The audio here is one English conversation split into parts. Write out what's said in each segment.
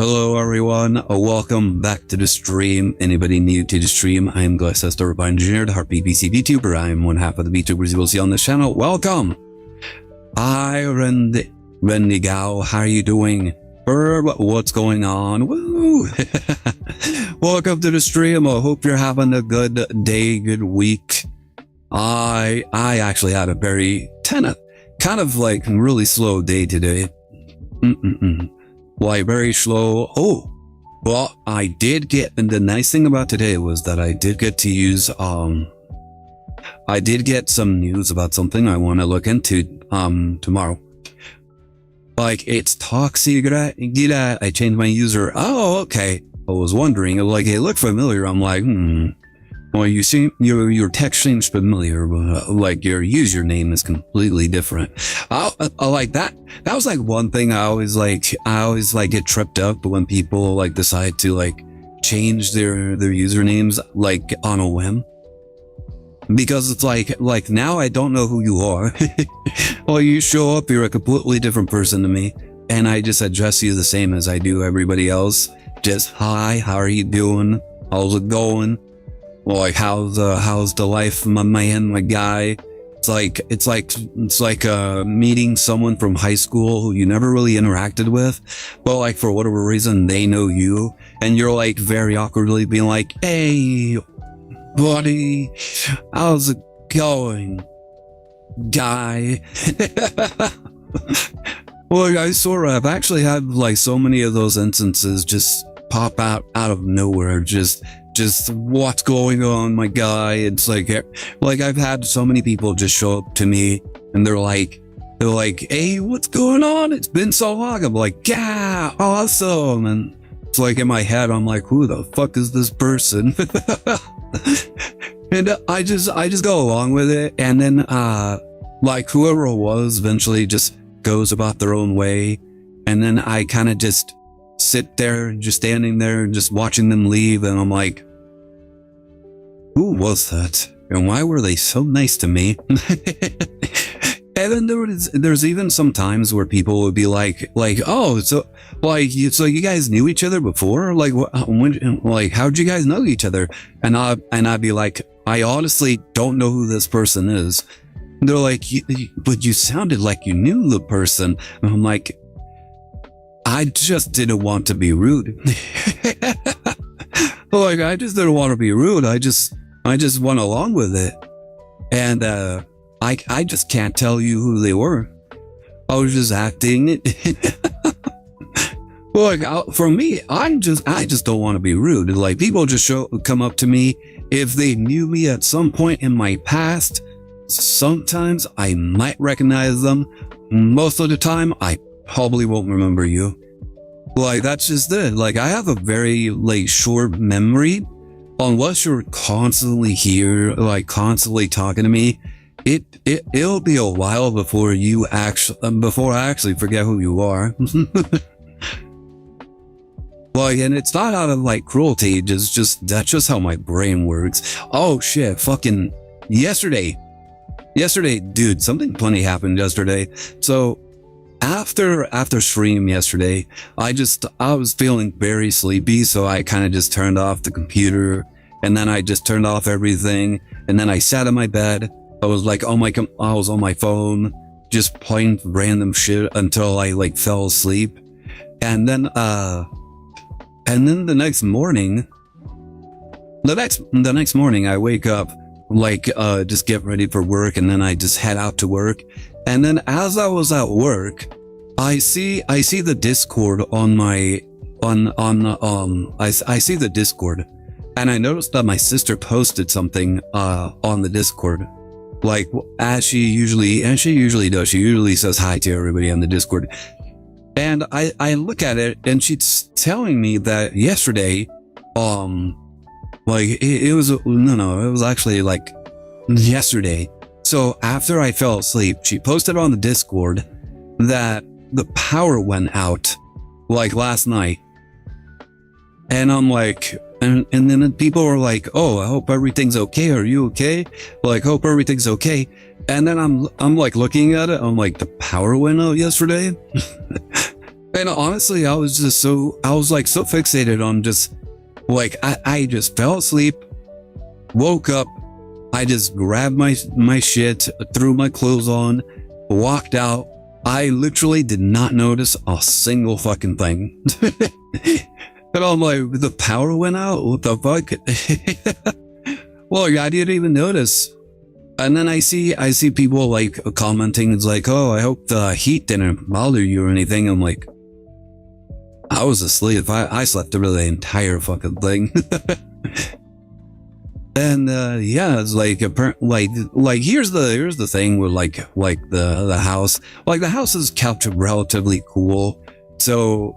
Hello everyone, welcome back to the stream. Anybody new to the stream, I am Glexx, astor engineer, the heart BBC Vtuber. I am one half of the Vtubers you will see on this channel. Welcome! Hi Randy Gao, how are you doing? What's going on? Woo! Welcome to the stream. I hope you're having a good day, good week. I actually had a very kind of like really slow day today. Why very slow? Oh, well, I did get, and the nice thing about today was that I did get to use, I did get some news about something I want to look into, tomorrow. Like, it's toxic, I changed my user. Oh, okay. I was wondering, like, it looked familiar. I'm like, well, you seem, your text seems familiar, but like your username is completely different. I like that. That was like one thing I always get tripped up when people like decide to like change their usernames like on a whim. Because it's like now I don't know who you are. Well, you show up, you're a completely different person to me. And I just address you the same as I do everybody else. Just, hi, how are you doing? How's it going? Like, how's the life, my man, my guy? It's like meeting someone from high school who you never really interacted with, but like for whatever reason they know you, and you're like very awkwardly being like, "Hey, buddy, how's it going, guy?" Well, I sort of actually had like so many of those instances just pop out of nowhere, just what's going on, my guy? It's like I've had so many people just show up to me and they're like, hey, what's going on? It's been so long. I'm like, yeah, awesome. And it's like in my head, I'm like, who the fuck is this person? And I just go along with it. And then, like whoever it was eventually just goes about their own way. And then I kind of just sit there, just standing there, just watching them leave. And I'm like, who was that? And why were they so nice to me? And then there's even some times where people would be like, oh, so you guys knew each other before? Like, how'd you guys know each other? And I'd be like, I honestly don't know who this person is. And they're like, but you sounded like you knew the person. And I'm like, I just didn't want to be rude. Like, I just didn't want to be rude. I just went along with it. And, I just can't tell you who they were. I was just acting. Like, for me, I just don't want to be rude. Like, people just come up to me. If they knew me at some point in my past, sometimes I might recognize them. Most of the time, I probably won't remember you. Like, that's just it. Like, I have a very, like, short memory. Unless you're constantly here, like, constantly talking to me, it'll be a while before I actually forget who you are. Like, and it's not out of, like, cruelty. That's just how my brain works. Oh, shit. Fucking yesterday, dude, something funny happened yesterday. So, after stream yesterday, I was feeling very sleepy, so I kind of just turned off the computer, and then I just turned off everything, and then I sat in my bed. I was like, I was on my phone, just playing random shit until I like fell asleep, and then the next morning, I wake up, like just get ready for work, and then I just head out to work. And then as I was at work, I see the Discord I see the Discord, and I noticed that my sister posted something on the Discord, like as she usually does. She usually says hi to everybody on the Discord. And I look at it, and she's telling me that yesterday, like it was actually like yesterday. So after I fell asleep, she posted on the Discord that the power went out like last night. And I'm like, and then people were like, oh, I hope everything's okay. Are you okay? Like, hope everything's okay. And then I'm like looking at it. I'm like, the power went out yesterday. And honestly, I was like so fixated on just like, I just fell asleep, woke up, I just grabbed my shit, threw my clothes on, walked out. I literally did not notice a single fucking thing. And I'm like, the power went out? What the fuck? Well, I didn't even notice. And then I see people like commenting, it's like, oh, I hope the heat didn't bother you or anything. I'm like, I was asleep. I slept through the entire fucking thing. And yeah, it's like here's the thing with like the house. Like the house is kept relatively cool. So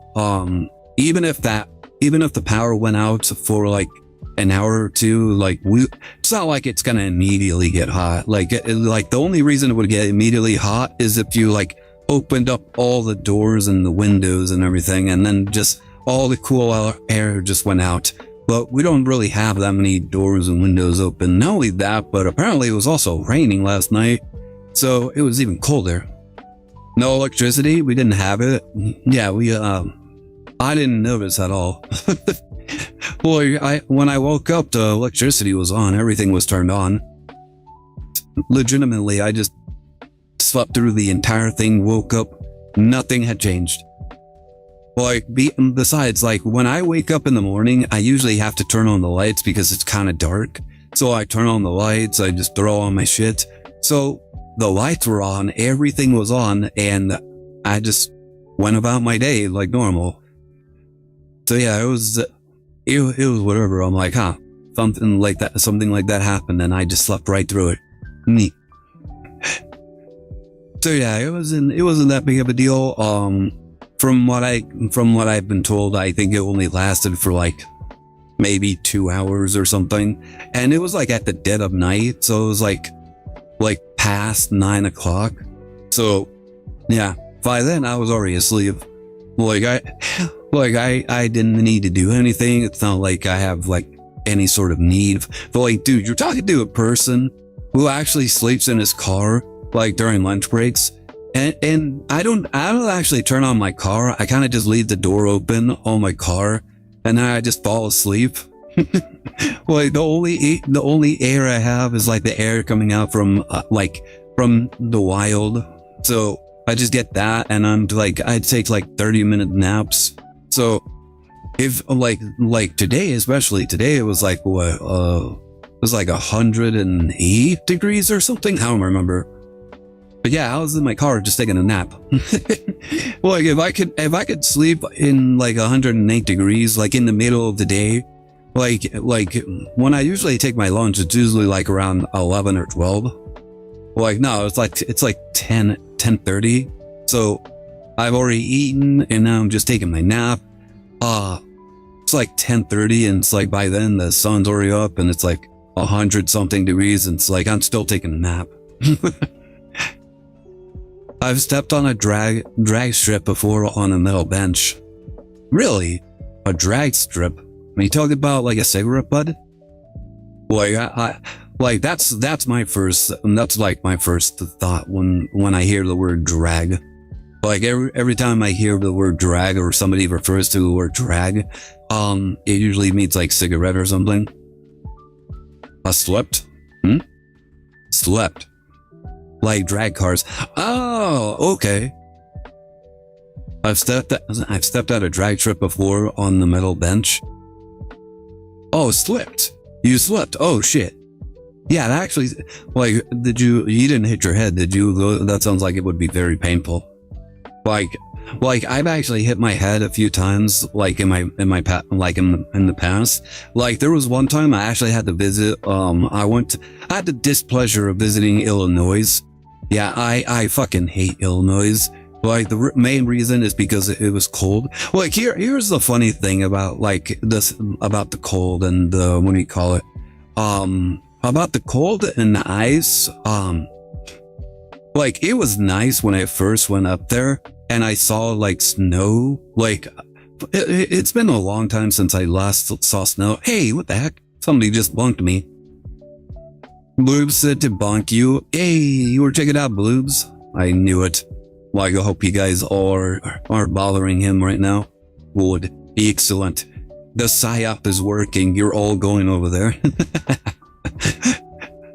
even if the power went out for like an hour or two, like it's not like it's gonna immediately get hot. Like the only reason it would get immediately hot is if you like opened up all the doors and the windows and everything, and then just all the cool air just went out. But we don't really have that many doors and windows open. Not only that, but apparently it was also raining last night, so it was even colder. No electricity, we didn't have it. Yeah, I didn't notice at all. Boy, when I woke up, the electricity was on, everything was turned on. Legitimately, I just slept through the entire thing, woke up, nothing had changed. Like, besides, like, when I wake up in the morning, I usually have to turn on the lights because it's kind of dark. So I turn on the lights, I just throw on my shit. So the lights were on, everything was on, and I just went about my day like normal. So yeah, it was whatever. I'm like, huh, something like that happened, and I just slept right through it. Neat. So yeah, it wasn't that big of a deal. From what I've been told, I think it only lasted for like maybe 2 hours or something, and it was like at the dead of night, so it was like past 9 o'clock. So yeah, by then I was already asleep. I didn't need to do anything. It's not like I have like any sort of need. But like, dude, you're talking to a person who actually sleeps in his car like during lunch breaks. And I don't actually turn on my car. I kind of just leave the door open on my car, and then I just fall asleep. Like the only air I have is like the air coming out from from the wild. So I just get that, and I take like 30-minute naps. So if like today, especially today, it was like what it was like 108 degrees or something. I don't remember. But yeah, I was in my car just taking a nap. Like if I could sleep in like 108 degrees, like in the middle of the day, like when I usually take my lunch, it's usually like around 11 or 12. Like no, it's like 10:30. So I've already eaten and now I'm just taking my nap. It's like 10:30 and it's like by then the sun's already up and it's like 100 something degrees and it's like I'm still taking a nap. I've stepped on a drag strip before on a metal bench. Really? A drag strip? Are you talking about like a cigarette butt? Like that's my first thought when I hear the word drag. Like every time I hear the word drag or somebody refers to the word drag, it usually means like cigarette or something. Slept? Slept. Like drag cars. Oh, okay. I've stepped out a drag strip before on the metal bench. Oh, slipped. You slipped. Oh shit. Yeah, that actually, like, you didn't hit your head, did you? That sounds like it would be very painful. Like I've actually hit my head a few times, like in the past. Like there was one time I actually had to visit, I had the displeasure of visiting Illinois. Yeah, I fucking hate Illinois. Like the main reason is because it was cold. Like here's the funny thing about like this, about the cold and what do you call it? About the cold and the ice. Like it was nice when I first went up there and I saw like snow. Like it's been a long time since I last saw snow. Hey, what the heck? Somebody just bonked me. Bloobs said to bonk you. Hey, you were checking out Bloobs? I knew it. Like, I hope you guys are bothering him right now. Would be excellent. The psyop is working. You're all going over there.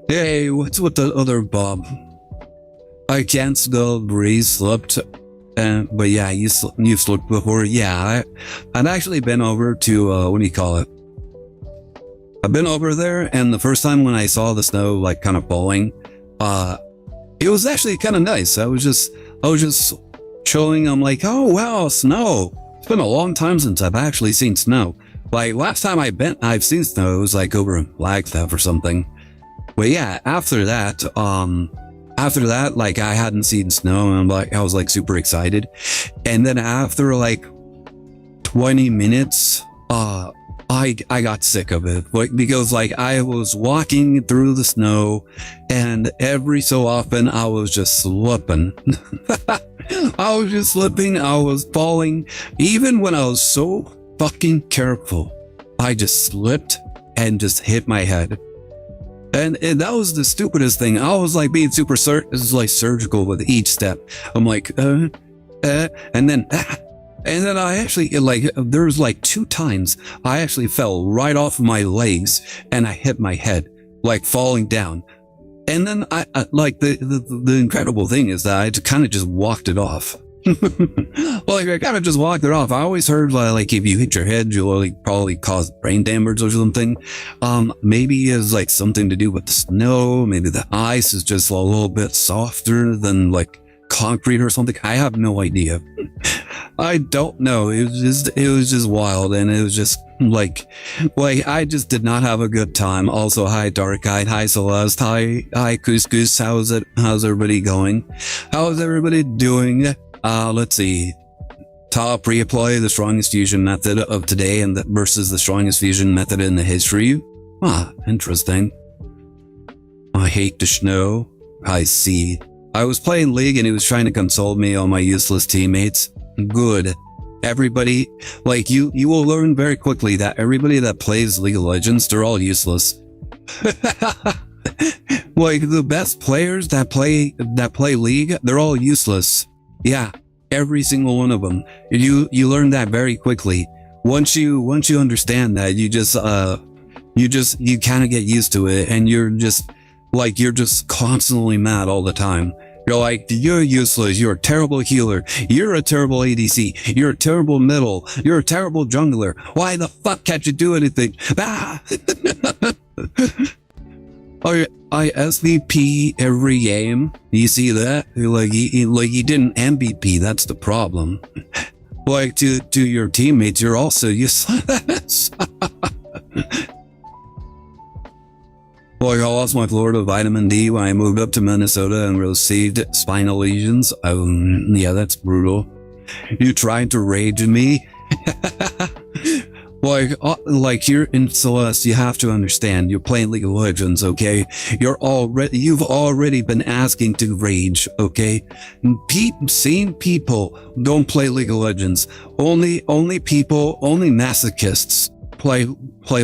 Hey, what's with the other Bob? I can't still breathe. Slept. But yeah, you've slept before. Yeah, I'd actually been over to, what do you call it? I've been over there, and the first time when I saw the snow, like, kind of falling, it was actually kind of nice. I was just chilling. I'm like, oh wow, snow. It's been a long time since I've actually seen snow. Like, last time I've seen snow, it was like over in Flagstaff or something. But yeah, after that, like, I hadn't seen snow, and I was like super excited. And then after like 20 minutes, I got sick of it, because like I was walking through the snow, and every so often I was just slipping. I was just slipping. I was falling. Even when I was so fucking careful, I just slipped and just hit my head. And that was the stupidest thing. I was like being super surgical with each step. I'm like, and then I actually, like, there was like 2 times I actually fell right off my legs and I hit my head, like falling down. And then I like the incredible thing is that I kind of just walked it off. Like, I kind of just walked it off. I always heard like if you hit your head, you'll like probably cause brain damage or something. Maybe it's like something to do with the snow. Maybe the ice is just a little bit softer than like concrete or something. I have no idea. I don't know. It was just wild, and it was just like I just did not have a good time. Also, hi Dark Eyed, hi Celeste, hi Couscous. How's everybody going? How's everybody doing? Let's see. Top reapply the strongest fusion method of today and versus the strongest fusion method in the history. Interesting. I hate the snow. I see. I was playing League and he was trying to console me on my useless teammates. Good. Everybody, like, you will learn very quickly that everybody that plays League of Legends, they're all useless. Like, the best players that play League, they're all useless. Yeah, every single one of them. You learn that very quickly. Once you understand that, you kind of get used to it, and you're just constantly mad all the time. You're like, you're useless, you're a terrible healer, you're a terrible ADC, you're a terrible middle, you're a terrible jungler. Why the fuck can't you do anything? Ah! I SVP every game. You see that? Like you didn't MVP, that's the problem. Like, to your teammates, you're also useless. Like, I lost my Florida vitamin D when I moved up to Minnesota and received spinal lesions. Yeah, that's brutal. You tried to rage at me? Like you're in Celeste, you have to understand, you're playing League of Legends, okay? You've already been asking to rage, okay? Sane people don't play League of Legends. Only masochists play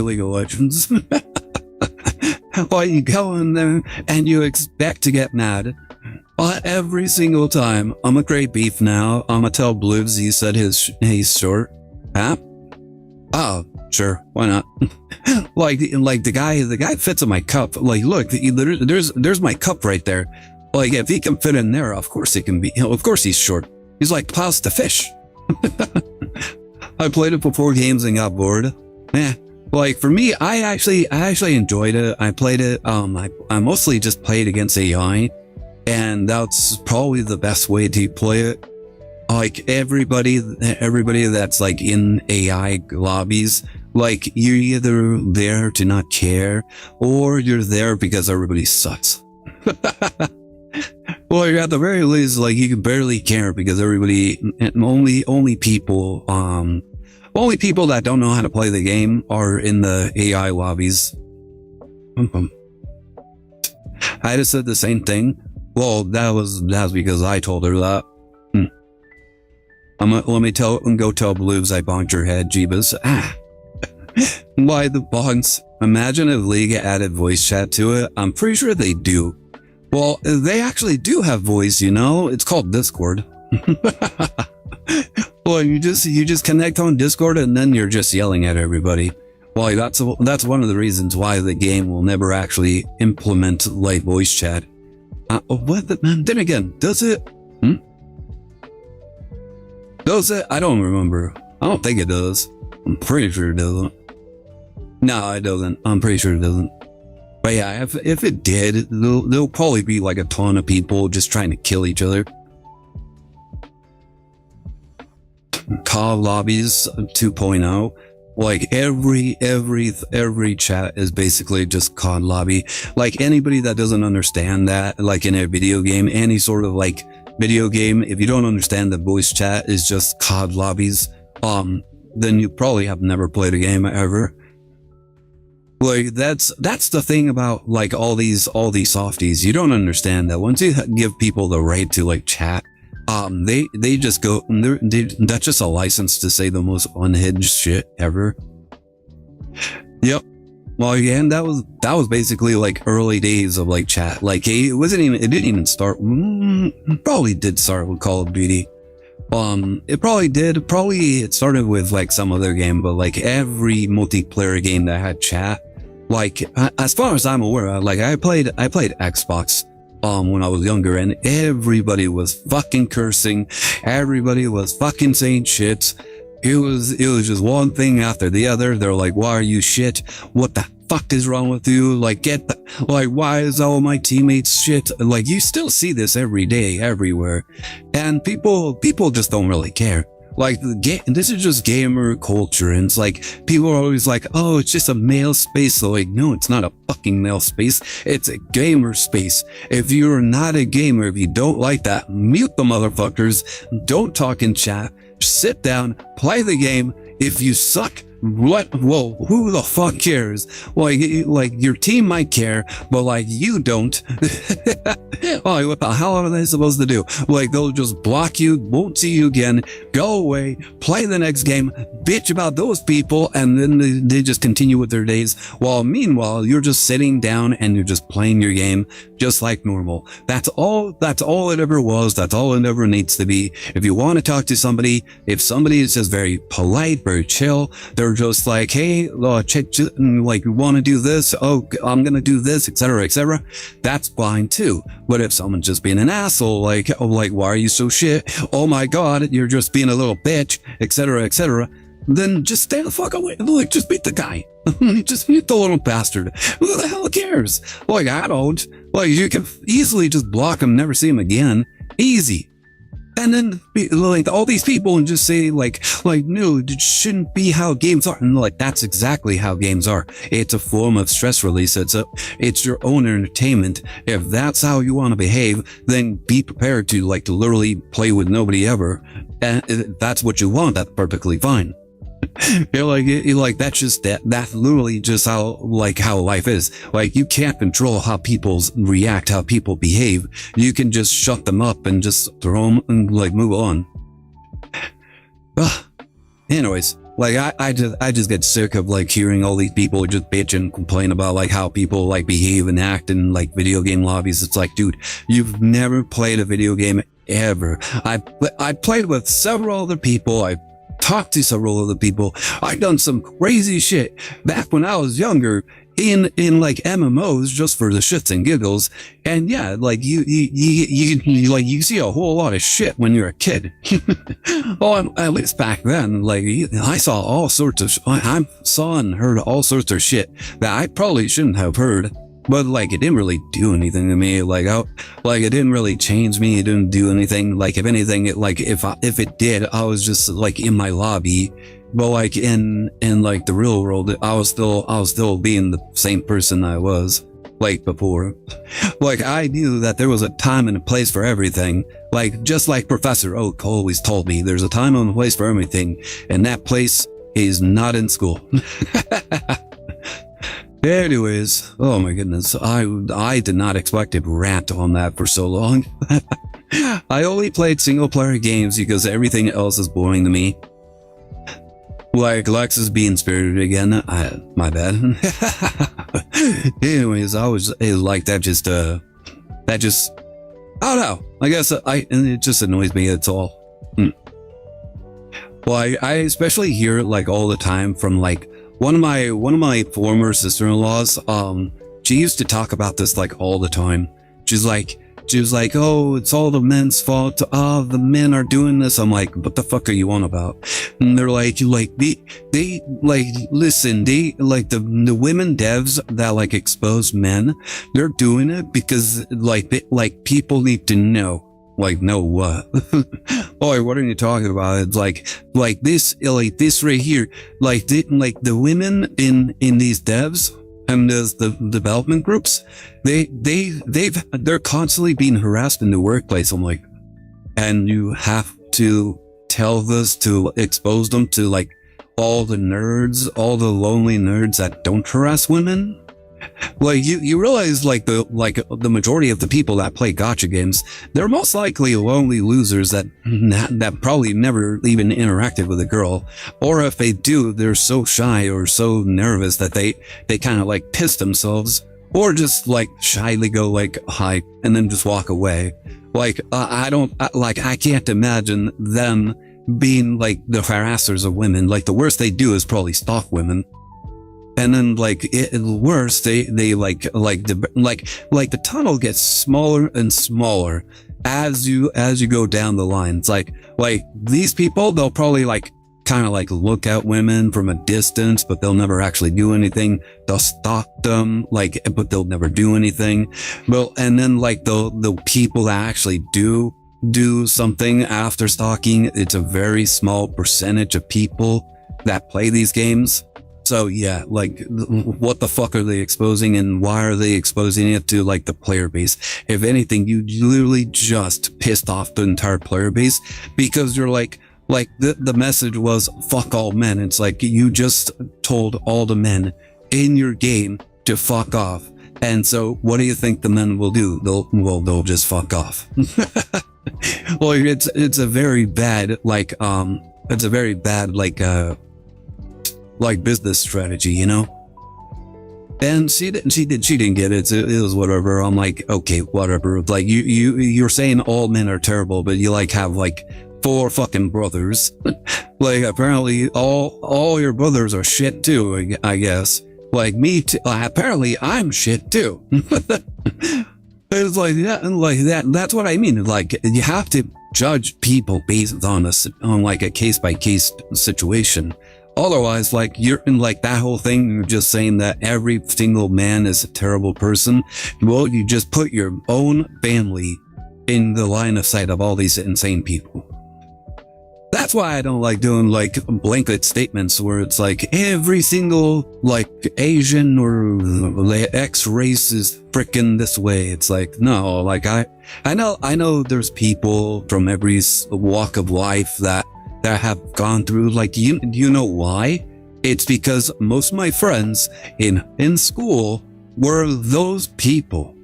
League of Legends. Why you go in there and you expect to get mad? Every single time. I'm a great beef now. I'ma tell Blues he said he's short. Huh? Oh, sure, why not? like the guy fits in my cup. Like, look, there's my cup right there. Like, if he can fit in there, of course he can be. Of course he's short. He's like pasta fish. I played it for 4 games and got bored. Like, for me, I actually enjoyed it. I played it. I mostly just played against AI, and that's probably the best way to play it. Like, everybody that's like in AI lobbies, like, you're either there to not care, or you're there because everybody sucks. Well, at the very least, like, you can barely care because everybody, only people that don't know how to play the game are in the AI lobbies. I just said the same thing. Well, that was because I told her that. Let me go tell Blues I bonked your head, Jeebus. Why the bonks? Imagine if League added voice chat to it. I'm pretty sure they do. Well, they actually do have voice, you know? It's called Discord. Well, you just connect on Discord and then you're just yelling at everybody. Well, that's one of the reasons why the game will never actually implement like voice chat. What the man? Then again, does it? Does it? I don't remember. I don't think it does. I'm pretty sure it doesn't. No, it doesn't. I'm pretty sure it doesn't. But yeah, if it did, there'll probably be like a ton of people just trying to kill each other. COD lobbies 2.0. Like every chat is basically just COD lobby. Like anybody that doesn't understand that, like in a video game, any sort of like video game, if you don't understand that voice chat is just COD lobbies, then you probably have never played a game ever. Like that's the thing about like all these softies. You don't understand that once you give people the right to like chat, they just go, that's just a license to say the most unhinged shit ever. Yep. Well, yeah, and that was basically like early days of like chat. Like it didn't even start, probably did start with Call of Duty. It started with like some other game, but like every multiplayer game that had chat, like as far as I'm aware, like I played Xbox when I was younger, and everybody was fucking cursing, everybody was fucking saying shit. It was just one thing after the other. They're like, why are you shit? What the fuck is wrong with you? Like, why is all my teammates shit? Like, you still see this every day, everywhere. And people just don't really care. Like, this is just gamer culture. And it's like, people are always like, oh, it's just a male space. So like, no, it's not a fucking male space. It's a gamer space. If you're not a gamer, if you don't like that, mute the motherfuckers. Don't talk in chat. Sit down, play the game. If you suck, well, who the fuck cares? Like your team might care, but like you don't. Like, what the hell are they supposed to do? Like, they'll just block you, won't see you again, go away, play the next game, bitch about those people, and then they just continue with their days. While meanwhile, you're just sitting down and you're just playing your game just like normal. That's all it ever was. That's all it ever needs to be. If you want to talk to somebody, if somebody is just very polite, very chill, they're just like, hey, like, you want to do this? Oh, I'm gonna do this, etc., etc. That's fine too. But if someone's just being an asshole, like, why are you so shit? Oh my god, you're just being a little bitch, etc., etc., then just stay the fuck away. Like, just beat the guy. Just beat the little bastard. Who the hell cares? Like, I don't. Like, you can easily just block him, never see him again. Easy. And then, like, all these people and just say, like, no, it shouldn't be how games are. And, like, that's exactly how games are. It's a form of stress release. It's your own entertainment. If that's how you want to behave, then be prepared to, like, to literally play with nobody ever. And if that's what you want, that's perfectly fine. You're like, that's literally just how life is. Like, you can't control how people react, how people behave. You can just shut them up and just throw them and like move on. Anyways, like I just get sick of like hearing all these people just bitch and complain about like how people like behave and act in like video game lobbies. It's like, dude, you've never played a video game ever. I played with several other people. I talked to several other people. I've done some crazy shit back when I was younger in like MMOs just for the shits and giggles. And yeah, like you see a whole lot of shit when you're a kid. Well, at least back then, like I saw all sorts of, I saw and heard all sorts of shit that I probably shouldn't have heard. But like, it didn't really do anything to me. Like, it didn't really change me. It didn't do anything. Like, if anything, if it did, I was just like in my lobby. But like in like the real world, I was still being the same person I was like before. Like, I knew that there was a time and a place for everything. Like, just like Professor Oak always told me, there's a time and a place for everything, and that place is not in school. Anyways, oh my goodness, I did not expect to rant on that for so long. I only played single player games because everything else is boring to me. Like, Glexx is being spirited again. My bad. Anyways, I was like, that just I don't know. I guess and it just annoys me. It's all. Well, I especially hear it like all the time from like one of my former sister-in-laws. She used to talk about this like all the time. She was like, oh, it's all the men's fault. Oh, the men are doing this. I'm like, what the fuck are you on about? And they're like, they like, listen, they like the women devs that like expose men. They're doing it because like people need to know. Like, know what? Boy, what are you talking about? It's like this right here. Like the women in these devs and the development groups, they're constantly being harassed in the workplace. I'm like, and you have to tell this to expose them to like all the nerds, all the lonely nerds that don't harass women. Like you realize like the majority of the people that play gacha games, they're most likely lonely losers that probably never even interacted with a girl, or if they do, they're so shy or so nervous that they kind of like piss themselves, or just like shyly go like hi and then just walk away. Like I can't imagine them being like the harassers of women. Like the worst they do is probably stalk women. And then like worse, they like the tunnel gets smaller and smaller as you go down the line. It's like these people, they'll probably like kind of like look at women from a distance, but they'll never actually do anything. They'll stalk them, like, but they'll never do anything. Well, and then like the people that actually do something after stalking, it's a very small percentage of people that play these games. So yeah, like what the fuck are they exposing, and why are they exposing it to like the player base? If anything, you literally just pissed off the entire player base, because you're like the message was fuck all men. It's like you just told all the men in your game to fuck off. And so what do you think the men will do? They'll just fuck off. Well, it's a very bad like business strategy, you know? And she didn't get it. It was whatever. I'm like, okay, whatever. Like you're saying all men are terrible, but you like have like 4 fucking brothers. Like apparently all your brothers are shit too, I guess. Like me too. Apparently I'm shit too. It's like that, and like that. That's what I mean. Like you have to judge people based on like a case by case situation. Otherwise, like you're in like that whole thing, you're just saying that every single man is a terrible person. Well, you just put your own family in the line of sight of all these insane people. That's why I don't like doing like blanket statements where it's like every single like Asian or X race is freaking this way. It's like, no, like I know there's people from every walk of life that have gone through, like, you know why? It's because most of my friends in school were those people.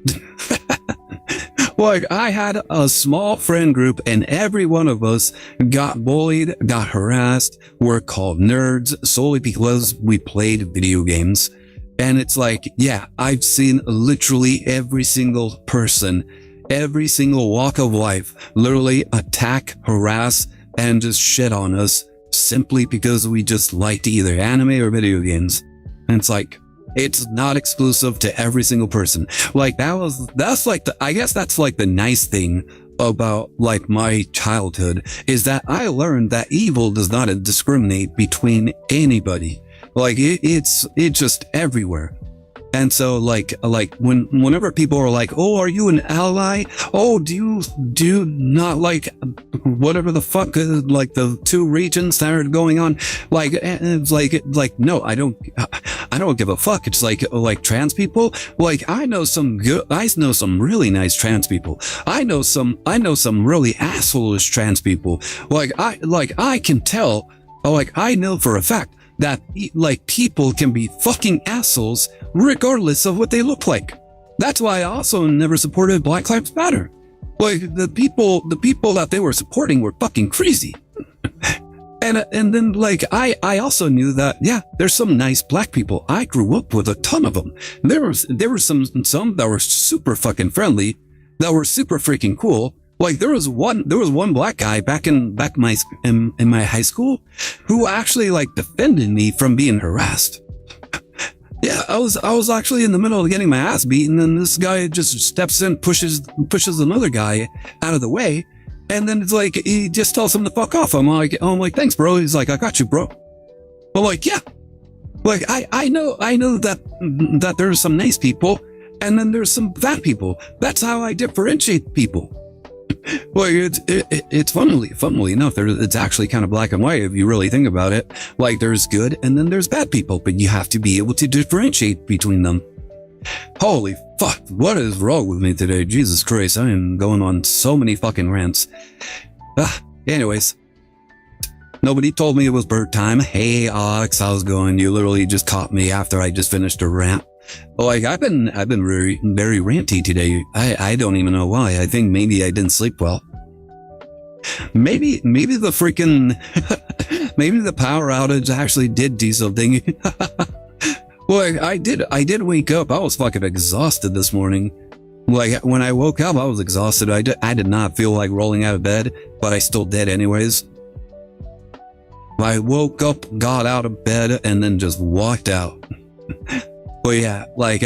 Like, I had a small friend group and every one of us got bullied, got harassed, were called nerds solely because we played video games. And it's like, yeah, I've seen literally every single person, every single walk of life, literally attack, harass, and just shit on us simply because we just liked either anime or video games. And it's like, it's not exclusive to every single person. Like that's like I guess that's like the nice thing about like my childhood, is that I learned that evil does not discriminate between anybody. Like it's just everywhere. And so like whenever people are like, oh, are you an ally? Oh, do you not like whatever the fuck like the 2 regions that are going on? Like it's like no, I don't give a fuck. It's like trans people. Like I know some really nice trans people. I know some really asshole-ish trans people. Like I can tell. Like I know for a fact that like people can be fucking assholes regardless of what they look like. That's why I also never supported Black Lives Matter. Like the people that they were supporting were fucking crazy. And then like I also knew that, yeah, there's some nice black people. I grew up with a ton of them. There were some that were super fucking friendly, that were super freaking cool. Like there was one black guy in my high school who actually like defended me from being harassed. Yeah, I was actually in the middle of getting my ass beaten, and this guy just steps in, pushes another guy out of the way, and then it's like he just tells him to fuck off. I'm like, thanks, bro. He's like, I got you, bro. I'm like, yeah. Like I know that there's some nice people, and then there's some bad people. That's how I differentiate people. Like it's funnily enough, it's actually kind of black and white if you really think about it. Like there's good and then there's bad people, but you have to be able to differentiate between them. Holy fuck, what is wrong with me today? Jesus Christ, I am going on so many fucking rants. Anyways, nobody told me it was bird time. Hey Alex, how's it going? You literally just caught me after I just finished a rant. Like I've been very ranty today. I don't even know why. I think maybe I didn't sleep well. Maybe the freaking maybe the power outage actually did do something. Like I did wake up. I was fucking exhausted this morning. Like when I woke up, I was exhausted. I did not feel like rolling out of bed, but I still did anyways. I woke up, got out of bed, and then just walked out. But yeah, like,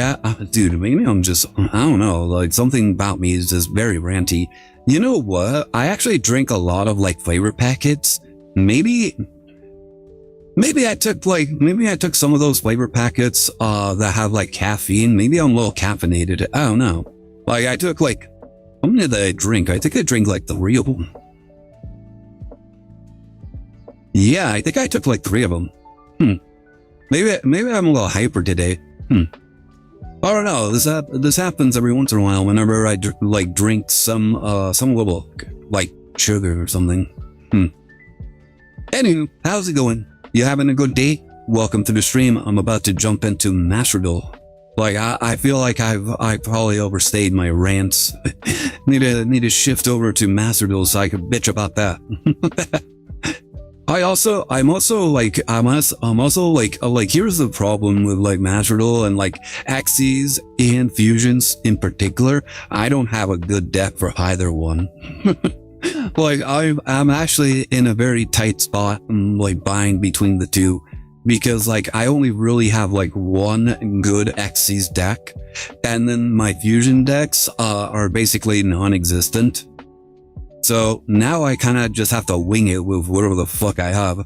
dude, maybe I'm just, I don't know, like something about me is just very ranty. You know what? I actually drink a lot of like flavor packets. Maybe I took some of those flavor packets, that have like caffeine. Maybe I'm a little caffeinated. I don't know. Like I took like, how many did I drink? I think I drank like 3 of them. Yeah, I think I took like 3 of them. Maybe I'm a little hyper today. I don't know. This happens every once in a while whenever I drink some little like sugar or something. Anywho, how's it going? You having a good day? Welcome to the stream. I'm about to jump into Master Duel. Like I feel like I probably overstayed my rants. need to shift over to Master Duel so I could bitch about that. I'm also like, here's the problem with like Master Duel and like Axes and Fusions in particular. I don't have a good deck for either one. Like I'm actually in a very tight spot, like buying between the two, because like I only really have like one good Axes deck, and then my Fusion decks are basically non-existent. So now I kind of just have to wing it with whatever the fuck I have.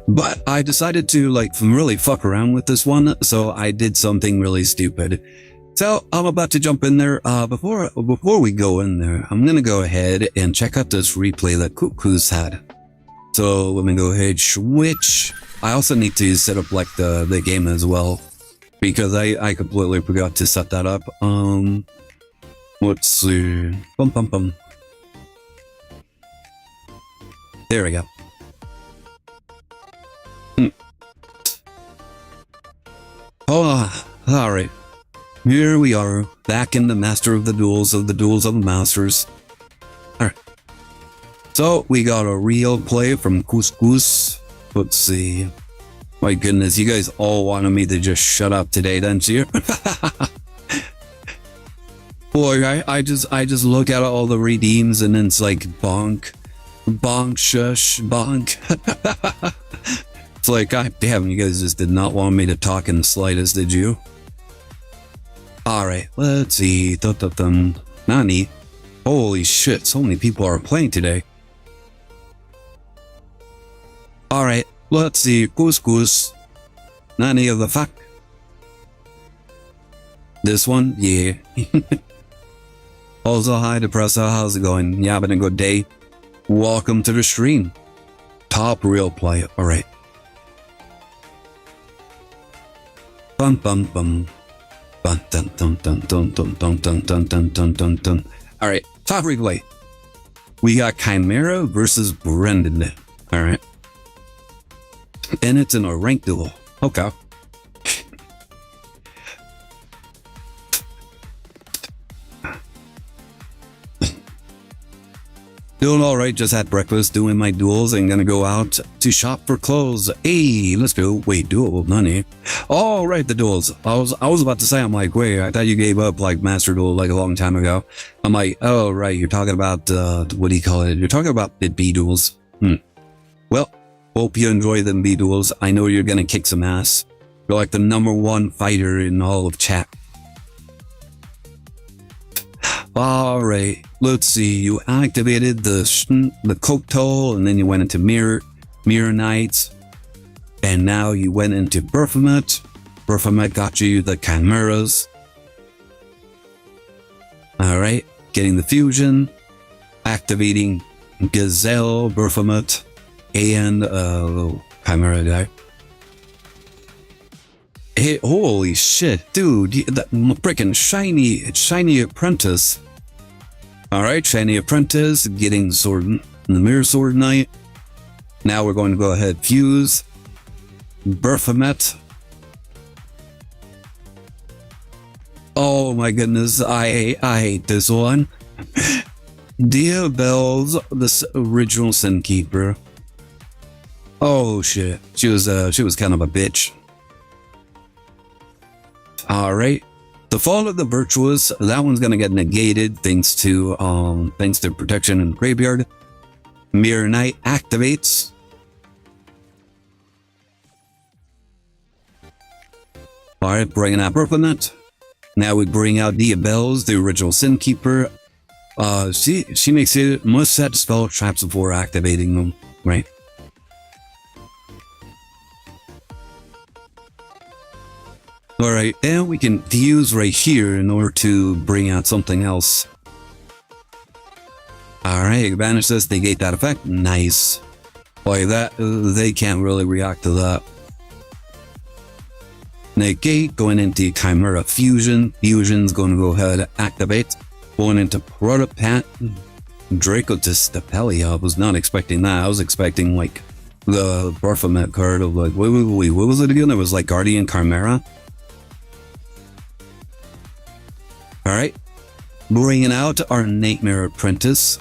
But I decided to like really fuck around with this one, so I did something really stupid. So I'm about to jump in there. Before we go in there, I'm gonna go ahead and check out this replay that Cuckoo's had. So let me go ahead, switch. I also need to set up like the game as well, because I completely forgot to set that up. Let's see. There we go. Oh, alright. Here we are, back in the Master of the Duels of the Masters. Alright. So, we got a real play from Couscous. Let's see. My goodness, you guys all wanted me to just shut up today, didn't you? Boy, I just look at all the redeems and then it's like bonk, bonk, shush, bonk. It's like, god damn, you guys just did not want me to talk in the slightest, did you? Alright, let's see. Nani? Holy shit, so many people are playing today. Alright, let's see. Couscous. Nani of the fuck? This one? Yeah. Also, hi Depressa, how's it going? You having a good day? Welcome to the stream. Top real play. Alright. Bum bum bum. Bum dun dun dun dun dun dun dun dun dun dun dun dun. Alright, top replay. We got Chimera versus Brendan. Alright. And it's in a ranked duel. Okay. Doing alright, just had breakfast, doing my duels, and gonna go out to shop for clothes. Hey, let's go. Wait, duel money. Alright, the duels. I was about to say, I'm like, wait, I thought you gave up like Master Duel like a long time ago. I'm like, oh right, you're talking about what do you call it? You're talking about the B duels. Well, hope you enjoy them B duels. I know you're gonna kick some ass. You're like the #1 fighter in all of chat. Alright, let's see. You activated the Cocktail, and then you went into Mirror Knights, and now you went into Baphomet. Baphomet got you the Chimeras. Alright, getting the fusion, activating Gazelle, Baphomet, and Chimera guy. Hey, holy shit, dude, that freaking shiny apprentice. Alright, shiny apprentice, getting the Mirror Sword Knight. Now we're going to go ahead, fuse, Baphomet. Oh my goodness, I hate this one. Dia Bells, this original Sin Keeper. Oh shit, she was kind of a bitch. Alright, the Fall of the Virtuous, that one's gonna get negated thanks to protection in the graveyard. Mirror Knight activates. Alright, bringing out Baphomet. Now we bring out Dia Bells, the original Sin Keeper. She makes it must set spell traps before activating them, right? Alright, and we can fuse right here in order to bring out something else. Alright, banish this, negate that effect. Nice. Like that, they can't really react to that. Negate, going into Chimera Fusion. Fusion's going to go ahead and activate. Going into Protopat. Draco to Stapelia. I was not expecting that. I was expecting like the Baphomet card of like, wait, what was it again? It was like Guardian Chimera. Alright, bringing out our Nightmare Apprentice.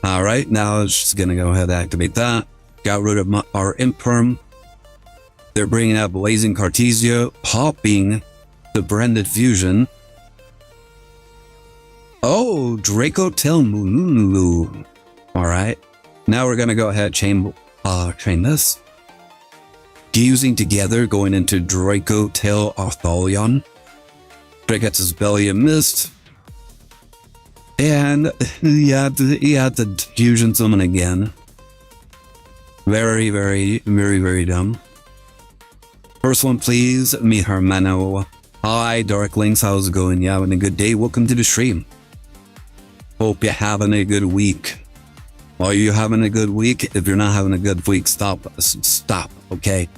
Alright, now it's just gonna go ahead and activate that. Got rid of our Imperm. They're bringing out Blazing Cartesia, popping the Branded Fusion. Oh, Draco Telmulu. Alright, now we're gonna go ahead and chain this. Fusing together, going into Draco Tail Artholion. Gets his belly and mist. And he had to fusion summon again. Very, very, very, very dumb. First one, please. Mi Hermano. Hi, Darklings. How's it going? You having a good day? Welcome to the stream. Hope you're having a good week. Are you having a good week? If you're not having a good week, stop, okay?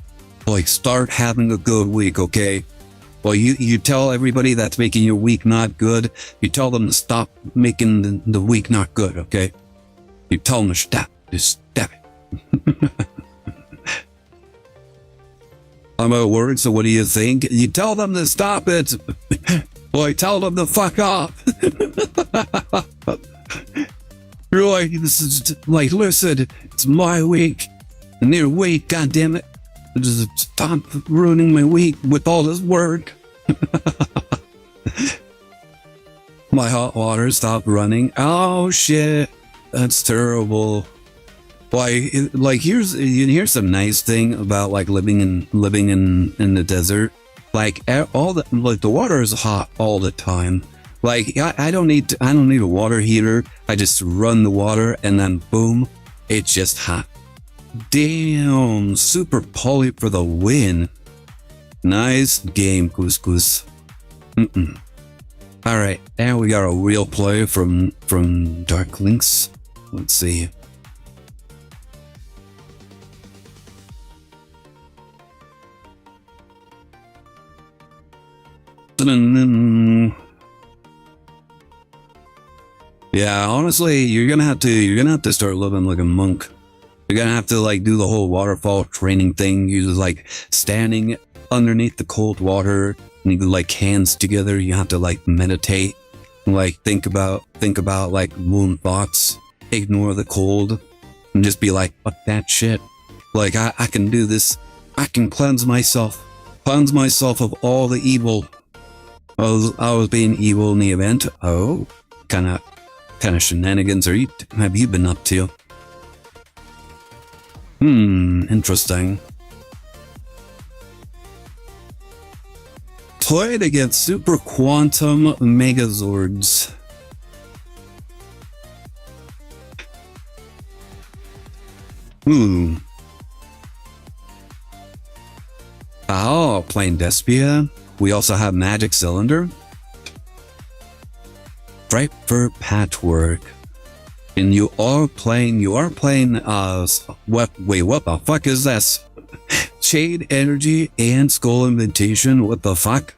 Like, start having a good week, okay? Well, you tell everybody that's making your week not good, you tell them to stop making the week not good, okay? You tell them to stop. Just stop it. I'm at work, so what do you think? You tell them to stop it. Boy, tell them to fuck off. You're like, this is like, listen, it's my week. And their week, goddammit. Just stop ruining my week with all this work. My hot water stopped running. Oh shit, that's terrible. Like here's some nice thing about like living in the desert. Like the water is hot all the time. Like I don't need a water heater. I just run the water and then boom, it's just hot. Damn, Super Poly for the win. Nice game, Couscous. Alright, and we got a real play from Darklings. Let's see. Yeah, honestly, you're gonna have to start living like a monk. You're gonna have to like do the whole waterfall training thing. You're just like standing underneath the cold water and you like hands together. You have to like meditate Like think about like moon thoughts, ignore the cold, and just be like, fuck that shit. Like I can do this. I can cleanse myself of all the evil. I was being evil in the event. Oh, kind of shenanigans have you been up to? Interesting. Played against Super Quantum Megazords. Oh, playing Despia. We also have Magic Cylinder. Stripe for Patchwork. And you are playing, wait, what the fuck is this? Shade Energy and Skull Invitation, what the fuck?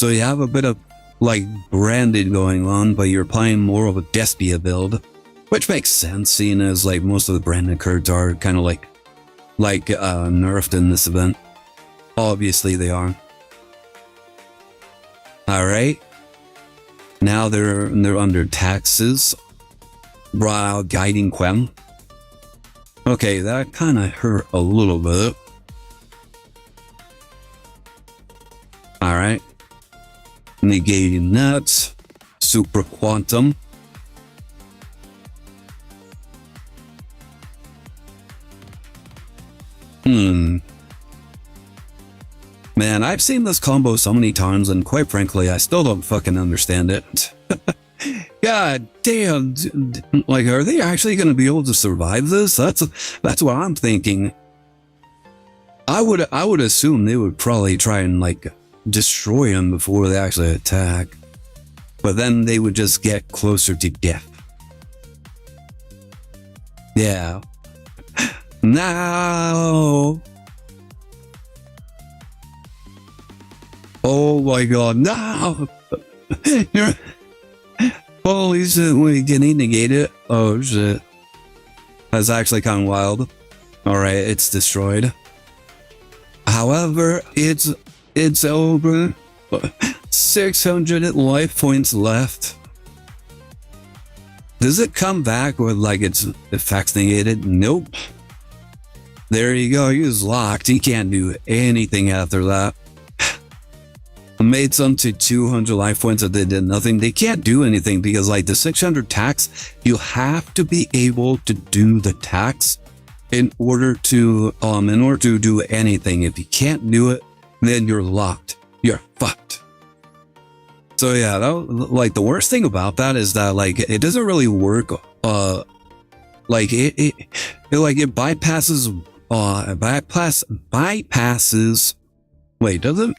So you have a bit of, like, branded going on, but you're playing more of a Despia build. Which makes sense, seeing as, like, most of the branded cards are kind of like nerfed in this event. Obviously they are. Alright. Now they're under taxes. Brought out Guiding Quem. Okay, that kind of hurt a little bit. Alright. Negating that. Super Quantum. Man, I've seen this combo so many times, and quite frankly, I still don't fucking understand it. God damn, like, are they actually going to be able to survive this? That's what I'm thinking. I would assume they would probably try and, like, destroy him before they actually attack. But then they would just get closer to death. Yeah. No. Oh my god, no! Holy shit, we getting negated. Oh shit. That's actually kind of wild. Alright, it's destroyed. However, it's over. 600 life points left. Does it come back with like its effects negated? Nope. There you go, he's locked. He can't do anything after that. Made some to 200 life points that they did nothing. They can't do anything because like the 600 tax, you have to be able to do the tax in order to do anything. If you can't do it, then you're locked. You're fucked. So yeah, like the worst thing about that is that like it doesn't really work. Like it bypasses. Bypasses. Wait, does it?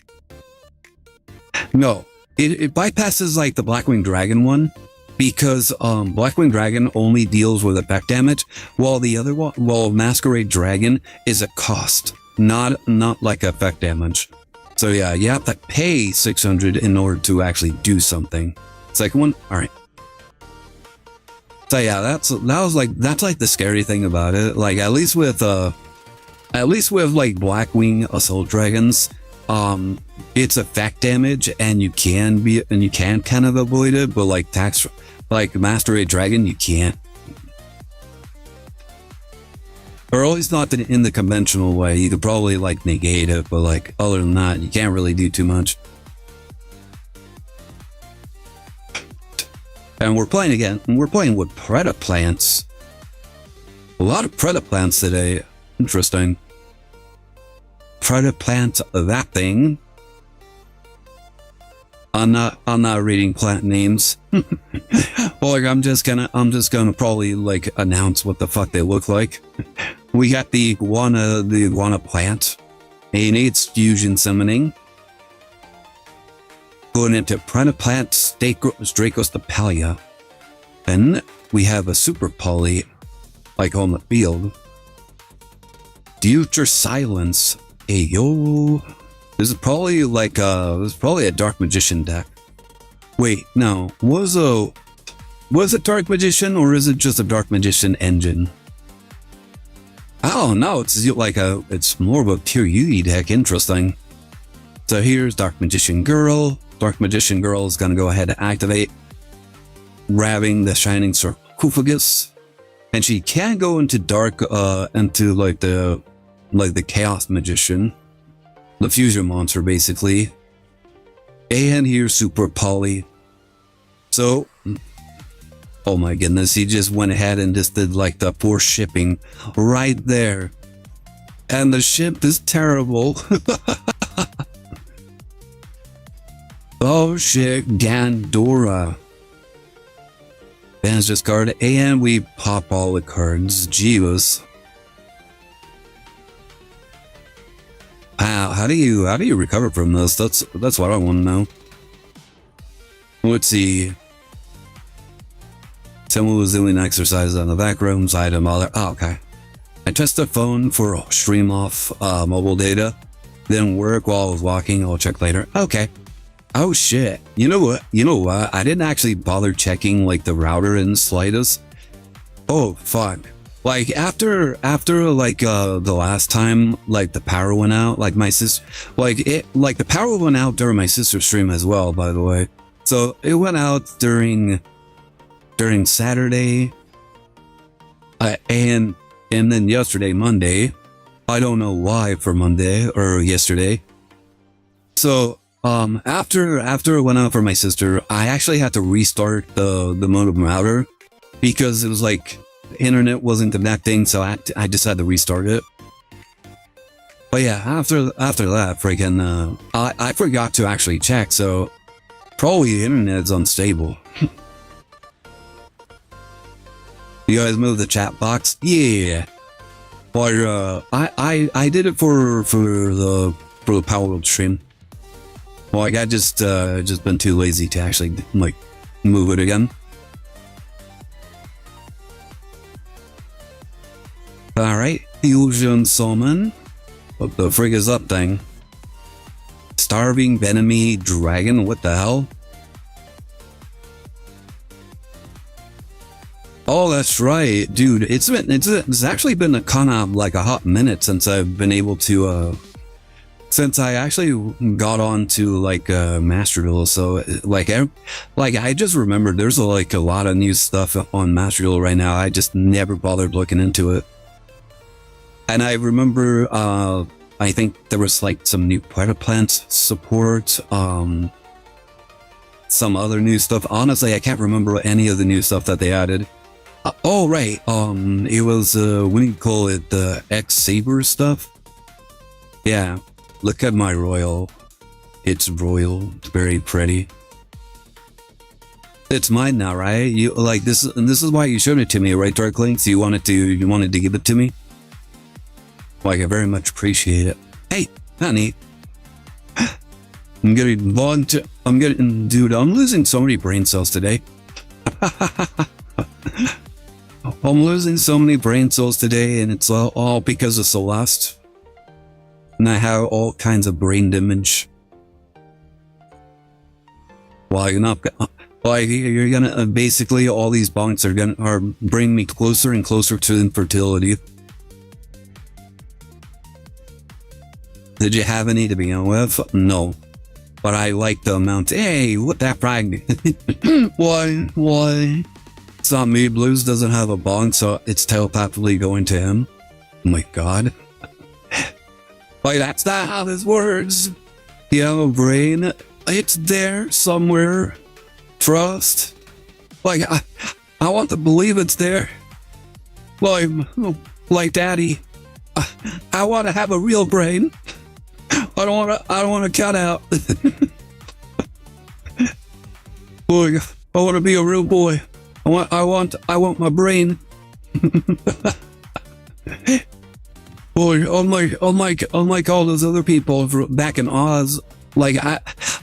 No, it bypasses like the Blackwing Dragon one because Blackwing Dragon only deals with effect damage, while the other one, Masquerade Dragon is a cost, not like effect damage. So yeah, you have to pay 600 in order to actually do something. Second one, all right. So yeah, that's like the scary thing about it. Like at least with like Blackwing Assault Dragons. It's effect damage and you can kind of avoid it, but like Masquerade Dragon, you can't. Or at least not in the conventional way. You could probably like negate it, but like other than that, you can't really do too much. And we're playing again. We're playing with Predaplants. A lot of Predaplants today. Interesting. Predaplant that thing. I'm not reading plant names. Well, like I'm just gonna probably like announce what the fuck they look like. We got the iguana plant. It needs fusion summoning. Going into Predaplant Stracostapalia. Then we have a super poly like on the field. Future Silence. Hey yo. This is probably like a Dark Magician deck. Wait, no. Was it Dark Magician or is it just a Dark Magician engine? Oh no, it's more of a pure Yugi deck. Interesting. So here's Dark Magician Girl, Dark Magician Girl is gonna go ahead and activate, grabbing the Shining Sarcophagus, and she can go into dark, into like the Chaos Magician, the fusion monster basically, and here's Super Polly. So, oh my goodness, he just went ahead and just did like the force shipping right there. And the ship is terrible. Oh shit, Gandora. Ban's just card, and we pop all the cards. Jeebus. Wow, how do you recover from this? That's what I want to know. Let's see. Someone was doing exercises on the back rooms, item, all that. Oh, okay. I test the phone for stream off mobile data. Didn't work while I was walking. I'll check later. Okay. Oh shit. You know what? I didn't actually bother checking like the router in the slightest. Oh fuck. Like after like the last time like the power went out, like my sister, like the power went out during my sister's stream as well, by the way. So it went out during Saturday, and then yesterday, Monday. I don't know why for Monday or yesterday. So after it went out for my sister, I actually had to restart the modem router because it was like the internet wasn't connecting, so I just had to restart it. But yeah, after that, freaking I forgot to actually check, so probably the internet's unstable. You guys move the chat box? Yeah. Or I did it for the Power World stream. Like I just been too lazy to actually like move it again. All right, Fusion Summon. What the frig is up thing? Starving Venomy Dragon. What the hell? Oh, that's right, dude. It's actually been a kind of like a hot minute since I've been able to since I actually got on to like Master Duel. So like I just remembered there's like a lot of new stuff on Master Duel right now. I just never bothered looking into it. And I remember I think there was like some new Plant support, some other new stuff. Honestly, I can't remember any of the new stuff that they added. Oh right, it was what do you call it, the X Saber stuff? Yeah, look at my royal. It's royal. It's very pretty. It's mine now, right? You like this, and this is why you showed it to me, right, Dark Links? You wanted to give it to me. Like, I very much appreciate it. Hey, honey. Dude, I'm losing so many brain cells today. I'm losing so many brain cells today, and it's all because of Celeste. And I have all kinds of brain damage. Well, you're gonna basically all these bonks are bringing me closer and closer to infertility. Did you have any to begin with? No. But I like the amount. Hey, what that frag? Why? It's not me. Blues doesn't have a bond, so it's telepathically going to him. Oh my god. Like, that's not how this works. You have a brain. It's there somewhere. Trust. Like, I want to believe it's there. Like Daddy. I want to have a real brain. I don't want to cut out. Boy, I want to be a real boy. I want my brain. Boy, unlike all those other people back in Oz, like I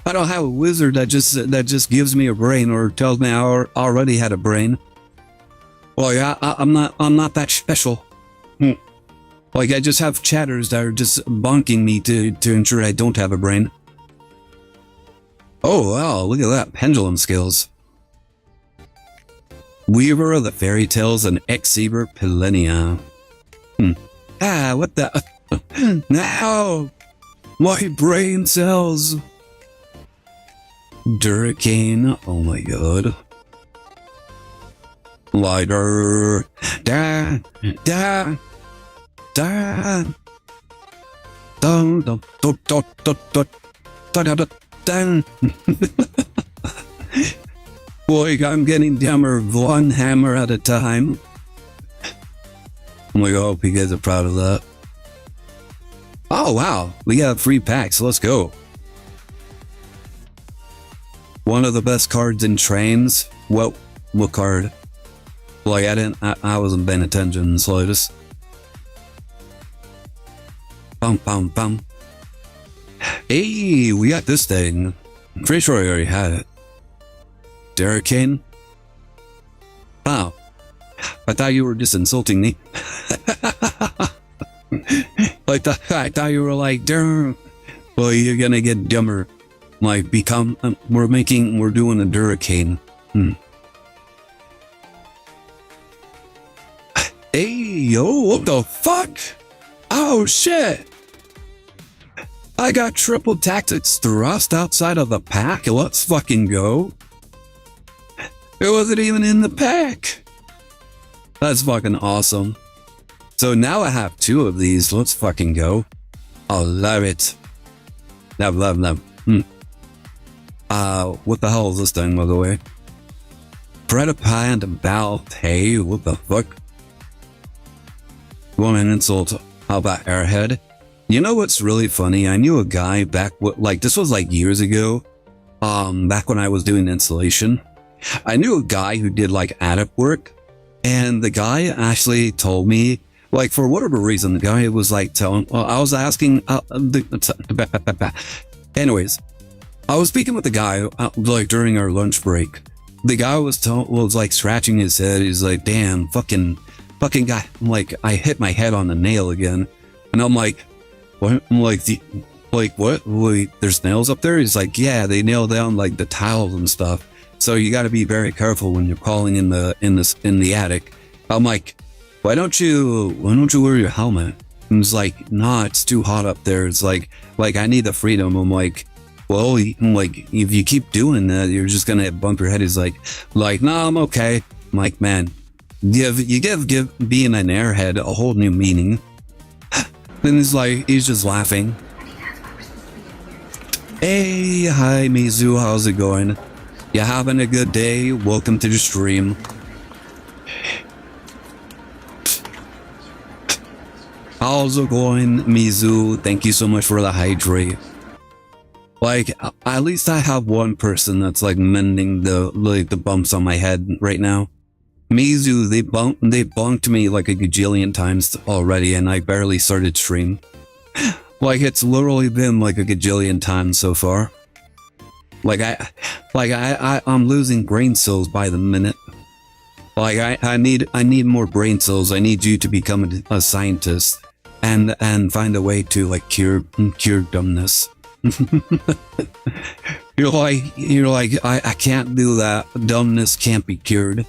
don't have a wizard that just gives me a brain or tells me I already had a brain. Well, yeah, I'm not that special. Like, I just have chatters that are just bonking me to ensure I don't have a brain. Oh, wow, look at that. Pendulum skills. Weaver of the Fairy Tales and X-Saber Pilenia. Ah, what the... Now! My brain cells! Hurricane. Oh my god. Lighter. Da, da, da. Dun, dun, dun, dun, dun, dun, dun, dun, dun. Boy, I'm getting dumber one hammer at a time. I hope you guys are proud of that. Oh wow, we got 3 packs. Let's go. One of the best cards in trains. What card? Like I wasn't paying attention in the slightest. Bum bum bum. Hey, we got this thing. I'm pretty sure I already had it. Hurricane. Wow. I thought you were just insulting me. I thought you were like, Durr. Well, you're gonna get dumber. Like, we're doing a hurricane. Hey, yo, what the fuck? Oh, shit. I got triple tactics thrust outside of the pack. Let's fucking go. It wasn't even in the pack. That's fucking awesome. So now I have 2 of these. Let's fucking go. I love it. Love. What the hell is this thing, by the way? Predapie and about. Hey, what the fuck? You want an insult? How about Airhead? You know what's really funny? I knew a guy back, this was like years ago. Back when I was doing installation. I knew a guy who did like attic work. And the guy actually told me, like, for whatever reason, the guy was like I was asking, anyways, I was speaking with the guy, like, during our lunch break. The guy was like scratching his head. He's like, damn, fucking guy. I'm like, I hit my head on the nail again. And I'm like, what? I'm like, what? Wait, there's nails up there? He's like, yeah, they nail down like the tiles and stuff. So you got to be very careful when you're crawling in the attic. I'm like, why don't you wear your helmet? And he's like, nah, it's too hot up there. It's like I need the freedom. I'm like, well, like if you keep doing that, you're just gonna bump your head. He's like, nah, I'm okay. I'm like, man, give being an airhead a whole new meaning. Then he's just laughing. Hey, hi Mizu, how's it going? You having a good day? Welcome to the stream. How's it going, Mizu? Thank you so much for the hydrate. Like, at least I have one person that's like mending the bumps on my head right now. Mizu, they bonked me like a gajillion times already, and I barely started stream. Like, it's literally been like a gajillion times so far. I'm losing brain cells by the minute. Like, I need more brain cells. I need you to become a scientist and find a way to like cure dumbness. you're like I can't do that. Dumbness can't be cured.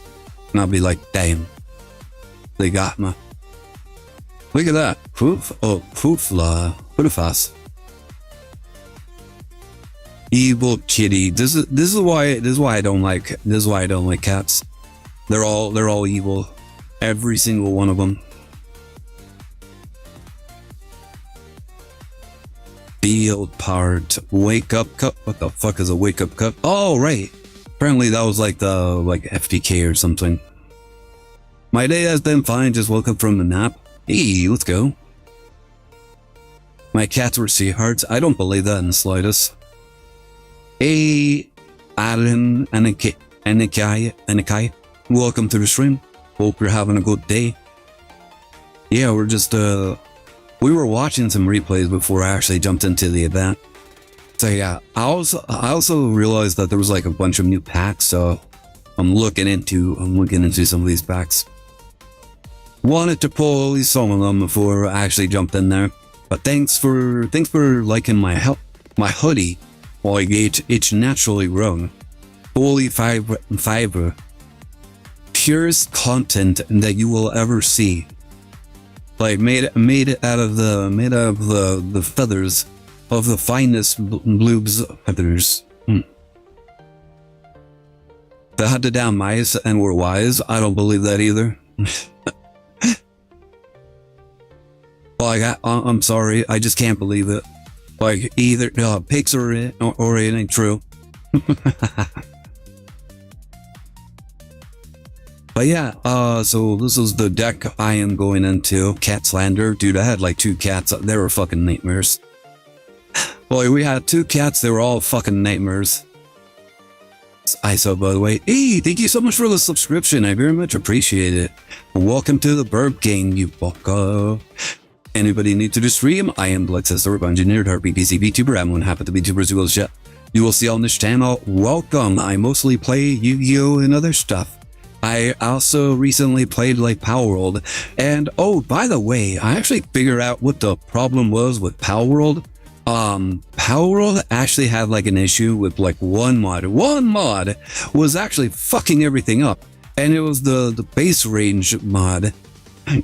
And I'll be like, damn, they got me. Look at that. Poofla. Evil kitty. This is why I don't like cats. They're all evil. Every single one of them. Field part. Wake up cup. What the fuck is a wake up cup? Oh right. Apparently that was like the FTK or something. My day has been fine. Just woke up from a nap. Hey, let's go. My cats were sweethearts. I don't believe that in the slightest. Hey, Alan and Anakai. Welcome to the stream. Hope you're having a good day. Yeah, we're just we were watching some replays before I actually jumped into the event. So yeah, I also realized that there was like a bunch of new packs, so I'm looking into some of these packs. Wanted to pull at least some of them before I actually jumped in there. But thanks for liking my hoodie. Like it's naturally grown. Fully fiber. Purest content that you will ever see. Like made out of the feathers of the finest bloobs feathers. They hunted down mice and were wise. I don't believe that either. Like, I'm sorry, I just can't believe it. Like, either pigs or it ain't true. But yeah, so this is the deck I am going into. Cat slander. Dude, I had like 2 cats. They were fucking nightmares. Boy, we had 2 cats. They were all fucking nightmares. It's ISO, by the way. Hey, thank you so much for the subscription. I very much appreciate it. Welcome to the Burp Gang, you bucko. Anybody new to the stream? I am Glexx, astor, engineer, RPG Vtuber. I'm one half of the Vtubers you will see on this channel. Welcome. I mostly play Yu-Gi-Oh! And other stuff. I also recently played like Power World, and oh, by the way, I actually figured out what the problem was with Power World. Power World actually had like an issue with like one mod. One mod was actually fucking everything up, and it was the base range mod.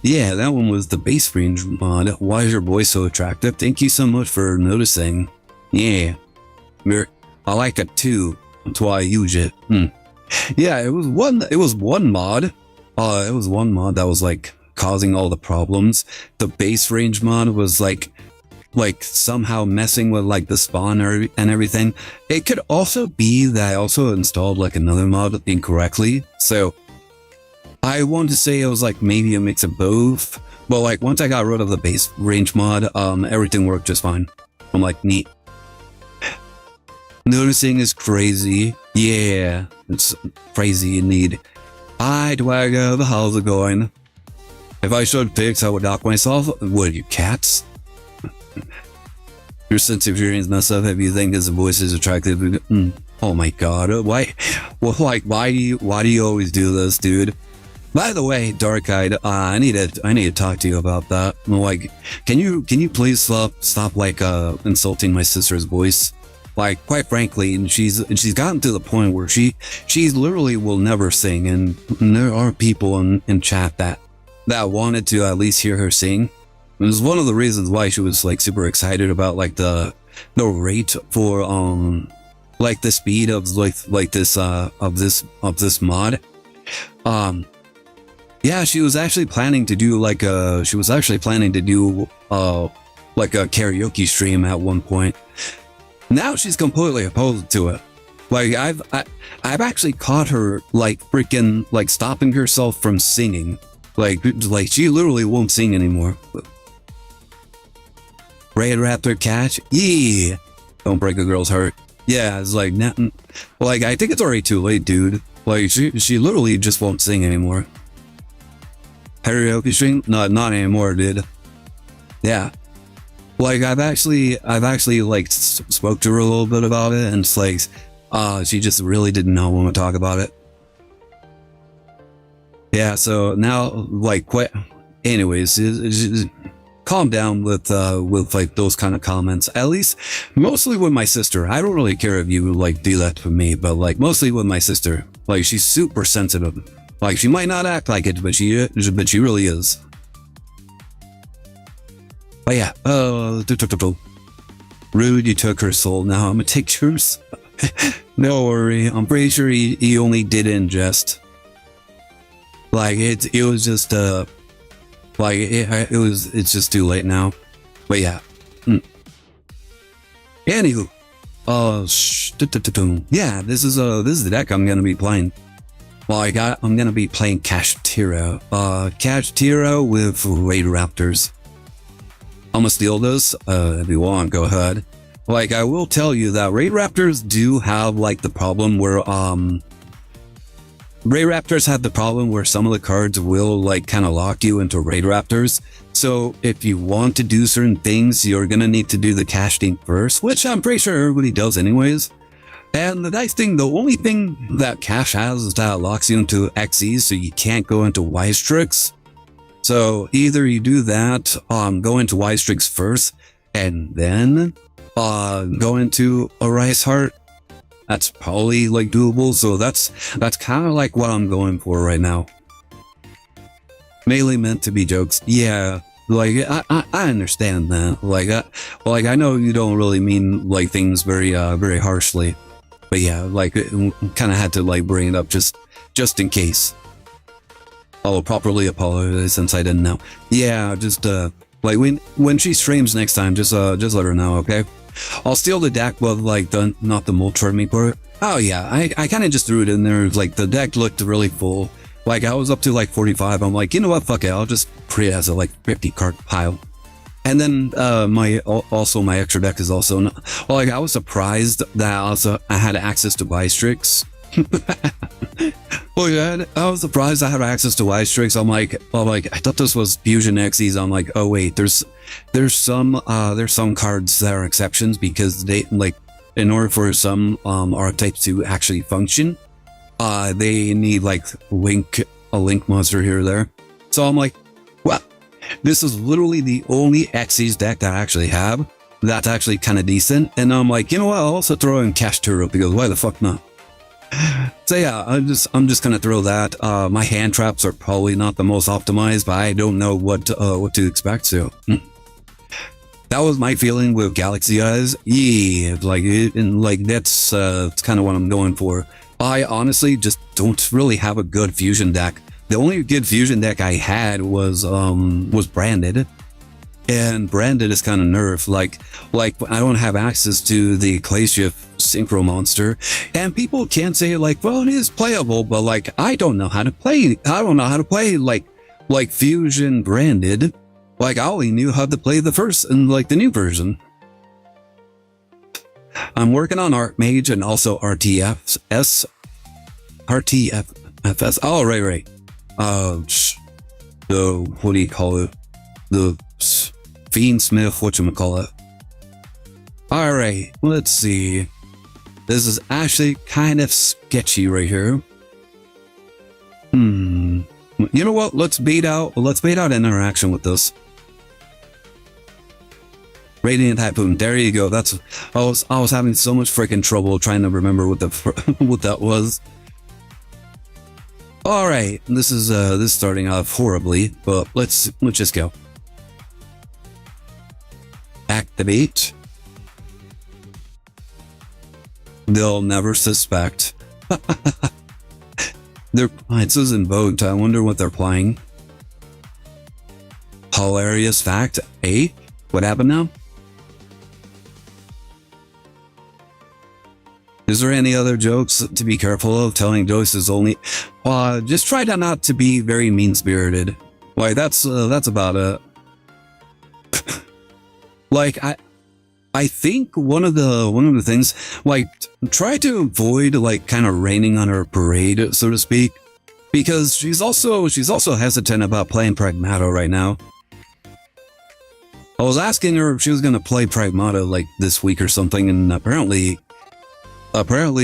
Yeah, that one was the base range mod. Why is your voice so attractive? Thank you so much for noticing. Yeah, I like it too. That's why I use it. Yeah, it was one mod. It was one mod that was like causing all the problems. The base range mod was like somehow messing with like the spawn and everything. It could also be that I also installed like another mod incorrectly. So I want to say it was like maybe a mix of both. But like once I got rid of the base range mod, everything worked just fine. I'm like, neat. Noticing is crazy. Yeah, it's crazy indeed. Hi, Dwago, how's it going? If I showed pics, I would knock myself. What are you, cats? Your sense of hearing is messed up. If you think his voice is attractive, oh my god, why? Well, like, why do you always do this, dude? By the way, Dark Eyed, I need to talk to you about that. Like, can you please stop like insulting my sister's voice? Like, quite frankly, and she's gotten to the point where she literally will never sing, and there are people in chat that wanted to at least hear her sing. It was one of the reasons why she was like super excited about like the rate for like the speed of this mod. Yeah, she was actually planning to do like a karaoke stream at one point. Now she's completely opposed to it. Like I've actually caught her like freaking like stopping herself from singing. Like she literally won't sing anymore. Red Raptor catch? Yeah. Don't break a girl's heart. Yeah, it's like nothing. Like I think it's already too late, dude. Like she literally just won't sing anymore. Karaoke stream? No, not anymore, dude. Yeah. Like I've actually like spoke to her a little bit about it, and it's like she just really didn't know when to talk about it. Yeah, so now like anyways, calm down with like those kind of comments. At least mostly with my sister. I don't really care if you like do that for me, but like mostly with my sister. Like she's super sensitive. Like she might not act like it, but she really is. But yeah, Rude, you took her soul. Now I'm gonna take yours. No worry, I'm pretty sure he only did it in jest. Like it was just like it's just too late now. But yeah. Anywho, yeah, this is the deck I'm gonna be playing. Well, I'm gonna be playing Kashtira. Kashtira with Raid Raptors. I'm gonna steal this, if you want, go ahead. Like, I will tell you that Raid Raptors do have, like, the problem where, Raid Raptors have the problem where some of the cards will, like, kind of lock you into Raid Raptors. So, if you want to do certain things, you're gonna need to do the casting first, which I'm pretty sure everybody does anyways. And the nice thing, the only thing that Cash has is that it locks you into XEs, so you can't go into Wise Tricks. So either you do that, go into Wise Tricks first, and then go into a Rice Heart. That's probably like doable. So that's kind of like what I'm going for right now. Mainly meant to be jokes. Yeah, like I understand that. Like I know you don't really mean like things very harshly. But But yeah, like, kind of had to like bring it up just in case. I'll properly apologize since I didn't know. Yeah, just like when she streams next time, just let her know, okay? I'll steal the deck, but like not the multi me part. Oh yeah, I kind of just threw it in there. Like the deck looked really full. Like I was up to like 45. I'm like, you know what? Fuck it. I'll just create it as a like 50 card pile. And then my extra deck is also well, like I was surprised that I had access to Bystrix. Oh yeah, I was surprised I had access to Bystrix. I'm like, I thought this was Fusion Xyz. I'm like, oh wait, there's some cards that are exceptions because they like in order for some archetypes to actually function, they need like a link monster here or there. So I'm like, well, this is literally the only Xyz deck that I actually have that's actually kind of decent. And I'm like, you know what? I'll also throw in Cash Turtle because why the fuck not? So yeah, I'm just gonna throw that. My hand traps are probably not the most optimized, but I don't know what to expect. So that was my feeling with Galaxy Eyes. Yeah, like that's kind of what I'm going for. I honestly just don't really have a good fusion deck. The only good fusion deck I had was Branded. And Branded is kind of nerfed. Like I don't have access to the Glacier Synchro monster, and people can say like, well, it is playable, but like I don't know how to play. I don't know how to play like Fusion Branded. Like I only knew how to play the first and like the new version. I'm working on Archmage and also RTFS. Oh right. The what do you call it? The Fiendsmith, whatchamacallit. Alright, let's see. This is actually kind of sketchy right here. You know what? Let's bait out interaction with this. Radiant Typhoon. There you go. That's I was having so much freaking trouble trying to remember what what that was. Alright, this is starting off horribly, but let's just go. Activate. They'll never suspect. It says invoked. I wonder what they're playing. Hilarious fact. Hey, what happened now? Is there any other jokes to be careful of? Telling jokes is only... just try not to be very mean-spirited. Like, that's about it. Like, I think one of the things, like, try to avoid, like, kind of raining on her parade, so to speak. Because she's also hesitant about playing Pragmata right now. I was asking her if she was going to play Pragmata, like, this week or something, and apparently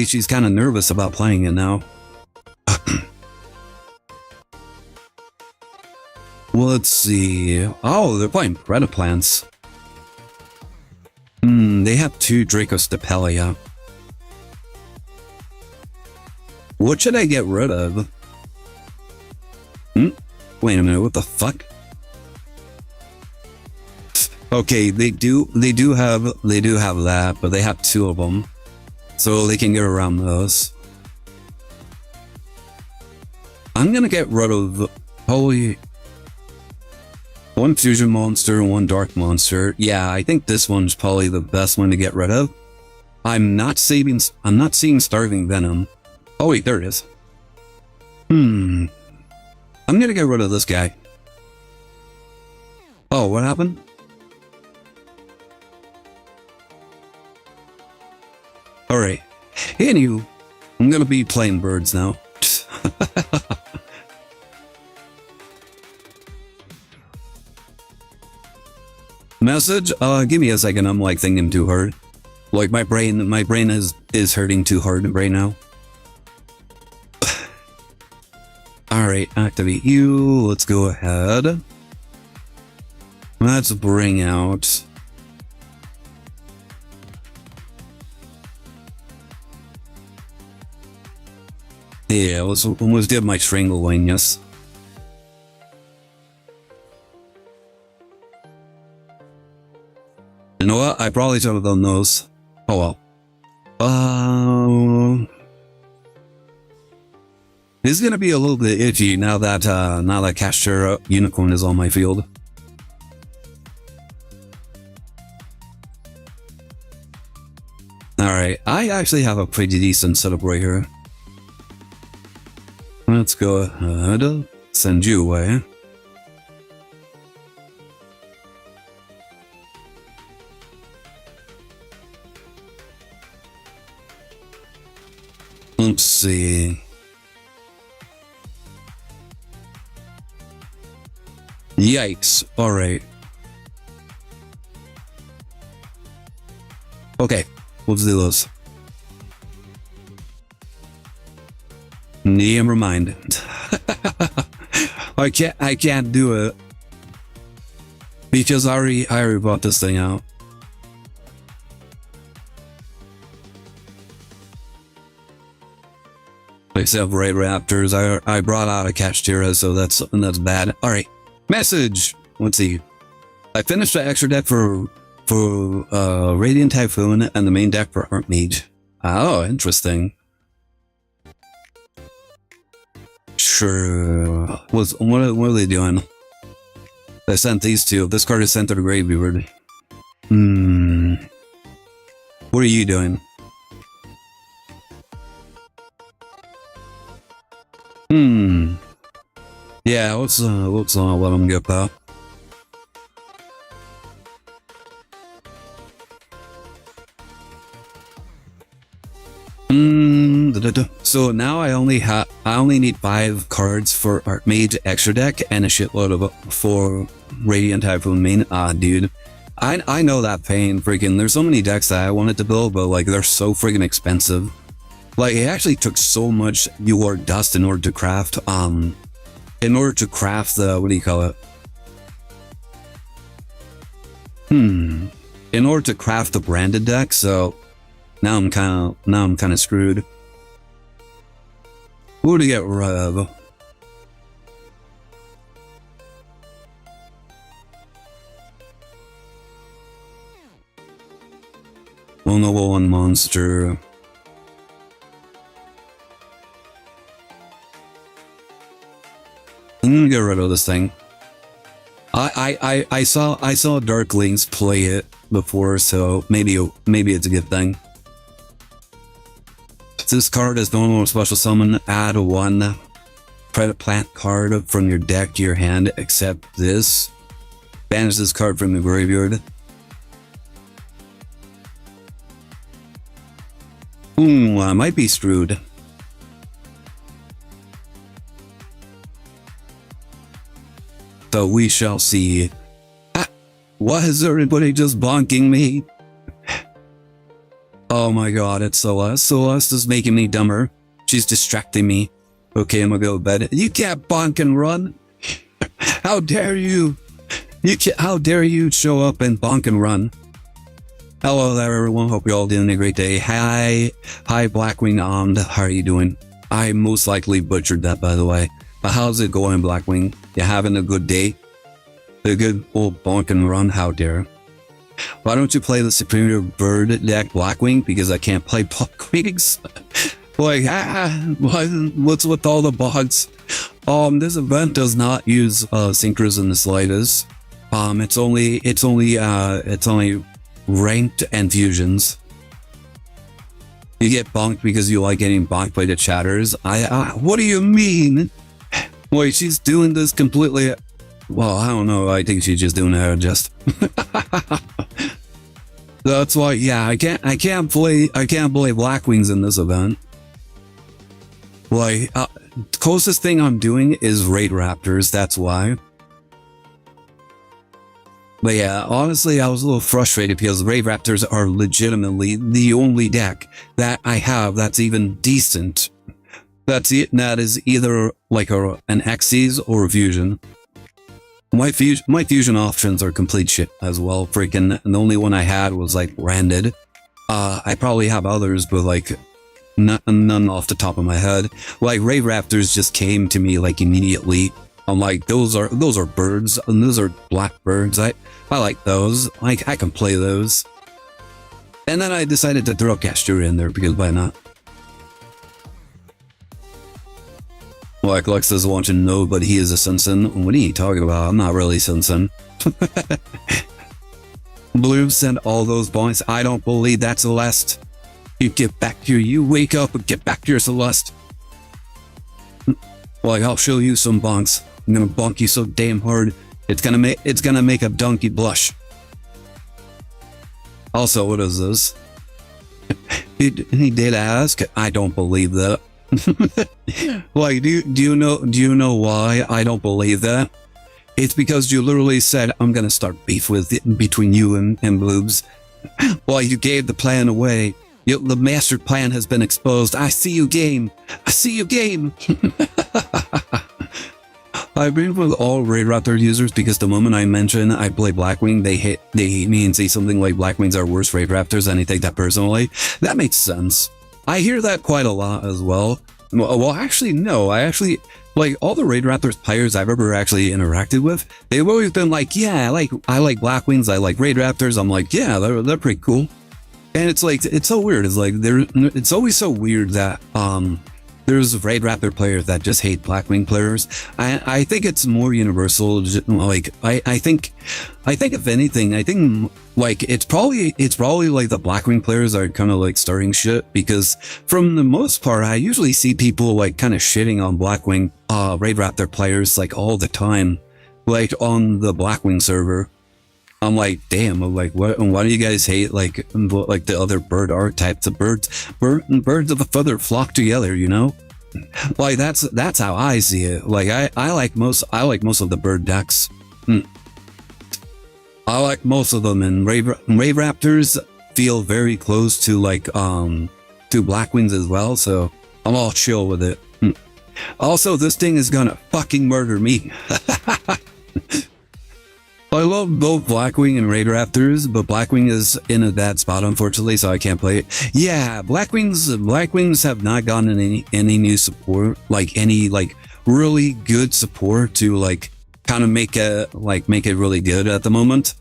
she's kind of nervous about playing it now. Well, let's see. Oh, they're playing Predaplants. They have 2 Dracostapelia. What should I get rid of? Wait a minute, what the fuck? Okay, they do have that, but they have 2 of them. So they can get around those. I'm gonna get rid of probably 1 fusion monster and 1 dark monster. Yeah, I think this one's probably the best one to get rid of. I'm not seeing Starving Venom. Oh wait, there it is. I'm gonna get rid of this guy. Oh, what happened? Alright. Anywho, I'm gonna be playing birds now. Message? Give me a second. I'm like thinking too hard. Like my brain is hurting too hard right now. Alright, activate you. Let's go ahead. Let's bring out... Yeah, let's do my Stranglewane, yes. You know what? I probably should have done those. Oh well. This is gonna be a little bit itchy now that Castor Unicorn is on my field. Alright, I actually have a pretty decent setup right here. Let's go ahead, send you away. Let's see. Yikes. Alright. Okay, let's do this. Never mind. I can't do it. Because I already bought this thing out. Except Raid Raptors, I brought out a Kashtira, so that's bad. Alright. Message! Let's see. I finished the extra deck for Radiant Typhoon and the main deck for Archmage. Oh, interesting. Sure. What are they doing? I sent these two. This card is sent to the graveyard. What are you doing? Yeah, let's let them get that. So now I only need 5 cards for Archmage extra deck and a shitload of for Radiant Typhoon main. Dude, I know that pain. Freaking, there's so many decks that I wanted to build, but like they're so freaking expensive. Like it actually took so much your dust in order to craft the what do you call it? In order to craft the branded deck, so now I'm kind of screwed. Who to get rid of? Vulnerable one monster. I'm gonna get rid of this thing. I saw Darklings play it before, so maybe it's a good thing. This card is normal special summon. Add 1 credit plant card from your deck to your hand, except this. Banish this card from the graveyard. I might be screwed. So we shall see. Why is everybody just bonking me? Oh my god, it's Celeste. Celeste is making me dumber. She's distracting me. Okay, I'm gonna go to bed. You can't bonk and run. How dare you? How dare you show up and bonk and run? Hello there, everyone. Hope you're all doing a great day. Hi, Blackwing Omd. How are you doing? I most likely butchered that, by the way. But how's it going, Blackwing? You having a good day? A good old bonk and run? How dare? Why don't you play the Superior Bird deck, Blackwing? Because I can't play Blackwings. Like, what's with all the bots? This event does not use synchros in the slightest. It's only ranked and fusions. You get bonked because you like getting bonked by the chatters. What do you mean? Wait, she's doing this completely. Well, I don't know. I think she's just doing it just. That's why. Yeah, I can't play Blackwings in this event. Like, closest thing I'm doing is Raid Raptors. That's why. But yeah, honestly, I was a little frustrated because Raid Raptors are legitimately the only deck that I have that's even decent. That is either like an Xyz or a Fusion. My Fusion options are complete shit as well. Freaking, the only one I had was like branded. I probably have others, but like none off the top of my head. Like Raid Raptors just came to me like immediately. I'm like, those are birds, and those are black birds. I like those. Like I can play those. And then I decided to throw Castor in there because why not? Like Glexx doesn't want you to know, but he is a Sensen. What are you talking about? I'm not really Sensen. Blue sent all those points. I don't believe that, Celeste. You get back here. You wake up and get back here, Celeste. Like, I'll show you some bonks. I'm gonna bonk you so damn hard. It's gonna make a donkey blush. Also, what is this? He did ask. I don't believe that. Like, do you know why I don't believe that? It's because you literally said, I'm gonna start beef between you and Bloobs. Well, you gave the plan away. The master plan has been exposed. I see you, game. I see you, game. I agree with all Raid Raptor users because the moment I mention I play Blackwing, they hate me and say something like Blackwings are worse Raid Raptors, and I take that personally. That makes sense. I hear that quite a lot as well. Well, actually, no. I actually, like, all the Raid Raptors players I've ever actually interacted with, they've always been like, yeah, I like Blackwings, I like Raid Raptors. I'm like, yeah, they're pretty cool. And it's like, it's so weird. It's like, it's always so weird that, there's Raid Raptor players that just hate Blackwing players. I think it's more universal. Like, I think if anything, I think like it's probably like the Blackwing players are kind of like starting shit, because from the most part, I usually see people like kind of shitting on Blackwing Raid Raptor players like all the time, like on the Blackwing server. I'm like, damn, I'm like, why do you guys hate like the other bird archetypes of birds? Birds of a feather flock together, you know? Like that's how I see it. Like I like most of the bird decks. I like most of them, and Raid Raptors feel very close to like to Blackwings as well, so I'm all chill with it. Also, this thing is gonna fucking murder me. I love both Blackwing and Raid Raptors, but Blackwing is in a bad spot, unfortunately, so I can't play it. Yeah, Blackwings have not gotten any new support, like any like really good support to like kind of make it really good at the moment.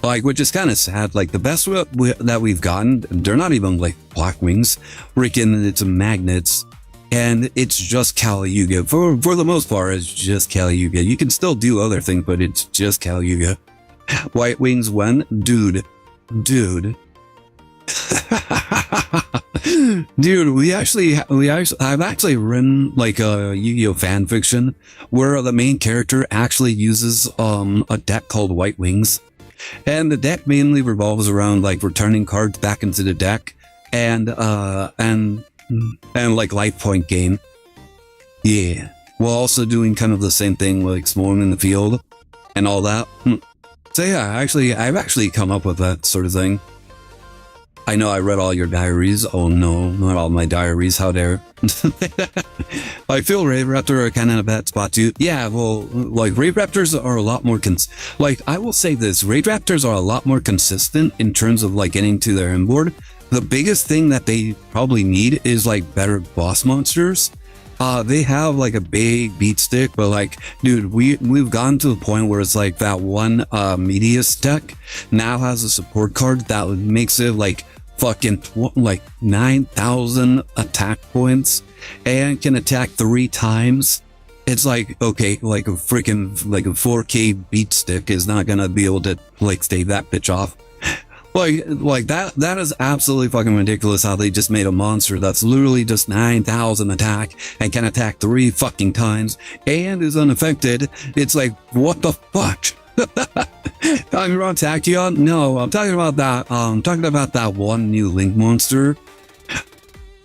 Like, which is kind of sad. Like the best that we've gotten, they're not even like Blackwings. Freaking, it's magnets. And it's just Kali Yuga. For the most part, it's just Kali Yuga. You can still do other things, but it's just Kali Yuga. White Wings when? Dude. Dude, I've actually written like a Yu-Gi-Oh fan fiction where the main character actually uses a deck called White Wings. And the deck mainly revolves around like returning cards back into the deck and like life point gain. Yeah. While also doing kind of the same thing, like exploring in the field and all that. So yeah, I've actually come up with that sort of thing. I know I read all your diaries. Oh no, not all my diaries. How dare. I feel Raid Raptor are kind of in a bad spot too. Yeah, well, like Raid Raptors are a lot more like, I will say this, Raid Raptors are a lot more consistent in terms of like getting to their inboard. The biggest thing that they probably need is like better boss monsters. They have like a big beat stick, but like, dude, we've gotten to the point where it's like that one Medius deck now has a support card that makes it like fucking like 9,000 attack points and can attack 3 times. It's like, okay, like a freaking like a 4K beat stick is not gonna be able to like stave that bitch off. Like that is absolutely fucking ridiculous how they just made a monster that's literally just 9,000 attack and can attack 3 fucking times and is unaffected. It's like, what the fuck? Talking about Tachyon? No, I'm talking about that. That one new Link monster.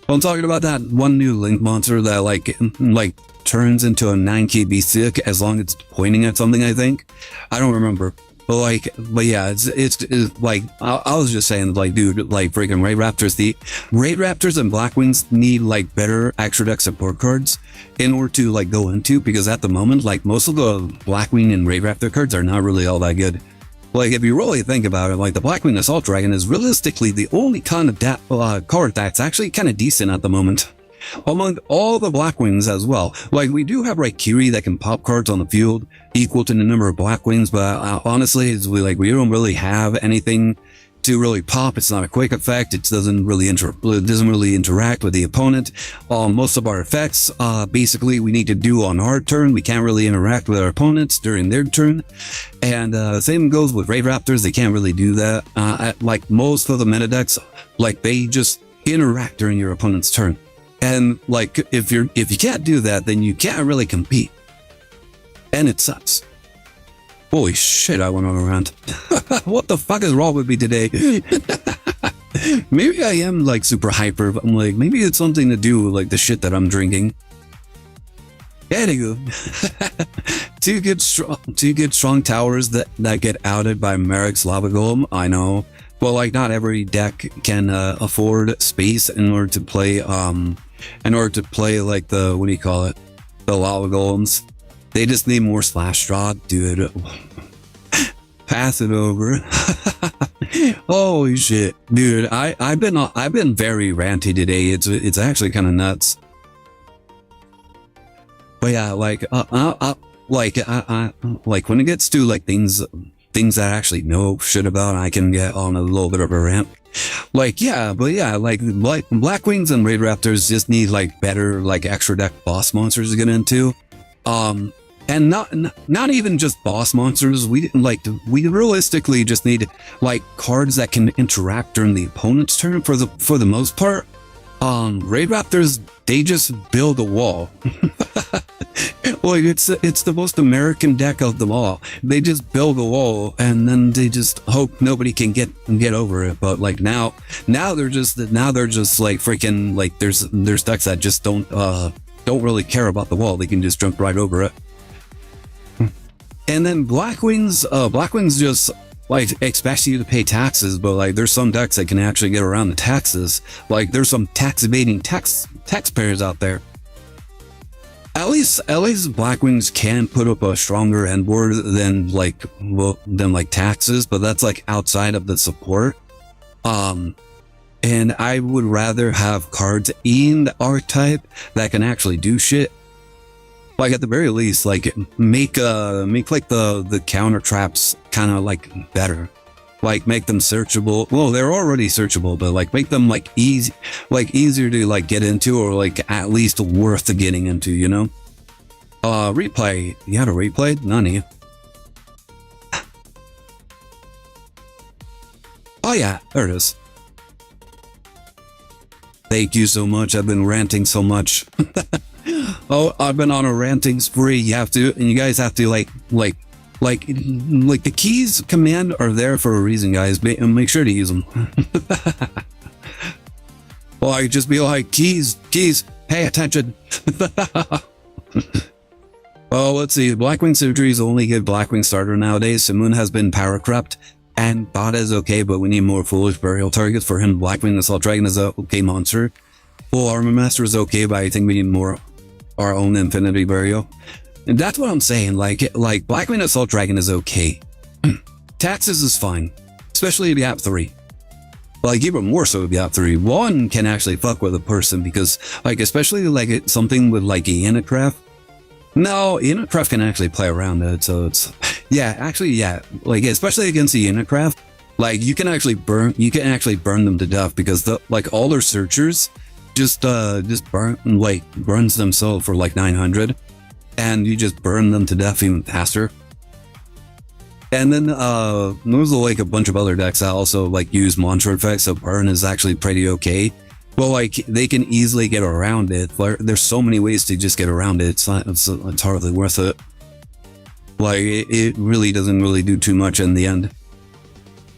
I'm talking about that one new Link monster that like turns into a 9K beat stick as long as it's pointing at something, I think. I don't remember. But yeah, it's like, I was just saying, like, dude, like freaking Raid Raptors, the Raid Raptors and Blackwings need like better extra deck support cards in order to like go into, because at the moment, like most of the Blackwing and Raid Raptor cards are not really all that good. Like, if you really think about it, like the Blackwing Assault Dragon is realistically the only kind of card that's actually kind of decent at the moment. Among all the Blackwings as well. Like, we do have Raikiri that can pop cards on the field equal to the number of Blackwings, but honestly, we don't really have anything to really pop. It's not a quick effect. It doesn't really interact with the opponent. Most of our effects, basically, we need to do on our turn. We can't really interact with our opponents during their turn. And same goes with Raid Raptors. They can't really do that. Like most of the meta decks, like they just interact during your opponent's turn. And like if you can't do that, then you can't really compete. And it sucks. Holy shit, I went on a rant. What the fuck is wrong with me today? Maybe I am like super hyper, but I'm like, maybe it's something to do with like the shit that I'm drinking. Anywho, two good strong towers that get outed by Merrick's Lava Golem. I know. Well, like not every deck can afford space in order to play like the, what do you call it? The Lava Golems. They just need more slash draw, dude. Pass it over. Holy shit, dude! I've been very ranty today. It's actually kind of nuts. But yeah, like like when it gets to like things that I actually know shit about, I can get on a little bit of a rant. Like like Blackwings and Raid Raptors just need like better like extra deck boss monsters to get into. And not even just boss monsters. We realistically just need like cards that can interact during the opponent's turn for the most part. Raid Raptors, they just build a wall. Like it's the most American deck of them all. They just build a wall and then they just hope nobody can get over it. But like now they're just like freaking like there's decks that just don't really care about the wall. They can just jump right over it. And then Blackwings just like expect you to pay taxes, but like there's some decks that can actually get around the taxes. Like there's some tax evading taxpayers out there. At least Blackwings can put up a stronger end board than like taxes, but that's like outside of the support. And I would rather have cards in the archetype that can actually do shit. Like at the very least, like make like the counter traps kind of like better, like make them searchable. Well, they're already searchable, but like make them like easier to like get into, or like at least worth getting into, you know? Replay. You had a replay? None. Oh yeah, there it is. Thank you so much. I've been ranting so much. Oh, I've been on a ranting spree. You guys have to like the keys command are there for a reason, guys. Make sure to use them. Well, I just be like, keys, pay attention. Well, let's see. Blackwing Surgeries only give Blackwing starter nowadays. Simoon has been power crept, and Bot is okay, but we need more foolish burial targets for him. Blackwing Assault Dragon is a okay monster. Full Armor Master is okay, but I think we need more our own Infinity Burial. And that's what I'm saying. Like Blackwing Assault Dragon is okay. Taxes is fine, especially if you have 3. Like even more so if you have 3. 1 can actually fuck with a person because like especially like something with like a Unicraft. No, Unicraft can actually play around it. So it's like especially against the Unicraft, like you can actually burn them to death because like all their searchers just burns themselves for like 900, and you just burn them to death even faster. And then there's like a bunch of other decks that also like use monster effects, so burn is actually pretty okay. Well, like they can easily get around it. There's so many ways to just get around it. It's hardly worth it. Like it really doesn't really do too much in the end.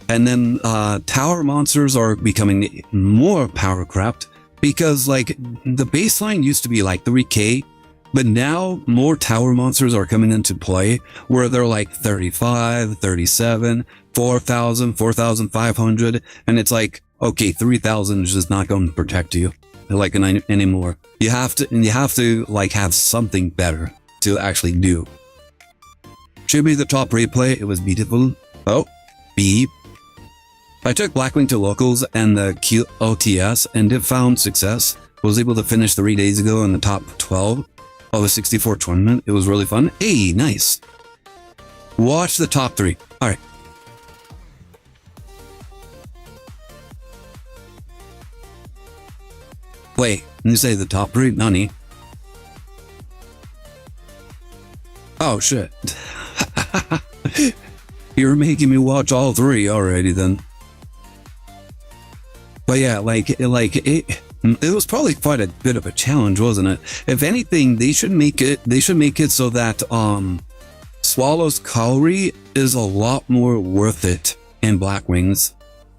And then tower monsters are becoming more power crept. Because like the baseline used to be like 3k, but now more tower monsters are coming into play where they're like 35, 37, 4,000, 4,500, and it's like, okay, 3,000 is just not going to protect you like anymore. You have to like have something better to actually do. Should be the top replay. It was beautiful. Oh, beep. I took Blackwing to locals and the OTS and it found success. Was able to finish 3 days ago in the top 12 of the 64 tournament. It was really fun. Hey, nice. Watch the top 3. All right. Wait, you say the top 3? Nani? Oh shit. You're making me watch all 3 already then. But yeah, it was probably quite a bit of a challenge, wasn't it? If anything, they should make it so that Swallow's calorie is a lot more worth it in Black Wings.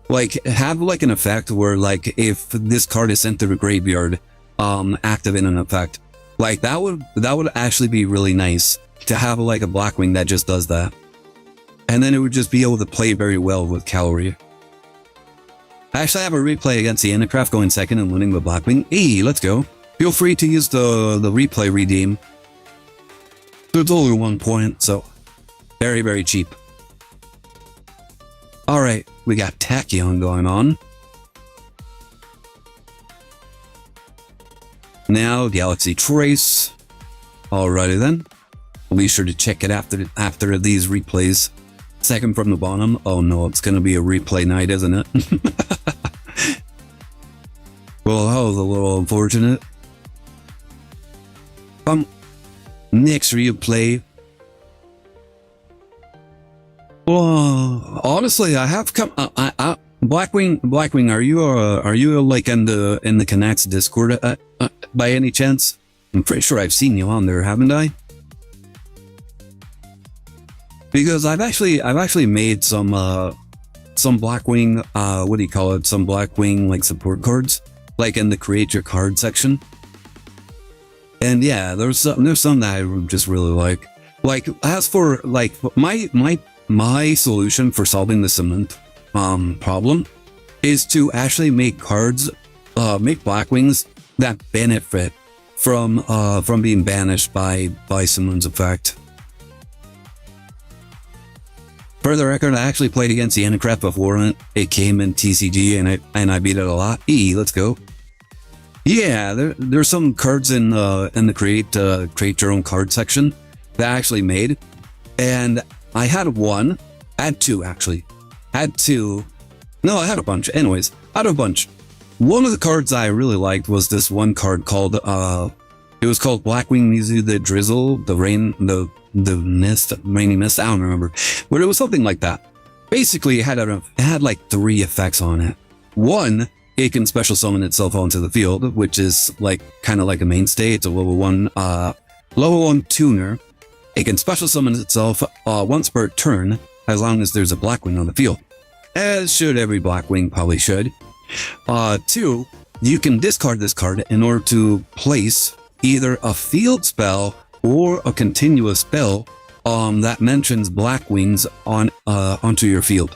Like, have like an effect where, like, if this card is sent to the graveyard, activate an effect. Like, that would actually be really nice to have like a Blackwing that just does that. And then it would just be able to play very well with calorie. I actually have a replay against the Anacraft going second and winning the Blackwing. Hey, let's go. Feel free to use the replay redeem. There's only 1 point, so very, very cheap. Alright, we got Tachyon going on. Now, Galaxy Trace. Alrighty then. I'll be sure to check it after these replays. Second from the bottom. Oh no, it's gonna be a replay night, isn't it? Well, that was a little unfortunate. Next replay. Well, honestly, I have come. Blackwing, are you like in the Connect's Discord by any chance? I'm pretty sure I've seen you on there, haven't I? Because I've actually made some Blackwing, what do you call it? Some Blackwing like support cards, like in the create your card section. And yeah, there's some that I just really like. Like, as for like my solution for solving the cement problem is to actually make cards, make Blackwings that benefit from being banished by Simoon's effect. For the record, I actually played against the Anacraft before, and it came in TCG, and I beat it a lot. Let's go. Yeah, there's some cards in the create your own card section that I actually made, and I had two actually. No, I had a bunch. Anyways, I had a bunch. One of the cards I really liked was this one card called it was called Blackwing Mizu the Drizzle, the Rain, the Mist, Rainy Mist. I don't remember, but it was something like that. Basically, it had like 3 effects on it. One, it can special summon itself onto the field, which is like kind of like a mainstay. It's a level 1 tuner. It can special summon itself once per turn, as long as there's a Blackwing on the field. As should every Blackwing, probably should. 2, you can discard this card in order to place either a field spell or a continuous spell that mentions Blackwings onto your field.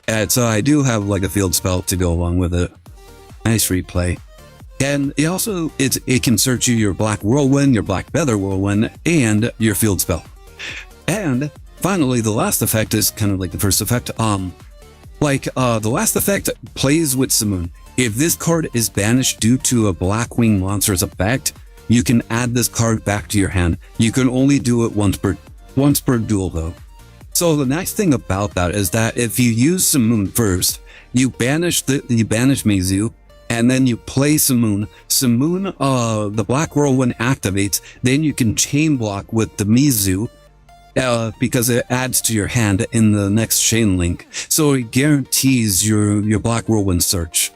And so I do have like a field spell to go along with it. Nice replay. And it can search you your Black Whirlwind, your Black Feather Whirlwind, and your field spell. And finally, the last effect is kind of like the first effect. The last effect plays with Simoon. If this card is banished due to a Blackwing monster's effect, you can add this card back to your hand. You can only do it once per duel though. So the nice thing about that is that if you use Simoon first, you banish Mizu, and then you play Simoon. The Black Whirlwind activates, then you can chain block with the Mizu, because it adds to your hand in the next chain link. So it guarantees your Black Whirlwind search.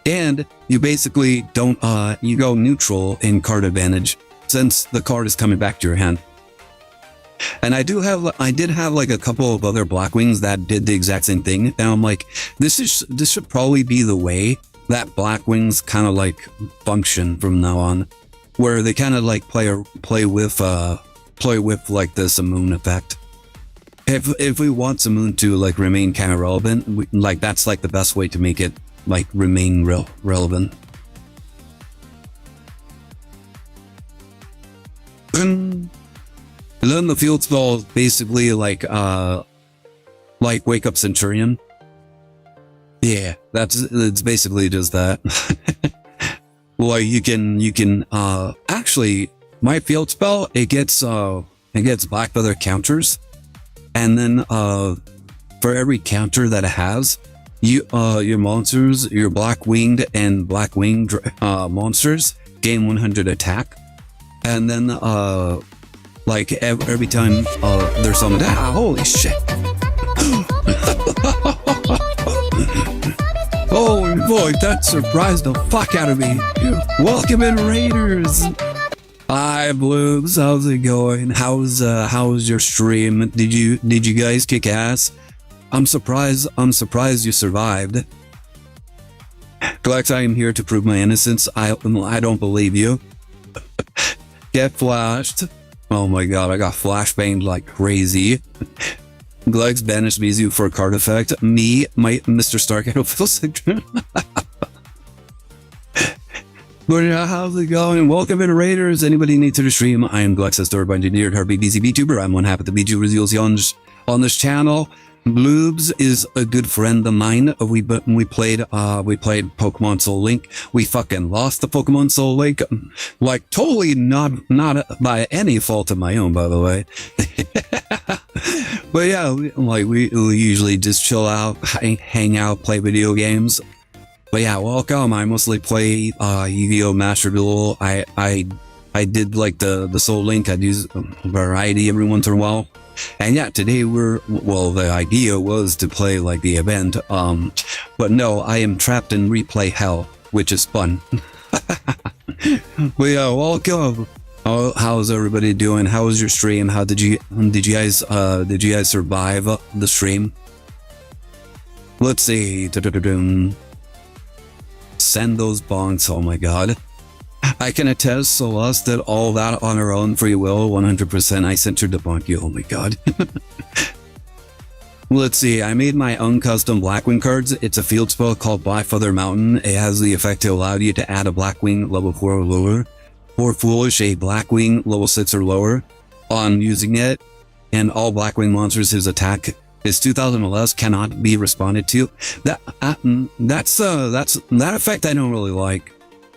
And you basically don't, you go neutral in card advantage since the card is coming back to your hand. And I did have like a couple of other Blackwings that did the exact same thing. And I'm like, this should probably be the way that Blackwings kind of like function from now on, where they kind of like play with like the Simoon effect. If we want Simoon to like remain kind of relevant, like that's like the best way to make it like remain relevant. And then the field spell is basically like Wake Up Centurion. Yeah, it's basically just that. Well, you can actually, my field spell, it gets Black Feather counters, and then for every counter that it has, your monsters, your black winged and black winged monsters gain 100 attack, and then like every time there's some holy shit. Oh boy, that surprised the fuck out of me. Welcome in, Raiders. Hi Blooms, how's it going? How's your stream? Did you guys kick ass? I'm surprised you survived. Glexx, I am here to prove my innocence. I don't believe you. Get flashed. Oh my god, I got flashbanged like crazy. Glexx banished Mizu for a card effect. Me, my Mr. Stark, I don't feel sick. But yeah, how's it going? Welcome in, Raiders. Anybody new to the stream? I am Glexx, astor by engineered Herbie BZ Vtuber. I'm one half of the VTubers you'll see on this channel. Bloobs is a good friend of mine. We played Pokemon Soul Link. We fucking lost the Pokemon Soul Link, like totally not by any fault of my own, by the way. But yeah, we usually just chill out, hang out, play video games. But yeah, welcome. I mostly play Yu-Gi-Oh! Master Duel. I did like the Soul Link. I'd use a variety every once in a while. And yeah, today the idea was to play like the event, but no, I am trapped in replay hell, which is fun. But yeah, welcome. How's everybody doing? How was your stream? How did you guys survive the stream? Let's see. Send those bonks. Oh my god. I can attest, Celeste did all that on her own free will, 100%. I sent her to bonk you, oh my god. Let's see, I made my own custom Blackwing cards. It's a field spell called Blackfeather Mountain. It has the effect to allow you to add a Blackwing level 4 or lower, or Foolish, a Blackwing level 6 or lower on using it, and all Blackwing monsters whose attack is 2000 or less cannot be responded to. That effect I don't really like.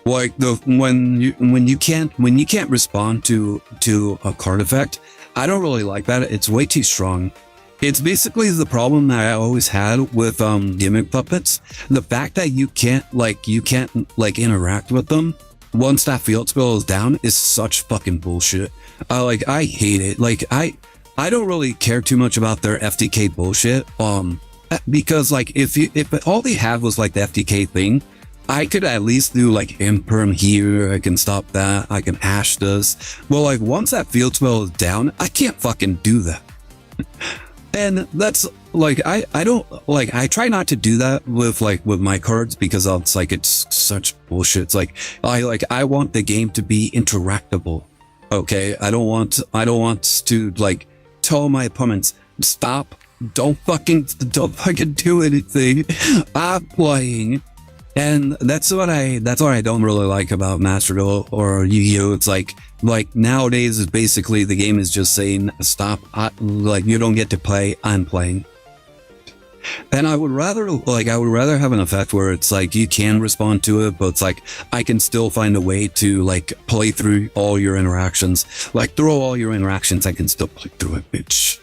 Like when you can't respond to a card effect, I don't really like that. It's way too strong. It's basically the problem that I always had with gimmick puppets. The fact that you can't interact with them once that field spell is down is such fucking bullshit. I hate it. Like I don't really care too much about their FTK bullshit. Because like if all they had was like the FTK thing, I could at least do like imperm here, I can stop that, I can hash this. Well, like once that field spell is down, I can't fucking do that. And that's like, I try not to do that with my cards because it's like, it's such bullshit. It's like, I want the game to be interactable. Okay. I don't want to like tell my opponents, stop, don't fucking do anything. I'm playing. And that's what I don't really like about Master Duel or Yu-Gi-Oh! It's like nowadays is basically the game is just saying stop, like you don't get to play, I'm playing. And I would rather have an effect where it's like you can respond to it, but it's like I can still find a way to like play through all your interactions. Like through all your interactions, I can still play through it, bitch.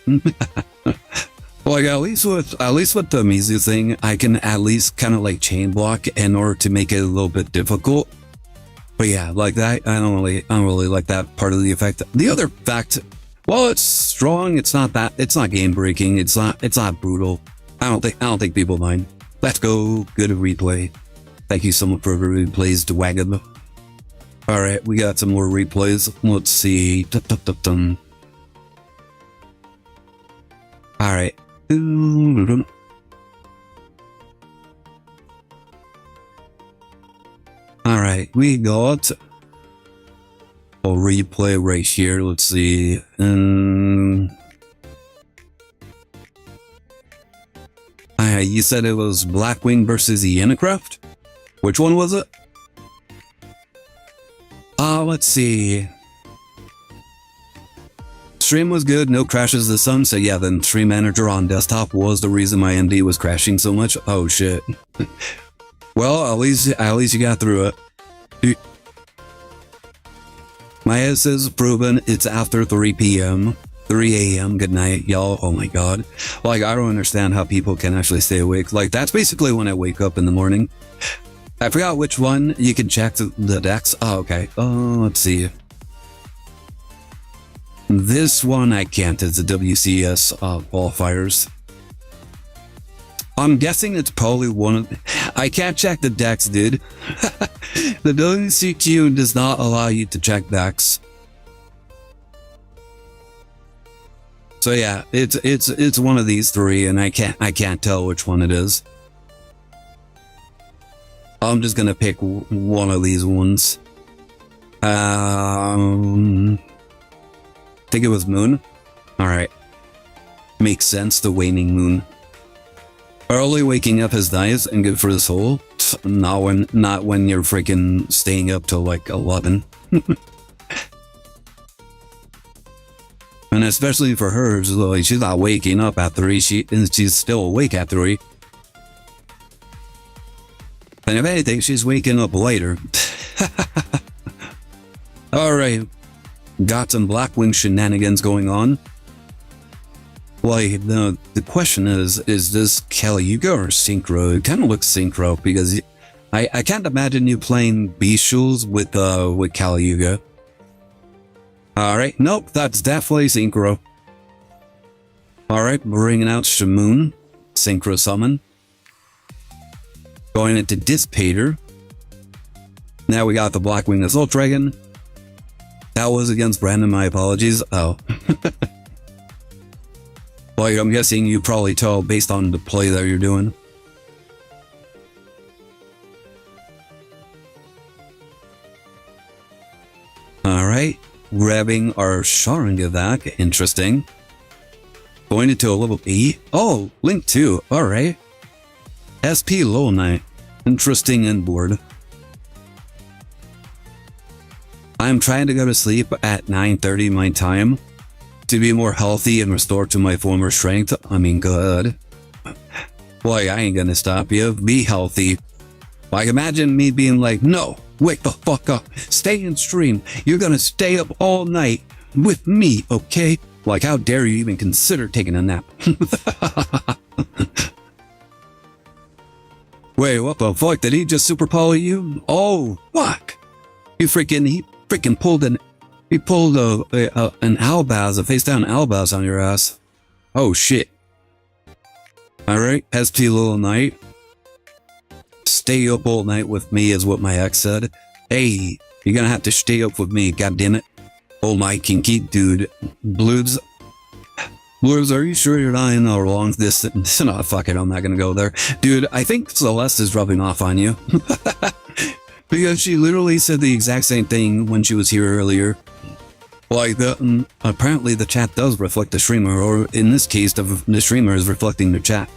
Like at least with the Mizu thing, I can at least kind of like chain block in order to make it a little bit difficult. But yeah, like that, I don't really like that part of the effect. The other fact, while it's strong, it's not game breaking. It's not brutal. I don't think people mind. Let's go. Good replay. Thank you so much for the replays, Dwagon. All right, we got some more replays. Let's see. All right. Alright, we got a replay right here. Let's see. You said it was Blackwing versus Yenacraft? Which one was it? Let's see. Stream was good, no crashes this time, so yeah, then Stream Manager on desktop was the reason my MD was crashing so much. Oh shit. Well, at least you got through it. My S is proven, it's after 3 p.m. 3 a.m. Good night, y'all. Oh my god. Like, I don't understand how people can actually stay awake. Like, that's basically when I wake up in the morning. I forgot which one. You can check the decks. Oh, okay. Oh, let's see. This one I can't. It's the WCS qualifiers. I'm guessing it's probably one of... I can't check the decks, dude. The WCQ does not allow you to check decks. So yeah, it's one of these three, and I can't tell which one it is. I'm just gonna pick one of these ones. I think it was Moon. All right, makes sense. The waning moon. Early waking up is nice and good for the soul. Not when you're freaking staying up till like 11. And especially for her, like, she's not waking up at 3. She's still awake at 3. And if anything, she's waking up later. Alright. Got some Blackwing shenanigans going on. Like, the question is this Caliuga or Synchro? It kind of looks Synchro, because I can't imagine you playing Beastals with Caliuga. Alright, nope, that's definitely Synchro. Alright, bringing out Shamoon, Synchro Summon. Going into Dissipator. Now we got the Blackwing Assault Dragon. That was against Brandon, my apologies. Oh. Like, I'm guessing you probably tell based on the play that you're doing. Alright. Grabbing our Sharingavac. Interesting. Going into a level 8. Oh, Link 2. Alright. SP Low Knight. Interesting inboard. I'm trying to go to sleep at 9:30 my time to be more healthy and restore to my former strength. I mean, good. Boy, I ain't gonna stop you. Be healthy. Like, imagine me being like, no, wake the fuck up. Stay in stream. You're gonna stay up all night with me, okay? Like, how dare you even consider taking a nap? Wait, what the fuck? Did he just super poly you? Oh, fuck. He freaking pulled an Albaz, a face down Albaz on your ass. Oh shit. Alright, SP Little Knight. Stay up all night with me is what my ex said. Hey, you're gonna have to stay up with me, goddammit. Oh my kinky dude. Blues, are you sure you're not in the wrong distance? No, fuck it, I'm not gonna go there. Dude, I think Celeste is rubbing off on you. Because she literally said the exact same thing when she was here earlier. Like, apparently the chat does reflect the streamer, or in this case, the streamer is reflecting the chat.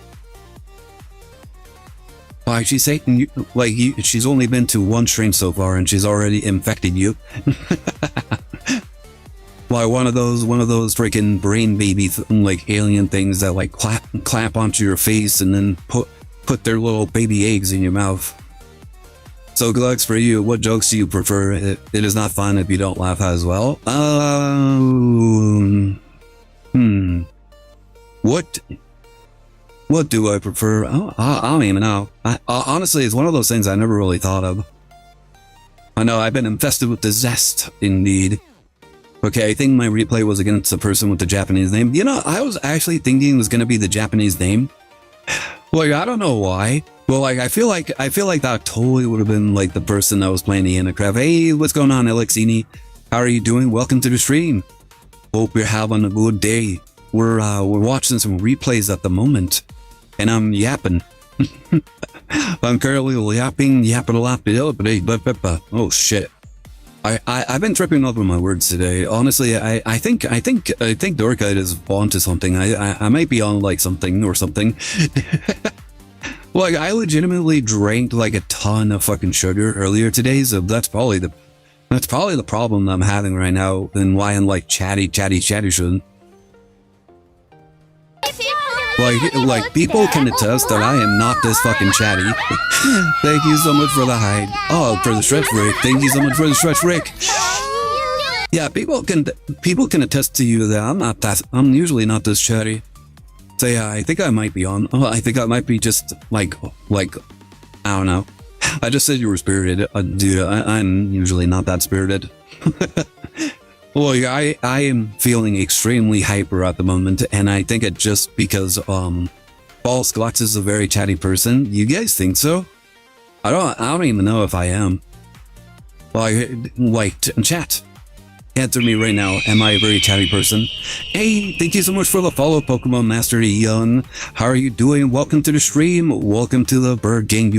Like, she's saying, like, she's only been to one stream so far, and she's already infected you. Like, one of those freaking brain baby, like, alien things that, like, clap onto your face and then put their little baby eggs in your mouth. So, Glexx, for you, what jokes do you prefer? It is not fun if you don't laugh as well. What do I prefer? Oh, I don't even know. Honestly, it's one of those things I never really thought of. I know, I've been infested with the zest, indeed. Okay, I think my replay was against the person with the Japanese name. You know, I was actually thinking it was going to be the Japanese name. Like, I don't know why. Well, like, I feel like that totally would have been like the person that was playing the Anacraft. Hey, what's going on, Alexini? How are you doing? Welcome to the stream. Hope you're having a good day. We're watching some replays at the moment, and I'm yapping. I'm currently yapping. Oh shit! I've been tripping over my words today. Honestly, I think Dorkite is onto something. I might be on like something or something. Like, I legitimately drank like a ton of fucking sugar earlier today, so that's probably the problem that I'm having right now, and why I'm like chatty shit. Like people can attest that I am not this fucking chatty. Thank you so much for the hide. Oh, for the stretch break. Thank you so much for the stretch break. Yeah, people can attest to you that I'm usually not this chatty. So yeah, I think I might be on. Oh, I think I might be just like I don't know. I just said you were spirited, dude. I'm usually not that spirited. Well, yeah, I am feeling extremely hyper at the moment, and I think it's just because False Glexx is a very chatty person. You guys think so? I don't even know if I am. Like, chat. Answer me right now. Am I a very chatty person? Hey, thank you so much for the follow, Pokemon Master Young. How are you doing? Welcome to the stream. Welcome to the Bird Gang.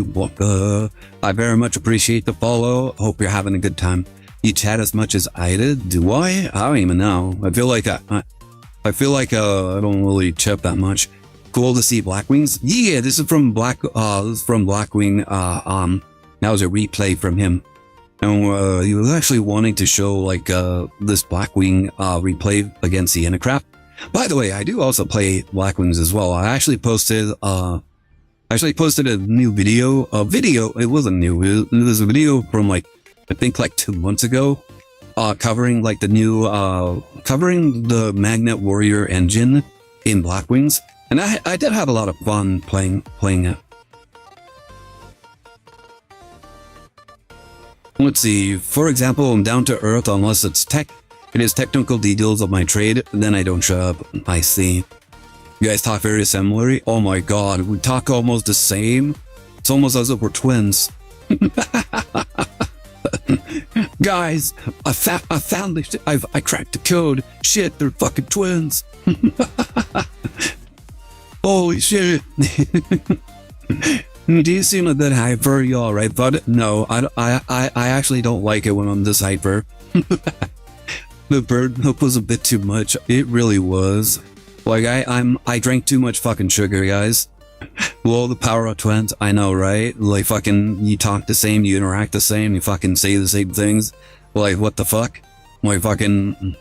I very much appreciate the follow. Hope you're having a good time. You chat as much as I did? Do I? I don't even know. I feel like I don't really chat that much. Cool to see Blackwings. Yeah, this is from Blackwing. That was a replay from him. And he was actually wanting to show like this Blackwing replay against the Enacrap. By the way, I do also play Blackwings as well. I actually posted a new video. It wasn't new. It was a video from like I think like 2 months ago, covering like the new covering the Magnet Warrior engine in Blackwings, and I did have a lot of fun playing it. Let's see, for example, I'm down to earth unless it is technical details of my trade, then I don't show up. I see. You guys talk very similarly? Oh my god, we talk almost the same? It's almost as if we're twins. Guys, I found this, I cracked the code. Shit, they're fucking twins. Holy shit. Do you seem a bit hyper? You alright, bud? No, I actually don't like it when I'm this hyper. The bird milk was a bit too much. It really was. Like, I drank too much fucking sugar, guys. Well, the power of twins, I know, right? Like, fucking, you talk the same, you interact the same, you fucking say the same things. Like, what the fuck? Like, fucking...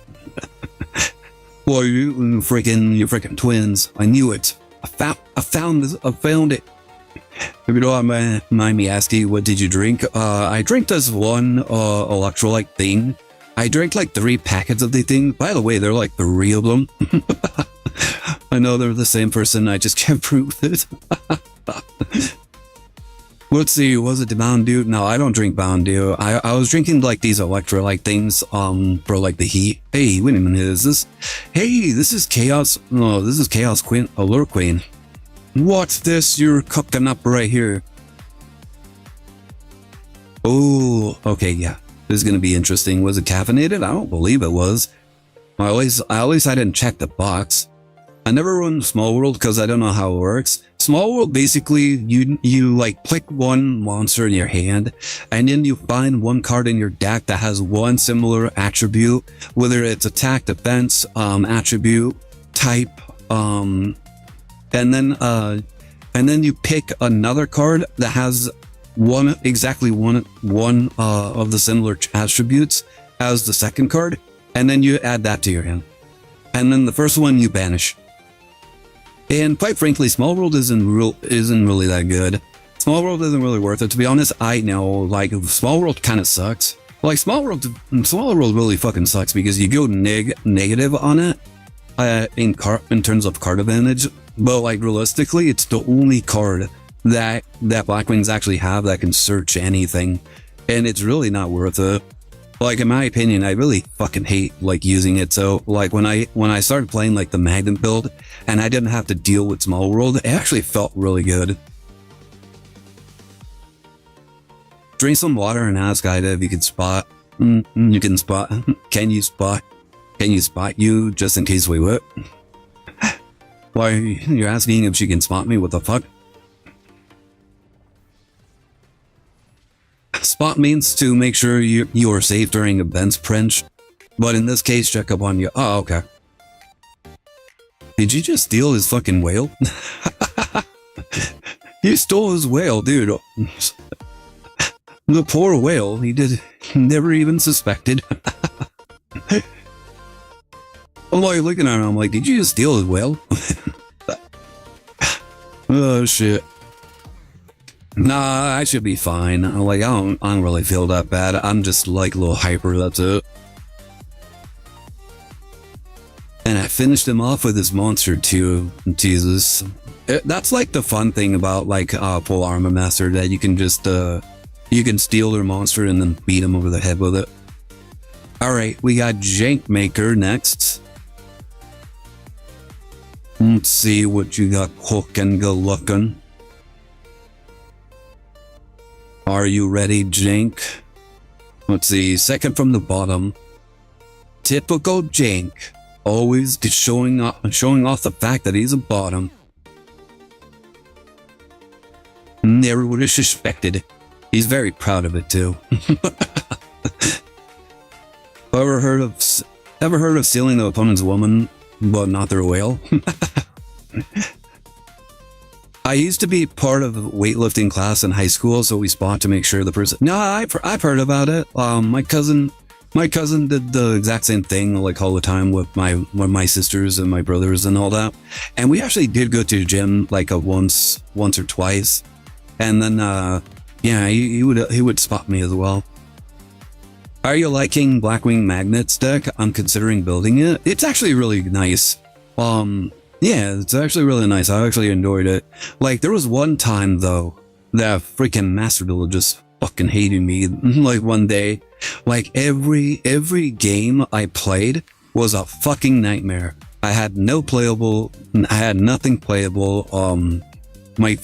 Well, you're freaking twins. I knew it. I found it. If you don't mind me asking, what did you drink? I drank this one electrolyte thing. I drank like 3 packets of the thing. By the way, there are like 3 of them. I know they're the same person, I just can't prove it. Let's see, was it the Mountain Dew? No, I don't drink Mountain Dew. I was drinking like these electrolyte things for like the heat. Hey, wait a minute, is this? Hey, this is Chaos. No, this is Chaos Queen, Allure Queen. What's this you're cooking up right here? Oh, okay, yeah. This is gonna be interesting. Was it caffeinated? I don't believe it was. At least I didn't check the box. I never run Small World because I don't know how it works. Small World, basically, you like pick one monster in your hand, and then you find one card in your deck that has one similar attribute, whether it's attack, defense, attribute, type, and then you pick another card that has one of the similar attributes as the second card, and then you add that to your hand. And then the first one you banish. And quite frankly, Small World isn't really that good. Small World isn't really worth it. To be honest, I know, like, Small World kind of sucks. Like, Small World really fucking sucks because you go negative on it in terms of card advantage. But, like, realistically, it's the only card that Blackwings actually have that can search anything. And it's really not worth it. Like, in my opinion, I really fucking hate, like, using it. So, like, when I started playing, like, the Magnet build, and I didn't have to deal with Small World, it actually felt really good. Drink some water and ask Ida if you can spot. You can spot. Can you spot? Can you spot you, just in case we would? Why, you're asking if she can spot me? What the fuck? Spot means to make sure you are safe during events, Prince. But in this case, check up on you. Oh, okay. Did you just steal his fucking whale? You stole his whale, dude. The poor whale, he never even suspected. I'm like looking at him, I'm like, did you just steal his whale? Oh shit. Nah, I should be fine. Like, I don't really feel that bad. I'm just like a little hyper, that's it. And I finished him off with his monster too. Jesus. That's like the fun thing about like full armor master, that you can just you can steal their monster and then beat him over the head with it. Alright, we got Jank Maker next. Let's see what you got cooking, go looking. Are you ready, Jank? Let's see, second from the bottom. Typical Jank. Always showing off the fact that he's a bottom. Never would have suspected. He's very proud of it too. Ever heard of stealing the opponent's woman, but not their whale? I used to be part of a weightlifting class in high school, so we spot to make sure the person. No, I've heard about it. My cousin did the exact same thing, like all the time with my sisters and my brothers and all that. And we actually did go to the gym like once or twice. And then yeah, he would spot me as well. Are you liking Blackwing Magnets deck? I'm considering building it. It's actually really nice. Yeah, it's actually really nice. I actually enjoyed it. Like, there was one time, though, that freaking Master Builder just fucking hated me. Like, one day. Like, every game I played was a fucking nightmare. I had nothing playable. My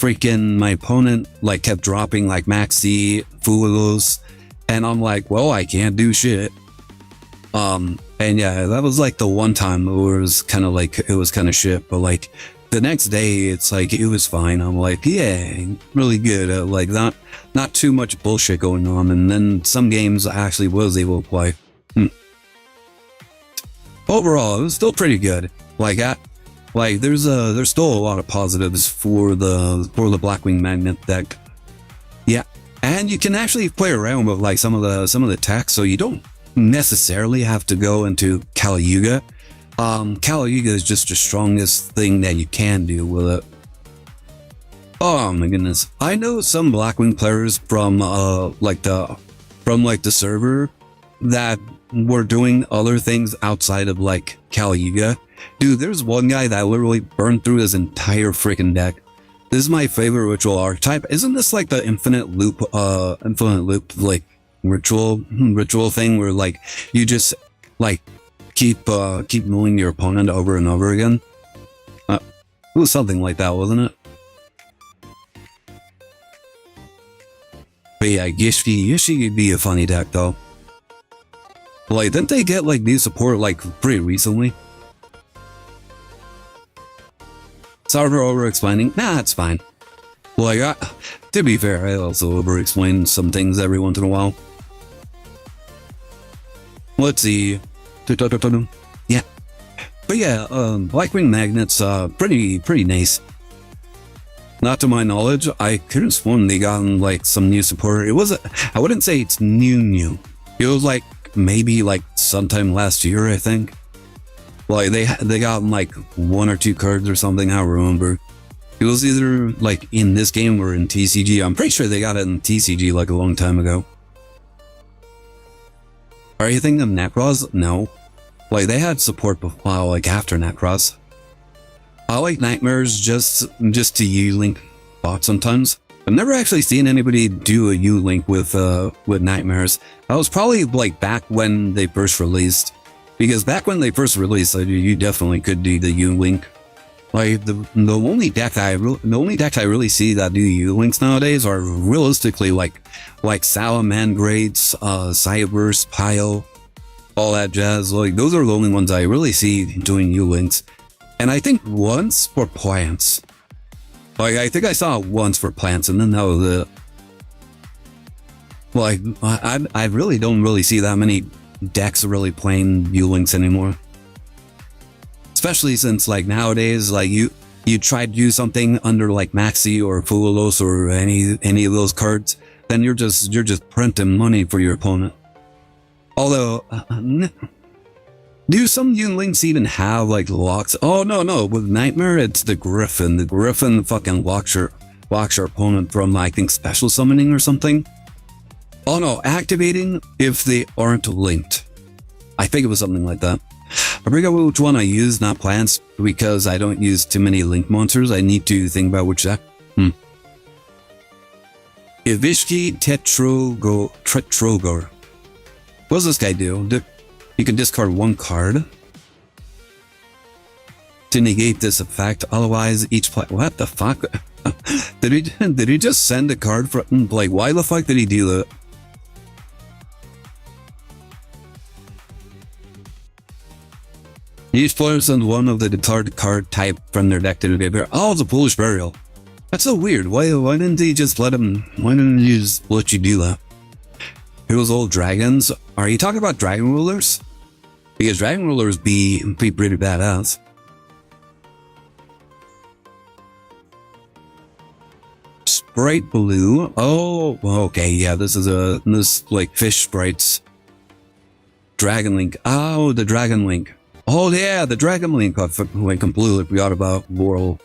opponent, like, kept dropping, like, Maxi, Fulos, and I'm like, well, I can't do shit. And yeah, that was like the one time it was kind of shit, but like the next day it's like it was fine. I'm like, yeah, really good. Like not too much bullshit going on. And then some games I actually was able to play. Overall, it was still pretty good. Like there's still a lot of positives for the Blackwing Magnet deck. Yeah, and you can actually play around with like some of the tech, so you don't necessarily have to go into Caliuga. Caliuga is just the strongest thing that you can do with it. Oh my goodness. I know some Blackwing players from the server that were doing other things outside of like Caliuga. Dude, there's one guy that literally burned through his entire freaking deck. This is my favorite ritual archetype. Isn't this like the infinite loop like ritual thing where like you just like keep milling your opponent over and over again? It was something like that, wasn't it? But yeah, Yishi could be a funny deck though. Like, didn't they get like new support like pretty recently? Sorry for over-explaining. Nah, it's fine. Like, to be fair, I also over-explain some things every once in a while. Let's see. Yeah. But yeah, Blackwing Magnets, pretty nice. Not to my knowledge, I could have sworn they got like some new support. It was, I wouldn't say it's new. It was like maybe like sometime last year, I think. Like they got like 1 or 2 cards or something, I don't remember. It was either like in this game or in TCG. I'm pretty sure they got it in TCG like a long time ago. Are you thinking of Necros? No. Like, they had support before, like after Necros. I like Nightmares just to U-Link bot sometimes. I've never actually seen anybody do a U-Link with Nightmares. That was probably like back when they first released. Because back when they first released, you definitely could do the U-Link. Like, the only deck I really see that do U-Links nowadays are realistically like Salamandrates, Cyberse, Pile, all that jazz. Like, those are the only ones I really see doing U-Links. And I think once for plants. Like, I think I saw it once for plants, and then that was it. Like, I really don't really see that many decks really playing U-Links anymore. Especially since, like, nowadays, like, you try to do something under, like, Maxi or Fulos or any of those cards, then you're just printing money for your opponent. Although, do some U-Links even have, like, locks? Oh, no, with Nightmare, it's the Griffin. The Griffin fucking locks your opponent from, I think, special summoning or something. Oh, no, activating if they aren't linked. I think it was something like that. I forget which one I use, not plants, because I don't use too many link monsters. I need to think about which that. Ivishki Tetrogor. What does this guy do? You can discard one card to negate this effect. Otherwise, each play. What the fuck? Did he just send a card for? Like, why the fuck did he do that? Each player sends one of the discarded card type from their deck to the graveyard. Oh, it's a Polish burial. That's so weird. Why didn't he just let him? Why didn't he just let you do that? Here's old dragons. Are you talking about dragon rulers? Because dragon rulers be pretty badass. Sprite blue. Oh, okay. Yeah, this like fish sprites. Dragon link. Oh, the dragon link. Oh yeah, the dragon link. I completely forgot about Laurel.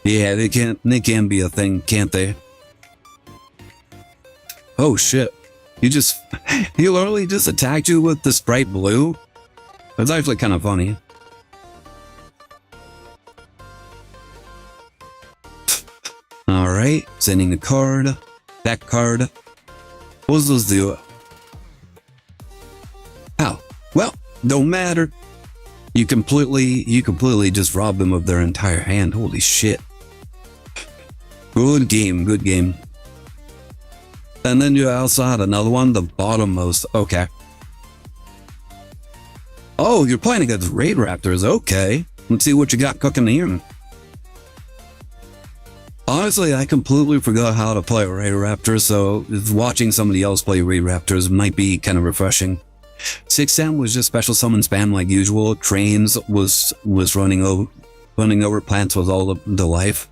Yeah, they can be a thing, can't they? Oh shit. He literally just attacked you with the Sprite blue? That's actually kind of funny. Alright, sending the card. That card. What does those do? How? Well, don't matter. You completely just robbed them of their entire hand. Holy shit. Good game, good game. And then you also had another one, the bottommost. Okay. Oh, you're playing against Raid Raptors. Okay. Let's see what you got cooking here. Honestly, I completely forgot how to play Raid Raptors, so watching somebody else play Raid Raptors might be kind of refreshing. 6M was just special summon spam like usual. Trains was running over plants was all the life.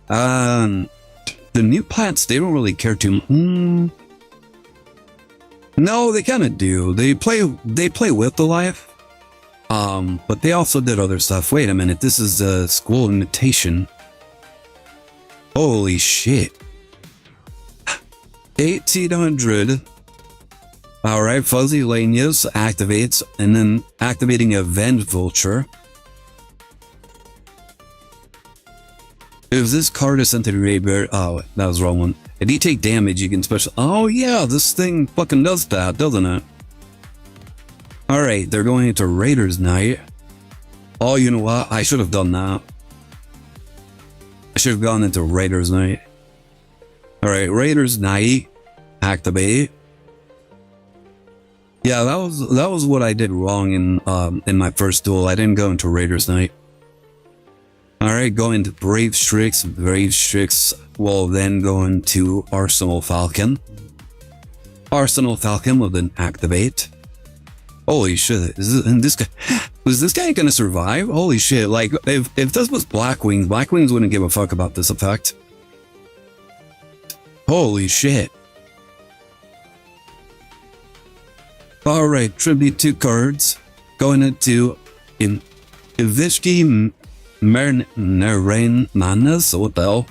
The new plants, they don't really care too much. No, they kind of do. They play with the life. But they also did other stuff. Wait a minute, this is a school invitation. Holy shit. 1800. Alright, Fuzzy Lanius activates, and then activating a Venge Vulture. If this card is sent to the graveyard, oh, that was the wrong one. If you take damage, you can special. Oh yeah, this thing fucking does that, doesn't it? Alright, they're going into Raiders Night. Oh, you know what? I should have done that. I should have gone into Raiders Night. Alright, Raiders Night. Activate. Yeah, that was what I did wrong in my first duel. I didn't go into Raiders Night. Alright, go into Brave Strix. Brave Strix will then go into Arsenal Falcon. Arsenal Falcon will then activate. Holy shit, is this guy gonna survive? Holy shit, like, if this was Blackwings, Blackwings wouldn't give a fuck about this effect. Holy shit. Alright, tribute 2 cards. Going into Ivishki Narain Manas, what the hell?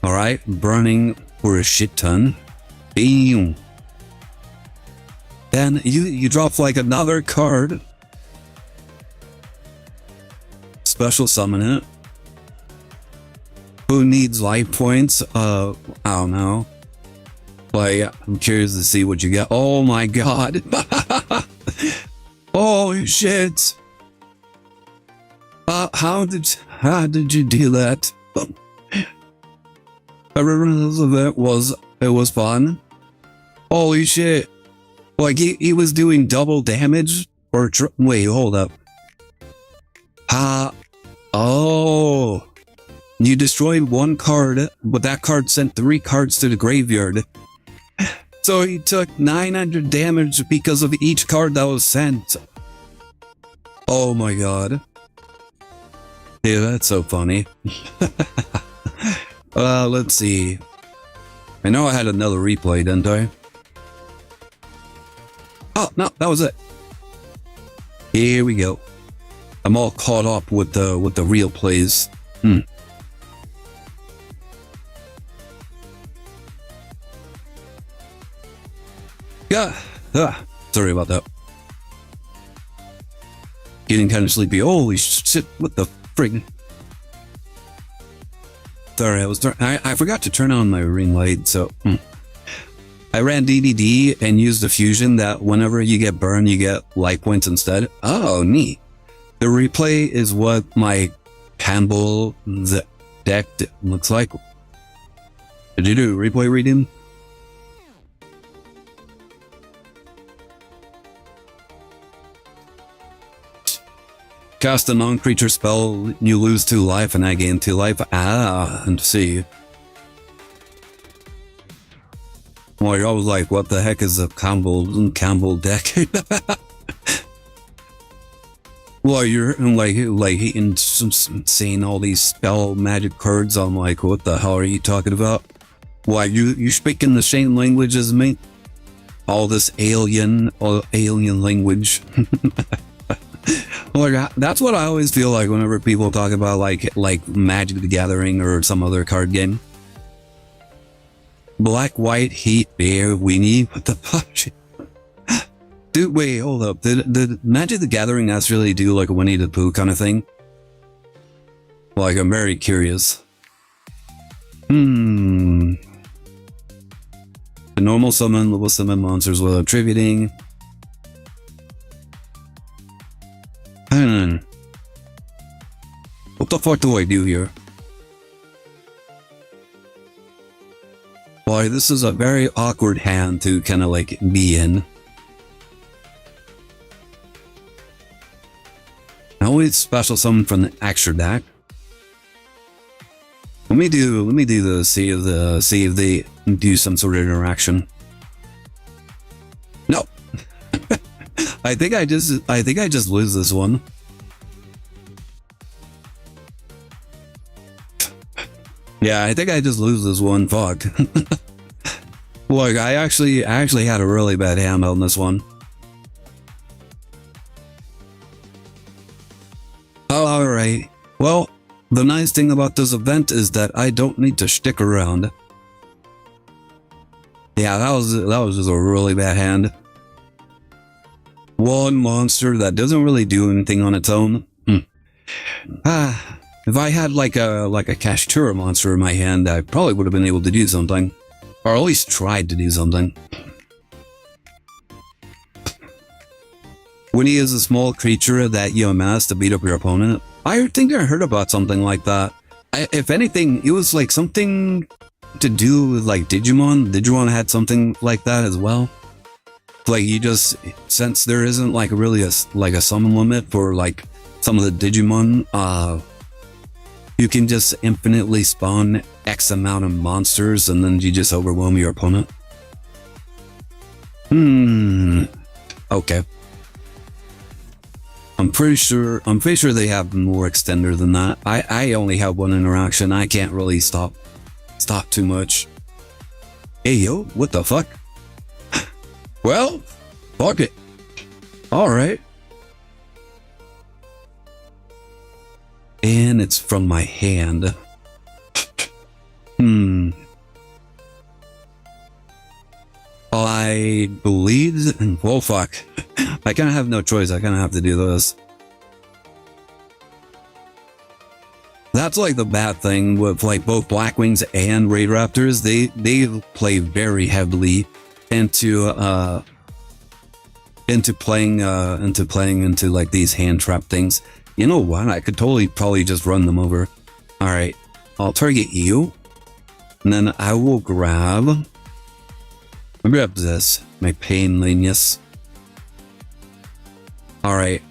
Alright, burning for a shit ton. Boom. Then you drop like another card. Special summon it. Who needs life points? I don't know. Like, I'm curious to see what you get. Oh my god. Holy shit. How did you do that? I remember it was fun. Holy shit. Like he was doing double damage or wait, hold up. Oh. You destroyed one card, but that card sent 3 cards to the graveyard. So he took 900 damage because of each card that was sent. Oh my god. Yeah, that's so funny. Let's see. I know I had another replay, didn't I? Oh, no, that was it. Here we go. I'm all caught up with the real plays. Yeah. Sorry about that. Getting kind of sleepy. Holy shit, what the frig? Sorry, I forgot to turn on my ring light, so... I ran DDD and used the fusion that whenever you get burned, you get life points instead. Oh, neat. The replay is what my Campbell deck looks like. Did you do replay reading? Cast a non-creature spell, you lose 2 life and I gain 2 life. Ah, and see. Well, you're always like, what the heck is a Campbell deck? Well, you're like saying all these spell magic cards. I'm like, what the hell are you talking about? Why, you speaking the same language as me? All this alien language. Well, that's what I always feel like whenever people talk about like Magic the Gathering or some other card game. Black, white, heat, bear, weenie. What the fuck? Dude, wait, hold up. Did Magic the Gathering actually do like a Winnie the Pooh kind of thing? Like, I'm very curious. The normal summon will summon monsters while attributing. What the fuck do I do here? Why, this is a very awkward hand to kind of like be in. I always special summon from the extra deck. Let me do the see if they do some sort of interaction. No. I think I just lose this one. Yeah, I think I just lose this one. Fuck. Look, I actually had a really bad hand on this one. Oh, alright. Well, the nice thing about this event is that I don't need to stick around. Yeah, that was just a really bad hand. One monster that doesn't really do anything on its own. If I had like a Kastura monster in my hand, I probably would have been able to do something. Or at least tried to do something. When he is a small creature that you amass to beat up your opponent. I think I heard about something like that. If anything, it was like something to do with like Digimon. Digimon had something like that as well. Like you just, since there isn't like really a summon limit for like some of the Digimon, you can just infinitely spawn X amount of monsters and then you just overwhelm your opponent. Okay. I'm pretty sure they have more extender than that. I only have one interaction. I can't really stop too much. Hey yo, what the fuck? Well, fuck it. Alright. And it's from my hand. I believe... Well, fuck. I kind of have no choice. I kind of have to do this. That's like the bad thing with like both Blackwings and Raid Raptors. They play very heavily into playing into like these hand trap things. You know what? I could probably just run them over. All right, I'll target you, and then I will grab this. My pain lenius. All right.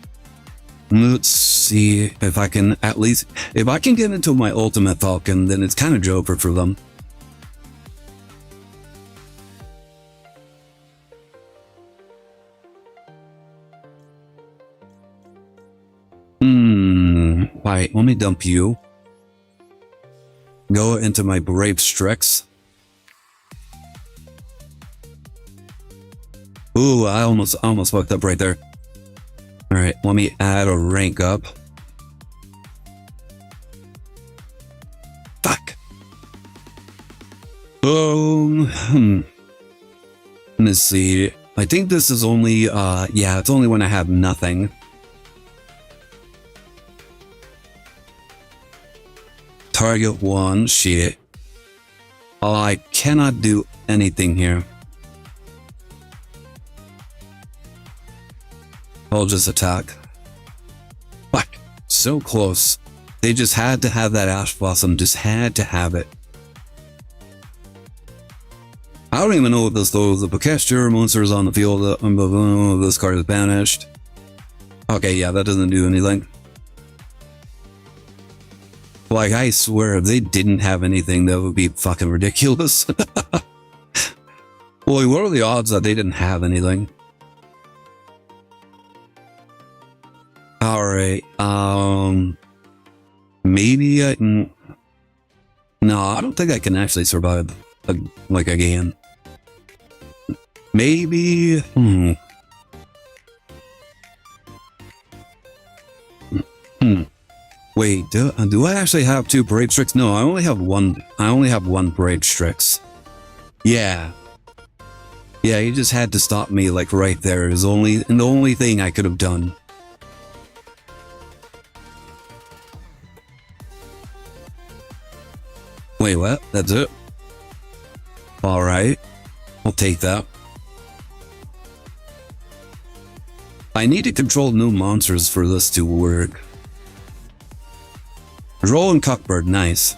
Let's see if I can if I can get into my ultimate Falcon, then it's kind of Joker for them. Right, let me dump you. Go into my Brave Strix. Ooh, I almost fucked up right there. Alright, let me add a rank up. Fuck. Let's see. I think this is only, yeah, it's only when I have nothing. Target 1, shit. I cannot do anything here. I'll just attack. Fuck, so close. They just had to have that Ash Blossom, just had to have it. I don't even know what this though. The Pokesture monsters on the field. This card is banished. Okay, yeah, that doesn't do anything. Like, I swear, if they didn't have anything, that would be fucking ridiculous. Well, what are the odds that they didn't have anything? Alright, maybe I can... No, I don't think I can actually survive, like, again. Maybe... Wait, do I actually have 2 Brave Strix? No, I only have one. I only have 1 Brave Strix. Yeah. Yeah, he just had to stop me, like, right there. Is the only thing I could have done. Wait, what? That's it? Alright. I'll take that. I need to control new monsters for this to work. Roll and Cockbird, nice.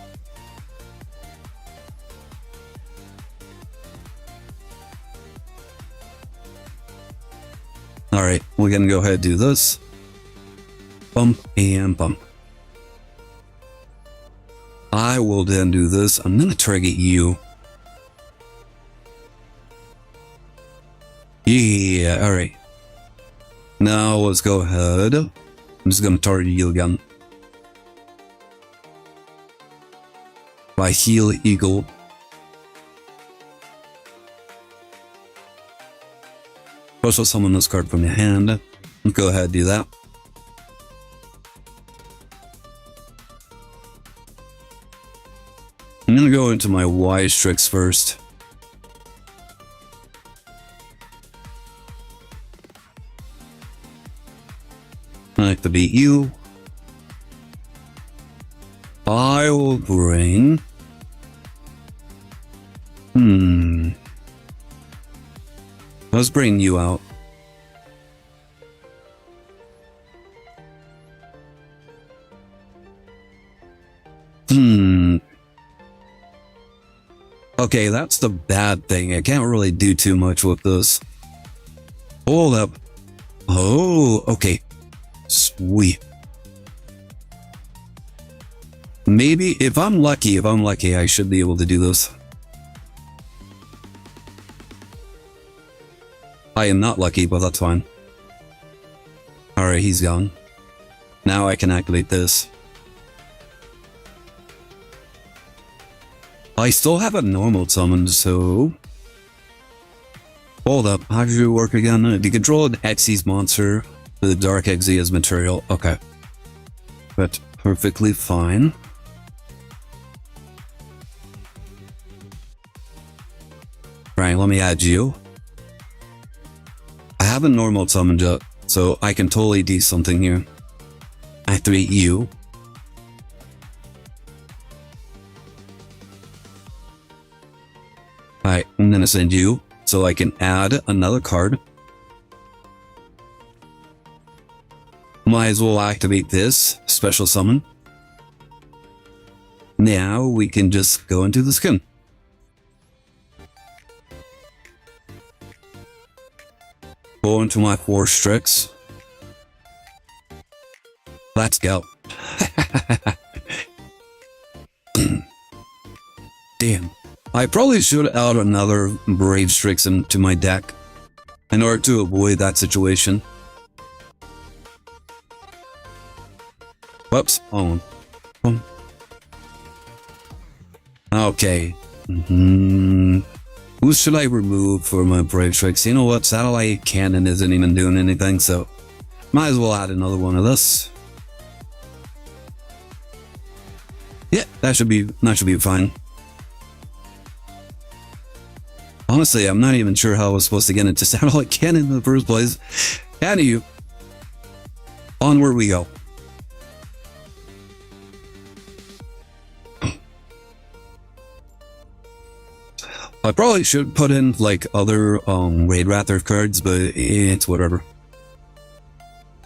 Alright, we're gonna go ahead and do this. Bump and bump. I will then do this. I'm gonna target you. Yeah, alright. Now let's go ahead. I'm just gonna target you again. By Heal Eagle. Special summon this card from your hand. Go ahead, do that. I'm gonna go into my Wise Tricks first. I activate you. I will bring... Let's bring you out. Okay, that's the bad thing. I can't really do too much with this. Hold up. Oh, okay. Sweet. Maybe, if I'm lucky, I should be able to do this. I am not lucky, but that's fine. Alright, he's gone. Now I can activate this. I still have a normal summon, so... Hold up, how does it work again? If you control an Xyz monster, the Dark Xyz as material. Okay. That's perfectly fine. Right, let me add you. I have a normal summon jet, so I can totally do something here. Activate you. Alright, I'm gonna send you, so I can add another card. Might as well activate this special summon. Now we can just go into the skin. Go into my 4 Strix. Let's go. Damn. I probably should add another Brave Strix into my deck in order to avoid that situation. Whoops. Oh. Okay. Who should I remove for my Brave Strix? You know what? Satellite Cannon isn't even doing anything, so might as well add another one of this. Yeah, that should be fine. Honestly, I'm not even sure how I was supposed to get into satellite cannon in the first place. Anywho, onward we go. I probably should put in like other Raid Raptor cards, but it's whatever.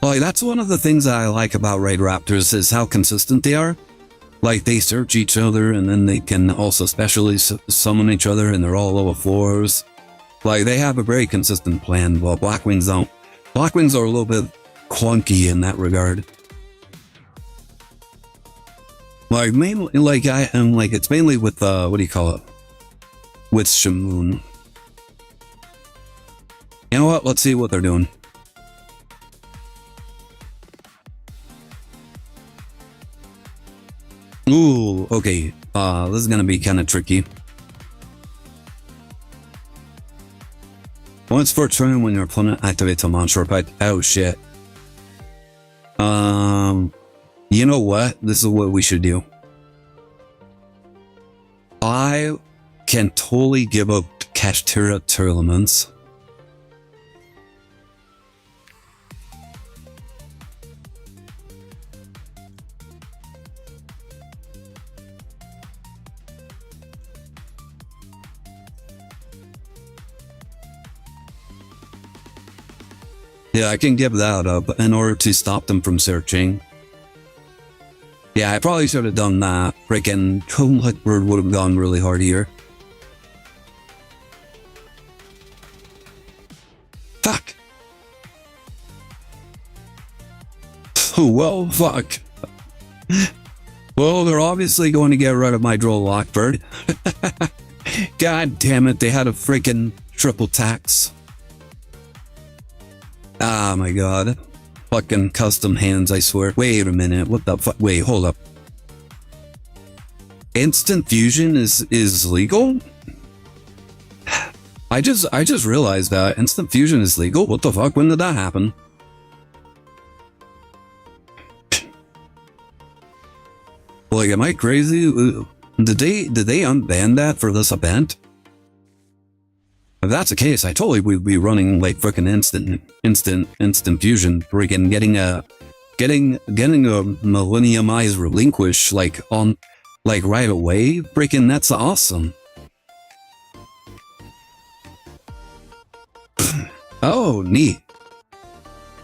Like, that's one of the things that I like about Raid Raptors is how consistent they are. Like, they search each other and then they can also specially summon each other and they're all level 4s. Like, they have a very consistent plan, while Blackwings don't. Blackwings are a little bit clunky in that regard. Like, mainly, like, it's mainly with, what do you call it? With Shamoon. You know what? Let's see what they're doing. Ooh, okay. This is gonna be kind of tricky. Once per turn, when your opponent activates a monster fight. Oh shit. You know what? This is what we should do. I can totally give up Kashtira Tournaments. Yeah, I can give that up in order to stop them from searching. Yeah, I probably should have done that. Freaking Lightbird would have gone really hard here. Fuck. Oh, well, fuck. Well, they're obviously going to get rid of my Droll Lockbird. God damn it, they had a freaking triple tax. Ah, my god. Fucking custom hands, I swear. Wait a minute, what the fuck? Wait, hold up. Instant fusion is legal? I just realized that instant fusion is legal. What the fuck? When did that happen? Like, am I crazy? Did they unban that for this event? If that's the case, I totally would be running like freaking instant fusion, freaking getting a millenniumized relinquish like right away. Freaking that's awesome. Oh, neat.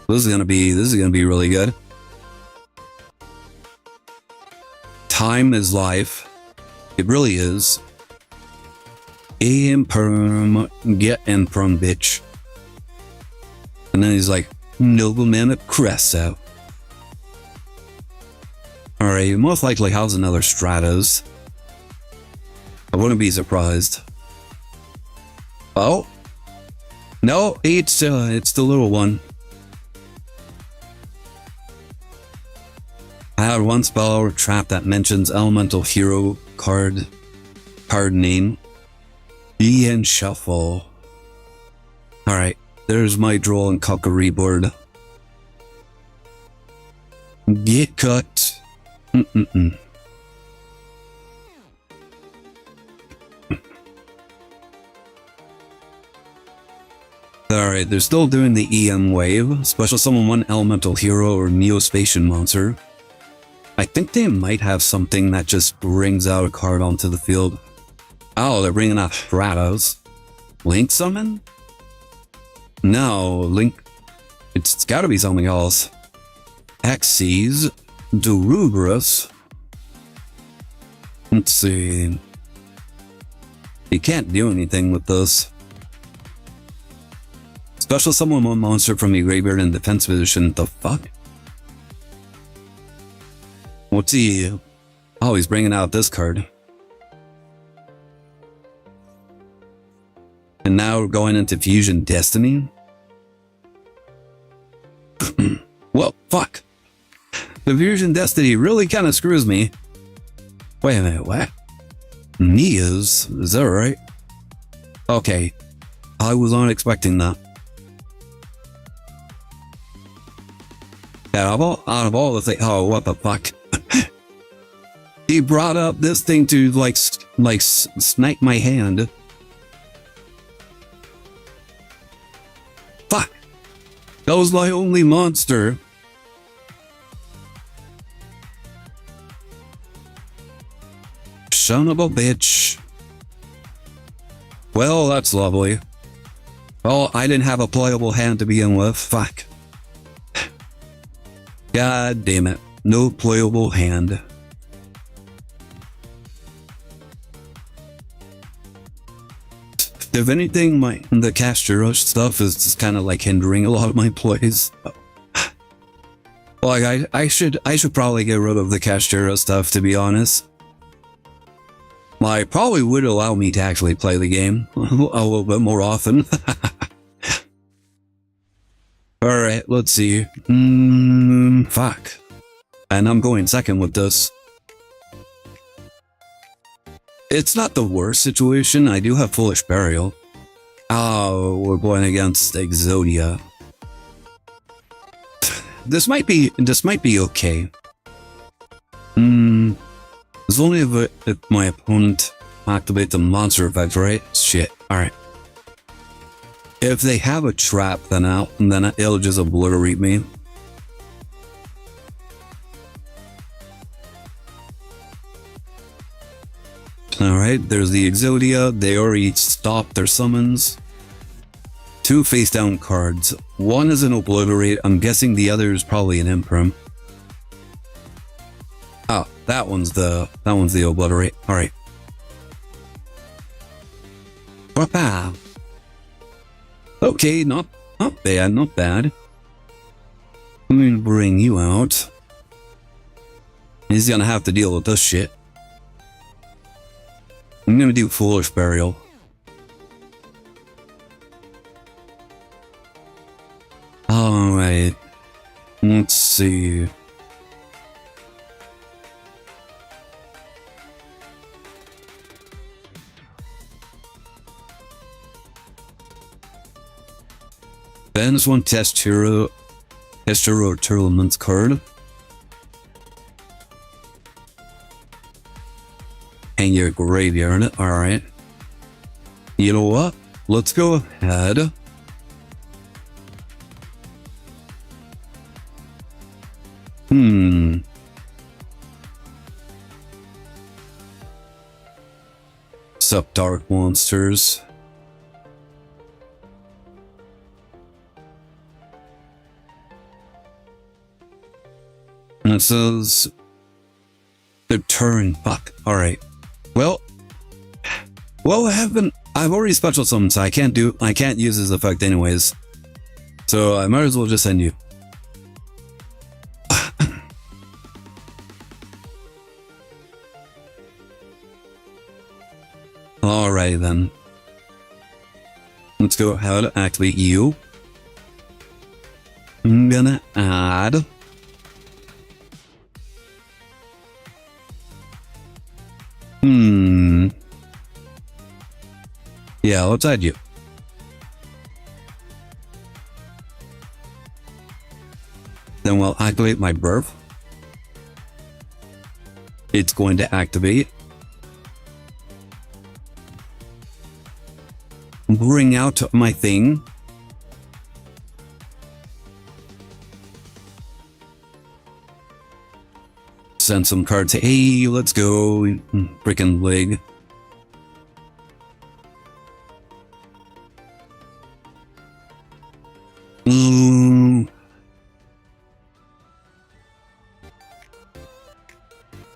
This is gonna be really good. Time is life. It really is. Imperm, get imperm, bitch. And then he's like, nobleman at Cresso. Alright, most likely has another Stratos. I wouldn't be surprised. Oh? No, it's the little one. I had one spell or trap that mentions elemental hero card name. Ian Shuffle. Alright, there's my Droll and Cockery board. Get cut. Alright, they're still doing the EM wave. Special summon one elemental hero or Neospatian monster. I think they might have something that just brings out a card onto the field. Oh, they're bringing out Stratos. Link summon? No, Link... It's gotta be something else. Axes. Durubrus. Let's see. You can't do anything with this. Special summon one monster from your graveyard in defense position. The fuck? What's he... Oh, he's bringing out this card. And now we're going into Fusion Destiny. Well, fuck. The Fusion Destiny really kind of screws me. Wait a minute, what? Nia's? Is that right? Okay. I was not expecting that. Out of all the things... Oh, what the fuck? He brought up this thing to, like snipe my hand. That was my only monster. Son of a bitch. Well, that's lovely. Oh, I didn't have a playable hand to begin with. Fuck. God damn it. No playable hand. If anything, the caster rush stuff is just kind of like hindering a lot of my plays. Like I should probably get rid of the caster rush stuff, to be honest. Like, probably would allow me to actually play the game a little bit more often. Alright, let's see. Fuck. And I'm going second with this. It's not the worst situation. I do have Foolish Burial. Oh, we're going against Exodia. This might be okay. It's only if my opponent activates the monster effect, right? Shit. Alright. If they have a trap, then it'll just obliterate me. Alright, there's the Exodia. They already stopped their summons. 2 face down cards. One is an obliterate. I'm guessing the other is probably an imperm. Oh, that one's the obliterate. Alright. Okay, not bad, not bad. I'm gonna bring you out. He's gonna have to deal with this shit. I'm gonna do Foolish Burial. Alright. Let's see. Ben's one Testero Tournament's card. And your graveyard. Alright. You know what? Let's go ahead. Sup, Dark Monsters. And it says the turn. Fuck. Alright. Well, I've already special summoned, so I can't use this effect anyways. So I might as well just send you. Alright then. Let's go ahead and activate you. I'm gonna add. Yeah, let's add you. Then we'll activate my birth. It's going to activate. Bring out my thing. Send some cards. Hey, let's go. Freaking leg.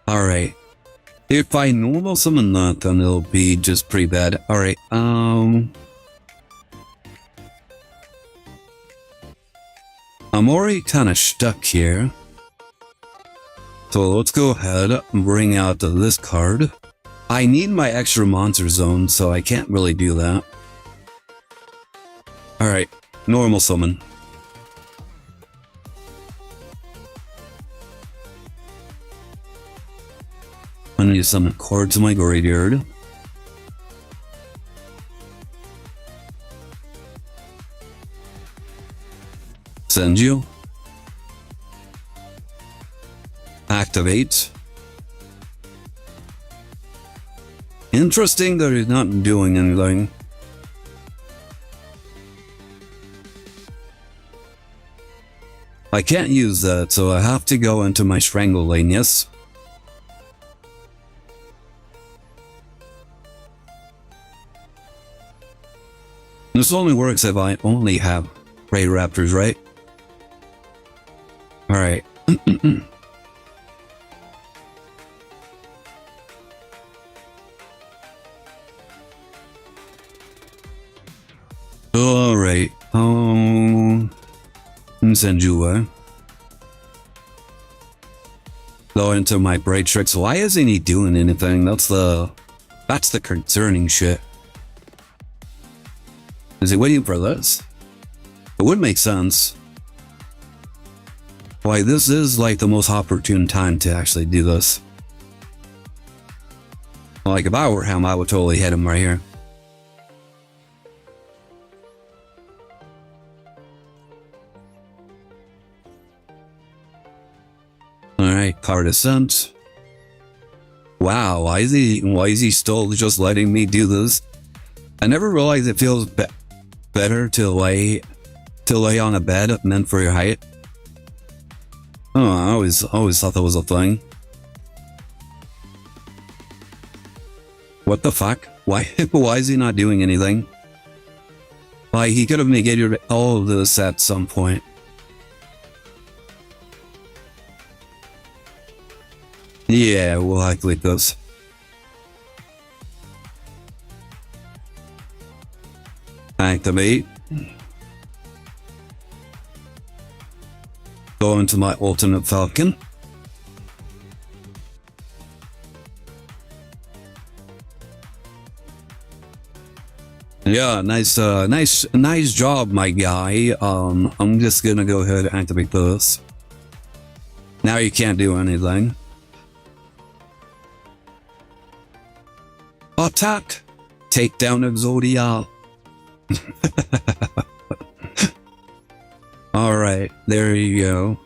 Alright. If I normal summon that, then it'll be just pretty bad. Alright, I'm already kind of stuck here. So let's go ahead and bring out this card. I need my extra monster zone, so I can't really do that. Alright, normal summon. I need to summon cards in my graveyard. Send you. Activate. Interesting that he's not doing anything. I can't use that, so I have to go into my strangle lane, yes? This only works if I only have Ray Raptors, right? Alright. Alright. Send you away. Go into my braid tricks. Why isn't he doing anything? That's the concerning shit. Is he waiting for this? It would make sense. Why, this is like the most opportune time to actually do this. Like, if I were him, I would totally hit him right here. Alright, car descent. Wow, why is he still just letting me do this? I never realized it feels better to lay on a bed meant for your height. Oh, I always thought that was a thing. What the fuck? Why is he not doing anything? Like, he could have negated all of this at some point. Yeah, we'll activate this. Activate. Go into my alternate falcon. Yeah, nice job, my guy. I'm just gonna go ahead and activate this. Now you can't do anything. Attack! Take down Exodia. Alright, there you go.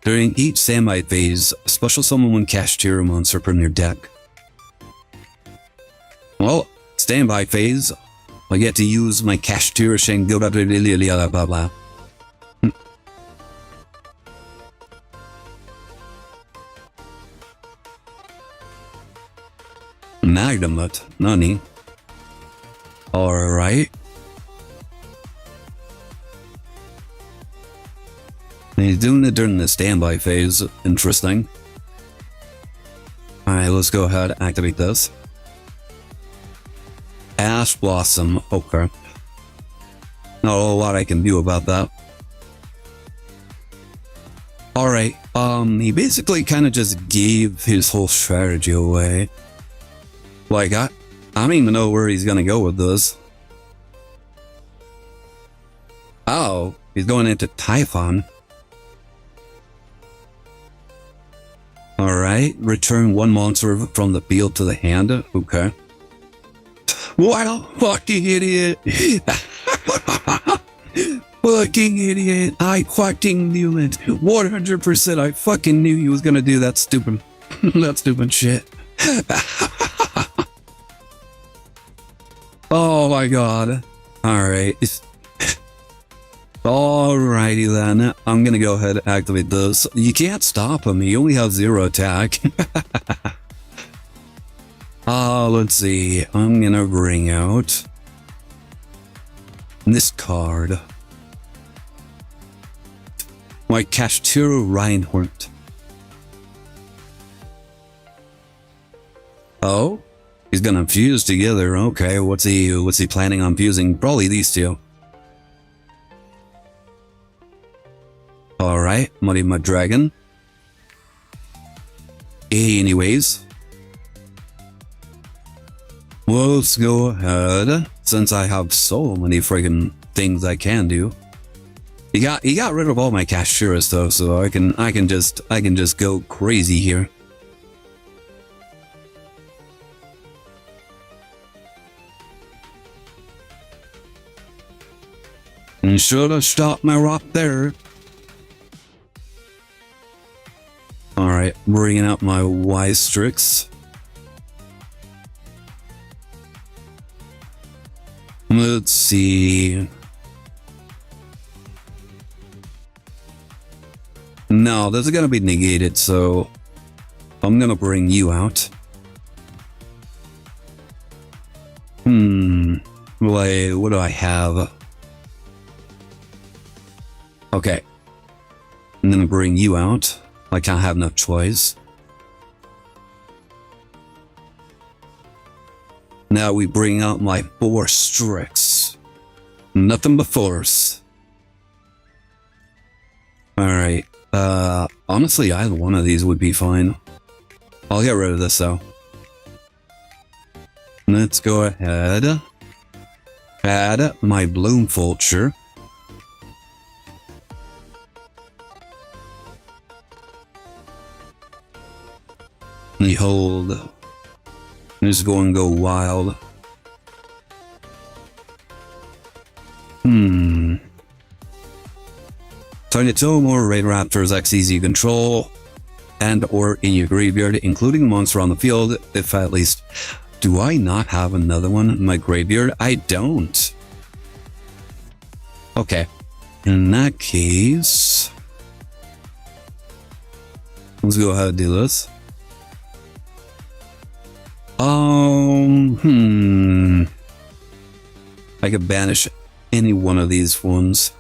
During each standby phase, special summon one Cashier monster from your deck. Well, standby phase, I get to use my Cashier Shen blah blah blah blah. Magnemut, nani? Alright. He's doing it during the standby phase. Interesting. Alright, let's go ahead and activate this. Ash Blossom. Okay. Not a whole lot I can do about that. Alright, he basically kind of just gave his whole strategy away. Like, I don't even know where he's gonna go with this. Oh, he's going into Typhon. Alright, return one monster from the field to the hand. Okay. What a fucking idiot! Fucking idiot! I fucking knew it! 100% I fucking knew he was gonna do that stupid shit. Oh my god. Alright. Alrighty then. I'm gonna go ahead and activate this. You can't stop him. He only has 0 attack. Let's see. I'm gonna bring out this card. My Cashier Reinhardt. Oh? He's gonna fuse together. Okay, what's he planning on fusing? Probably these two. Alright, Muddy Mud Dragon. Anyways. Let's go ahead. Since I have so many friggin' things I can do. He got rid of all my Cashiers though, so I can just go crazy here. And should have stopped my rock there. Alright, bringing out my Ystrix. Let's see. No, this is gonna be negated, so I'm gonna bring you out. Wait, what do I have? Okay. I'm gonna bring you out. I can't have no choice. Now we bring out my 4 Strix. Nothing but force. Alright. Honestly, either one of these would be fine. I'll get rid of this though. Let's go ahead. Add my Bloom Vulture. Behold. I'm just going to go wild. Target 2 more Raid Raptors XCs you control and or in your graveyard, including a monster on the field, if at least. Do I not have another one in my graveyard? I don't. Okay. In that case, let's go ahead and do this. I could banish any one of these ones.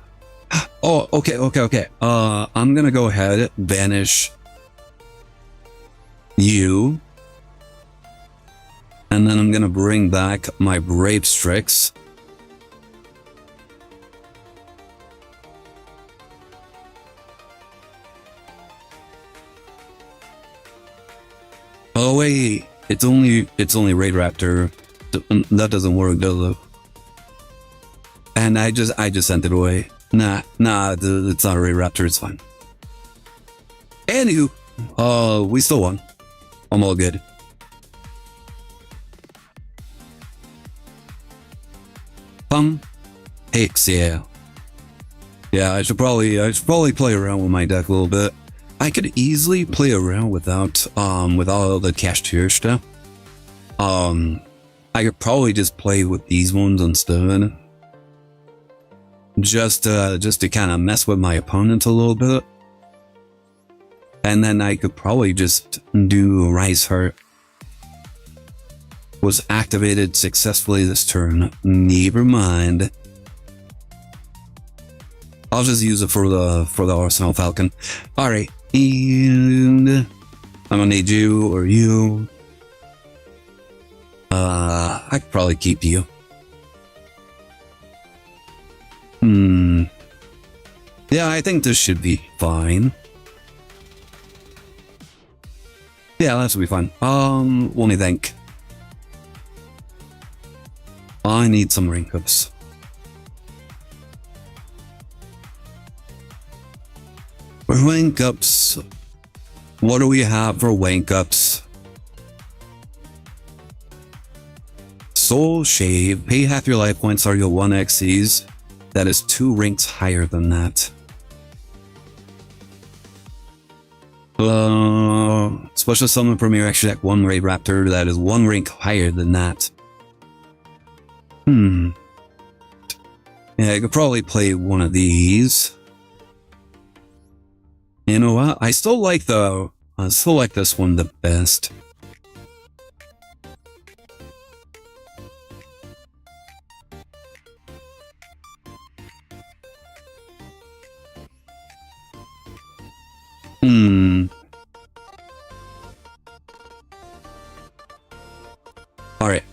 Oh, okay. I'm gonna go ahead, banish you. And then I'm gonna bring back my Brave Strix. Oh wait, it's only Raid Raptor. That doesn't work, does it? And I just sent it away. Nah, it's not a Raid Raptor, it's fine. Anywho, we still won. I'm all good. Hicks, yeah. Yeah, I should probably play around with my deck a little bit. I could easily play around without all the cashier stuff. I could probably just play with these ones instead. Just to kind of mess with my opponent a little bit. And then I could probably just do Rise Heart. Was activated successfully this turn. Never mind. I'll just use it for the Arsenal Falcon. Alright, and I'm gonna need you or you. I could probably keep you. Yeah, I think this should be fine. Yeah, that should be fine. Let me think. I need some rank ups. For rank ups, what do we have for rank ups? Soul Shave. Pay half your life points are your 1 XCs. That is 2 ranks higher than that. Special summon from your extra deck 1 Raid Raptor. That is 1 rank higher than that. Yeah, I could probably play one of these. You know what? I still like this one the best. Alright.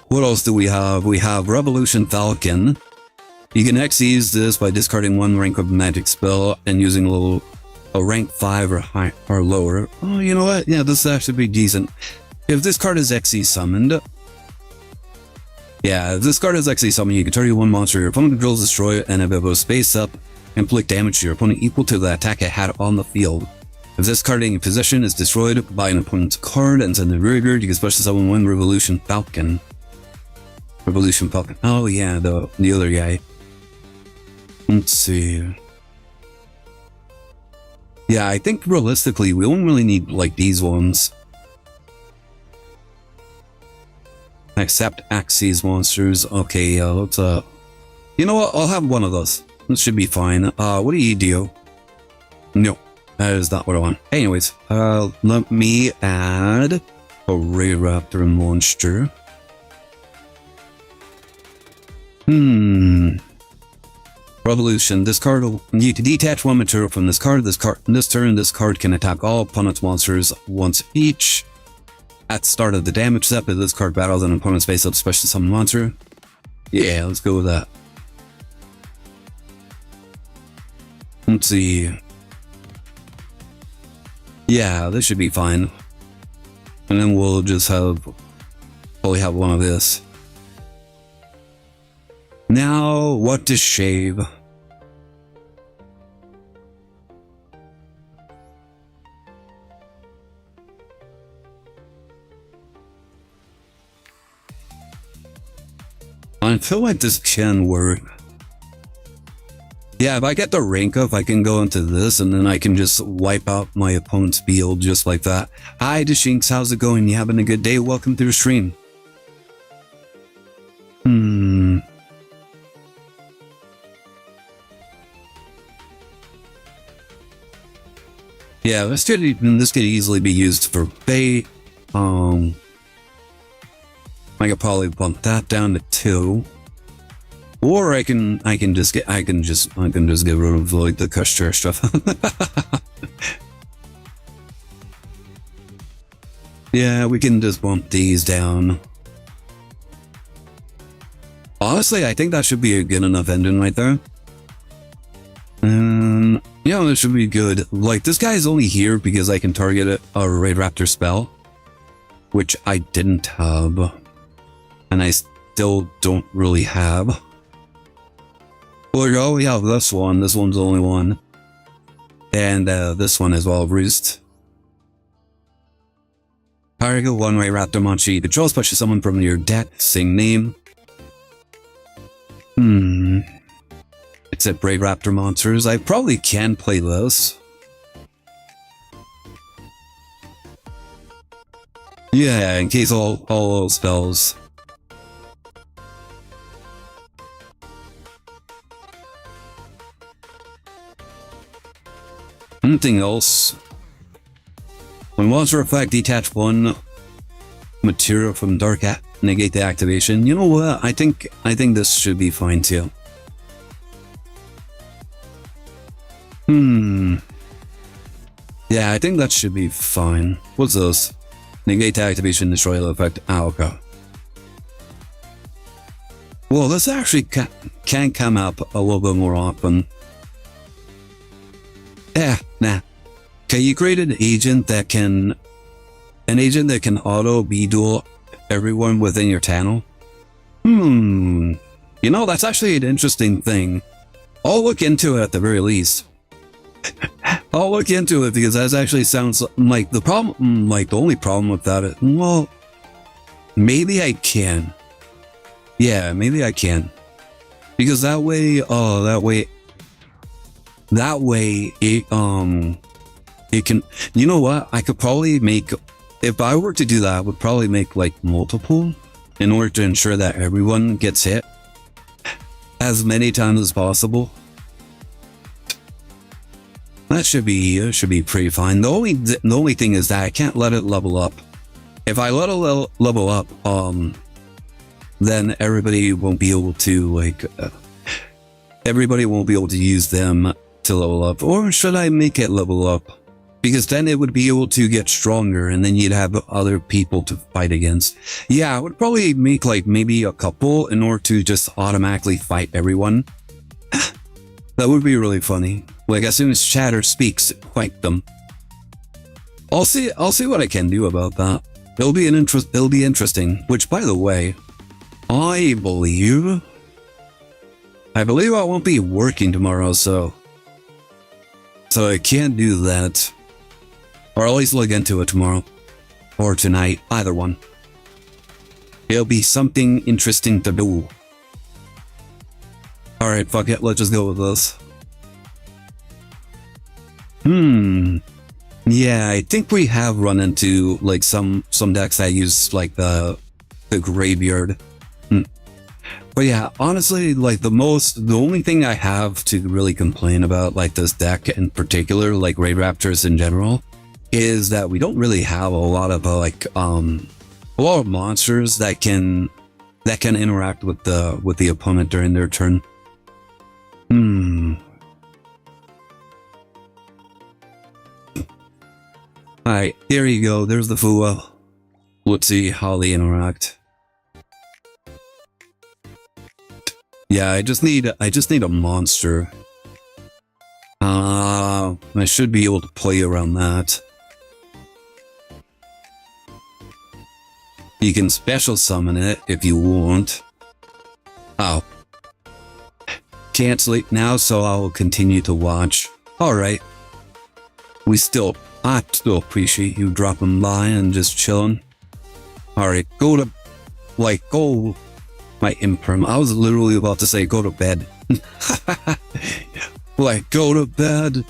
What else do we have? We have Revolution Falcon. You can XYZ this by discarding 1 rank of magic spell and using a rank 5 or high or lower. Oh, you know what? Yeah, this actually be decent. If this card is XYZ summoned, yeah, if this card is XYZ summoned, you can target 1 monster your opponent controls, destroy it, and if it goes space up, inflict damage to your opponent equal to the attack it had on the field. If this card in your possession is destroyed by an opponent's card and sent to the graveyard, you can special summon 1 Revolution Falcon. Revolution Falcon. Oh yeah, the other guy. Let's see. Yeah, I think realistically we only really need like these ones. Accept Axes monsters. Okay, let's you know what? I'll have one of those. This should be fine. What do you do? No, that is not what I want. Anyways, let me add a Ray Raptor monster. Revolution. This card will, you can detach one material from this card. This turn, this card can attack all opponent's monsters once each. At the start of the damage step, if this card battles an opponent's face-up special summon monster. Yeah, let's go with that. Let's see. Yeah, this should be fine. And then we'll just probably have one of this. Now, what to shave? I feel like this can work. Yeah, if I get the rank up, I can go into this and then I can just wipe out my opponent's field just like that. Hi, Deshinks, how's it going? You having a good day? Welcome to the stream. Yeah, this could easily be used for bait. I could probably bump that down to 2. Or I can just get rid of like the Kushter stuff. Yeah, we can just bump these down. Honestly, I think that should be a good enough ending right there. And yeah, this should be good. Like, this guy's only here because I can target a Raid Raptor spell, which I didn't have, and I still don't really have. Oh, we have this one. This one's the only one. And this one as well, Roost. Target one Raid Raptor Monchi. Control special summon from your deck. Sing name. Except Raid Raptor monsters. I probably can play this. Yeah, in case all those spells. Anything else? When monster effect, detach one material from Dark negate the activation. You know what? I think this should be fine too. Yeah, I think that should be fine. What's this? Negate the activation, destroy the effect. Ah, okay. Well, this actually can come up a little bit more often. Nah. Okay, you created an agent that can auto B-duel everyone within your channel. You know, that's actually an interesting thing. I'll look into it at the very least. I'll look into it because that actually sounds like the problem. Like, the only problem with that is, well, maybe I can. Yeah, maybe I can. Because that way, it can, you know what, I could probably make, if I were to do that, I would probably make like multiple in order to ensure that everyone gets hit as many times as possible. That should be pretty fine. The only thing is that I can't let it level up. If I let it level up, then everybody won't be able to everybody won't be able to use them to level up. Or should I make it level up? Because then it would be able to get stronger and then you'd have other people to fight against. Yeah, I would probably make like maybe a couple in order to just automatically fight everyone. That would be really funny. Like, as soon as Chatter speaks, fight them. I'll see what I can do about that. It'll be interesting. Which, by the way, I believe I won't be working tomorrow, so I can't do that. Or at least look into it tomorrow. Or tonight. Either one. It'll be something interesting to do. Alright, fuck it. Let's just go with this. Yeah, I think we have run into like some decks that use like the the graveyard. But yeah, honestly, like the only thing I have to really complain about, like this deck in particular, like Raid Raptors in general, is that we don't really have a lot of a lot of monsters that can interact with the opponent during their turn. Alright, here you go. There's the Fua. Let's see how they interact. Yeah, I just need a monster. I should be able to play around that. You can special summon it if you want. Oh. Cancel it now, so I will continue to watch. Alright. I still appreciate you dropping by and just chilling. Alright, go my imperm. I was literally about to say go to bed. Like, go to bed.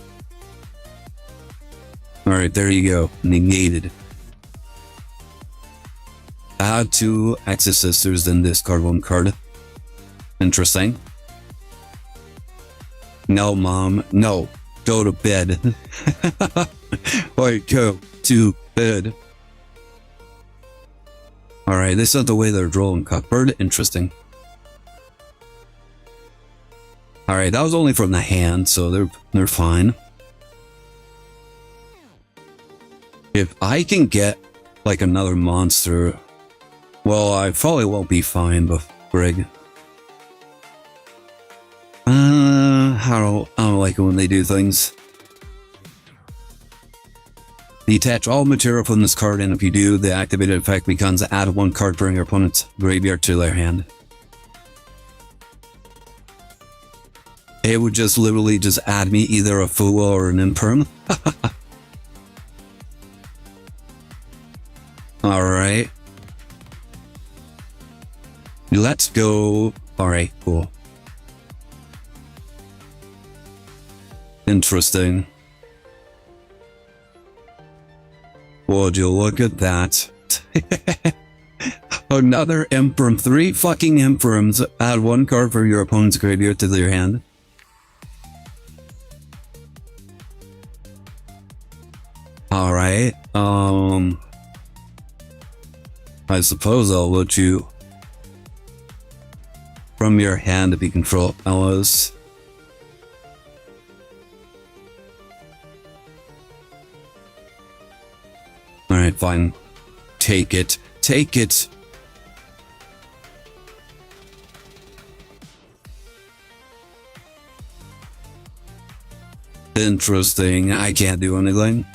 Alright, there you go. Negated. Add 2 Axis Sisters, then discard 1 card. Interesting. No, Mom. No. Go to bed. Alright, go to bed. Alright, they sent away their droll and cupboard. Interesting. Alright, that was only from the hand, so they're fine. If I can get like another monster, well, I probably won't be fine, but frig. I don't like it when they do things. Detach all material from this card, and if you do, the activated effect becomes add 1 card from your opponent's graveyard to their hand. It would just literally just add me either a Fua or an Imperm. Alright. Let's go. Alright, cool. Interesting. Would you look at that? Another Imperm. 3 fucking Imperms. Add 1 card from your opponent's graveyard to their hand. Alright, I suppose I'll let you from your hand if you control allies. Alright, fine. Take it. Take it! Interesting. I can't do anything.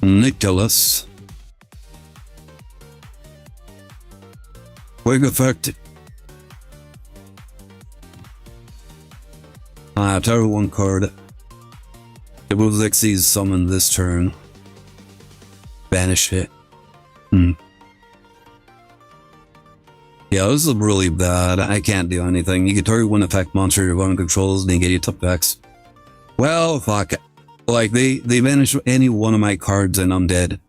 Nicholas. Quick effect. Tower 1 card. It will Glexx summon this turn. Banish it. Yeah, this is really bad. I can't do anything. You can target 1 effect monster your opponent controls, negate your top effects. Well, fuck. Like, they banish any one of my cards and I'm dead.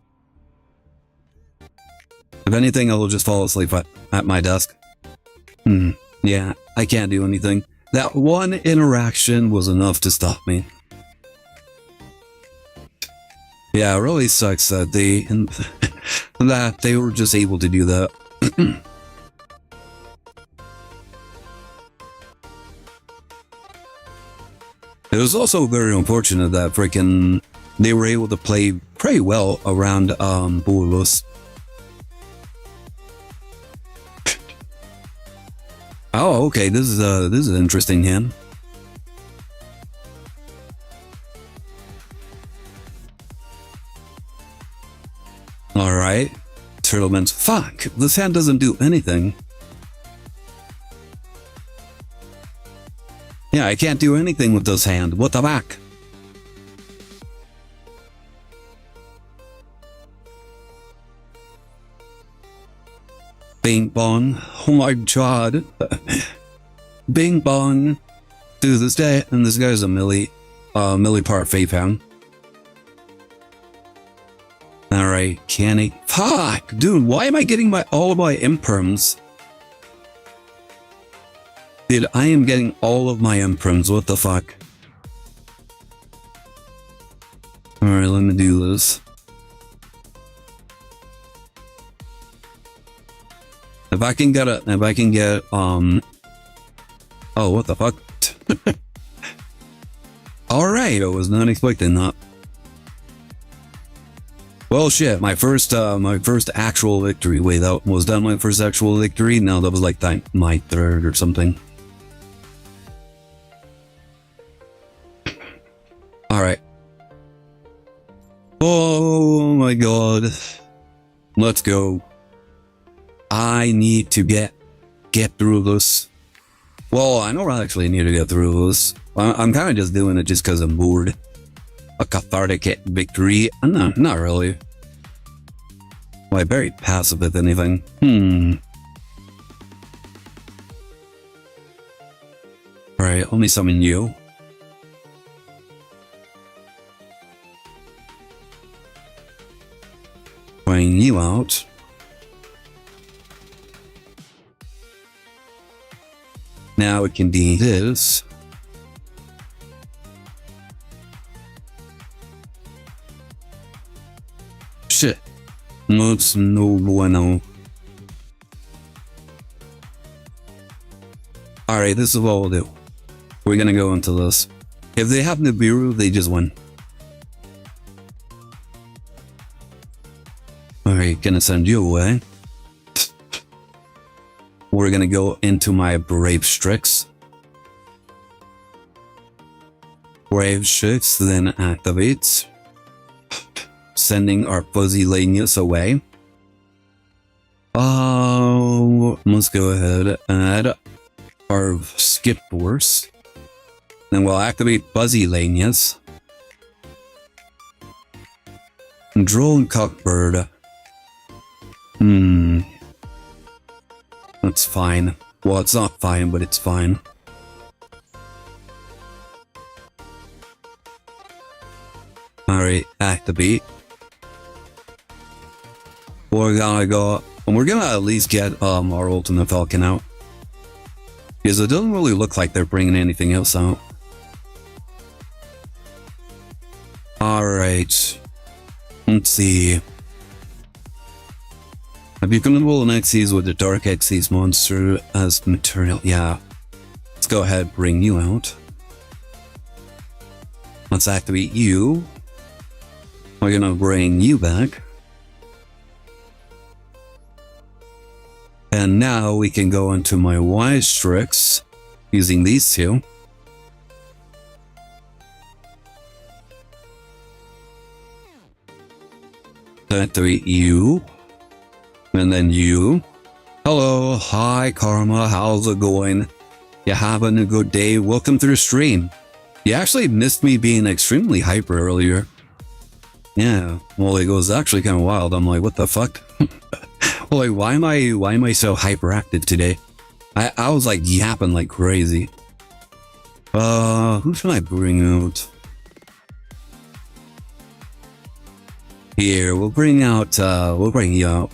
If anything, I will just fall asleep at my desk. Yeah, I can't do anything. That one interaction was enough to stop me. Yeah, it really sucks that they were just able to do that. It was also very unfortunate that they were able to play pretty well around Bulus. Oh, okay. This is an interesting hand. All right, Turtleman's. Fuck! This hand doesn't do anything. Yeah, I can't do anything with this hand. What the fuck? Bing bong. Oh my god. Bing bong. Dude, this guy's a milli part Faith hound. Alright, Kenny. Fuck! Dude, why am I getting all of my imperms? Dude, I am getting all of my imperms. What the fuck? Alright, let me do this. If I can get oh, what the fuck? Alright, I was not expecting that. Well, shit, my first actual victory. Wait, that was that my first actual victory? No, that was like my third or something. Alright. Oh my god. Let's go. I need to get through this. Well, I don't actually need to get through this. I'm kind of just doing it just because I'm bored. A cathartic victory? No, not really. Well, very passive if anything. Alright, let me summon you. Bring you out. Now it can do this. Shit. No, it's no bueno. Alright, this is what we'll do. We're gonna go into this. If they have Nibiru, they just win. Alright, gonna send you away. We're gonna go into my Brave Strix. Brave Strix then activates. Sending our Fuzzy Lanius away. Let's go ahead and add our Skip Force. Then we'll activate Fuzzy Lanius. Drone Cockbird. That's fine. Well, it's not fine, but it's fine. Alright, activate. We're gonna go, and we're gonna at least get our Ultimate Falcon out. Because it doesn't really look like they're bringing anything else out. Alright. Let's see. Have you controlled an Xyz with the Dark Xyz monster as material? Yeah. Let's go ahead, bring you out. Let's activate you. We're gonna bring you back. And now we can go into my Wise Strix using these two. Activate you. And then you. Hello, hi Karma, how's it going? You having a good day? Welcome to the stream. You actually missed me being extremely hyper earlier. Yeah, well, it was actually kind of wild. I'm like, what the fuck? Well, like, why am I so hyperactive today? I was like yapping like crazy. Who should I bring out? Here, we'll bring you out.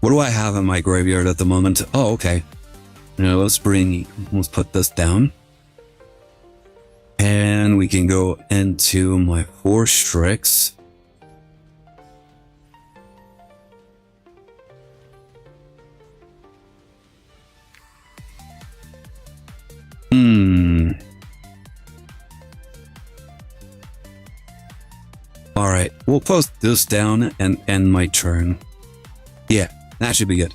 What do I have in my graveyard at the moment? Oh, okay. Now let's put this down. And we can go into my 4 Strix. Alright, we'll post this down and end my turn. Yeah, that should be good.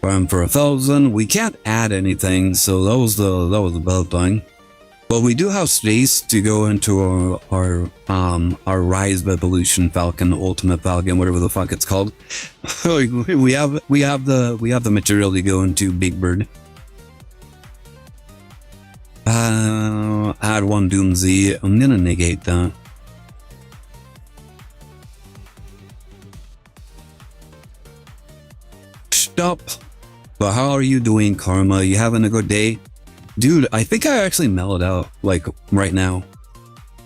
Farm for 1,000. We can't add anything, so that was the bad thing. But we do have space to go into our Rise of Evolution Falcon, Ultimate Falcon, whatever the fuck it's called. we have the material to go into Big Bird. Add 1 Doomsday. I'm gonna negate that. Stop. But how are you doing, Karma? You having a good day? Dude, I think I actually mellowed out, like, right now.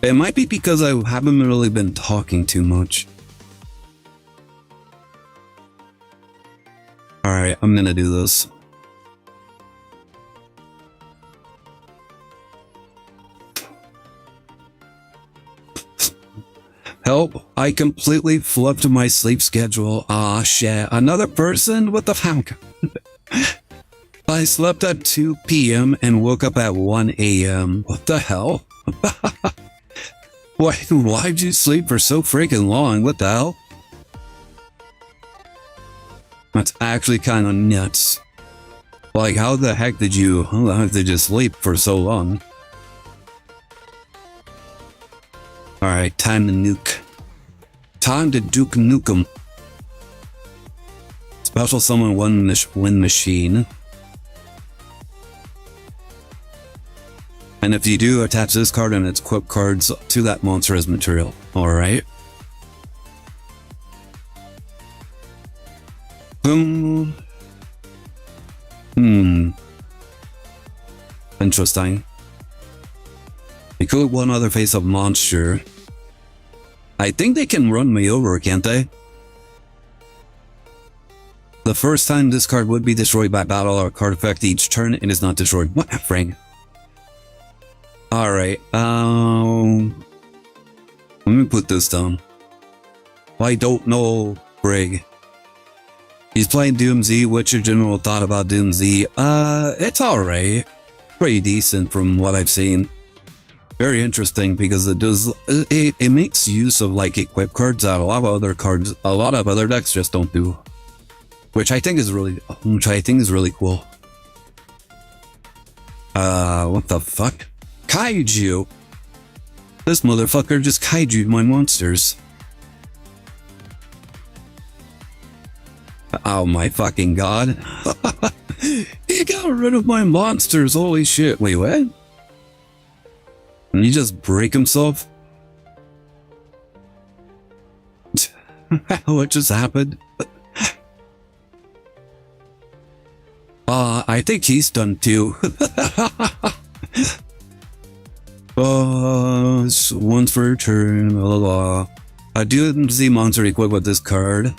It might be because I haven't really been talking too much. Alright, I'm gonna do this. Help, I completely flipped my sleep schedule. Ah, shit. Another person? What the fuck? I slept at 2 p.m. and woke up at 1 a.m. What the hell? Why'd you sleep for so freaking long? What the hell? That's actually kind of nuts. Like, how the heck did you sleep for so long? Alright, time to nuke. Time to Duke Nukem. Special summon wind machine. And if you do, attach this card and its equip cards to that monster as material. Alright. Boom. Interesting. Include one other face-up monster. I think they can run me over, can't they? The first time this card would be destroyed by battle or card effect each turn, it is not destroyed. What, Frank? Alright, let me put this down. I don't know, Greg. He's playing DMZ. What's your general thought about DMZ? It's alright. Pretty decent from what I've seen. Very interesting because it makes use of like equip cards that a lot of other decks just don't do. Which I think is really cool. What the fuck? Kaiju! This motherfucker just kaiju'd my monsters. Oh my fucking god. He got rid of my monsters, holy shit. Wait, what? Did he just break himself? What just happened? I think he's done too. Once per turn, blah, blah, blah. I do see monster equipped with this card.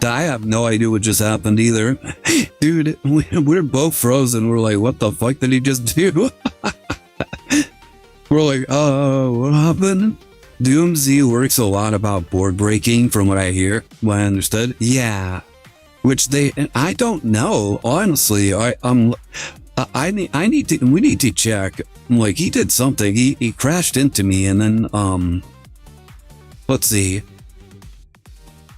I have no idea what just happened either. Dude, we're both frozen. We're like, what the fuck did he just do? We're like, what happened? DMZ works a lot about board breaking from what I hear, what I understood. Yeah. Which I don't know, honestly. We need to check. Like, he did something. He crashed into me and then, let's see.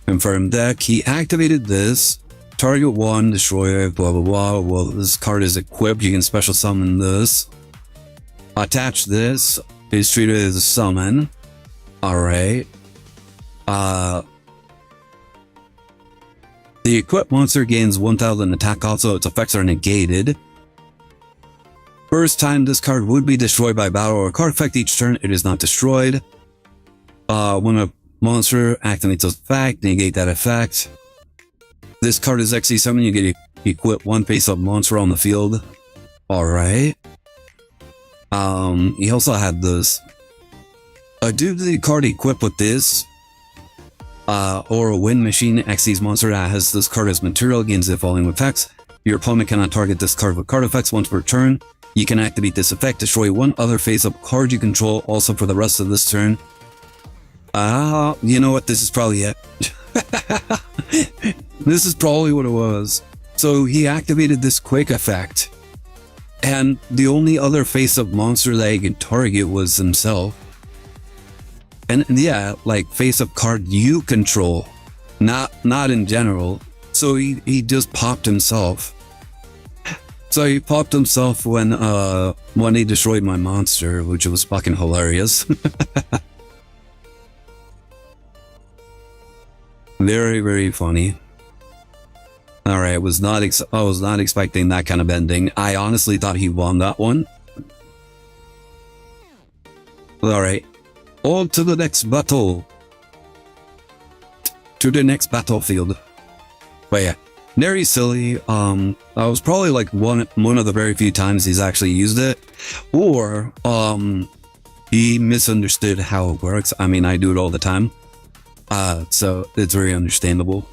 Confirm deck. He activated this. Target 1, destroy, blah, blah, blah. Well, this card is equipped. You can special summon this. Attach this. It's treated as a summon. Alright. The equipped monster gains 1000 attack, also its effects are negated. First time this card would be destroyed by battle or card effect each turn, it is not destroyed. When a monster activates its effect, negate that effect. This card is XC summon, you get equip one face-up monster on the field. Alright. He also had this. Due to the card equipped with this, or a wind machine, XC's monster that has this card as material gains the following effects. Your opponent cannot target this card with card effects once per turn. You can activate this effect, destroy one other face-up card you control also for the rest of this turn. You know what? This is probably it. This is probably what it was. So he activated this quick effect. And the only other face-up monster that he could target was himself. And yeah, like face-up card you control. Not in general. So he just popped himself. So he popped himself when he destroyed my monster, which was fucking hilarious. Very, very funny. Alright, I was not expecting that kind of ending. I honestly thought he won that one. Alright. On to the next battle. To the next battlefield. But yeah, Very silly. I was probably like one of the very few times he's actually used it, or he misunderstood how it works. I mean, I do it all the time, so it's very understandable.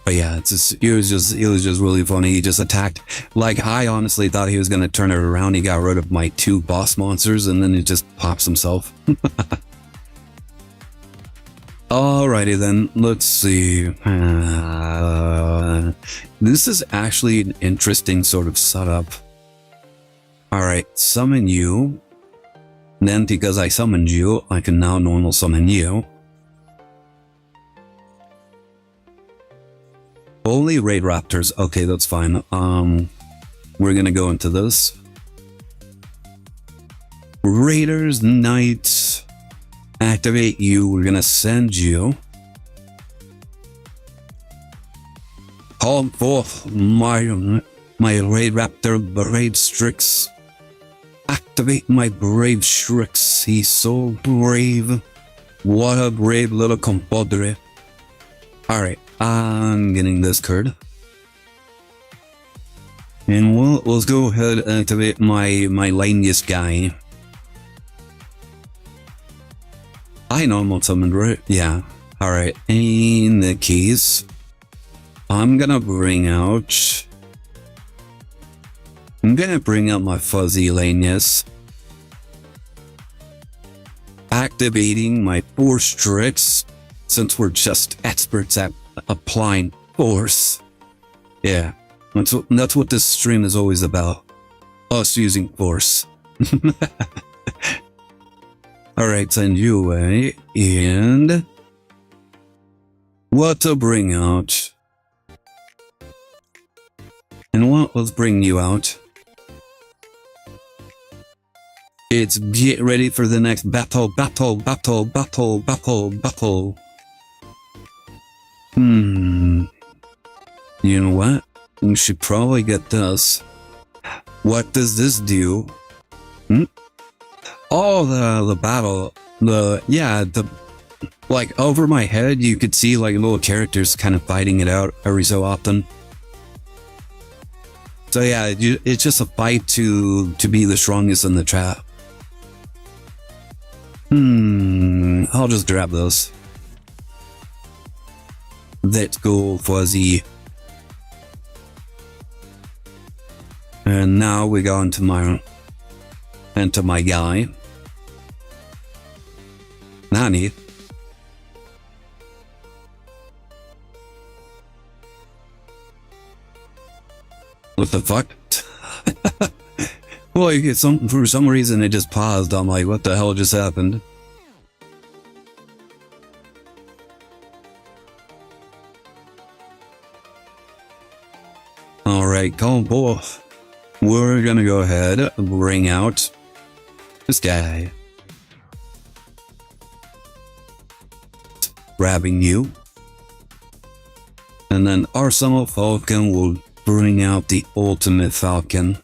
But yeah, it was just really funny. He just attacked. Like, I honestly thought he was gonna turn it around. He got rid of my 2 boss monsters, and then he just pops himself. Alrighty then, let's see. This is actually an interesting sort of setup. Alright, summon you. Then, because I summoned you, I can now normal summon you. Only raid raptors. Okay, that's fine. We're gonna go into this. Raiders, Knights. Activate you. We're gonna send you. Call forth my raid raptor, brave Strix. Activate my brave Strix. He's so brave. What a brave little compadre. Alright, I'm getting this card. And let's go ahead and activate my laniest guy. I normal summoned, right? Yeah. Alright, in the keys, I'm gonna bring out my fuzzy lanius. Activating my force tricks, since we're just experts at applying force. Yeah, that's what this stream is always about. Us using force. Alright, send you away. And what to bring out? And what let's bring you out? It's get ready for the next battle. You know what? We should probably get this. What does this do? Oh, the battle. Like over my head, you could see like little characters kind of fighting it out every so often. So yeah, it's just a fight to be the strongest in the trap. I'll just grab those. Let's go, fuzzy. And now we go into my guy. Nani? What the fuck? Well, for some reason it just paused. I'm like, what the hell just happened? Alright, come forth. We're gonna go ahead and bring out this guy. Grabbing you. And then Arsenal Falcon will bring out the ultimate Falcon.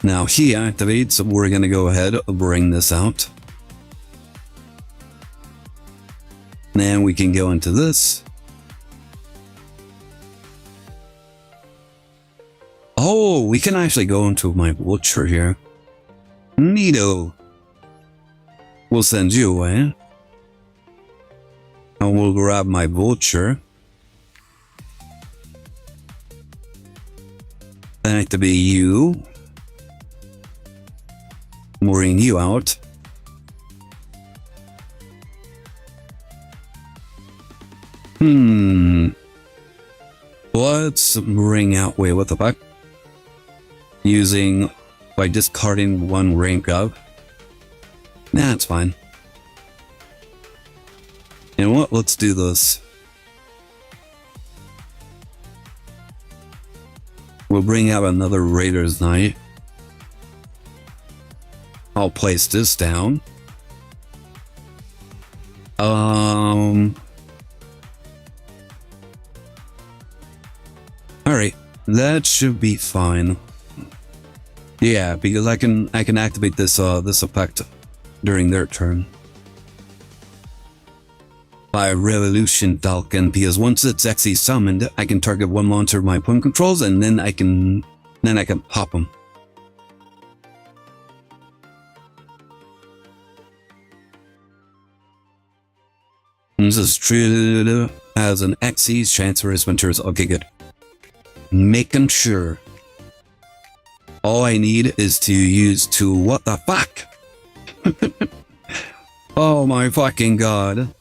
Now he activates, so we're gonna go ahead and bring this out. Then we can go into this. Oh, we can actually go into my Butcher here. Neato. We'll send you away. And we'll grab my Vulture. Then activate you. Bring you out. Let's bring out, wait, what the fuck? Using, by discarding one rank up. Nah, it's fine. You know what, let's do this. We'll bring out another Raiders Knight. I'll place this down. Alright, that should be fine. Yeah, because I can activate this this effect during their turn. by Revolution Falcon, because once it's actually summoned, I can target one launcher of my opponent controls, and then I can pop them. This is true as an Xyz transfers materials. Okay, good. Making sure. All I need is to use to what the fuck? Oh my fucking god.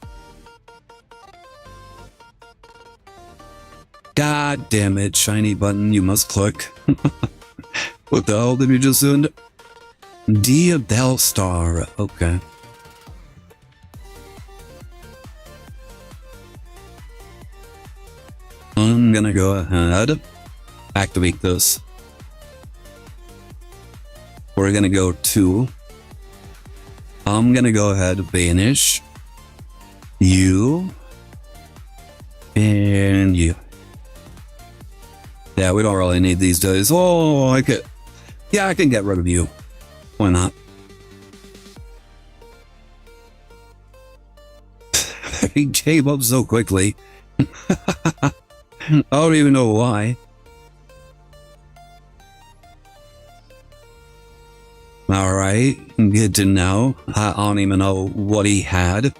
God damn it, shiny button you must click. What the hell did we just do? Diabell Star, okay. I'm gonna go ahead, activate this. We're gonna go to, I'm gonna go ahead, banish you and you. Yeah, we don't really need these days. Oh, I can get rid of you. Why not? He gave up so quickly. I don't even know why. Alright, good to know. I don't even know what he had.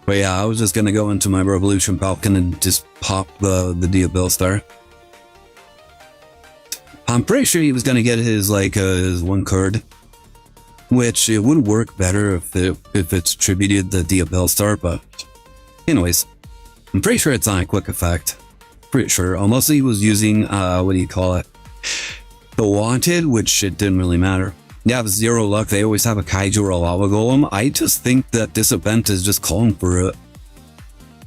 But yeah, I was just gonna go into my Revolution Falcon and just pop the Diabell Star. I'm pretty sure he was gonna get his his one card, which it would work better if it's attributed the Diabell Star. But anyways, I'm pretty sure it's on a quick effect. Pretty sure, unless he was using what do you call it, the wanted, which it didn't really matter. You have 0 luck. They always have a kaiju or a lava golem. I just think that this event is just calling for it.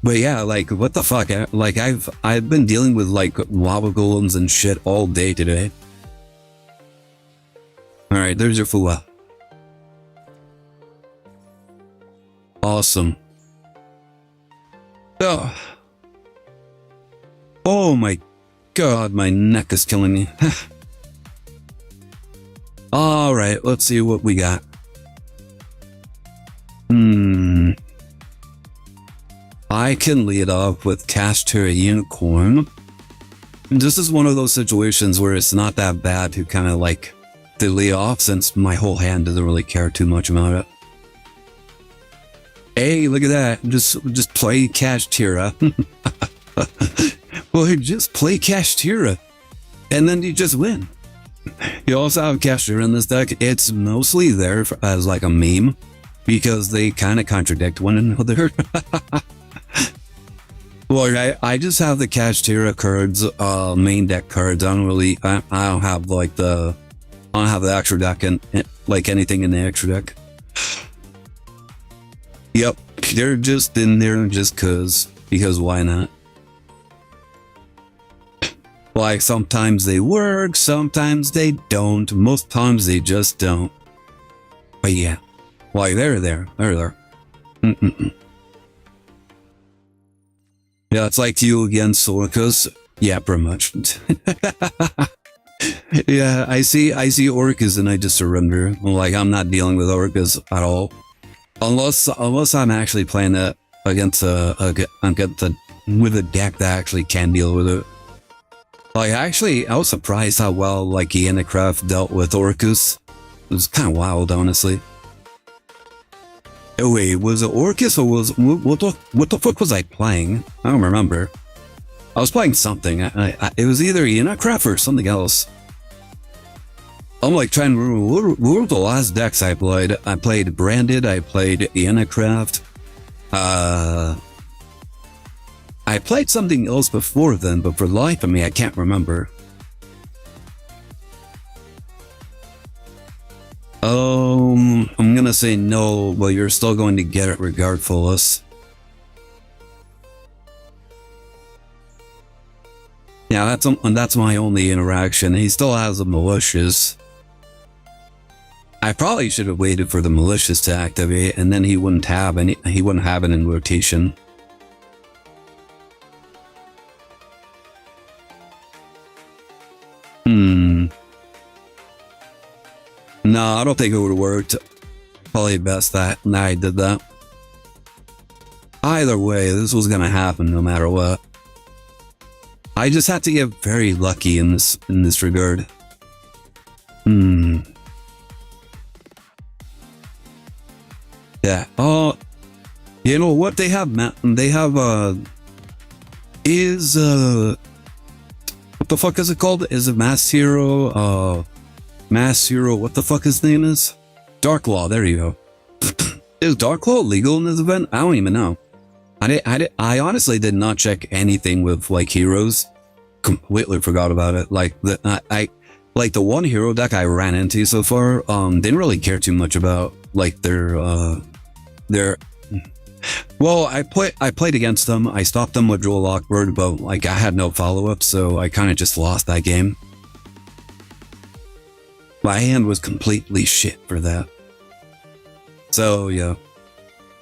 But yeah, like, what the fuck? Like, I've been dealing with like lava golems and shit all day today. All right, there's your Fua. Awesome. Oh. Oh my god, my neck is killing me. All right, let's see what we got. I can lead off with Castor Unicorn. This is one of those situations where it's not that bad to kind of like to lead off, since my whole hand doesn't really care too much about it. Hey, look at that! Just play Kashtira. Well, just play Kashtira, and then you just win. You also have Kashtira in this deck. It's mostly there as like a meme, because they kind of contradict one another. Well, I just have the Kashtira cards, main deck cards. I don't have like I don't have the extra deck and like anything in the extra deck. Yep, they're just in there just because why not? Like, sometimes they work, sometimes they don't, most times they just don't. But yeah, like they're there. Yeah, it's like you against Orcas. Yeah, pretty much. Yeah, I see Orcas and I just surrender. Like, I'm not dealing with Orcas at all. Unless I'm actually playing it with a deck that actually can deal with it. Like, actually, I was surprised how well, like, Ianacraft dealt with Orcus. It was kind of wild, honestly. Oh, wait, was it Orcus or what the fuck was I playing? I don't remember. I was playing something. It was either Ianacraft or something else. I'm like trying to remember, what were the last decks I played? I played Branded, I played Ianacraft. I played something else before then, but for the life of me, I can't remember. I'm gonna say no, but you're still going to get it regardless. Yeah, that's my only interaction. He still has a malicious. I probably should have waited for the malicious to activate, and then he wouldn't have it in rotation. No, I don't think it would have worked. Probably best that I did that. Either way, this was gonna happen no matter what. I just had to get very lucky in this regard. Yeah. Oh, you know what they have? They have what the fuck is it called? Is it Mass Hero? Mass Hero. What the fuck his name is? Dark Law. There you go. Is Dark Law legal in this event? I don't even know. I honestly did not check anything with like heroes. Completely forgot about it. Like the one hero deck I ran into so far, didn't really care too much about like their. Well, I played against them. I stopped them with Joel Lockbird, but like I had no follow up, so I kind of just lost that game. My hand was completely shit for that. So yeah,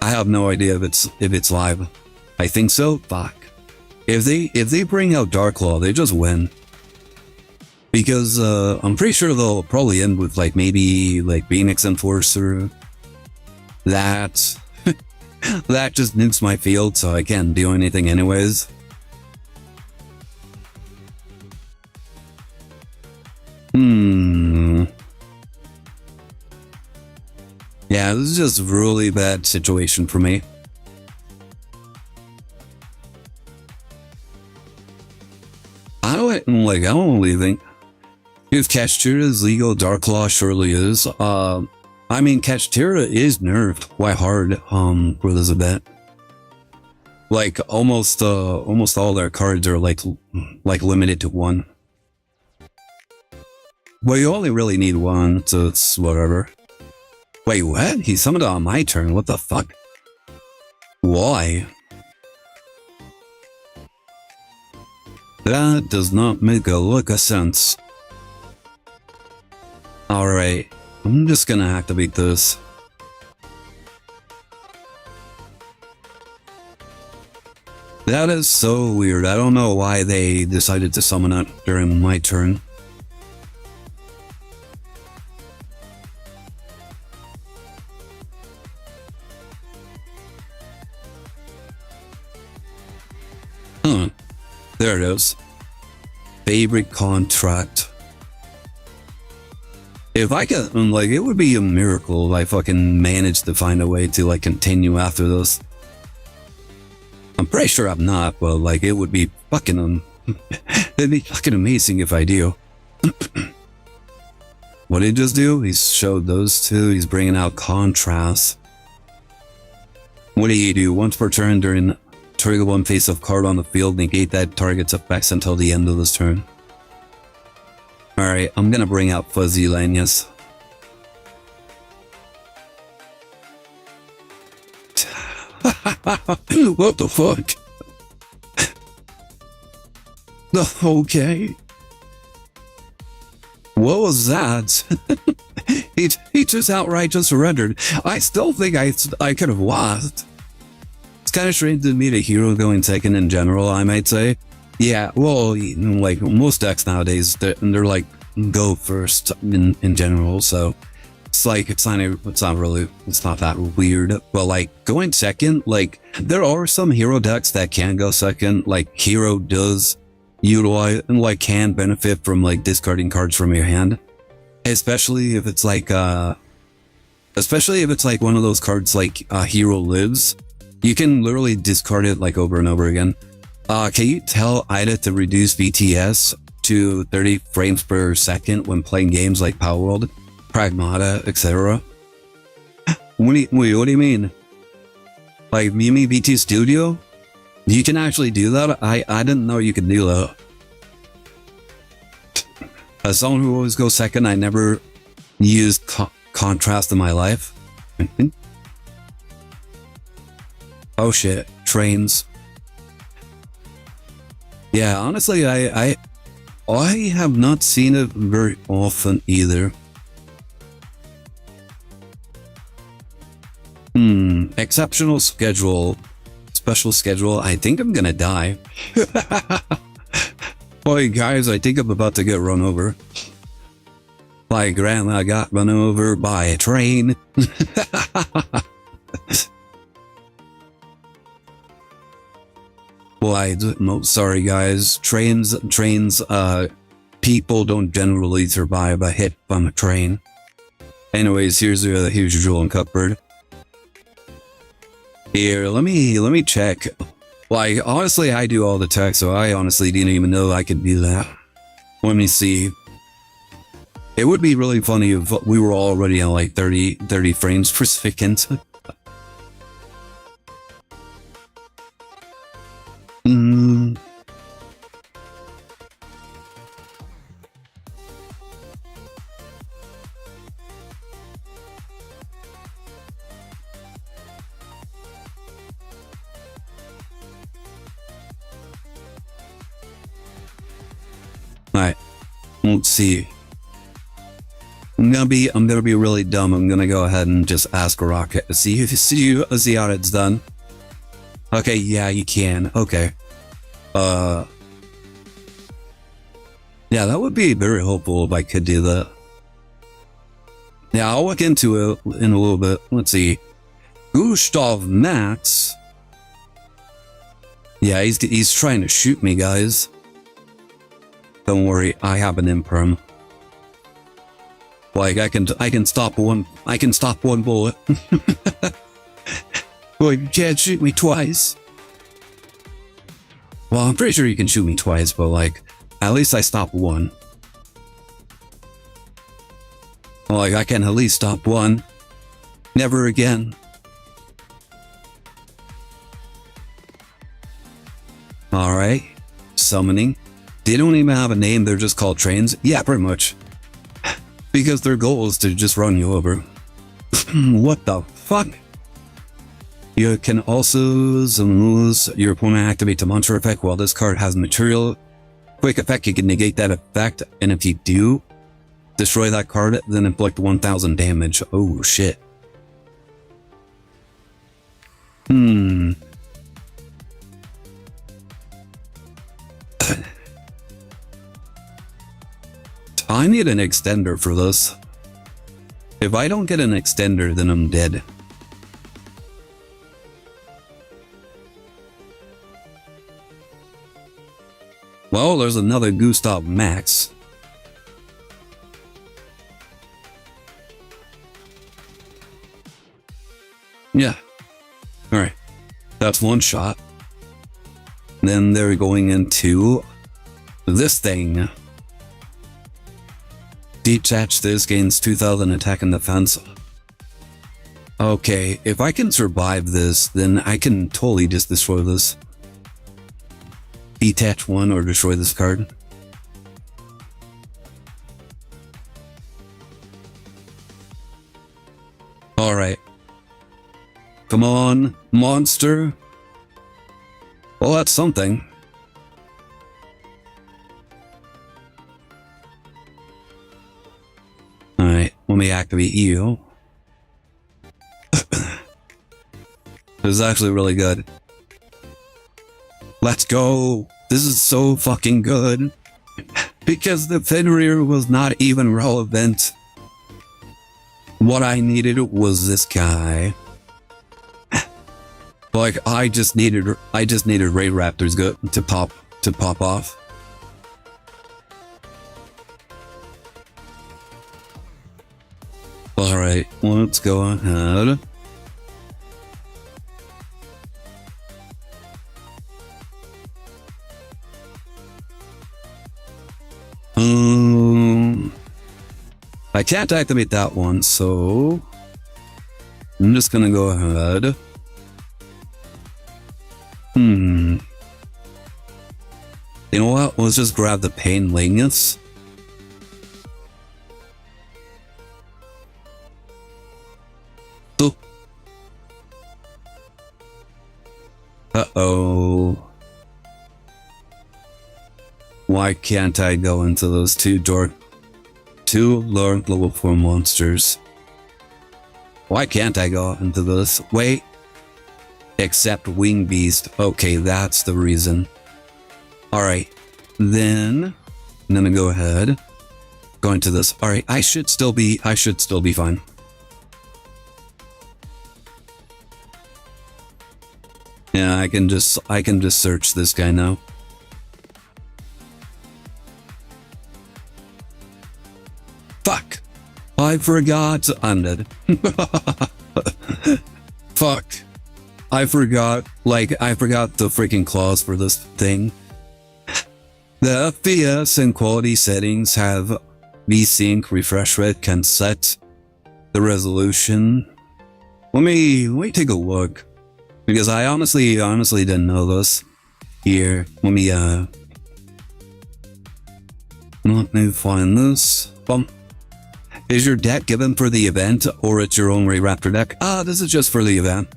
I have no idea if it's live. I think so. Fuck. If they bring out Dark Law, they just win. Because I'm pretty sure they'll probably end with like maybe like Phoenix Enforcer. That that just nukes my field, so I can't do anything anyways. Yeah, this is just a really bad situation for me. I don't really think if Kashtira is legal, Dark Law surely is. I mean, Kashtira is nerfed quite hard for this event. Like almost all their cards are like limited to one. Well, you only really need one, so it's whatever. Wait, what? He summoned it on my turn. What the fuck? Why? That does not make a lick of sense. Alright, I'm just gonna activate this. That is so weird. I don't know why they decided to summon it during my turn. Huh. There it is. Favorite contract. If I could, like, it would be a miracle if I fucking managed to find a way to, like, continue after this. I'm pretty sure I'm not, but, like, it would be fucking, it'd be fucking amazing if I do. What did he just do? He showed those two. He's bringing out contrast. What do you do? Once per turn during trigger one face-up card on the field, negate that target's effects until the end of this turn. Alright, I'm gonna bring out Fuzzy Lanyas. What the fuck? Okay. What was that? he just outright just surrendered. I still think I could have lost. It's kind of strange to meet a hero going second in general, I might say. Yeah, well, like most decks nowadays, they're like go first in general, so it's like it's not that weird. But like going second, like there are some hero decks that can go second. Like Hero does utilize and like can benefit from like discarding cards from your hand, especially if it's like one of those cards like Hero Lives. You can literally discard it like over and over again. Can you tell Ida to reduce VTS to 30 frames per second when playing games like Power World, Pragmata, etc.? Wait, what do you mean? Like Mimi VT Studio? You can actually do that? I didn't know you could do that. As someone who always goes second, I never used contrast in my life. Oh shit, trains. Yeah, honestly, I have not seen it very often either. Exceptional schedule. Special schedule. I think I'm gonna die. Boy, guys, I think I'm about to get run over. My grandma got run over by a train. lied. No, sorry guys. Trains, people don't generally survive a hit from a train. Anyways, here's your jewel and cupboard. Here, let me check. Like, honestly, I do all the tech, so I honestly didn't even know I could do that. Let me see. It would be really funny if we were already on like 30 frames per second. Alright, let's see. I'm gonna be really dumb. I'm gonna go ahead and just ask a rocket to see how it's done. Okay, yeah, you can. Okay. Yeah, that would be very helpful if I could do that. Yeah, I'll look into it in a little bit. Let's see. Gustav Max. Yeah, he's trying to shoot me, guys. Don't worry, I have an imperm. Like I can stop one bullet. Well, you can't shoot me twice. Well, I'm pretty sure you can shoot me twice, but like at least I stop one. Like I can at least stop one. Never again. Alright. Summoning. They don't even have a name, they're just called trains. Yeah, pretty much. Because their goal is to just run you over. What the fuck? You can also use your opponent activate a monster effect while this card has material. Quick effect, you can negate that effect, and if you do, destroy that card, then inflict 1000 damage. Oh shit. I need an extender for this. If I don't get an extender, then I'm dead. Well, there's another Gustav Max. Yeah. Alright. That's one shot. Then they're going into this thing. Detach this, gains 2000 attack and defense. Okay, if I can survive this, then I can totally just destroy this. Detach one or destroy this card. Alright. Come on, monster. Well, that's something. Alright, let me activate you. This is actually really good. Let's go! This is so fucking good. Because the Fenrir was not even relevant. What I needed was this guy. Like, I just needed Ray Raptor's good to pop off. Alright, let's go ahead. I can't activate that one, so I'm just gonna go ahead. You know what? Let's just grab the Pain Lingus. Uh-oh. Why can't I go into those two lower level 4 monsters? Why can't I go into this? Wait. Except Wing Beast. Okay, that's the reason. Alright. Then I'm gonna go ahead. Go into this. Alright, I should still be fine. Yeah, I can just search this guy now. Fuck! I forgot. I'm dead. Fuck. I forgot. I forgot the freaking clause for this thing. The FPS and quality settings have VSync refresh rate can set the resolution. Let me take a look. Because I honestly didn't know this. Here, let me find this. Is your deck given for the event, or it's your own Raptor deck? This is just for the event.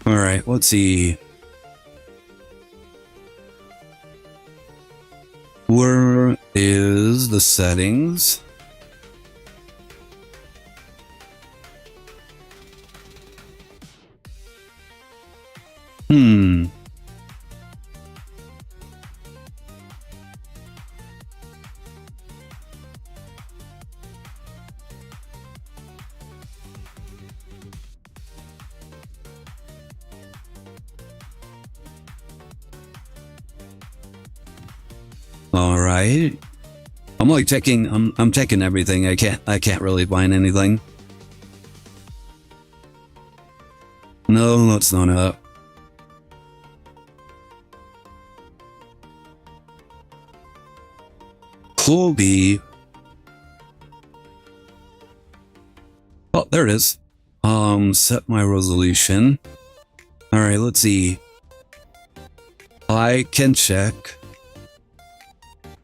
Alright, let's see. Where is the settings? Alright. I'm like checking I'm checking everything. I can't really find anything. No, that's not it. Colby. Oh, there it is. Set my resolution. Alright, let's see. I can check.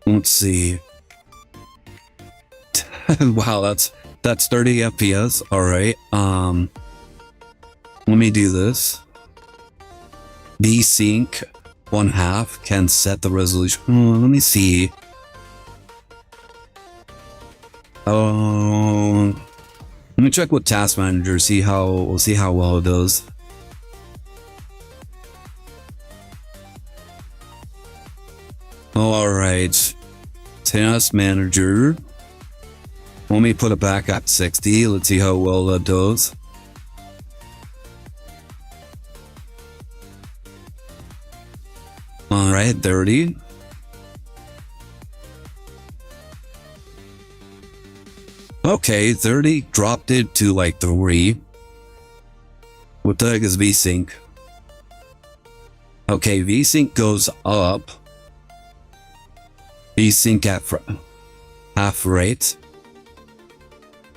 Let's see. Wow, that's 30 FPS. Alright. Let me do this. VSync 1/2 can set the resolution. Let me see. Let me check with Task Manager, see how well it does. Alright. Task Manager. Let me put it back at 60. Let's see how well that does. Alright, 30. Okay, 30 dropped it to like 3. What the heck is VSync? Okay, VSync goes up. VSync at half rate.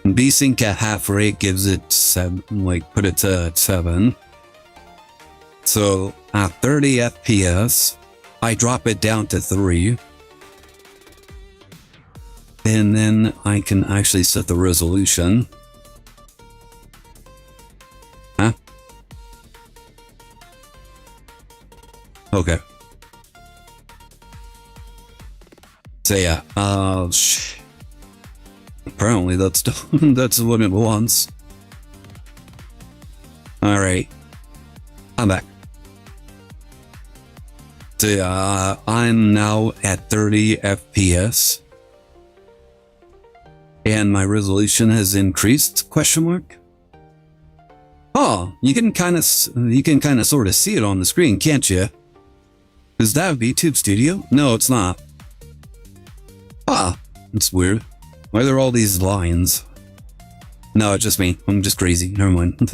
VSync at half rate gives it 7, put it to 7. So at 30 FPS, I drop it down to 3. And then I can actually set the resolution. Huh? Okay. So yeah, apparently that's what it wants. Alright. I'm back. So yeah, I'm now at 30 FPS. And my resolution has increased? Question mark. Oh, you can kind of sort of see it on the screen, can't you? Is that VTube Studio? No, it's not. Ah, it's weird. Why are there all these lines? No, it's just me. I'm just crazy. Never mind.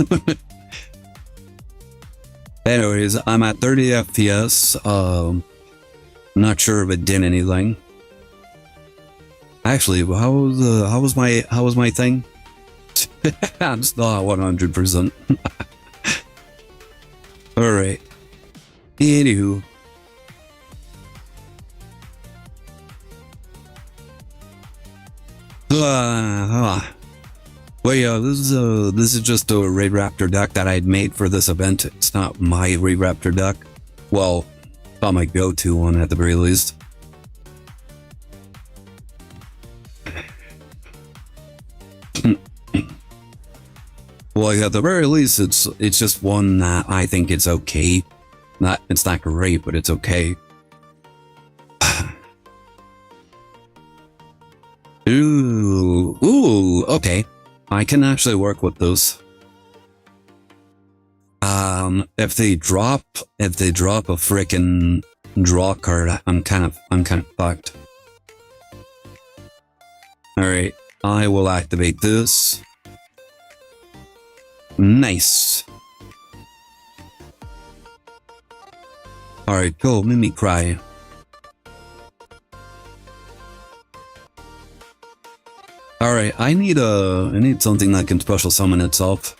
Anyways, I'm at 30 FPS. I'm not sure if it did anything. Actually, how was my thing? I'm still at 100%. All right. Anywho. Well, yeah, this is just a Raid Raptor deck that I'd made for this event. It's not my Raid Raptor deck. Well, not my go-to one at the very least. Well, at the very least, it's just one that I think it's okay. It's not great, but it's okay. Ooh, okay. I can actually work with those. if they drop a freaking draw card, I'm kind of fucked. Alright, I will activate this. Nice. Alright, go, Mimi Cry. Alright, I need something that can special summon itself.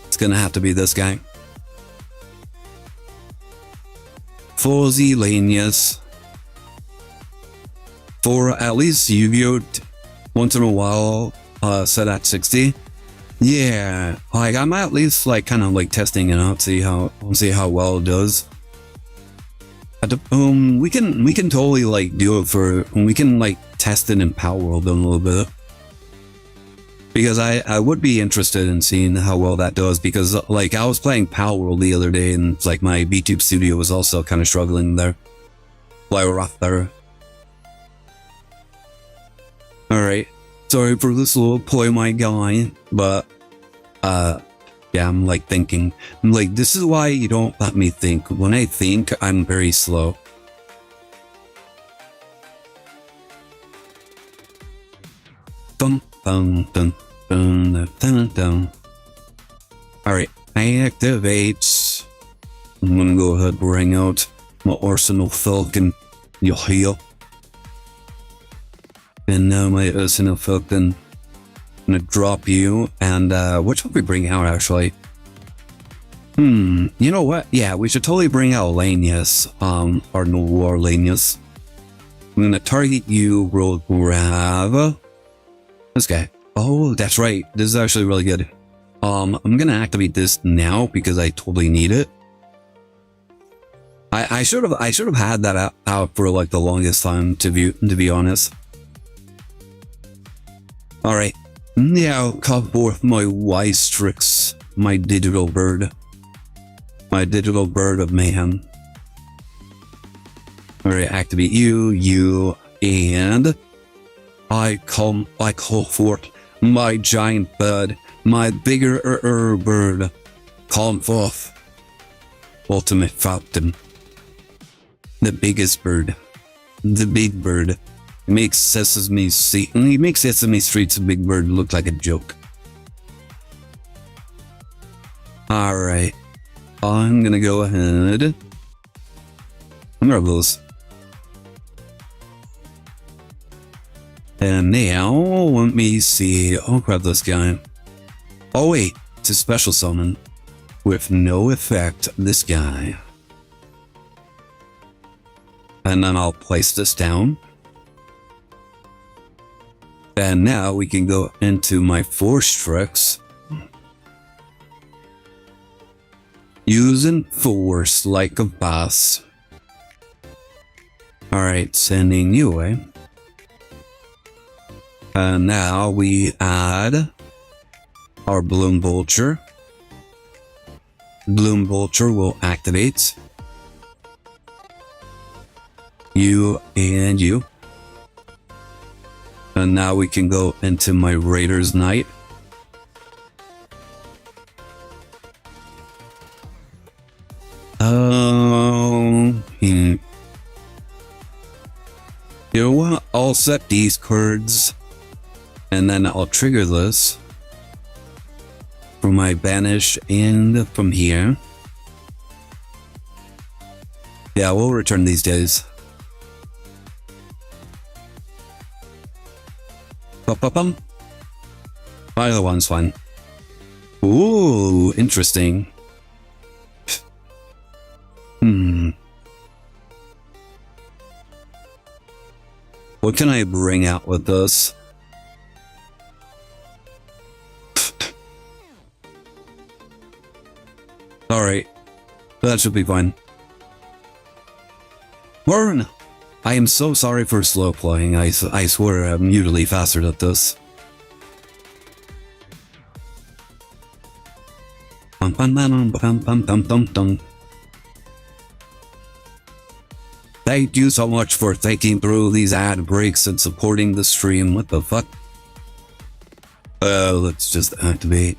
It's gonna have to be this guy. Lanius. For at least Yu-Gi-Oh! Once in a while, set at 60. Yeah, like I'm at least like kind of like testing it out, see how well it does. We can totally like do it we can like test it in Power World a little bit. Because I would be interested in seeing how well that does, because like I was playing Power World the other day and like my Vtuber studio was also kind of struggling there. Like rough there. Alright, sorry for this little play my guy, but yeah, I'm like thinking. I'm like, this is why you don't let me think. When I think, I'm very slow. Dun dun dun dun dun dun. Alright, activate. I'm gonna go ahead and bring out my Arsenal Falcon. You'll heal. And now my Arsenal Falcon. I'm gonna drop you, and which one we bring out actually? You know what? Yeah, we should totally bring out Lanius, or Noir Lanius. I'm gonna target you, roll grab. This guy. Oh, that's right. This is actually really good. I'm gonna activate this now because I totally need it. I should have had that out for like the longest time to be honest. All right. Now come forth my Wystrix, my digital bird. My digital bird of mayhem. Alright, activate you, and I call forth my giant bird, my bigger bird. Come forth. Ultimate Falcon. The biggest bird. The big bird. He makes Sesame Street's Big Bird look like a joke. Alright. I'm gonna go ahead. I'm gonna those. And now, let me see. I'll grab this guy. Oh wait, it's a special summon. With no effect, this guy. And then I'll place this down. And now we can go into my Force tricks. Using Force like a boss. Alright, sending you away. And now we add our Bloom Vulture. Bloom Vulture will activate. You and you. And now we can go into my Raider's Knight. You know what? I'll set these cards. And then I'll trigger this. From my Banish and from here. Yeah, we'll return these days. Either one's fine. Ooh, interesting. What can I bring out with this? Alright, that should be fine. Burn! I am so sorry for slow playing. I swear I'm usually faster at this. Thank you so much for thinking through these ad breaks and supporting the stream. What the fuck? Let's just activate.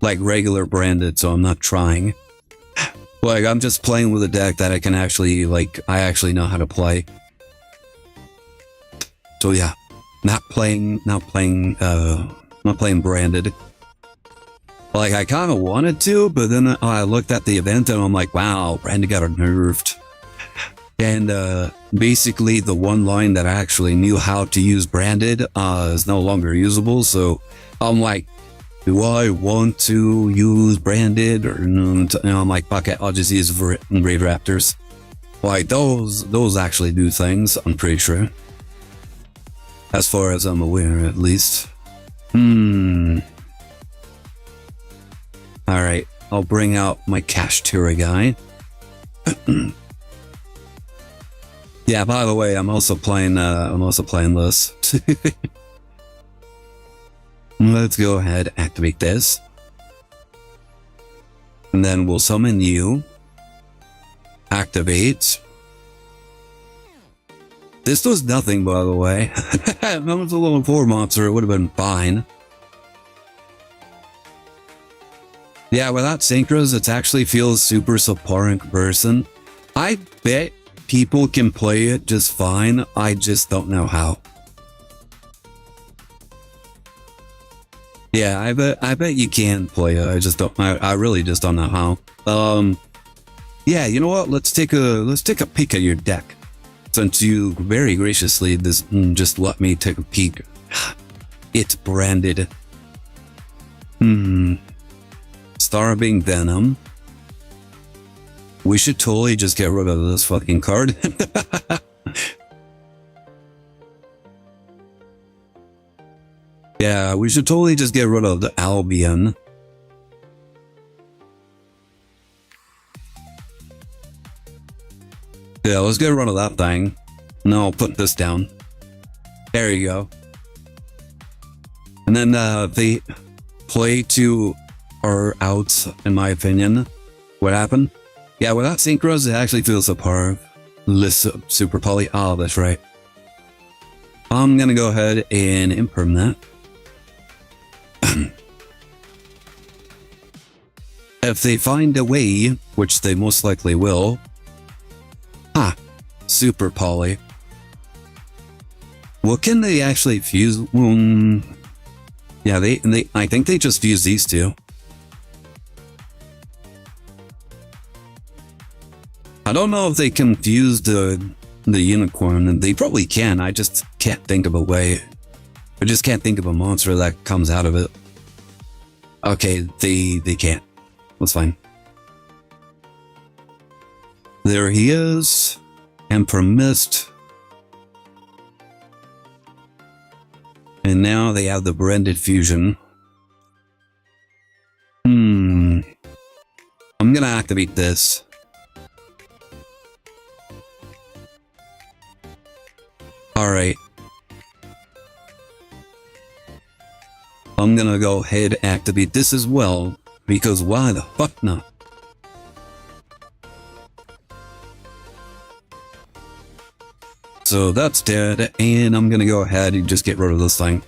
like regular branded, so I'm not trying. Like, I'm just playing with a deck that I can actually, like, I actually know how to play. So yeah, not playing branded. Like, I kind of wanted to, but then I looked at the event and I'm like, wow, branded got nerfed. And basically the one line that I actually knew how to use branded is no longer usable. So I'm like, do I want to use branded or no? And I'm like, fuck it, I'll just use Raid Raptors. Like, those actually do things, I'm pretty sure. As far as I'm aware, at least. Alright, I'll bring out my Kashtira guy. Yeah, by the way, I'm also playing this. Let's go ahead, activate this. And then we'll summon you. Activate. This was nothing, by the way. If it was a level 4 monster, it would have been fine. Yeah, without synchros, it actually feels super subpar in comparison. I bet people can play it just fine. I just don't know how. Yeah, I bet you can play it. I just don't. I really just don't know how. Yeah, you know what? Let's take a peek at your deck. Since you very graciously just let me take a peek. It's branded. Starving Venom. We should totally just get rid of this fucking card. Yeah, we should totally just get rid of the Albion. Yeah, let's get rid of that thing. No, I'll put this down. There you go. And then the play 2 are out, in my opinion. What happened? Yeah, without synchros, it actually feels subpar. Super poly. Oh, that's right. I'm gonna go ahead and imperm that. If they find a way, which they most likely will. Super poly. What can they actually fuse? Yeah, I think they just fuse these two. I don't know if they can fuse the unicorn. They probably can. I just can't think of a way. I just can't think of a monster that comes out of it. Okay, they can't. That's fine. There he is. Emperor Mist. And now they have the branded fusion. I'm gonna activate this. Alright. I'm gonna go ahead and activate this as well, because why the fuck not? So that's dead, and I'm gonna go ahead and just get rid of this thing.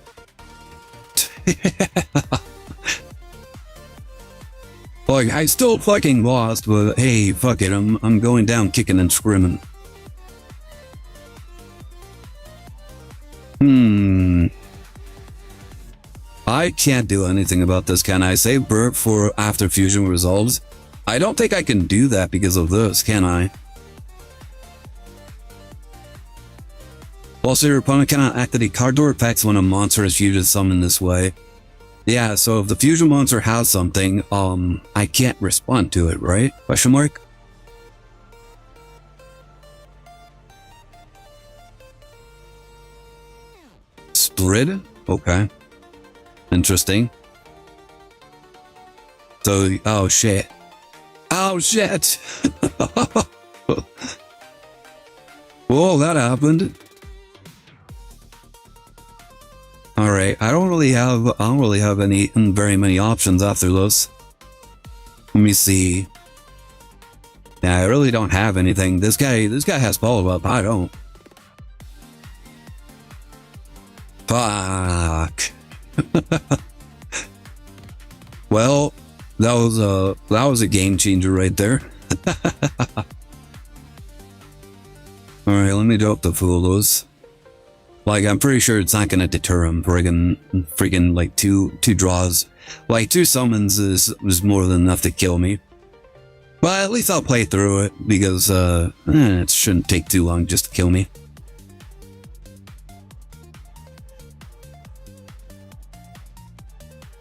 Like, I still fucking lost, but hey, fuck it, I'm going down kicking and screaming. I can't do anything about this, can I? Save Burp for after fusion resolves? I don't think I can do that because of this, can I? Also, your opponent cannot activate card door effects when a monster is fusion summoned this way. Yeah, so if the fusion monster has something, I can't respond to it, right? Question mark? Split? Okay. Interesting. So, oh shit. Oh shit! Whoa, that happened. Alright, I don't really have any very many options after this. Let me see. Yeah, I really don't have anything. This guy has follow-up. I don't. Fuck. Well, that was a game changer right there. All right, let me drop the Fulos. Like, I'm pretty sure it's not gonna deter him. Freaking like two draws, like 2 summons is more than enough to kill me. But at least I'll play through it because it shouldn't take too long just to kill me.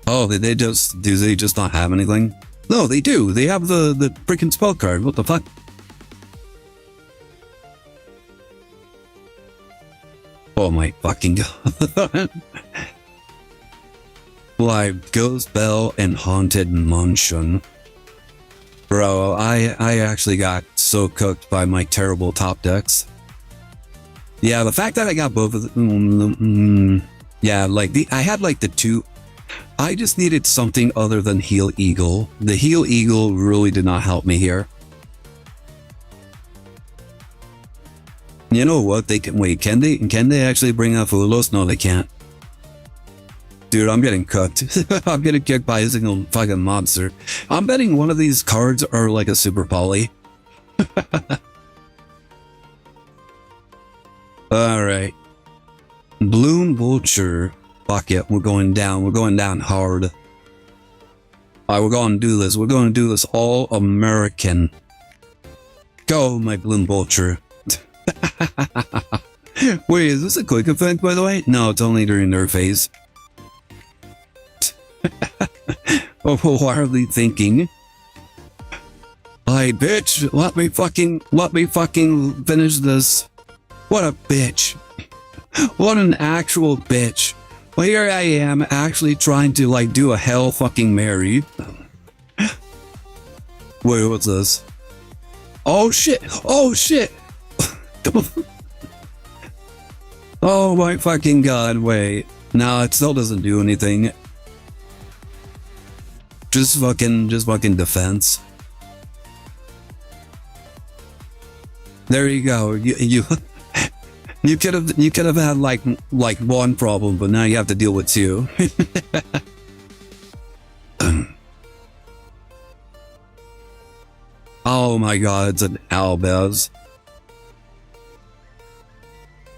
Oh, do they just not have anything? No, they do. They have the freaking spell card. What the fuck? Oh my fucking god. Like Ghost Bell and Haunted Mansion. Bro, I actually got so cooked by my terrible top decks. Yeah, the fact that I got both of them, yeah, like I had like the 2. I just needed something other than Heal Eagle. The Heal Eagle really did not help me here. You know what? They can wait. Can they actually bring out Fulos? No, they can't. Dude, I'm getting cooked. I'm getting kicked by a single fucking monster. I'm betting one of these cards are like a super poly. Alright. Bloom Vulture. Fuck it, we're going down. We're going down hard. Alright, we're going to do this. We're going to do this all American. Go, my Bloom Vulture. Wait, is this a quick effect, by the way? No, it's only during their phase. Oh, what are they thinking? Hey, bitch, let me fucking finish this. What a bitch. What an actual bitch. Well, here I am actually trying to, like, do a hell fucking Mary. Wait, what's this? Oh, shit. Oh, shit. Oh, my fucking god, wait. No, it still doesn't do anything. Just fucking defense. There you go. You could have had like one problem, but now you have to deal with 2. Oh my god, it's an Albez.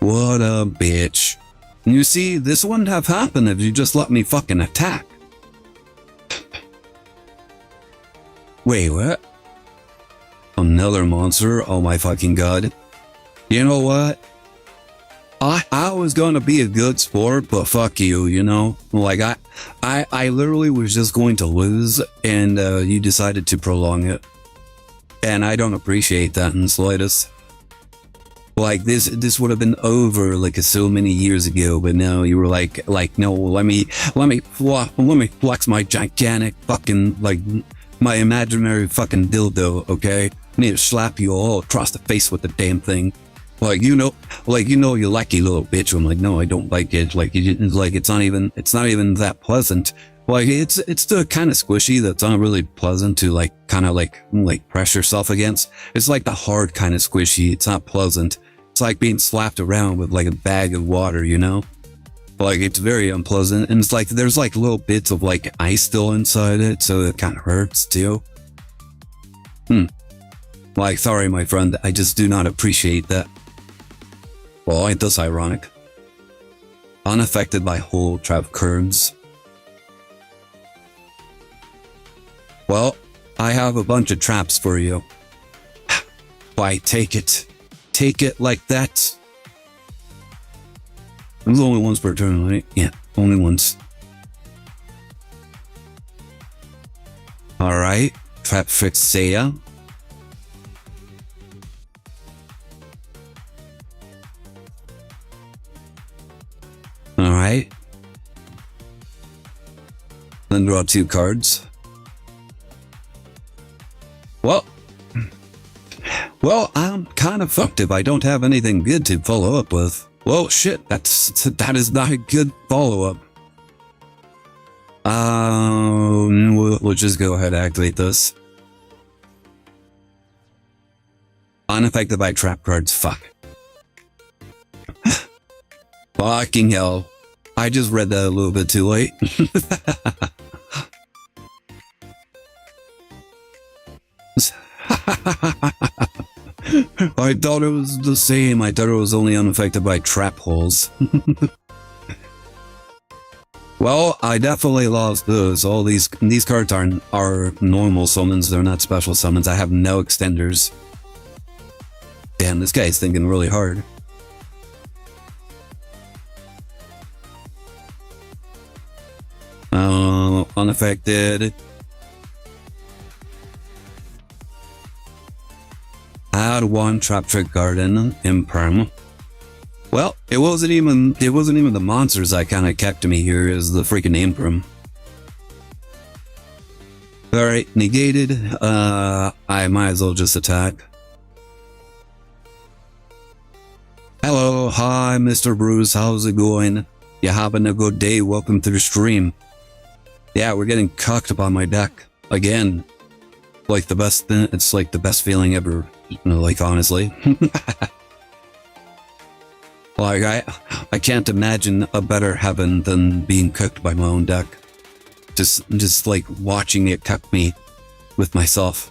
What a bitch. You see, this wouldn't have happened if you just let me fucking attack. Wait, what? Another monster? Oh my fucking god. You know what? I was gonna be a good sport, but fuck you, you know? Like, I literally was just going to lose, and you decided to prolong it. And I don't appreciate that in the slightest. Like, this would have been over, like, so many years ago, but now you were like, no, let me flex my gigantic fucking, like, my imaginary fucking dildo, okay? I need to slap you all across the face with the damn thing. Like, you know, you lucky little bitch. I'm like, no, I don't like it. Like, it's not even that pleasant. Like, it's the kind of squishy that's not really pleasant to, like, kind of like press yourself against. It's like the hard kind of squishy. It's not pleasant. It's like being slapped around with like a bag of water, you know? Like, it's very unpleasant, and it's like there's like little bits of like ice still inside it, so it kind of hurts too. Like, sorry, my friend, I just do not appreciate that. Well, ain't this ironic? Unaffected by whole trap curves. Well, I have a bunch of traps for you. Why, take it. Take it like that. There's only once per turn, right? Yeah, only once. Alright, trap fix Seiya. Alright. Then draw 2 cards. Well, I'm kind of fucked if I don't have anything good to follow up with. Well, shit, that is not a good follow-up. We'll just go ahead and activate this. Unaffected by trap cards, fuck. Fucking hell. I just read that a little bit too late. I thought it was the same. I thought it was only unaffected by trap holes. Well, I definitely lost those. All these cards are normal summons. They're not special summons. I have no extenders. Damn, this guy's thinking really hard. Unaffected. Add one trap trick garden imperm. Well, it wasn't even the monsters that kind of kept me here. Is the freaking imperm. All right, negated. I might as well just attack. Hello, hi, Mr. Bruce. How's it going? You having a good day? Welcome to the stream. Yeah, we're getting cucked by my deck again. Like the best. It's like the best feeling ever. Like honestly. Like I can't imagine a better heaven than being cooked by my own deck. Just like watching it cook me with myself.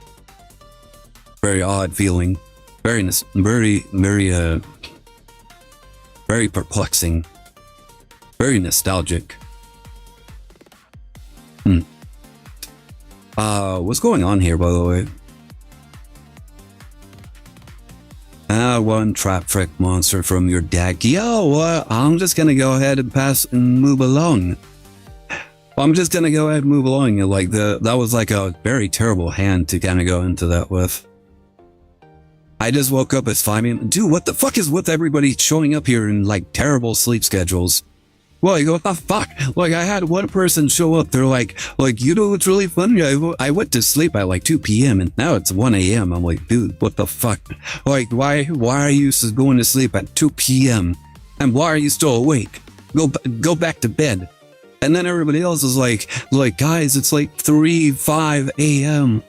Very odd feeling. Very perplexing. Very nostalgic. What's going on here, by the way? One trap trick monster from your deck. Yo, I'm just gonna go ahead and pass and move along. Like that was like a very terrible hand to kind of go into that with. I just woke up at 5 a.m. Dude, what the fuck is with everybody showing up here in like terrible sleep schedules? Like, what the fuck? Like, I had one person show up. They're like, you know what's really funny? I went to sleep at like 2 p.m. and now it's 1 a.m. I'm like, dude, what the fuck? Like, why are you going to sleep at 2 p.m. and why are you still awake? Go back to bed. And then everybody else is like, guys, it's like 5 a.m.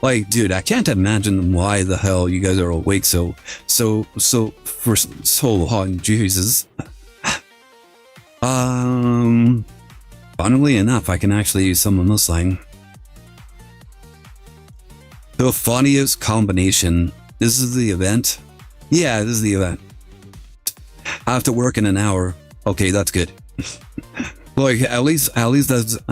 Like, dude, I can't imagine why the hell you guys are awake so for so long. Jesus. Funnily enough, I can actually use someone else line. The funniest combination. This is the event? Yeah, this is the event. I have to work in an hour. Okay, that's good. Like, at least I'll accept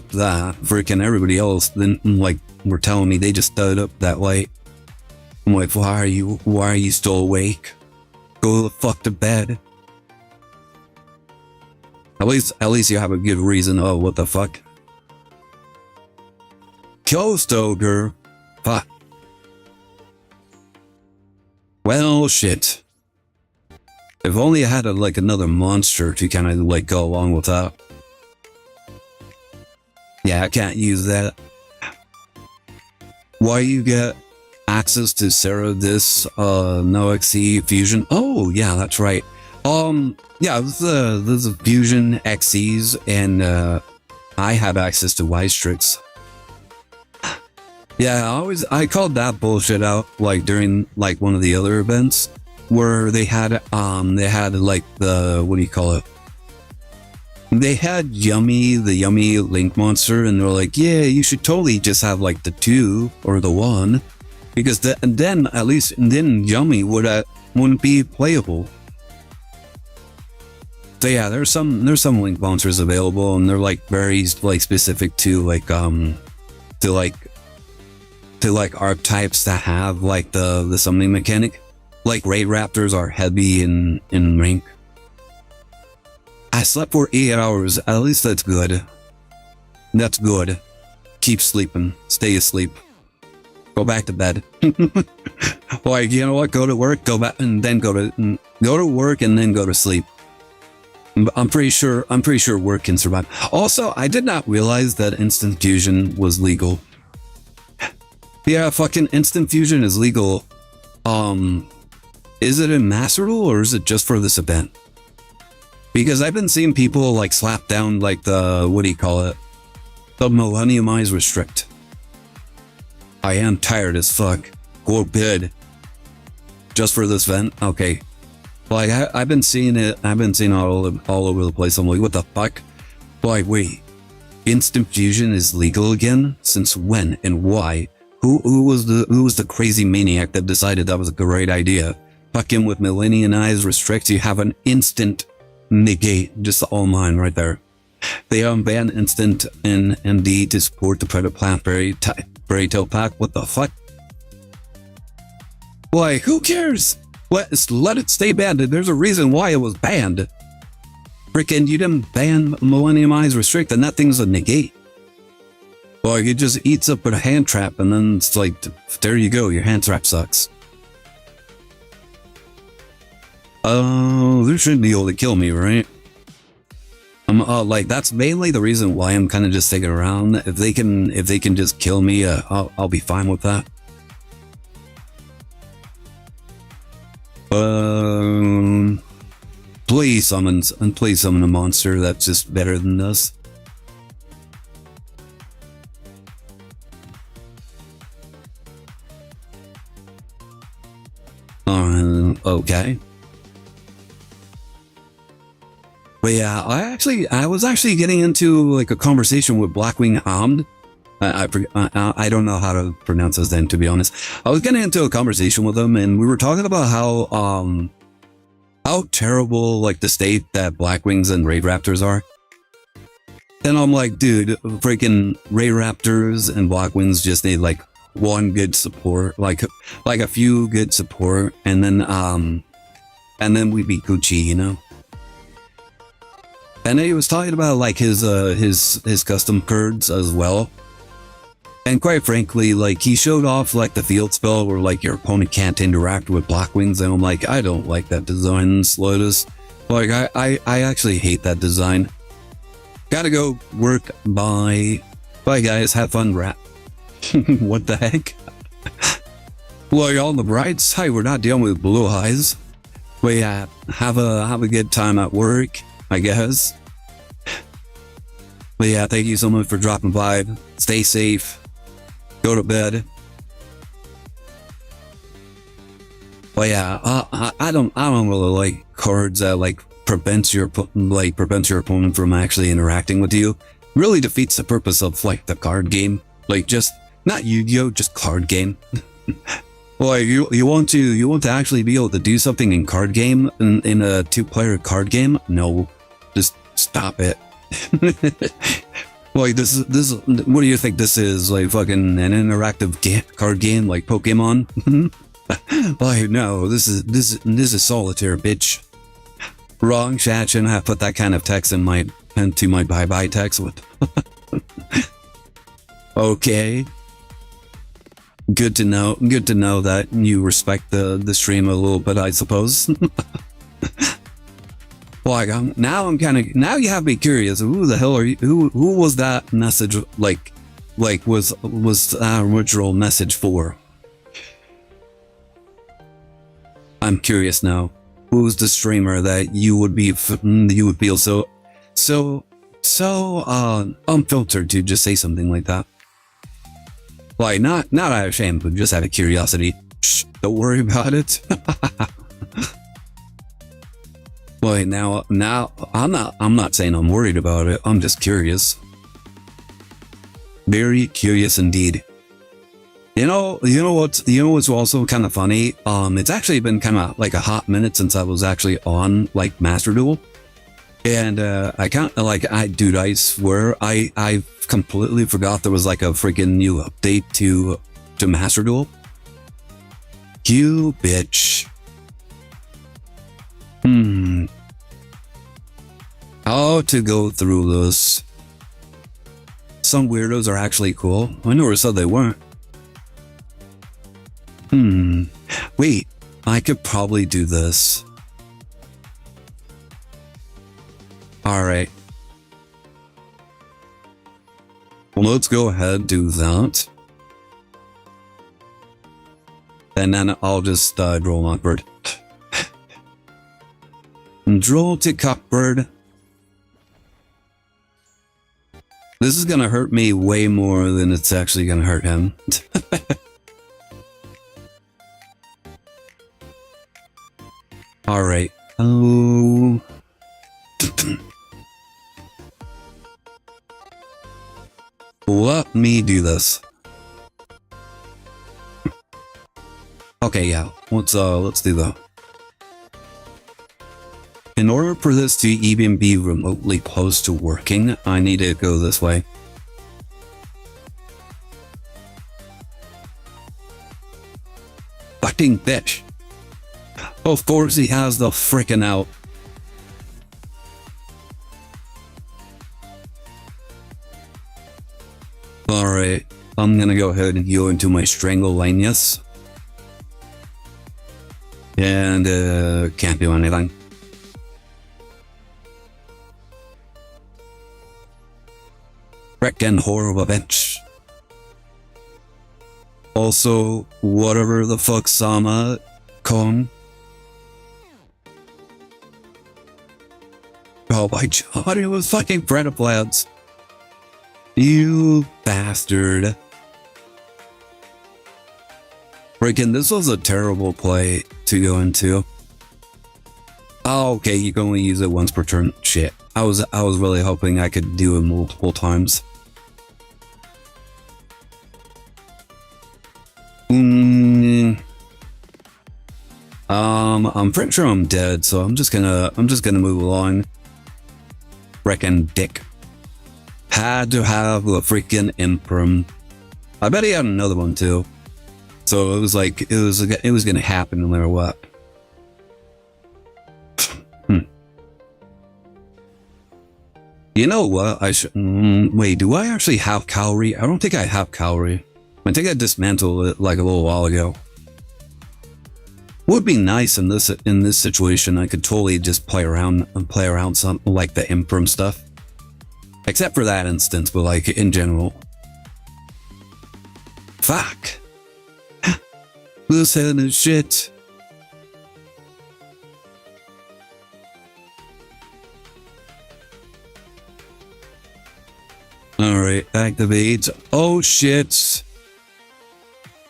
that. Freaking everybody else, then, like, were telling me they just stood up that late. I'm like, why are you still awake? Go the fuck to bed. At least you have a good reason. Oh, what the fuck? Ghost Ogre. Fuck. Well, shit. If only I had like another monster to kind of like go along with that. Yeah, I can't use that. Why you get access to Sarah this no XE fusion? Oh yeah, that's right. Yeah, this is a fusion XEs and I have access to Wystrix. Yeah, I called that bullshit out like during like one of the other events where they had like the, what do you call it? They had the yummy Link monster, and they're like, yeah, you should totally just have like the 2 or the 1, because then at least Yummy wouldn't be playable. So yeah, there's some Link monsters available, and they're like very like specific to like archetypes that have like the summoning mechanic. Like Raid Raptors are heavy in rank. I slept for 8 hours. At least that's good. That's good. Keep sleeping. Stay asleep. Go back to bed. Like, you know what? Go to work. Go back and then go to work and then go to sleep. I'm pretty sure work can survive. Also, I did not realize that instant fusion was legal. Yeah, fucking instant fusion is legal. Is it in Master Duel or is it just for this event? Because I've been seeing people like slap down like the, what do you call it? The Millennium Eyes Restrict. I am tired as fuck. Go to bed. Just for this event? Okay. Like, I've been seeing it. I've been seeing it all over the place. I'm like, what the fuck? Like, wait. Instant fusion is legal again? Since when and why? who was the crazy maniac that decided that was a great idea? Fucking with Millennium Eyes restrict, you have an instant negate, just all mine right there. They unban instant in MD to support the Predator Plant Berry Tail Pack. What the fuck? Why, who cares? Let it stay banned. There's a reason why it was banned. Frickin' you didn't ban Millennium Eyes Restrict and that thing's a negate. Well, it just eats up a hand trap and then it's like, there you go, your hand trap sucks. They shouldn't be able to kill me, right? Like that's mainly the reason why I'm kind of just sticking around. If they can just kill me, I'll be fine with that. Please summon a monster that's just better than this. Okay. But yeah, I was actually getting into like a conversation with Blackwing Hamd. I don't know how to pronounce his name, to be honest. I was getting into a conversation with him, and we were talking about how terrible like the state that Blackwings and Raid Raptors are. And I'm like, dude, freaking Raid Raptors and Blackwings just need like one good support, like a few good support, and then we'd be Gucci, you know. And he was talking about like his custom cards as well. And quite frankly, like he showed off like the field spell where like your opponent can't interact with Blackwings, and I'm like, I don't like that design, Slotus. Like I actually hate that design. Gotta go work. Bye guys, have fun, rap. What the heck? Like on the bright side, we're not dealing with blue eyes. But yeah, have a good time at work, I guess. But yeah, thank you so much for dropping by. Stay safe. Go to bed. But yeah, I don't really like cards that like prevents your opponent from actually interacting with you. Really defeats the purpose of like the card game. Like just not Yu-Gi-Oh, just card game. Like you want to actually be able to do something in card game in a 2-player card game? No, just stop it. Like this what do you think this is, like fucking an interactive card game like Pokemon? Like no, this is solitaire, bitch. Wrong, chat. Shouldn't have put that kind of text in my bye text with. Okay. Good to know that you respect the stream a little bit, I suppose. Like now you have me curious. Who the hell are you? Who was that message like was that original message for? I'm curious now. Who's the streamer that you would feel so unfiltered to just say something like that? Like not out of shame, but just out of curiosity. Shh, don't worry about it. Well, now I'm not saying I'm worried about it. I'm just curious. Very curious indeed. You know what's also kind of funny? It's actually been kind of like a hot minute since I was actually on like Master Duel. And I swear I completely forgot there was like a freaking new update to Master Duel. You bitch. How to go through this? Some weirdos are actually cool. I never said they weren't. Wait, I could probably do this. Alright. Well, let's go ahead and do that. And then I'll just draw Lockbird. Draw to Cockbird. This is gonna hurt me way more than it's actually gonna hurt him. Alright. Oh. Let me do this. Okay, yeah. Let's do that. In order for this to even be remotely close to working, I need to go this way. Fucking fish. Of course he has the frickin' out. Alright, I'm gonna go ahead and go into my Stranglanius. And, can't do anything. Frickin' horrible bitch. Also, whatever the fuck Sama con. Oh my god, it was fucking Predaflads. You bastard. Freaking, this was a terrible play to go into. Oh, okay, you can only use it once per turn. Shit. I was really hoping I could do it multiple times. I'm pretty sure I'm dead, so I'm just gonna move along. Frickin' dick. Had to have a freaking imperm. I bet he had another one too. So it was like it was gonna happen no matter what. You know what? I should wait. Do I actually have Cowrie? I don't think I have Cowrie. I think I dismantled it like a little while ago. Would be nice in this situation. I could totally just play around something like the imperm stuff. Except for that instance, but like in general. Fuck. This head is shit. Alright, activate. Oh shit.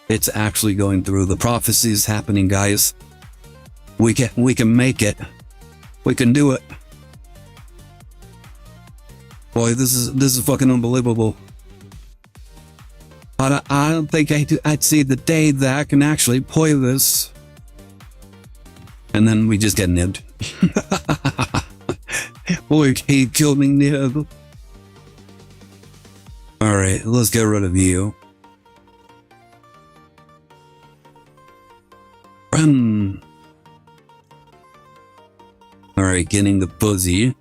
It's actually going through. The prophecy is happening, guys. We can make it. We can do it. Boy, this is fucking unbelievable. I don't think I'd see the day that I can actually play this. And then we just get nibbed. Boy, he killed me, nib. Alright, let's get rid of you. Alright, getting the fuzzy.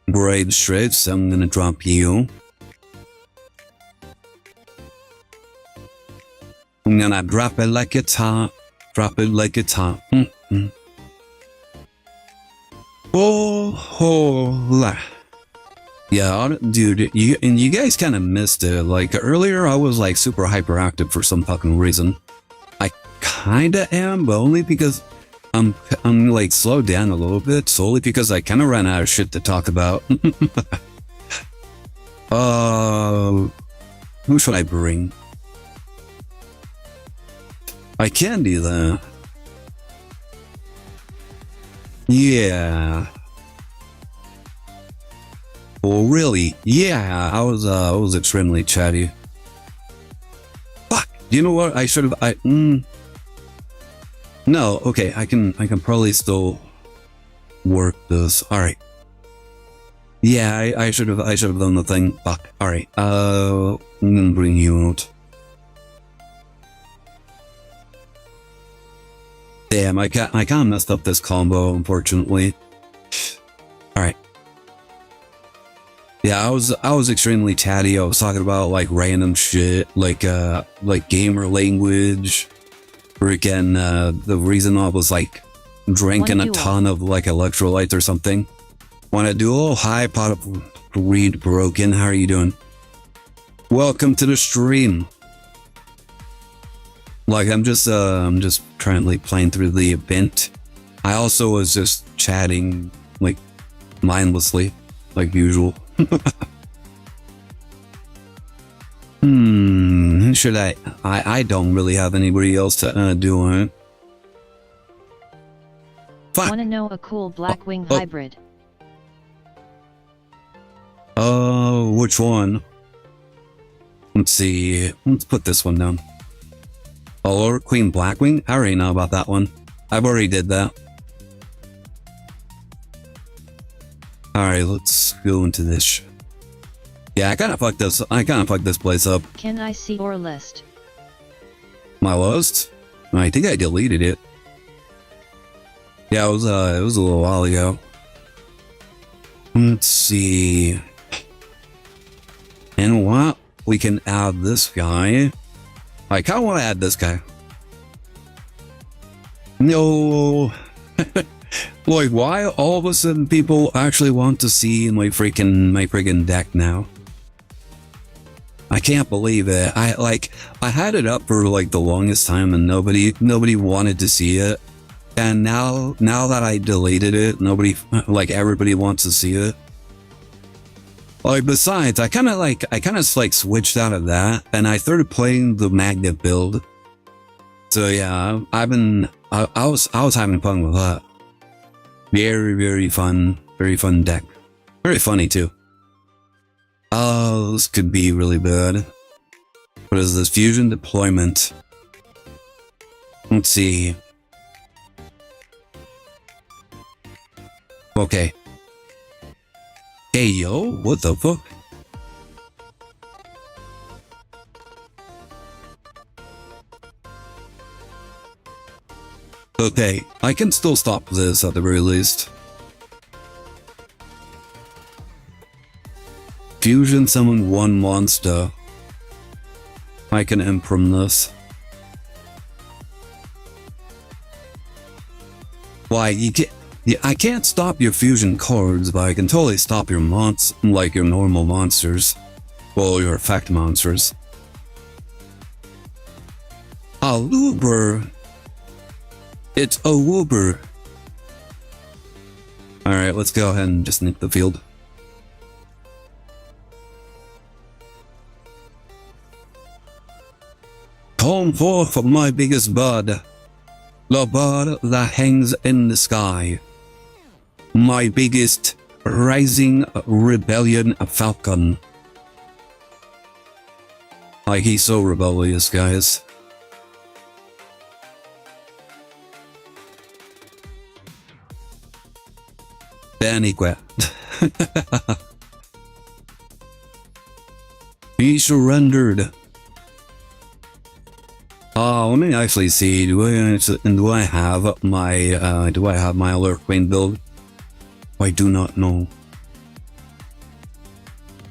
Brave straight, so I'm gonna drop you. I'm gonna drop it like it's hot. Drop it like it's hot. Oh, yeah, dude, you guys kind of missed it. Like earlier, I was like super hyperactive for some fucking reason. I kinda am, but only because I'm like slowed down a little bit, solely because I kind of ran out of shit to talk about. Who should I bring? I can do that. Yeah. Oh, really? Yeah, I was extremely chatty. Fuck! You know what? I should have. No, okay. I can probably still work this. All right. Yeah, I should have done the thing. Fuck. All right. I'm gonna bring you out. Damn, I kind of messed up this combo, unfortunately. All right. Yeah, I was extremely chatty. I was talking about like random shit, like gamer language. Freaking the reason I was like drinking a ton of like electrolytes or something. Wanna duel? Hi, pot of read broken. How are you doing? Welcome to the stream. Like I'm just currently playing through the event. I also was just chatting like mindlessly, like usual. Should I don't really have anybody else to do it. Wanna know a cool Blackwing hybrid? Oh, which one? Let's see. Let's put this one down. Lord Queen Blackwing? I already know about that one. I've already did that. Alright, let's go into this. Yeah, I kinda fucked this place up. Can I see your list? My list? I think I deleted it. Yeah, it was a little while ago. Let's see. And what? We can add this guy. I kinda wanna add this guy. No. Like, why all of a sudden people actually want to see my freaking deck now? I can't believe it. I had it up for like the longest time and nobody wanted to see it. And now that I deleted it, everybody wants to see it. Like, besides, I kind of switched out of that and I started playing the magnet build. So yeah, I was having fun with that. Very fun deck. Very funny too. Oh, this could be really bad. What is this? Fusion deployment. Let's see. Okay. Hey yo, what the fuck? Okay, I can still stop this at the very least. Fusion summon one monster. I can imprint this. Why, I can't stop your fusion cards, but I can totally stop your your normal monsters. Well, your effect monsters. A Woober. It's a Woober. Alright, let's go ahead and just nick the field. Come forth, my biggest bird. The bird that hangs in the sky. My biggest rising rebellion falcon. Like, he's so rebellious, guys. Banniquet. He surrendered. Let me actually see. Do I have my Alert Queen build? I do not know.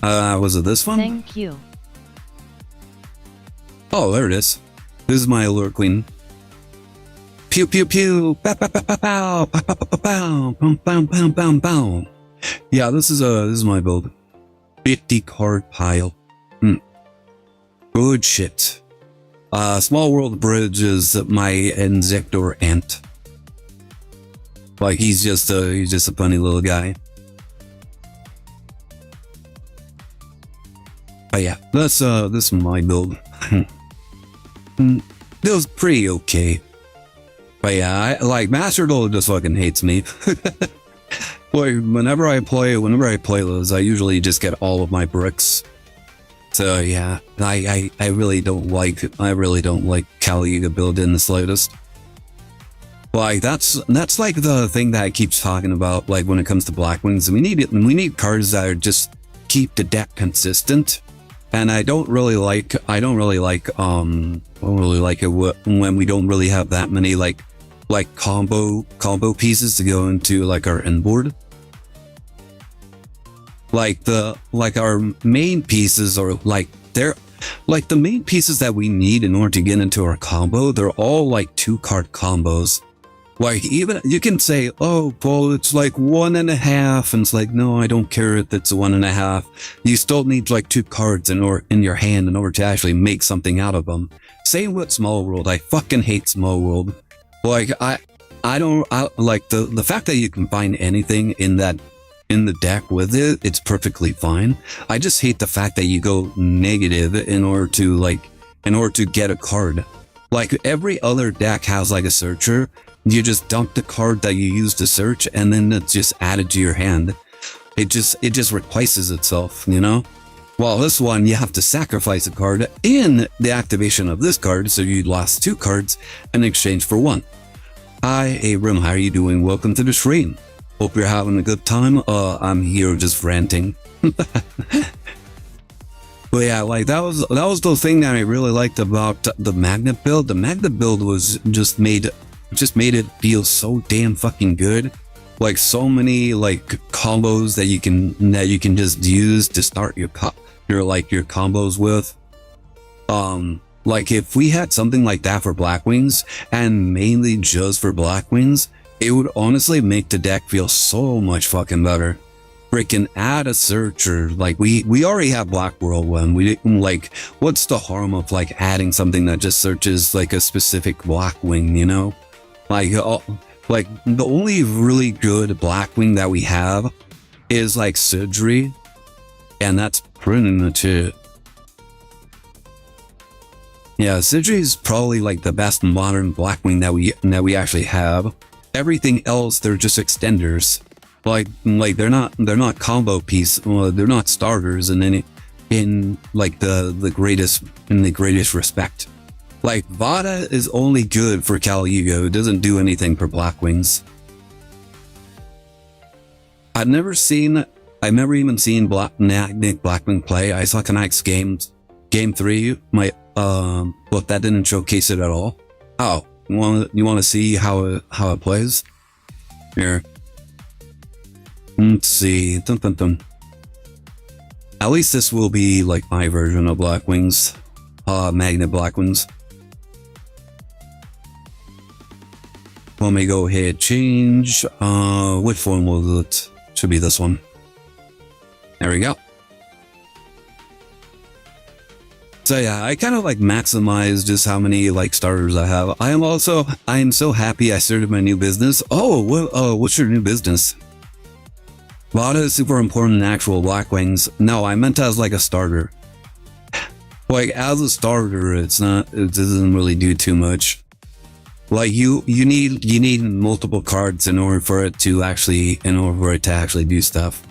Was it this one? Thank you. Oh, there it is. This is my Alert Queen. Pew pew pew. Pow pow pow pow pow pow pow pow pow pow pow pow. Yeah, this is my build. 50 card pile. Good shit. Small World Bridge is my Insector Ant. Like, he's just a funny little guy. But yeah, this is my build. It was pretty okay. But yeah, Master Duel just fucking hates me. Like, whenever I play those, I usually just get all of my bricks. So yeah, I really don't like Caliga build in the slightest. Like, that's like the thing that I keep talking about, like, when it comes to Blackwings. We need cards that are just keep the deck consistent. And I don't really like it when we don't really have that many like combo pieces to go into like our inboard. Like our main pieces are they're like the main pieces that we need in order to get into our combo. They're all like 2-card combos. Like, even you can say, oh, well, it's like 1.5, and it's like, no, I don't care if it's 1.5. You still need like 2 cards in your hand in order to actually make something out of them. Same with Small World. I fucking hate Small World. Like, I like the fact that you can find anything in the deck with it, it's perfectly fine. I just hate the fact that you go negative in order to get a card. Like, every other deck has like a searcher. You just dump the card that you use to search, and then it's just added to your hand. It just replaces itself, you know? Well, this one, you have to sacrifice a card in the activation of this card, so you lost 2 cards in exchange for 1. Hi, Abram, how are you doing? Welcome to the stream. Hope you're having a good time. I'm here just ranting. But yeah, like that was the thing that I really liked about the magnet build. The magnet build was just made it feel so damn fucking good. Like so many like combos that you can just use to start your combos with. Like if we had something like that for Blackwings, and mainly just for Blackwings, it would honestly make the deck feel so much fucking better. Freaking add a searcher. Like we already have Black Whirlwind. We didn't like, what's the harm of like adding something that just searches like a specific Blackwing, you know? Like the only really good Blackwing that we have is like Surgery, and that's pretty much it. Yeah, Surgery is probably like the best modern Blackwing that we actually have. Everything else, they're just extenders. Like they're not combo piece. Well, they're not starters in like the greatest respect. Like Vada is only good for Caligo. It doesn't do anything for Blackwings. I've never even seen Nick Blackwing play. I saw Kanak's game 3. But that didn't showcase it at all. Oh, you want to see how it plays? Here. Let's see. Dun, dun, dun. At least this will be like my version of Blackwings. Magnet Blackwings. Let me go ahead, change. Which one was it? Should be this one. There we go. So yeah, I kind of like maximize just how many like starters I have. I am so happy I started my new business. Oh, what's your new business? Vada is super important in actual Blackwings. No, I meant as like a starter. Like as a starter, it doesn't really do too much. Like you need multiple cards in order for it to actually do stuff.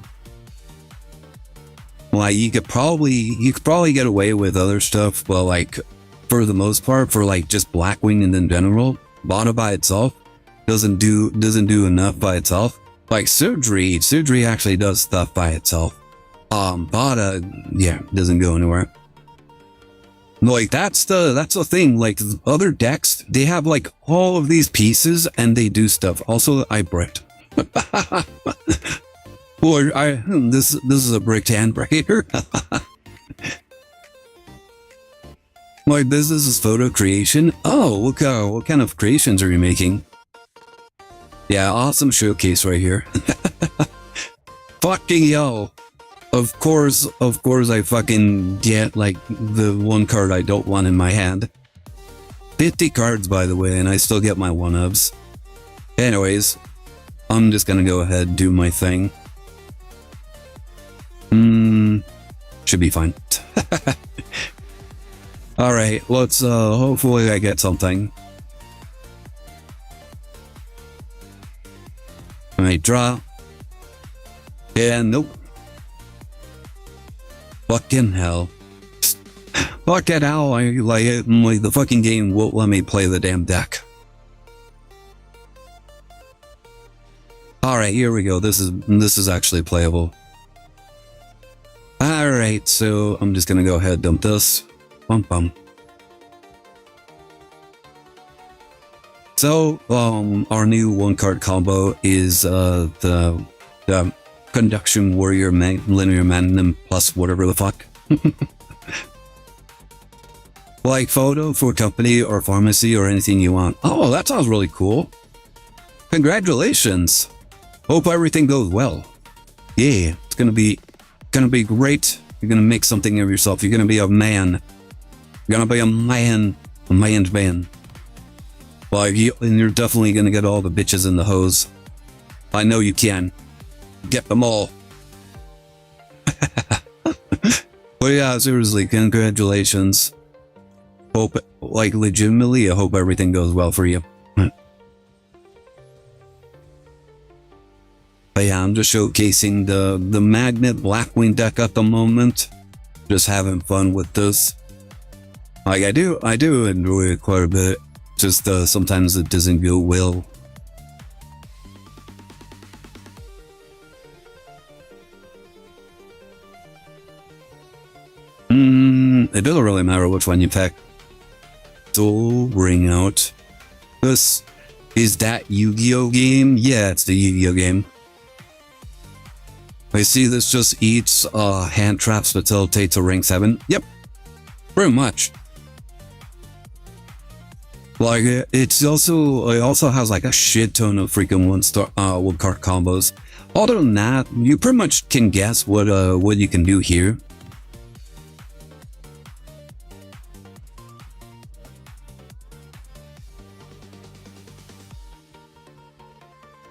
Like you could probably get away with other stuff, but like for the most part, for like just Blackwing and in general, Vada by itself doesn't do enough by itself. Like Surgery actually does stuff by itself. Vada, yeah, doesn't go anywhere. Like that's the thing. Like other decks, they have like all of these pieces and they do stuff. Also, I bricked. Or this is a bricked hand right here. Like this is photo creation. Oh, what kind of creations are you making? Yeah, awesome showcase right here. Fucking yo. Of course I fucking get like the one card I don't want in my hand. 50 cards by the way, and I still get my 1-ofs. Anyways, I'm just gonna go ahead and do my thing. Should be fine. Alright, let's hopefully I get something. Alright, draw. And nope. Fucking hell. Fucking hell, like the fucking game won't let me play the damn deck. Alright, here we go. This is actually playable. Alright, so I'm just gonna go ahead and dump this. Bum bum. So, our new 1-card combo is the Conduction Warrior Linear Magnum plus whatever the fuck. Like photo for company or pharmacy or anything you want. Oh, that sounds really cool. Congratulations. Hope everything goes well. Yeah, it's gonna be great. You're gonna make something of yourself. You're gonna be a man. You're gonna be a man's man. Well, and you're definitely gonna get all the bitches in the hose. I know you can. Get them all. But yeah, seriously, congratulations. Hope, like legitimately, I hope everything goes well for you. But yeah, I'm just showcasing the Magnet Blackwing deck at the moment. just having fun with this. Like I do enjoy it quite a bit. Just sometimes it doesn't go well. It doesn't really matter which one you pick. So bring out this. Is that Yu-Gi-Oh game? Yeah, it's the Yu-Gi-Oh game. I see this just eats hand traps facilitate to rank 7. Yep, pretty much. Like it also has like a shit ton of freaking one card combos. Other than that, you pretty much can guess what you can do here.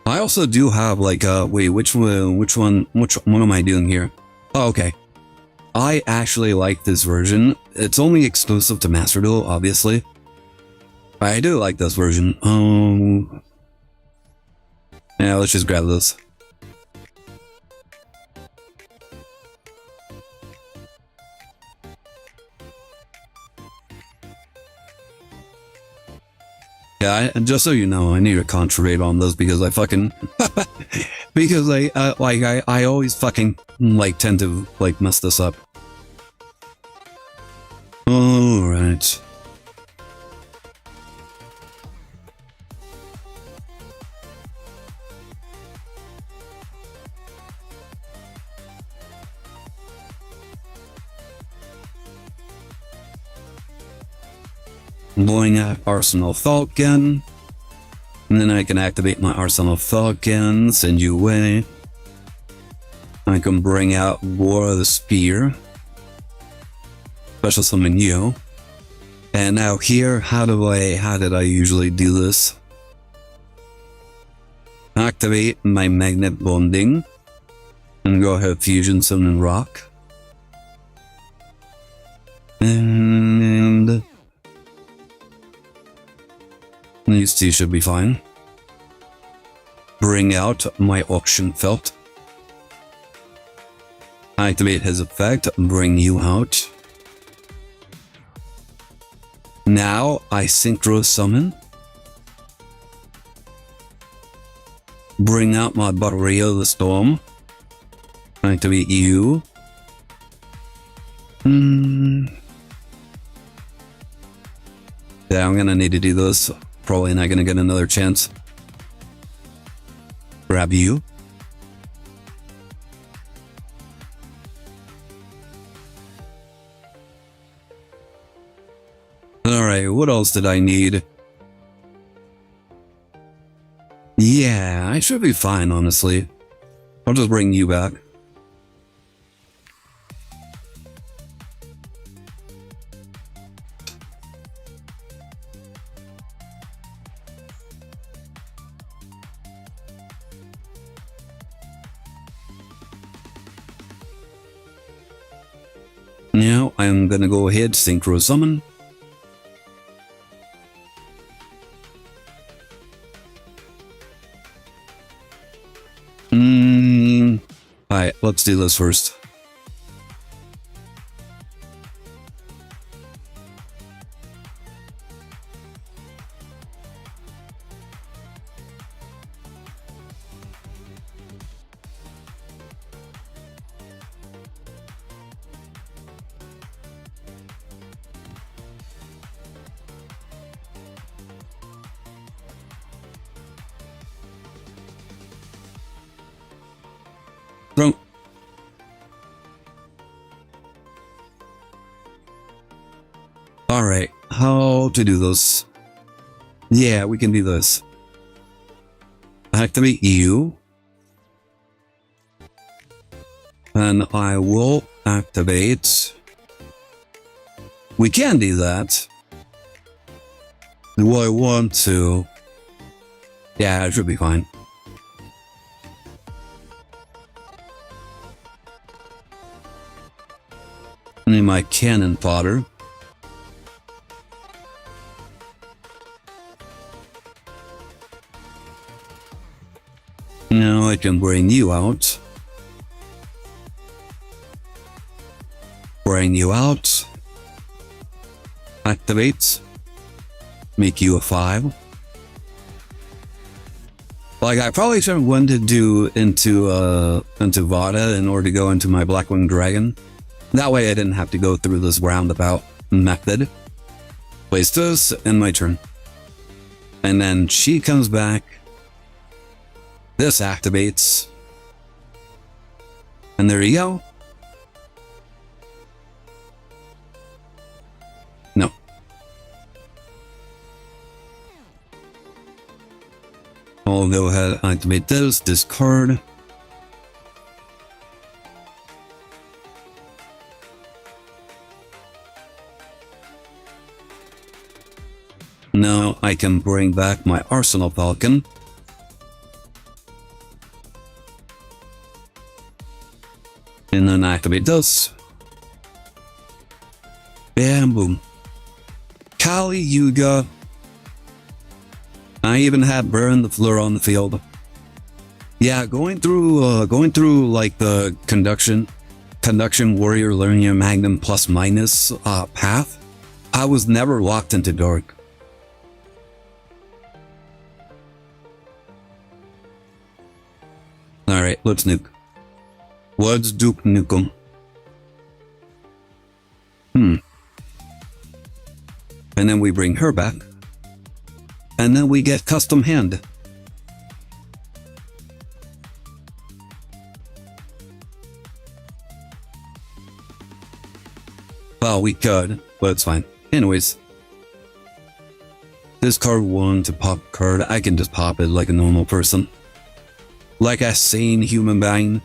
I also do have like wait, which one am I doing here? Oh, okay. I actually like this version. It's only exclusive to Master Duel, obviously. I do like this version. Yeah, let's just grab this. Yeah, and just so you know, I need to concentrate on this because I fucking because I always fucking like tend to like mess this up. All right. Blowing at Arsenal Falcon. And then I can activate my Arsenal Falcon, send you away. I can bring out War of the Spear. Special summon you. And now here, how did I usually do this? Activate my Magnet Bonding. And go ahead, Fusion Summon Rock. And these two should be fine. Bring out my Auction Felt. Activate his effect, bring you out. Now I Synchro Summon. Bring out my Battery of the Storm. Activate you. Yeah, I'm gonna need to do this. Probably not gonna get another chance. Grab you. Alright, what else did I need? Yeah, I should be fine, honestly. I'll just bring you back. Now I'm gonna go ahead, Synchro Summon. Alright, let's do this first. Throw. Alright, how to do this? Yeah, we can do this. Activate you. And I will activate. We can do that. Do I want to? Yeah, it should be fine. Need my cannon fodder. Now I can bring you out. bring you out, activate, make you a 5. Like, I probably should have went to do into Vada in order to go into my Blackwing Dragon. That way I didn't have to go through this roundabout method. Place this, and my turn. And then she comes back. This activates. And there you go. No. I'll go ahead and activate this, discard. Now I can bring back my Arsenal Falcon. And then activate this. Bam, boom. Kali Yuga. I even had burn the floor on the field. Yeah, going through like the conduction warrior linear magnum plus minus path, I was never locked into dark. All right, let's nuke. Let's duke nuke 'em. And then we bring her back. And then we get custom hand. Well, we could, but it's fine. Anyways. Discard 1 to pop card. I can just pop it like a normal person. Like a sane human being.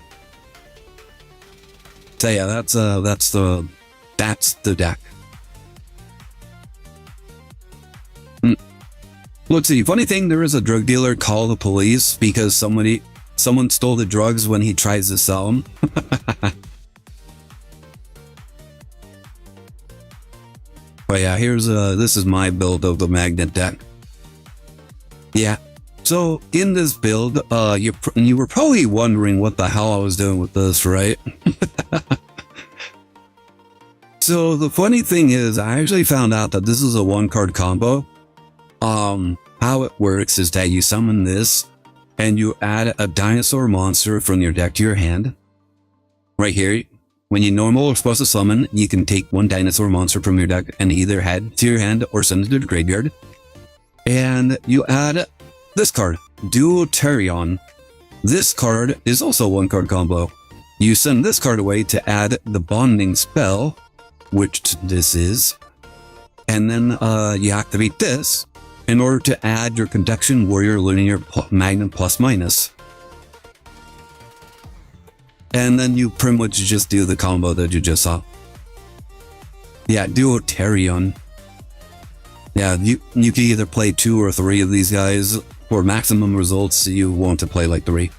So yeah, that's the deck. Let's see. Funny thing, there is a drug dealer called the police because someone stole the drugs when he tries to sell them. But yeah, here's this is my build of the magnet deck. Yeah. So in this build, you were probably wondering what the hell I was doing with this, right? So the funny thing is, I actually found out that this is a 1-card combo. How it works is that you summon this, and you add a dinosaur monster from your deck to your hand. Right here, when you normal are supposed to summon, you can take 1 dinosaur monster from your deck and either head to your hand or send it to the graveyard. And you add this card, Deuterion. This card is also a 1-card combo. You send this card away to add the bonding spell, which this is, and then you activate this in order to add your conduction warrior linear magnum plus minus. And then you pretty much just do the combo that you just saw. Yeah, Deuterion. Yeah, you can either play 2 or 3 of these guys. For maximum results, you want to play like 3.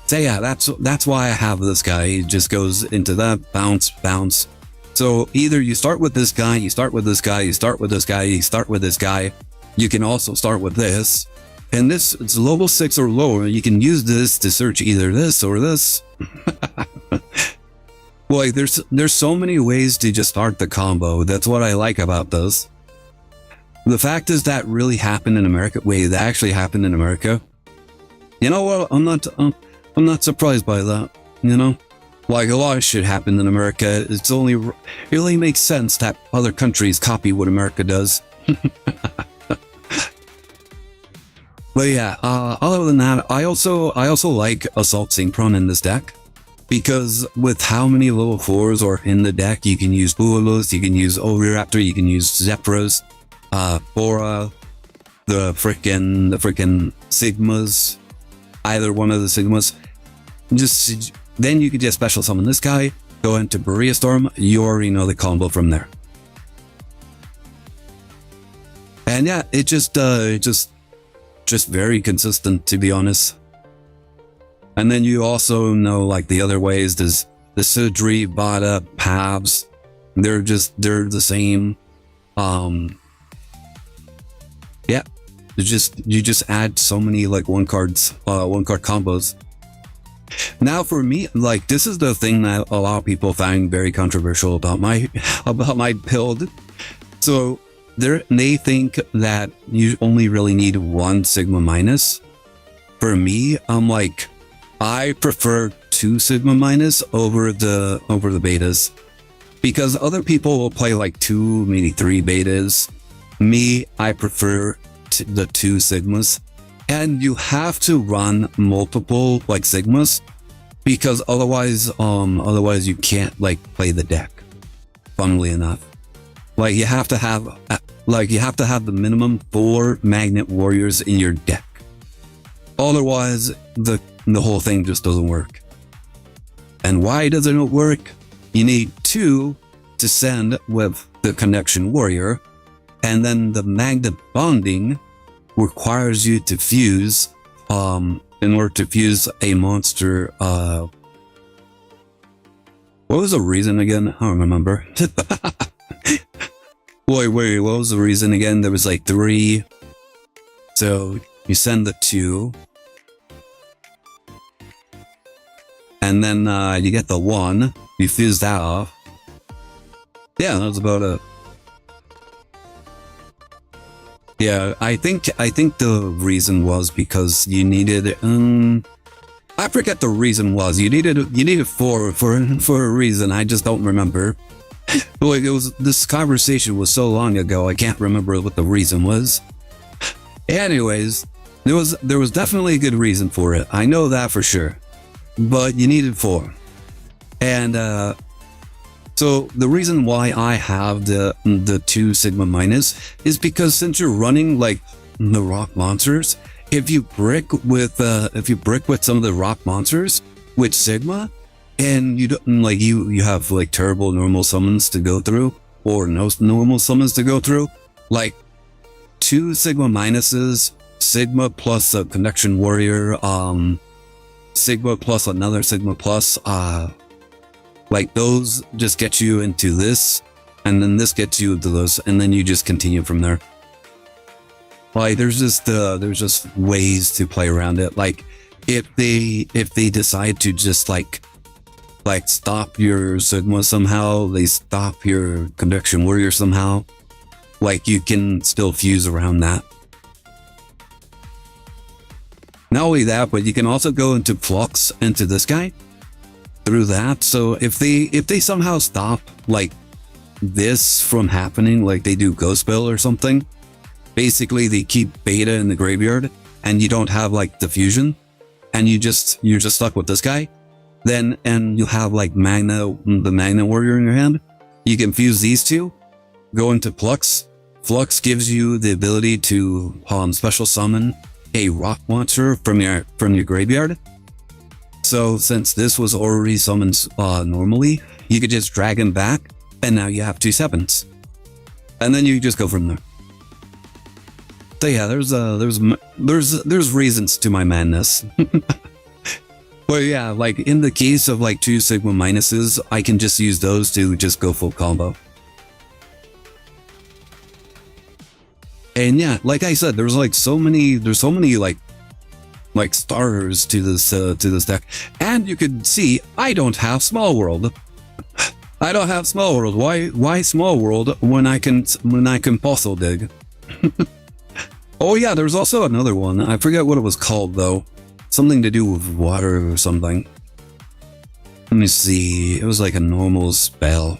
So yeah, that's why I have this guy. He just goes into that, bounce, bounce. So either you start with this guy, you start with this guy, you start with this guy, you start with this guy. You can also start with this. And this, it's level 6 or lower. You can use this to search either this or this. Boy, there's so many ways to just start the combo. That's what I like about this. The fact is that really happened in America. Wait, that actually happened in America. You know what? I'm not surprised by that. You know, like a lot of shit happened in America. It really makes sense that other countries copy what America does. But yeah, other than that, I also like Assault Synchron in this deck. Because with how many level 4s are in the deck, you can use Buolos, you can use Oviraptor, you can use Zephyros, Bora, the frickin' Sigmas, either one of the Sigmas. Then you can just special summon this guy, go into Berea Storm, you already know the combo from there. And yeah, it just very consistent, to be honest. And then you also know, like, the other ways, there's the Sudri, Bada, Pavs. They're the same. Yeah. You just add so many, like, one card combos. Now for me, like, this is the thing that a lot of people find very controversial about my build. So they think that you only really need one Sigma minus. For me, I'm like, I prefer 2 Sigma minus over the betas, because other people will play like 2, maybe 3 betas. Me, I prefer the 2 Sigmas, and you have to run multiple like Sigmas, because otherwise you can't like play the deck. Funnily enough, like you have to have the minimum 4 Magnet Warriors in your deck. Otherwise, the whole thing just doesn't work. And why doesn't it work? You need 2 to send with the Connection Warrior, and then the Magnet Bonding requires you to fuse, in order to fuse a monster. What was the reason again? I don't remember. Wait, what was the reason again? There was like 3. So you send the 2. And then you get the 1. You fuse that off. Yeah, that's about it. Yeah, I think the reason was because you needed I forget the reason was. You needed 4 for a reason. I just don't remember. Like, this conversation was so long ago, I can't remember what the reason was. Anyways, there was definitely a good reason for it. I know that for sure. But you needed 4. And so the reason why I have the 2 Sigma minus is because since you're running like the rock monsters, if you brick with some of the rock monsters with Sigma, and you don't like you have like terrible normal summons to go through, or no normal summons to go through, like 2 Sigma minuses, Sigma plus a Connection Warrior, Sigma plus another Sigma plus, like those just get you into this, and then this gets you into this, and then you just continue from there. Like there's just ways to play around it. Like if they decide to just like stop your Sigma somehow, they stop your Connection Warrior somehow, like you can still fuse around that. Not only that, but you can also go into Flux into this guy through that. So if they somehow stop like this from happening, like they do Ghost Spell or something, basically they keep Beta in the graveyard and you don't have like the fusion, and you're just stuck with this guy, then, and you have like the Magnet Warrior in your hand, you can fuse these 2, go into Flux. Flux gives you the ability to special summon a rock monster from your graveyard. So since this was already summoned normally, you could just drag him back, and now you have 2 7s, and then you just go from there. So yeah, there's reasons to my madness. But yeah, like in the case of like 2 Sigma minuses, I can just use those to just go full combo. And yeah, like I said, there's so many like starters to this deck, and you can see I don't have Small World. I don't have Small World. Why Small World when I can Fossil Dig? Oh yeah, there's also another one. I forget what it was called though. Something to do with water or something. Let me see. It was like a normal spell.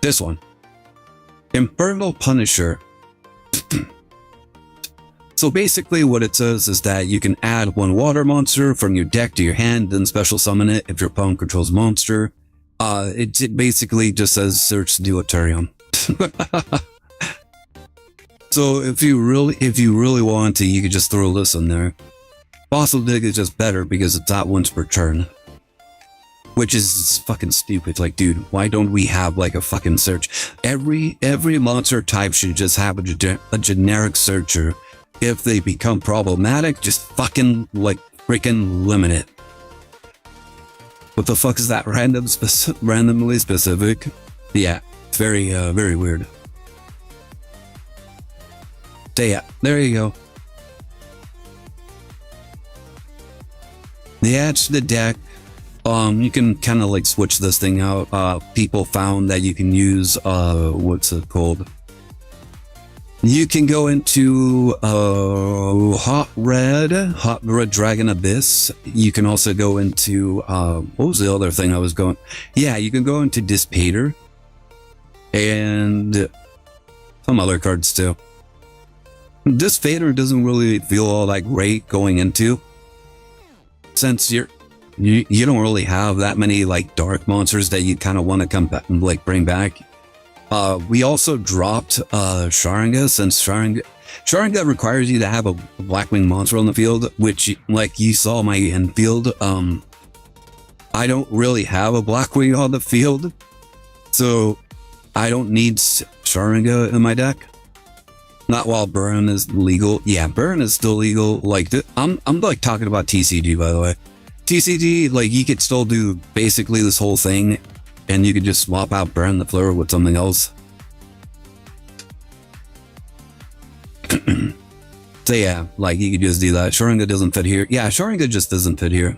This one. Infernal Punisher. So basically what it says is that you can add 1 water monster from your deck to your hand, then special summon it if your opponent controls a monster. It basically just says search Deuterium. So if you really want to, you could just throw this in there. Fossil Dig is just better because it's at once per turn. Which is fucking stupid. Like, dude, why don't we have like a fucking search? Every monster type should just have a generic searcher. If they become problematic, just fucking like freaking limit it. What the fuck is that? Randomly specific? Yeah, it's very very weird. So yeah, there you go. Yeah, it's the deck. You can kind of like switch this thing out. People found that you can use, what's it called? You can go into, Hot Red Dragon Abyss. You can also go into, what was the other thing I was going? Yeah, you can go into Dispater. And some other cards too. Dispater doesn't really feel all that great going into, since you don't really have that many like dark monsters that you kind of want to come back and like bring back. We also dropped Sharinga, since Sharinga requires you to have a Blackwing monster on the field, which like you saw my infield. I don't really have a Blackwing on the field, so I don't need Sharinga in my deck. Not while burn is legal. Yeah, burn is still legal. Like I'm like talking about TCG, by the way. TCG, like you could still do basically this whole thing, and you could just swap out burn the floor with something else. So yeah, like you could just do that. Sharinga doesn't fit here. Yeah, Sharinga just doesn't fit here.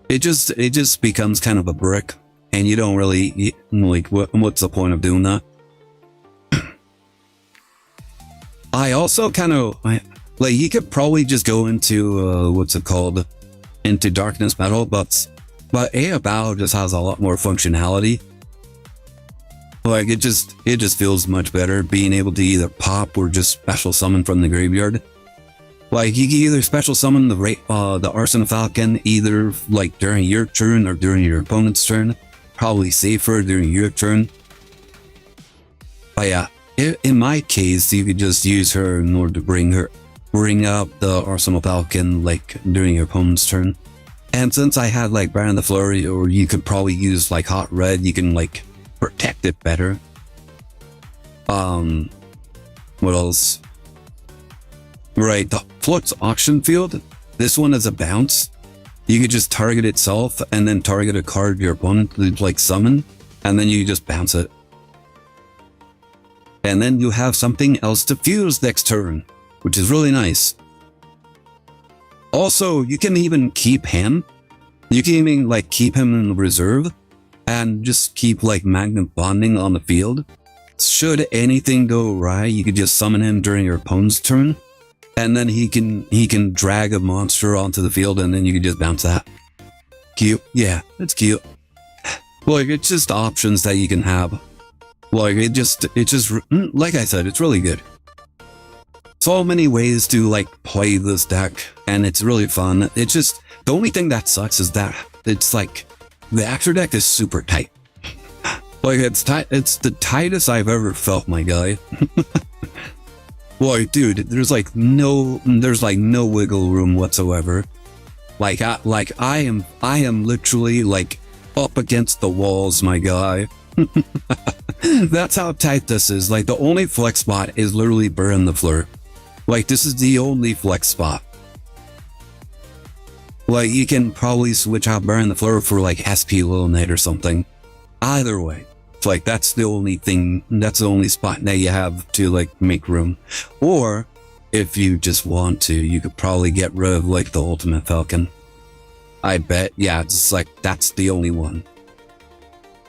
It just becomes kind of a brick, and you don't really like what's the point of doing that? I also kind of like you could probably just go into what's it called, into Darkness Metal, but Bow just has a lot more functionality. Like it just feels much better being able to either pop or just special summon from the graveyard. Like you can either special summon the Arsenal Falcon either like during your turn or during your opponent's turn. Probably safer during your turn. But yeah, in my case, you could just use her in order to bring up the Arsenal Falcon like during your opponent's turn. And since I had like Baron the Flurry, or you could probably use like Hot Red, you can like protect it better. What else? Right, the Flux Auction Field. This one is a bounce. You could just target itself and then target a card your opponent would like summon, and then you just bounce it. And then you have something else to fuse next turn, which is really nice. Also, you can even keep him. You can even like keep him in reserve and just keep like magnet bonding on the field. Should anything go awry, you could just summon him during your opponent's turn, and then he can drag a monster onto the field, and then you can just bounce that. Cute. Yeah, it's cute. Like it's just options that you can have. Like it just like I said, it's really good. So many ways to like play this deck, and it's really fun. It's just the only thing that sucks is that it's like the Actor deck is super tight. Like it's tight. It's the tightest I've ever felt, my guy. Boy, dude, there's like no wiggle room whatsoever. Like I am literally like up against the walls, my guy. That's how tight this is. Like the only flex spot is literally Burn the Fleur. Like this is the only flex spot. Like you can probably switch out Burn the Fleur for like SP Little Knight or something. Either way, it's like that's the only thing. That's the only spot that you have to like make room. Or if you just want to, you could probably get rid of like the Ultimate Falcon. I bet. Yeah, it's like that's the only one.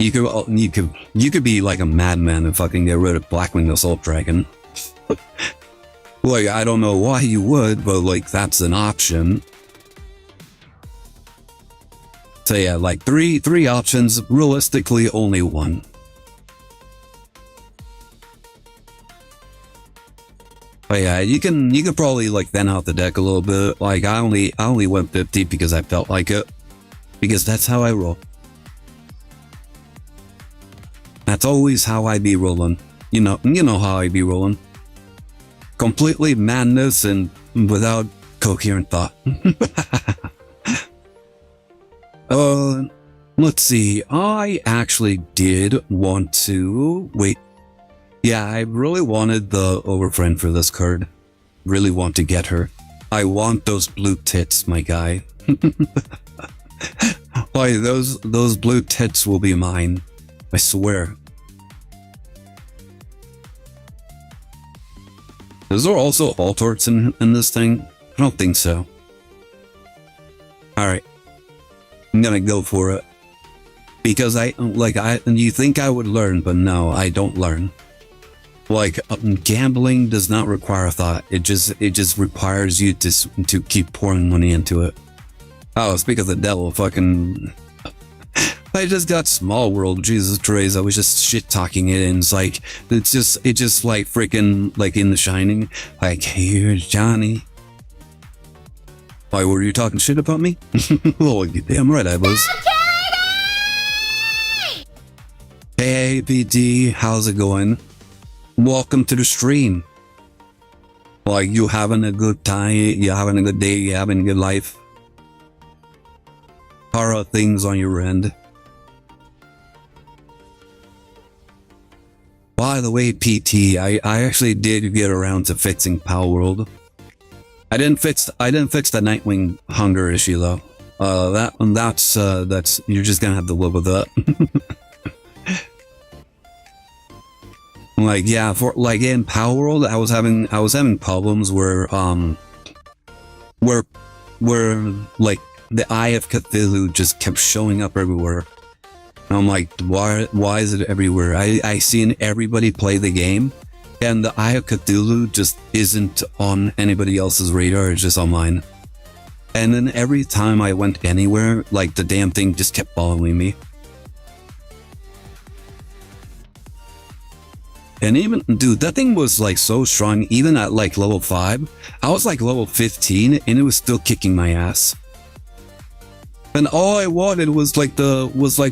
You could be like a madman and fucking get rid of Blackwing Assault Dragon. Like, I don't know why you would, but like that's an option. So yeah, like three options, realistically only one. But yeah, you can probably like thin out the deck a little bit. Like I only went 50 because I felt like it. Because that's how I roll. That's always how I be rolling. You know how I be rolling. Completely madness and without coherent thought. Let's see. I actually did want to wait. Yeah, I really wanted the Overfriend for this card. Really want to get her. I want those blue tits, my guy. Why, those blue tits will be mine. I swear. Is there also alt arts in this thing? I don't think so. Alright. I'm gonna go for it. Because you think I would learn, but no, I don't learn. Like, gambling does not require thought. It just requires you to keep pouring money into it. Oh, speak of the devil, fucking... I just got Small World, Jesus Christ, I was just shit-talking it, and it's just like freaking, like in The Shining, like, here's Johnny. Why, were you talking shit about me? Oh, damn right I was. Hey, PD, how's it going? Welcome to the stream. Like, you having a good time, you having a good day, you having a good life? How are things on your end? By the way, PT, I actually did get around to fixing Power World. I didn't fix the Nightwing hunger issue though. That's you're just gonna have to live with that. Like, yeah, for like in Power World, I was having problems where like the Eye of Cthulhu just kept showing up everywhere. And I'm like, why is it everywhere? I seen everybody play the game, and the Eye of Cthulhu just isn't on anybody else's radar, it's just on mine. And then every time I went anywhere, like the damn thing just kept following me. And even, dude, that thing was like so strong, even at like level 5. I was like level 15 and it was still kicking my ass. And all I wanted was like the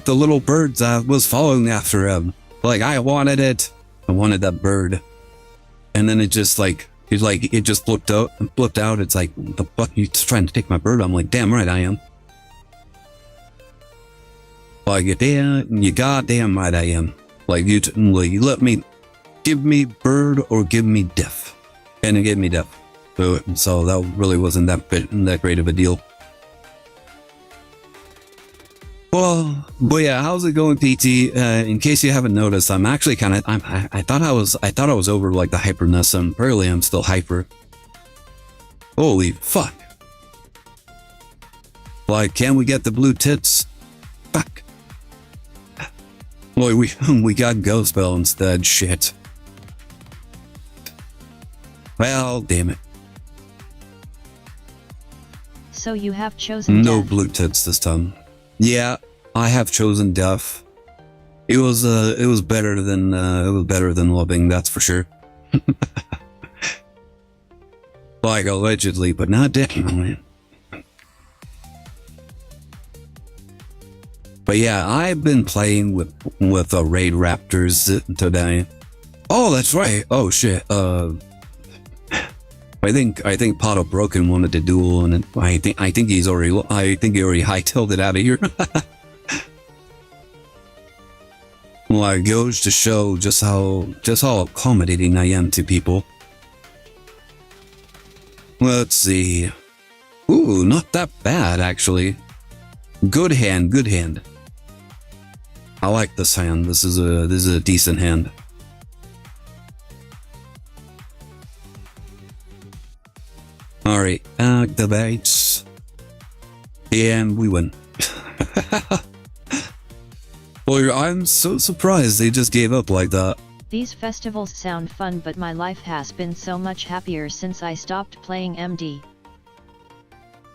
little birds that was following after him. Like, I wanted it. I wanted that bird. And then it just flipped out. It's like, the fuck, you just trying to take my bird? I'm like, damn right I am. Like, you goddamn right I am. Like, you let me, give me bird or give me death. And it gave me death. So that really wasn't that great of a deal. Well, but yeah, how's it going, PT? In case you haven't noticed, I'm actually I thought I was over like the hyperness, and apparently I'm still hyper. Holy fuck. Like, can we get the blue tits? Fuck. Boy, we got Ghost Bell instead, shit. Well, damn it. So you have chosen no death. Blue tits this time. Yeah, I have chosen death. It was better than loving, that's for sure. Like, allegedly, but not definitely. But yeah, I've been playing with Raid Raptors today. Oh, that's right. Oh shit. I think Poto Broken wanted to duel, and I think he already hightailed it out of here. Well, it goes to show just how accommodating I am to people. Let's see. Ooh, not that bad actually. Good hand, good hand. I like this hand. This is a decent hand. Alright, activates. And we win. Boy, I'm so surprised they just gave up like that. These festivals sound fun, but my life has been so much happier since I stopped playing MD.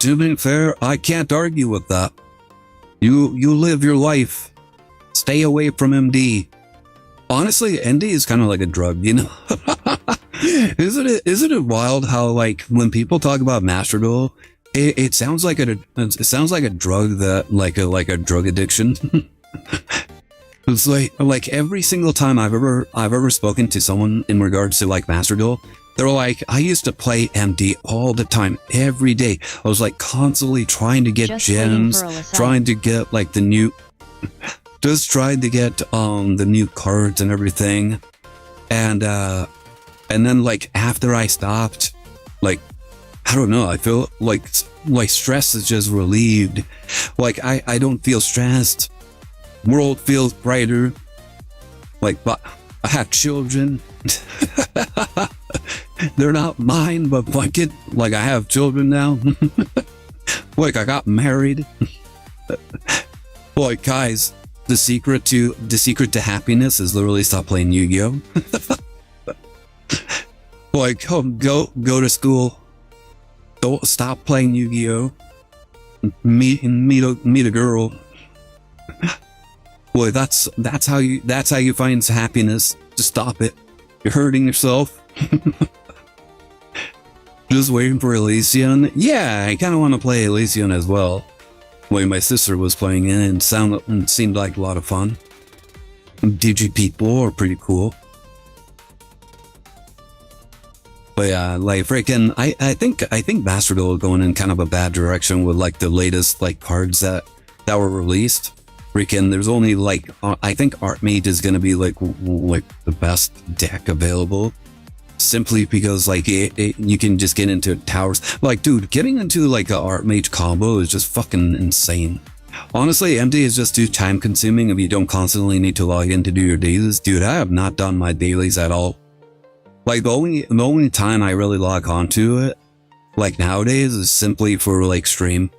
To be fair, I can't argue with that. You live your life. Stay away from MD. Honestly, MD is kind of like a drug, you know? Isn't it wild how, like, when people talk about Master Duel, it sounds like a drug that like a drug addiction. It's like every single time I've ever spoken to someone in regards to like Master Duel, they're like, I used to play MD all the time, every day. I was like constantly trying to get Just gems, trying to get like the new cards and everything. And then like after I stopped, like, I don't know, I feel like stress is just relieved. Like I don't feel stressed. World feels brighter. Like, but I have children. They're not mine, but like I have children now. Like, I got married. Like, guys, the secret to happiness is literally stop playing Yu-Gi-Oh. Like, go to school. Don't stop playing Yu-Gi-Oh. Meet a girl. Boy, that's how you find happiness. Just stop it. You're hurting yourself. Just waiting for Elysian. Yeah, I kind of want to play Elysian as well. When my sister was playing it, and seemed like a lot of fun. Digi people are pretty cool. But yeah, like freaking, I think Bastardo is going in kind of a bad direction with like the latest like cards that were released. Freaking, there's only like I think Artmate is gonna be like the best deck available, simply because like you can just get into towers. Like, dude, getting into like a Artmate combo is just fucking insane. Honestly, MD is just too time consuming if you don't constantly need to log in to do your dailies. Dude, I have not done my dailies at all. Like the only time I really log on to it, like nowadays, is simply for like stream.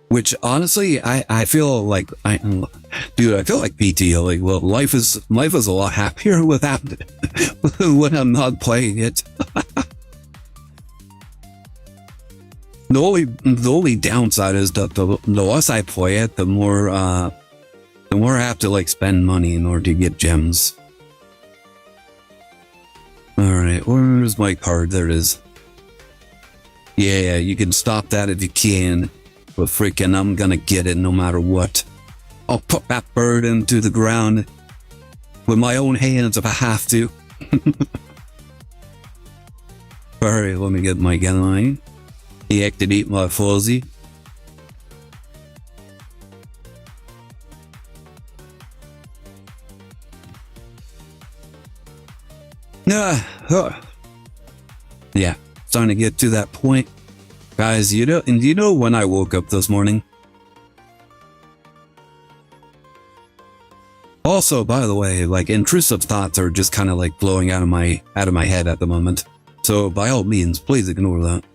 Which honestly, I feel like I feel like PT. Like, well, life is a lot happier without when I'm not playing it. The only downside is that the less I play it, the more I have to like spend money in order to get gems. Alright, where's my card? There it is. Yeah, you can stop that if you can. But freaking, I'm gonna get it no matter what. I'll put that bird into the ground with my own hands if I have to. Alright, let me get my gun line. Deactivate my fuzzy. Yeah, starting to get to that point. Guys, you know when I woke up this morning? Also, by the way, like intrusive thoughts are just kind of like blowing out of my head at the moment. So by all means, please ignore that.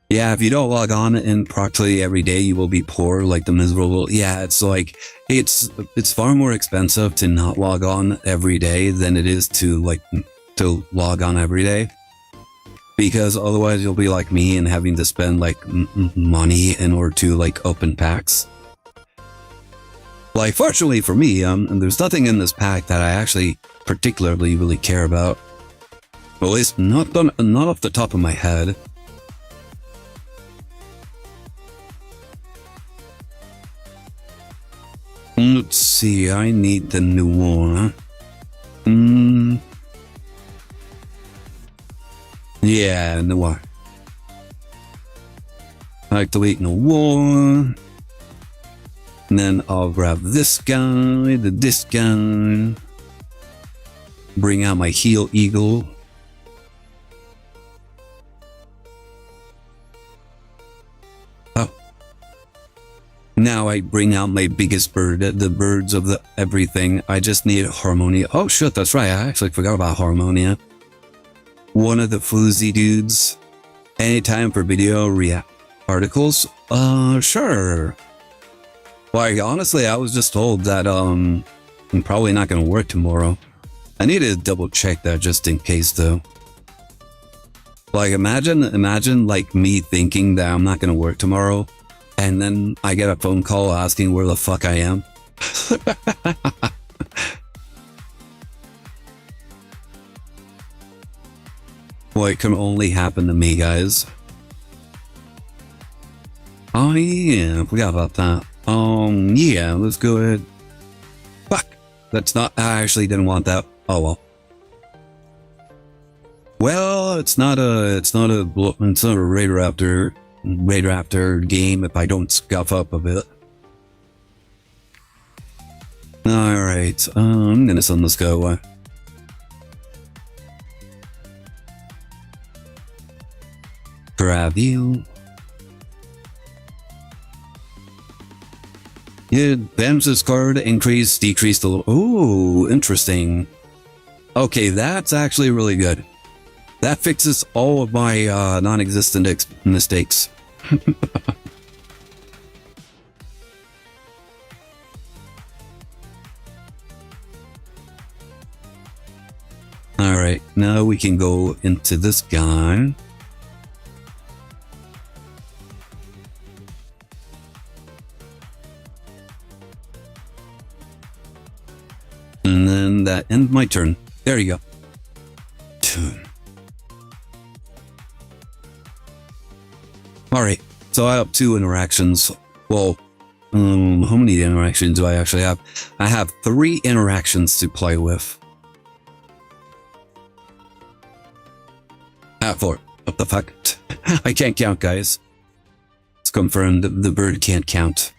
Yeah, if you don't log on in practically every day, you will be poor, like the miserable. Yeah, it's like, it's far more expensive to not log on every day than it is to log on every day. Because otherwise you'll be like me and having to spend like money in order to like open packs. Like, fortunately for me, there's nothing in this pack that I actually particularly really care about. At least not off the top of my head. Let's see, I need the new one. Yeah, new one. Activate no one. And then I'll grab this guy, this guy. Bring out my Heal Eagle. Now I bring out my biggest bird, the birds of the everything. I just need Harmonia. Oh shit, that's right. I actually forgot about Harmonia. One of the floozy dudes. Anytime for video articles? Sure. Like, honestly, I was just told that, I'm probably not gonna work tomorrow. I need to double check that just in case, though. Like, imagine like me thinking that I'm not gonna work tomorrow. And then I get a phone call asking where the fuck I am. Well, it can only happen to me, guys. Oh yeah, forgot about that. Yeah, let's go ahead. Fuck! That's not, I actually didn't want that. Oh well. Well, it's not a Raid Raptor game if I don't scuff up a bit. Alright, I'm gonna send this guy away. Grab you. Yeah, Bam's card increase, decrease the... Oh, interesting. Okay, that's actually really good. That fixes all of my non-existent mistakes. Alright, now we can go into this guy. And then that ends my turn. There you go. Alright, so I have 2 interactions. Well, how many interactions do I actually have? I have 3 interactions to play with. 4. What the fuck? I can't count, guys. It's confirmed the bird can't count.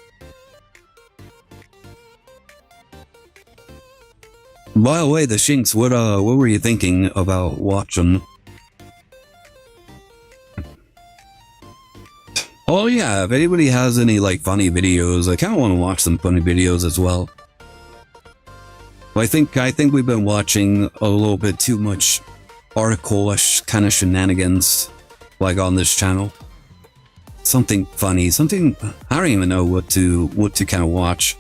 By the way, the Shinx, what were you thinking about watching? Oh yeah, if anybody has any like funny videos, I kind of want to watch some funny videos as well. I think we've been watching a little bit too much article-ish kind of shenanigans, like on this channel. Something funny, something I don't even know what to kind of watch.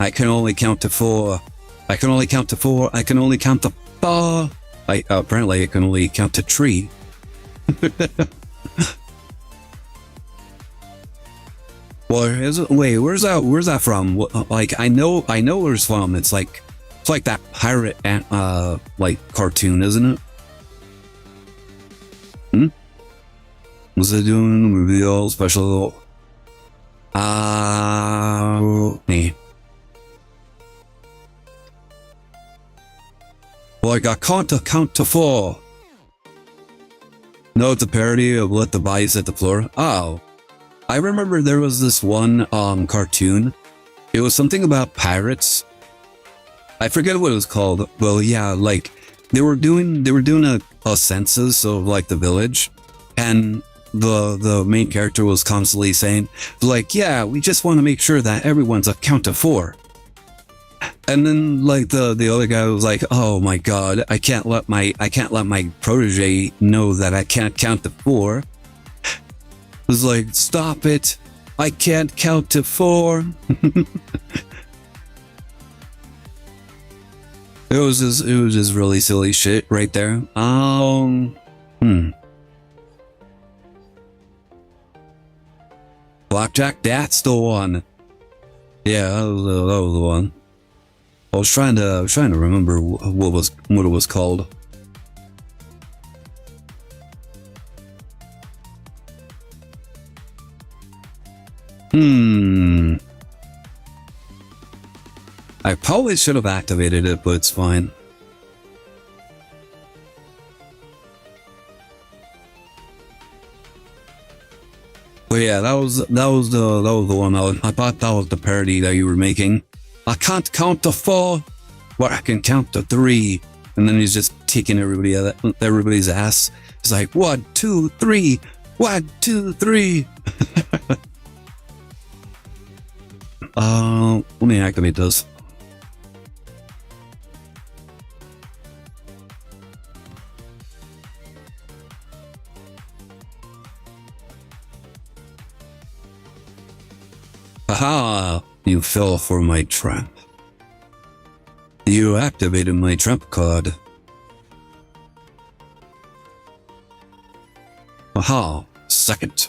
I can only count to 4. I can only count to 4. I can only count to 4. Apparently I can only count to 3. Well, wait, where's that from? Like, I know where it's from. It's like that pirate like cartoon, isn't it? Was it doing reveal special? Me. Well, I got count to 4. No, it's a parody of Let the Bodies Hit the Floor. Oh. I remember there was this one cartoon. It was something about pirates. I forget what it was called. Well, yeah, like they were doing a census of like the village, and the main character was constantly saying like, yeah, we just want to make sure that everyone's a count of 4. And then like the other guy was like, oh my god, I can't let my protege know that I can't count to 4. It was like, stop it, I can't count to 4. It was just really silly shit right there. Blackjack, that's the one. Yeah, that was the one. I was trying to remember what it was called. I probably should have activated it, but it's fine. But yeah, that was the one. I thought that was the parody that you were making. I can't count to 4, but I can count to 3. And then he's just taking everybody's ass. It's like 1, 2, 3, 1, 2, 3. Let me activate this. Haha! You fell for my trap. You activated my trap card. Aha! Second.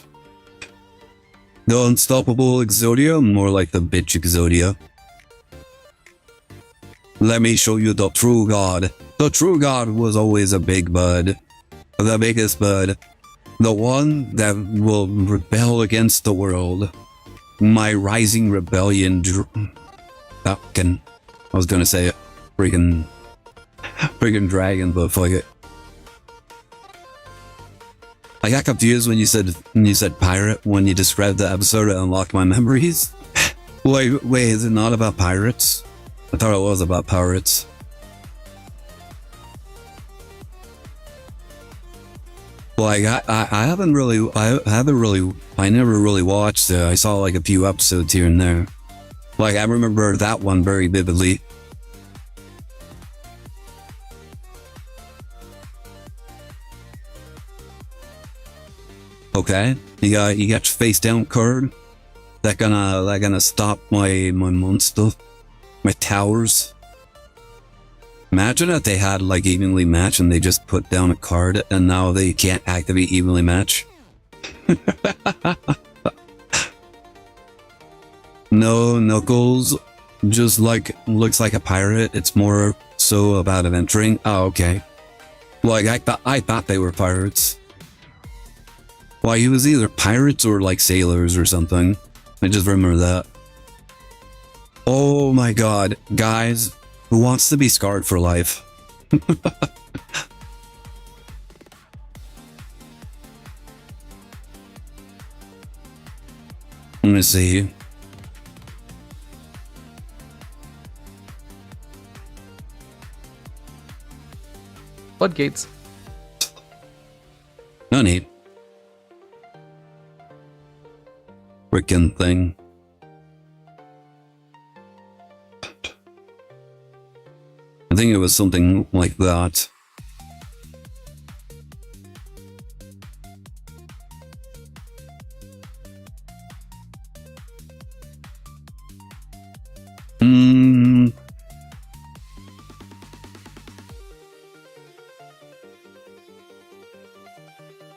The unstoppable Exodia, more like the bitch Exodia. Let me show you the true god. The true god was always a big bud. The biggest bud. The one that will rebel against the world. My rising rebellion Falcon. I was gonna say it. Freaking dragon, but fuck it. I got confused when you said pirate when you described the episode and unlocked my memories. Wait, is it not about pirates? I thought it was about pirates. Like I never really watched it. I saw like a few episodes here and there. Like I remember that one very vividly. Okay, you got your face down card. That gonna stop my monster, my towers. Imagine if they had like evenly match and they just put down a card and now they can't activate evenly match. No, Knuckles just like looks like a pirate. It's more so about adventuring. Oh, okay. Like I thought they were pirates. Well, he was either pirates or like sailors or something. I just remember that. Oh my god, guys, who wants to be scarred for life? Let me see. Floodgates. No need. Frickin' thing. I think it was something like that.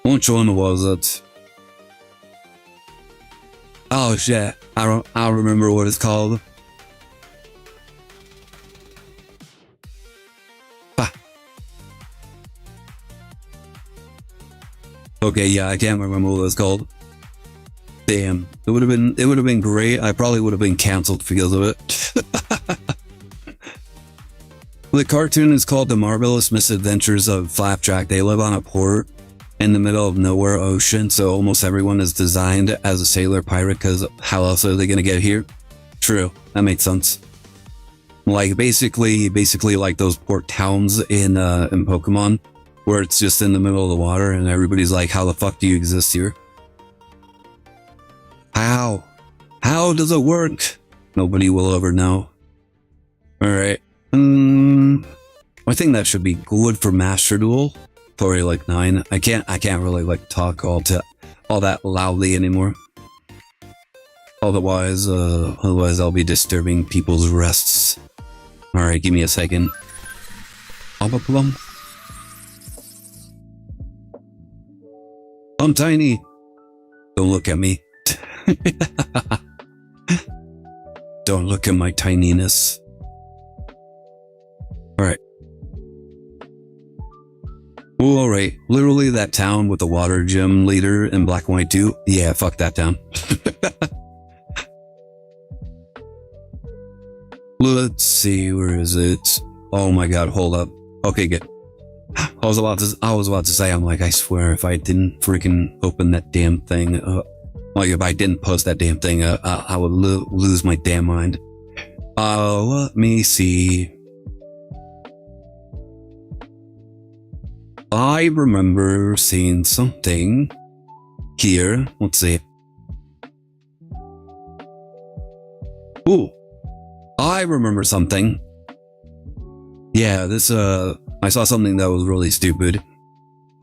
Which one was it? Oh shit, I remember what it's called. Ah. Okay, yeah, I can't remember what it's called. Damn, it would have been great. I probably would have been cancelled because of it. The cartoon is called The Marvelous Misadventures of Flapjack. They live on a port in the middle of nowhere ocean, so almost everyone is designed as a sailor pirate, because how else are they gonna get here? True, that makes sense. Like basically like those port towns in Pokemon, where it's just in the middle of the water and everybody's like, how the fuck do you exist here? How does it work? Nobody will ever know. Alright. I think that should be good for Master Duel. Probably like 9. I can't really like talk all that loudly anymore. Otherwise I'll be disturbing people's rests. Alright, give me a second. I'm tiny. Don't look at me. Don't look at my tininess. Alright. Oh, alright. Literally that town with the water gym leader in black and white too. Yeah, fuck that town. Let's see, where is it? Oh my god, hold up. Okay, good. I was about to say, I'm like, I swear if I didn't freaking open that damn thing, like if I didn't post that damn thing, I would lose my damn mind. Let me see. I remember seeing something here. Let's see. Ooh, I remember something. Yeah, this, I saw something that was really stupid.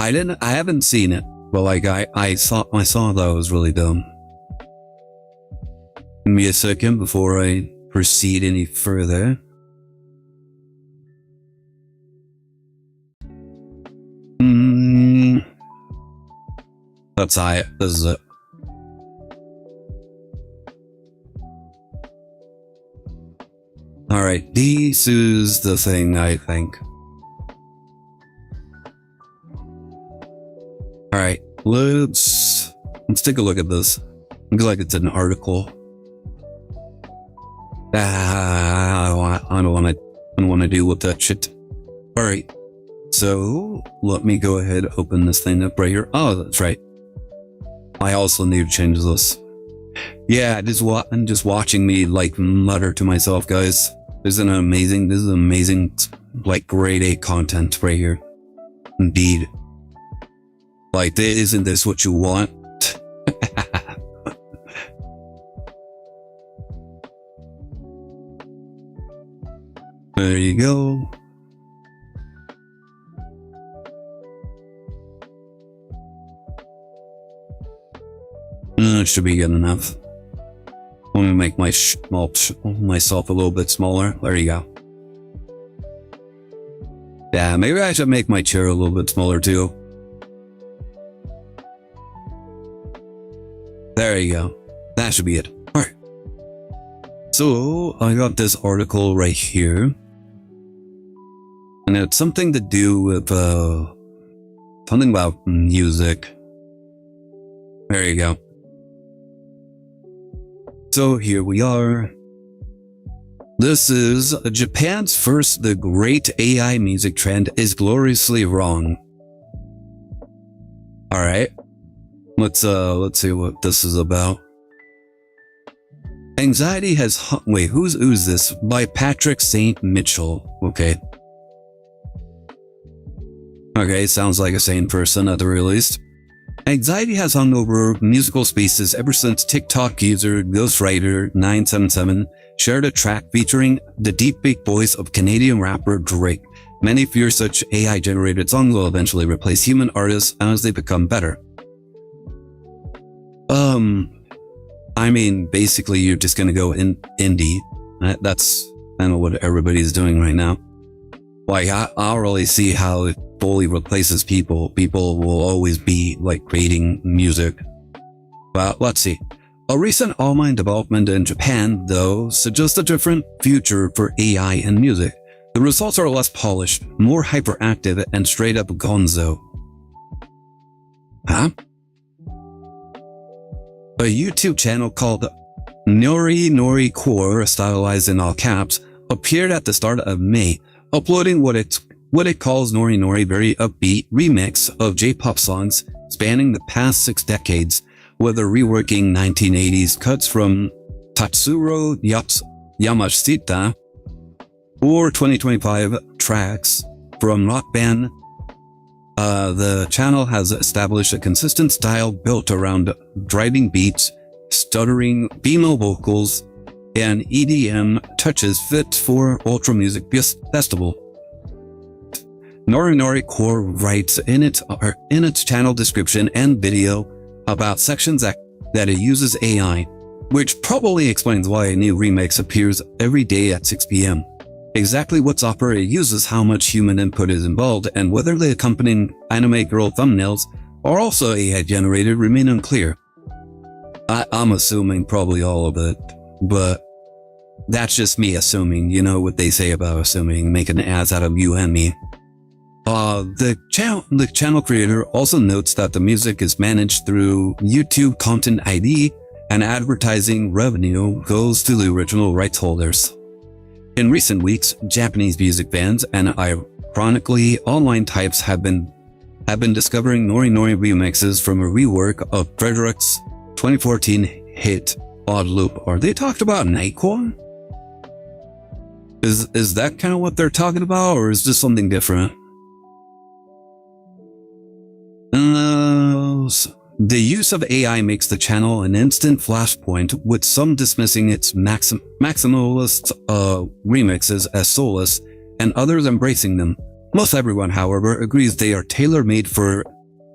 I haven't seen it, but like, I saw that was really dumb. Give me a second before I proceed any further. That's it. This is it. Alright, this is the thing, I think. Alright, let's take a look at this. Looks like it's an article. I don't want to deal with that shit. Alright, so let me go ahead and open this thing up right here. Oh, that's right. I also need to change this. Yeah, just watching me like mutter to myself, guys. This is amazing, like grade A content right here. Indeed. Like, isn't this what you want? There you go. That should be good enough. Let me make myself a little bit smaller. There you go. Yeah, maybe I should make my chair a little bit smaller too. There you go. That should be it. Alright. So, I got this article right here. And it's something to do with, something about music. There you go. So here we are. This is Japan's first The Great AI Music Trend is Gloriously Wrong. Alright. Let's see what this is about. Anxiety has wait, who's this? By Patrick St. Mitchell. Okay. Okay, sounds like a sane person at the very least. Anxiety has hung over musical spaces ever since TikTok user Ghostwriter977 shared a track featuring the deepfake voice of Canadian rapper Drake. Many fear such AI-generated songs will eventually replace human artists as they become better. I mean, basically you're just gonna go indie. That's kind of what everybody's doing right now. Like, I don't really see how it fully replaces people. People will always be, like, creating music. But let's see. A recent online development in Japan, though, suggests a different future for AI and music. The results are less polished, more hyperactive, and straight up gonzo. Huh? A YouTube channel called Nori Nori Core, stylized in all caps, appeared at the start of May, uploading what it calls Nori Nori very upbeat remix of J-pop songs spanning the past 6 decades, whether reworking 1980s cuts from Tatsuro Yamashita or 2025 tracks from rock band. The channel has established a consistent style built around driving beats, stuttering female vocals, and EDM touches fit for Ultra Music Festival. Nori Nori Core writes in its channel description and video about sections that it uses AI, which probably explains why a new remix appears every day at 6 p.m. Exactly what software it uses, how much human input is involved, and whether the accompanying anime girl thumbnails are also AI generated remain unclear. I'm assuming probably all of it, but that's just me assuming. You know what they say about assuming, making ass out of you and me. The channel creator also notes that the music is managed through YouTube Content ID and advertising revenue goes to the original rights holders. In recent weeks, Japanese music fans and ironically online types have been discovering Nori Nori remixes from a rework of Frederick's 2014 hit Odd Loop. Are they talked about Nightcore? Is that kind of what they're talking about, or is this something different? The use of AI makes the channel an instant flashpoint, with some dismissing its maximalist remixes as soulless and others embracing them. Most everyone, however, agrees they are tailor-made for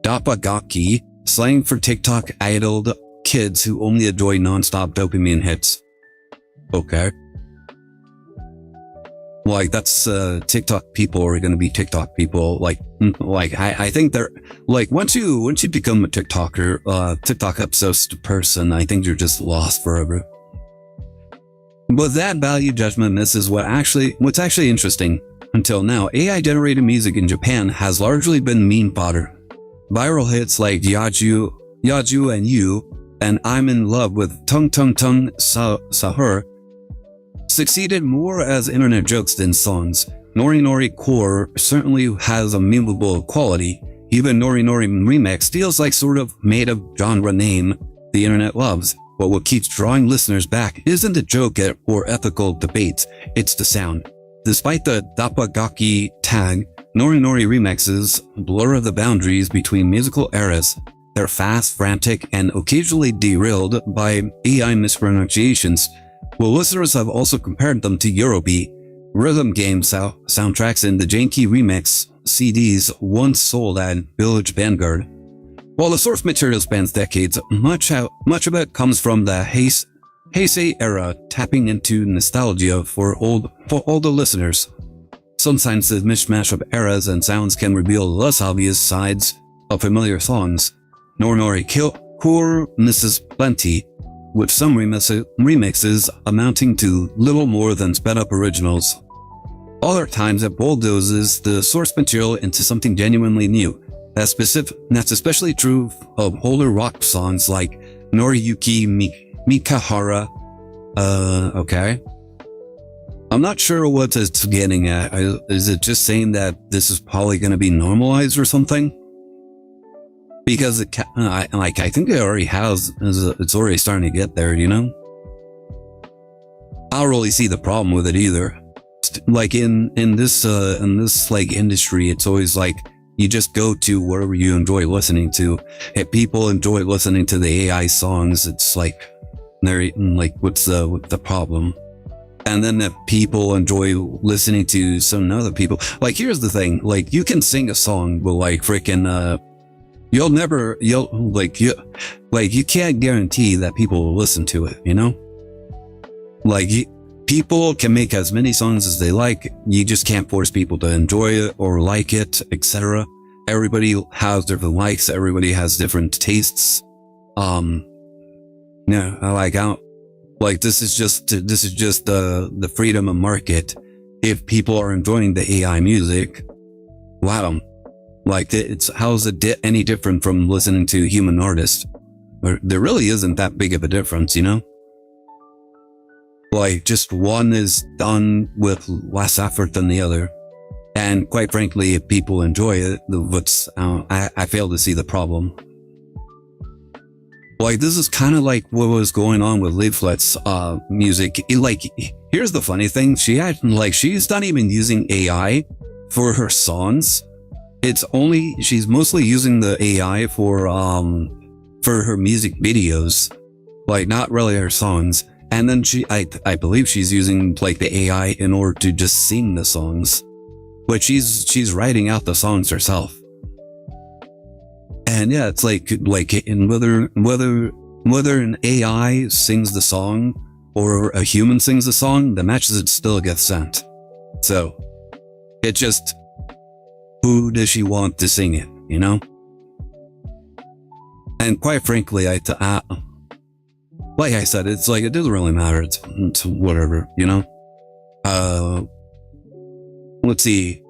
Dapagaki, slang for TikTok idled kids who only enjoy non-stop dopamine hits. Okay. Like, that's, TikTok people are gonna be TikTok people. Like, I think they're, like, once you become a TikToker, TikTok obsessed person, I think you're just lost forever. But that value judgment misses what's actually interesting. Until now, AI-generated music in Japan has largely been meme fodder. Viral hits like Yaju and You, and I'm in Love with Tung Tung Tung Sahur succeeded more as internet jokes than songs. Nori Nori Core certainly has a memeable quality. Even Nori Nori Remix feels like sort of made of genre name the internet loves. But what keeps drawing listeners back isn't the joke or ethical debates, it's the sound. Despite the Dapagaki tag, Nori Nori remixes blur the boundaries between musical eras. They're fast, frantic, and occasionally derailed by AI mispronunciations. Well, listeners have also compared them to Eurobeat, rhythm game soundtracks, and the janky remix CDs once sold at Village Vanguard. While the source material spans decades, much of it comes from the Heisei era, tapping into nostalgia for all the listeners. Sometimes the mishmash of eras and sounds can reveal less obvious sides of familiar songs. Nori Core misses plenty, with some remixes amounting to little more than sped-up originals. Other times it bulldozes the source material into something genuinely new. That's especially true of older rock songs like Noriyuki Mikahara. Okay. I'm not sure what it's getting at. Is it just saying that this is probably going to be normalized or something? Because I think it already has. It's already starting to get there, you know? I don't really see the problem with it either. Like in this like industry, it's always like you just go to wherever you enjoy listening to. If people enjoy listening to the AI songs, it's like they're like, what's the problem? And then if people enjoy listening to some other people, like here's the thing, like you can sing a song, but like freaking you can't guarantee that people will listen to it, you know? Like people can make as many songs as they like. You just can't force people to enjoy it or like it, etc. Everybody has different likes. Everybody has different tastes. Yeah, I don't like this is just the freedom of market. If people are enjoying the AI music, wow, like how's it any different from listening to human artists? There really isn't that big of a difference, you know? Like just one is done with less effort than the other. And quite frankly, if people enjoy it, I fail to see the problem. Like this is kind of like what was going on with Leaflet's music. Like here's the funny thing, she's not even using AI for her songs. She's mostly using the AI for her music videos, like not really her songs. And then I believe she's using like the AI in order to just sing the songs, but she's writing out the songs herself. And yeah, it's like in whether an AI sings the song or a human sings the song, the message still gets sent. So it just, who does she want to sing it, you know? And quite frankly, like I said, it's like, it doesn't really matter. It's whatever, you know? Let's see.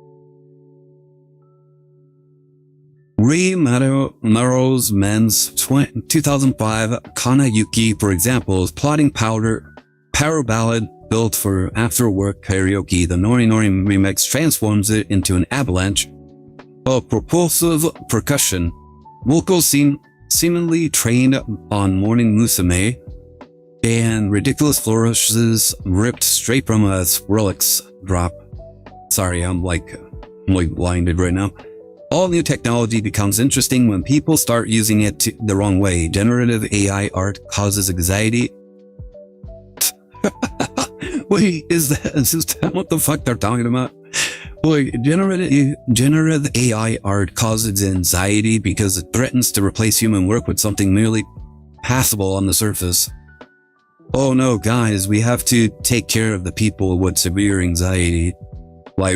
Ri Maro's Men's 2005 Kana Yuki, for example, is plotting power ballad built for after-work karaoke. The Nori Nori remix transforms it into an avalanche of propulsive percussion, vocals seemingly trained on Morning Musume, and ridiculous flourishes ripped straight from a Skrillex drop. Sorry, I'm like blinded right now. All new technology becomes interesting when people start using it the wrong way. Generative AI art causes anxiety. Wait, is that what the fuck they're talking about? Wait, generative AI art causes anxiety because it threatens to replace human work with something merely passable on the surface. Oh no, guys, we have to take care of the people with severe anxiety. Like,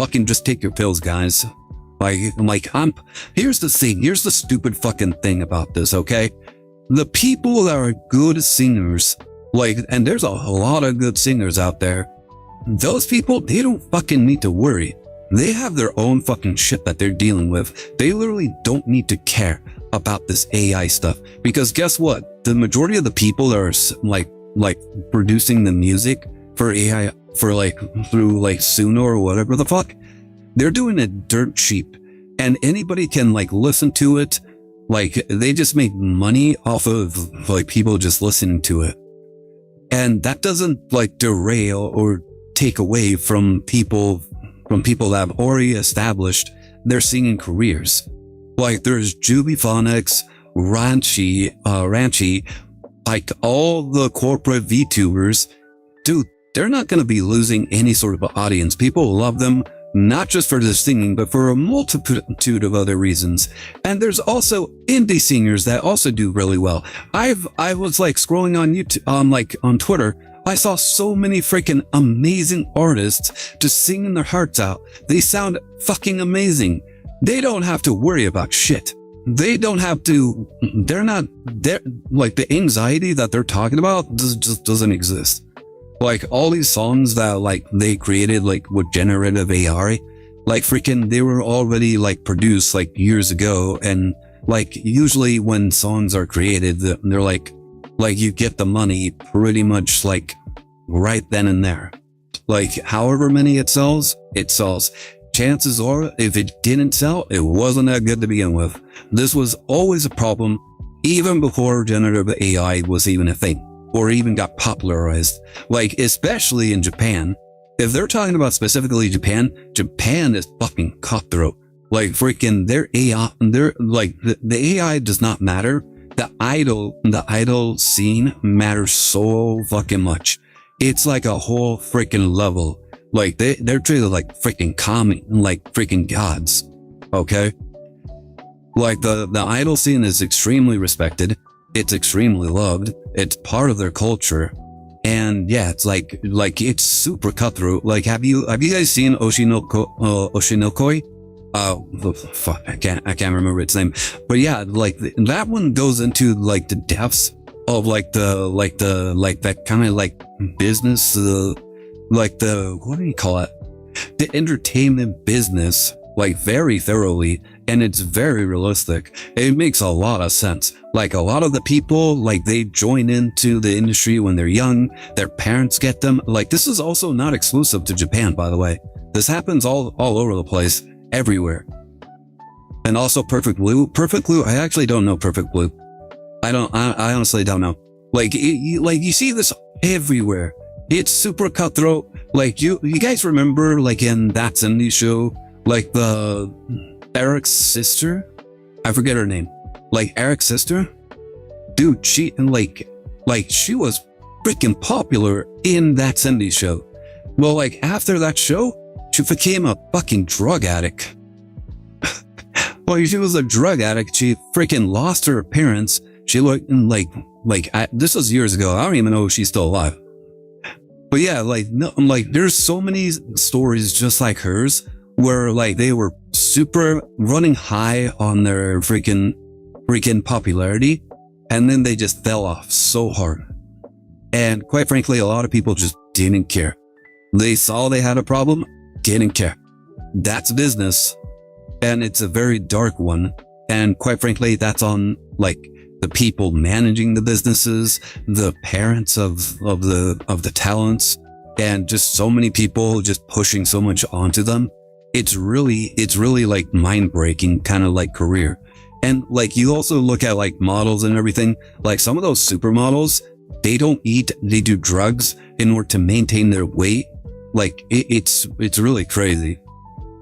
fucking just take your pills, guys. Here's the thing, here's the stupid fucking thing about this, okay? The people that are good singers, and there's a lot of good singers out there, those people, they don't fucking need to worry. They have their own fucking shit that they're dealing with. They literally don't need to care about this AI stuff. Because guess what? The majority of the people that are producing the music for AI, through Suno or whatever the fuck, they're doing it dirt cheap. And anybody can listen to it. They just make money off of people just listening to it. And that doesn't derail or take away from people that have already established their singing careers. There's Jubiphonics, Ranchy, all the corporate VTubers. Dude, they're not going to be losing any sort of audience. People love them not just for the singing, but for a multitude of other reasons. And there's also indie singers that also do really well. I was like scrolling on YouTube, on Twitter. I saw so many freaking amazing artists just singing their hearts out. They sound fucking amazing. They don't have to worry about shit. They don't have to, they're like the anxiety that they're talking about just doesn't exist. Like all these songs that like they created like with generative AI, like freaking they were already like produced like years ago. And like usually when songs are created, they're like you get the money pretty much like right then and there. Like however many it sells, it sells. Chances are, if it didn't sell, it wasn't that good to begin with. This was always a problem, even before generative AI was even a thing, or even got popularized. Like, especially in Japan. If they're talking about specifically Japan, Japan is fucking cutthroat. Like, freaking, their AI, the AI does not matter. The idol scene matters so fucking much. It's like a whole freaking level. Like they're treated like freaking like freaking gods. Okay. Like the idol scene is extremely respected. It's extremely loved. It's part of their culture. And yeah, it's like it's super cutthroat. Like have you guys seen Oshinokoi? Fuck, I can't remember its name. But yeah, like that one goes into like the depths of that kind of like business, what do you call it? The entertainment business, like very thoroughly, and it's very realistic. It makes a lot of sense. Like a lot of the people, like they join into the industry when they're young, their parents get them. Like this is also not exclusive to Japan, by the way. This happens all over the place, everywhere. And also Perfect Blue. Perfect Blue, I actually don't know Perfect Blue. I honestly don't know. Like, you see this everywhere. It's super cutthroat. Like, you guys remember, like, in That's Indie show, like, Eric's sister? I forget her name. Like, Eric's sister? Dude, she was freaking popular in That's Indie show. Well, like, after that show, she became a fucking drug addict. Well, she was a drug addict. She freaking lost her appearance. She looked this was years ago. I don't even know if she's still alive. But yeah, there's so many stories just like hers where like they were super running high on their freaking popularity, and then they just fell off so hard. And quite frankly, a lot of people just didn't care. They saw they had a problem, didn't care. That's business, and it's a very dark one. And quite frankly, that's on like the people managing the businesses, the parents of the talents, and just so many people just pushing so much onto them. It's really like mind-breaking kind of like career. And like you also look at like models and everything, like some of those supermodels, they don't eat, they do drugs in order to maintain their weight. Like it's really crazy.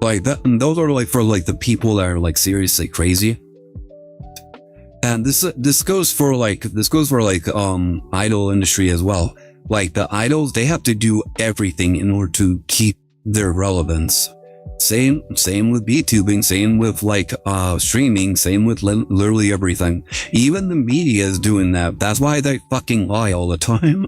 Like that, and those are like for like the people that are like seriously crazy. And this goes for idol industry as well. Like the idols, they have to do everything in order to keep their relevance. Same with VTubing, same with like streaming, same with literally everything. Even the media is doing that. That's why they fucking lie all the time.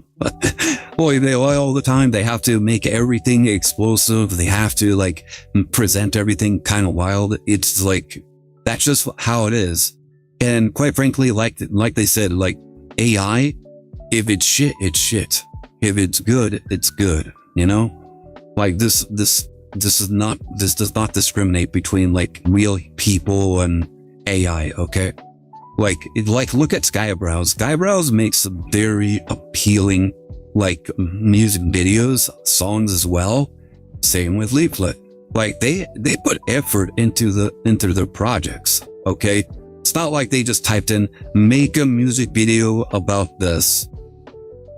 Boy, they lie all the time. They have to make everything explosive. They have to like present everything kind of wild. It's like that's just how it is. And quite frankly, like they said, like AI, if it's shit, it's shit. If it's good, it's good. You know, like this does not discriminate between like real people and AI. Okay, like look at Skybrows. Skybrows makes very appealing like music videos, songs as well. Same with Leaflet. Like they put effort into their projects. Okay. It's not like they just typed in, make a music video about this.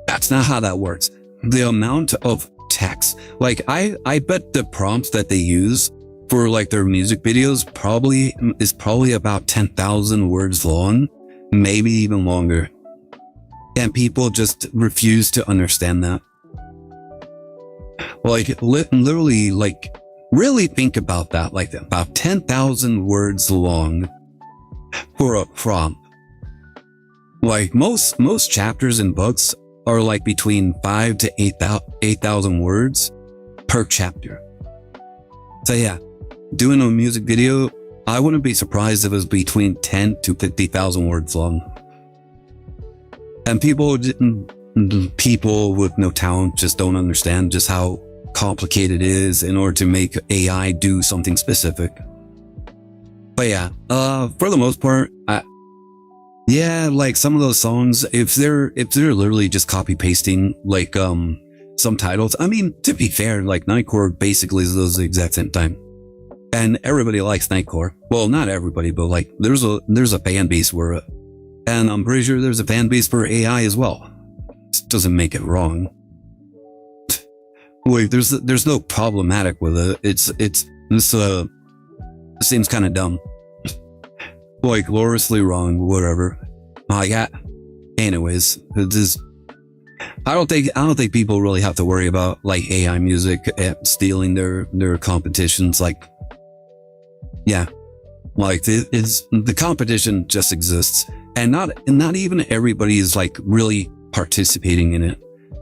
That's not how that works. The amount of text, like I bet the prompts that they use for like their music videos is probably about 10,000 words long, maybe even longer. And people just refuse to understand that. Like literally, like Really think about that, like about 10,000 words long for a prompt. Like most chapters in books are like between 5 to 8,000 words per chapter. So yeah, doing a music video, I wouldn't be surprised if it was between 10 to 50,000 words long. And people with no talent just don't understand just how complicated it is in order to make AI do something specific. But yeah, for the most part, yeah, like some of those songs, if they're literally just copy pasting like some titles, I mean, to be fair, like Nightcore basically does the exact same time, and everybody likes Nightcore. Well, not everybody, but like there's a fan base for it, and I'm pretty sure there's a fan base for AI as well. It doesn't make it wrong. Wait, there's no problematic with it. It seems kind of dumb. Like gloriously wrong, whatever. Yeah. Anyways, it is. I don't think people really have to worry about like AI music stealing their competitions. Like, yeah, like the competition just exists, and not even everybody is like really participating in it.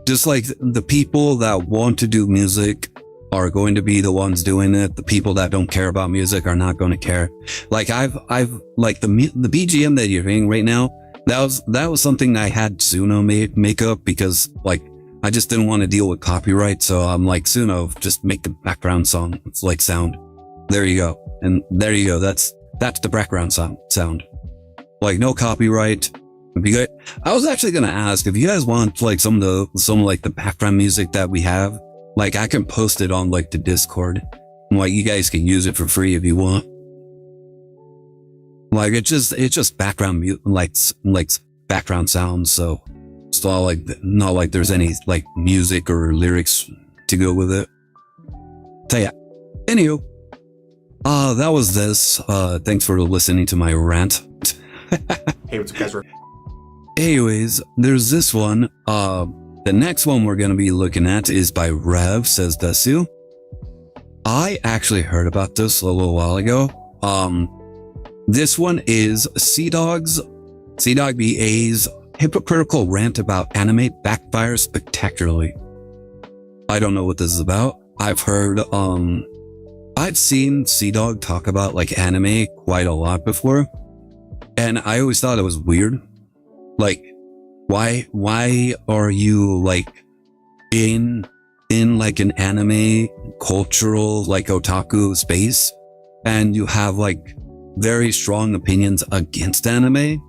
Just like the people that want to do music are going to be the ones doing it. The people that don't care about music are not going to care. Like I've like the BGM that you're hearing right now, that was something I had Suno make up because like I just didn't want to deal with copyright. So I'm like, Suno, just make the background song. It's like sound. There you go. And there you go. That's the background sound. Like no copyright. I was actually going to ask if you guys want like some like the background music that we have. Like I can post it on like the Discord. Like you guys can use it for free if you want. Like it's just background like background sounds. So it's not like there's any like music or lyrics to go with it. So yeah. Anywho, that was this. Thanks for listening to my rant. Hey, what's up, guys? Anyways, there's this one. The next one we're going to be looking at is by Rev, says Desu. I actually heard about this a little while ago. This one is Dog BA's hypocritical rant about anime backfires spectacularly. I don't know what this is about. I've seen Dog talk about like anime quite a lot before, and I always thought it was weird. Like, why are you like in like an anime cultural like otaku space and you have like very strong opinions against anime?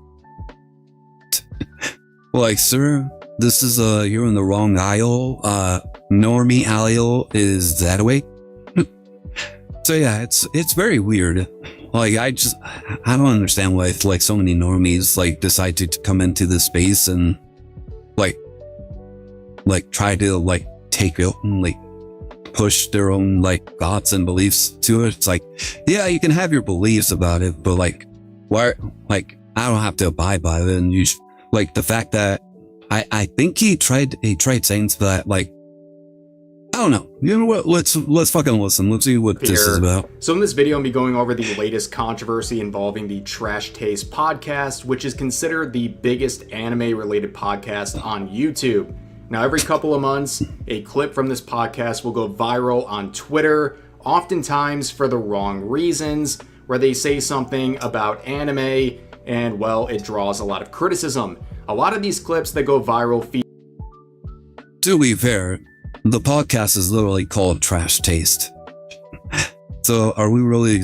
Like, sir, this is you're in the wrong aisle. Normie aisle is that way. So yeah, it's very weird. Like I don't understand why it's like so many normies like decide to come into this space and like try to like take it and like push their own like thoughts and beliefs to it. It's like, yeah, you can have your beliefs about it, but like why, like I don't have to abide by it. And you like the fact that I think he tried saying that like, I don't know. You know what? Let's fucking listen. Let's see what this is about. So in this video, I'm be going over the latest controversy involving the Trash Taste podcast, which is considered the biggest anime-related podcast on YouTube. Now, every couple of months, a clip from this podcast will go viral on Twitter, oftentimes for the wrong reasons, where they say something about anime, and well, it draws a lot of criticism. A lot of these clips that go viral To be fair, the podcast is literally called Trash Taste. So are we really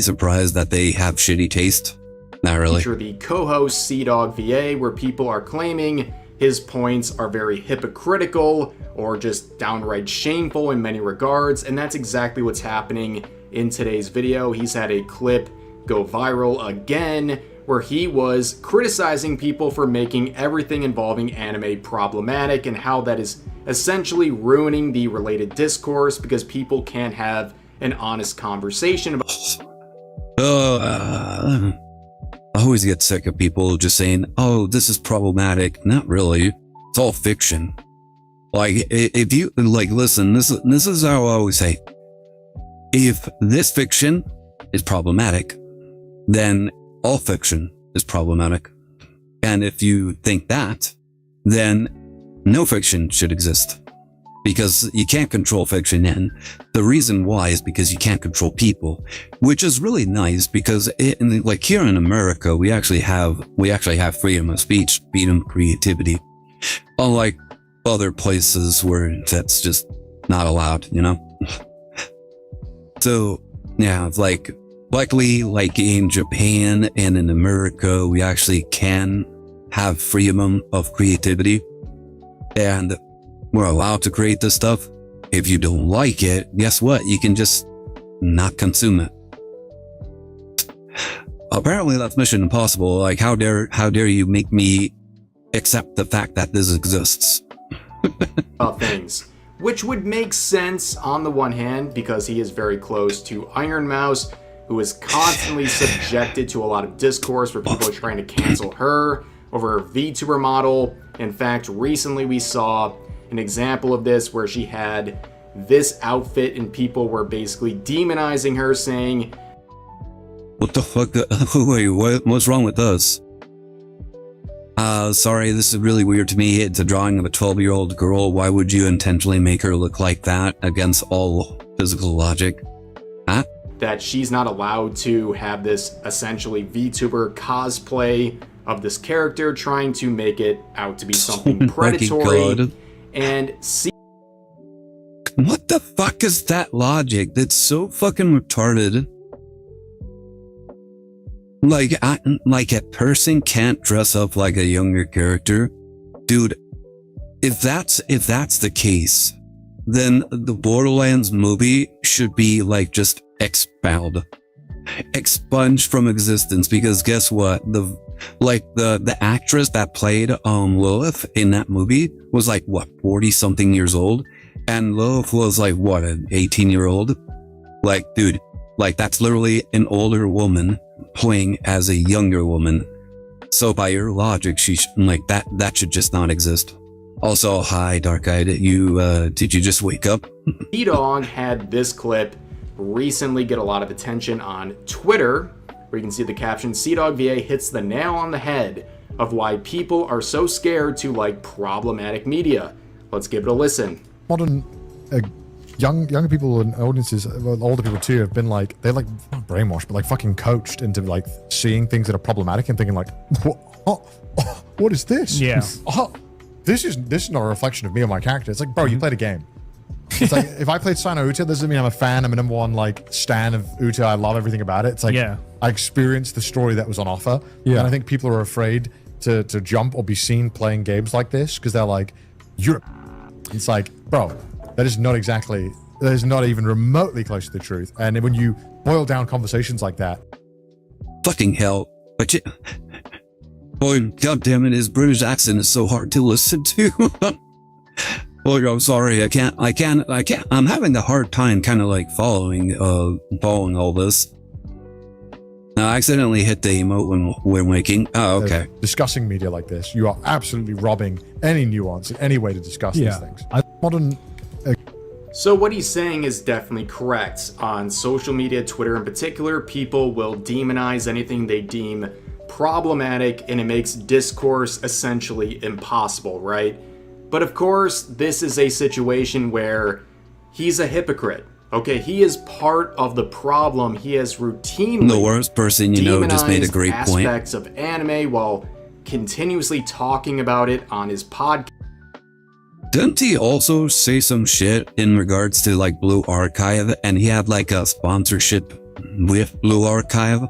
surprised that they have shitty taste? Not really. feature the co-host Dog VA, where people are claiming his points are very hypocritical or just downright shameful in many regards, and that's exactly what's happening in today's video. He's had a clip go viral again where he was criticizing people for making everything involving anime problematic and how that is essentially ruining the related discourse because people can't have an honest conversation about. I always get sick of people just saying, oh, this is problematic. Not really. It's all fiction. Like, if you, like, listen, this is how I always say. if this fiction is problematic, then all fiction is problematic. And if you think that, then no fiction should exist. Because you can't control fiction, and the reason why is because you can't control people, which is really nice because like here in America, we actually have freedom of speech, freedom of creativity, unlike other places where that's just not allowed, you know? So yeah, it's like luckily, like in Japan and in America, we actually can have freedom of creativity, and we're allowed to create this stuff. If you don't like it, guess what? You can just not consume it. Apparently that's mission impossible. Like, how dare you make me accept the fact that this exists? Things, which would make sense on the one hand because he is very close to Iron Mouse, who is constantly subjected to a lot of discourse where people are trying to cancel her over her VTuber model. In fact, recently we saw an example of this where she had this outfit and people were basically demonizing her, saying, "What the fuck? Wait, what's wrong with us? Sorry, this is really weird to me. It's a drawing of a 12-year-old girl. Why would you intentionally make her look like that against all physical logic?" Huh? That she's not allowed to have this essentially VTuber cosplay of this character, trying to make it out to be something predatory. And see, what the fuck is that logic? That's so fucking retarded. Like a person can't dress up like a younger character, dude. If that's the case, then the Borderlands movie should be like just expunged from existence. Because guess what? The actress that played Lilith in that movie was like what, 40 something years old, and Lilith was like what, an 18-year-old. Like, dude, like that's literally an older woman playing as a younger woman. So by your logic, she like that should just not exist. Also, hi Dark-Eyed, did you just wake up? Dog had this clip recently get a lot of attention on Twitter, where you can see the caption, CDawgVA hits the nail on the head of why people are so scared to like problematic media. Let's give it a listen. Modern young people and audiences, well, older people too, have been like, they're like not brainwashed, but like fucking coached into like seeing things that are problematic and thinking like, what is this? Yeah. This is not a reflection of me or my character. It's like, bro, you played a game. It's like, if I played Sino Uta, doesn't mean I'm a fan. I'm a number one like stan of Uta. I love everything about it. It's like, yeah. I experienced the story that was on offer. Yeah. And I think people are afraid to jump or be seen playing games like this because they're like, it's like, bro, that is not even remotely close to the truth. And when you boil down conversations like that, fucking hell. But boy, goddammit, his British accent is so hard to listen to. Boy, I'm sorry, I can't. I'm having a hard time kind of like following all this. I accidentally hit the emote when we're making. Oh, okay. Discussing media like this, you are absolutely robbing any nuance in any way to discuss these things. So what he's saying is definitely correct. On social media, Twitter in particular, people will demonize anything they deem problematic, and it makes discourse essentially impossible, right? But of course, this is a situation where he's a hypocrite. Okay, he is part of the problem. He has routinely the worst person you know just made a great point. Aspects of anime while continuously talking about it on his podcast. Didn't he also say some shit in regards to like Blue Archive, and he had like a sponsorship with Blue Archive?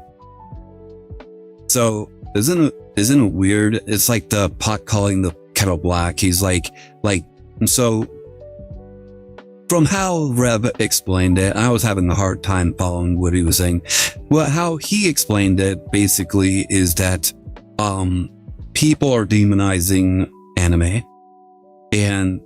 So isn't it weird? It's like the pot calling the kettle black. He's like so. From how Rev explained it, I was having a hard time following what he was saying. Well, how he explained it basically is that people are demonizing anime, and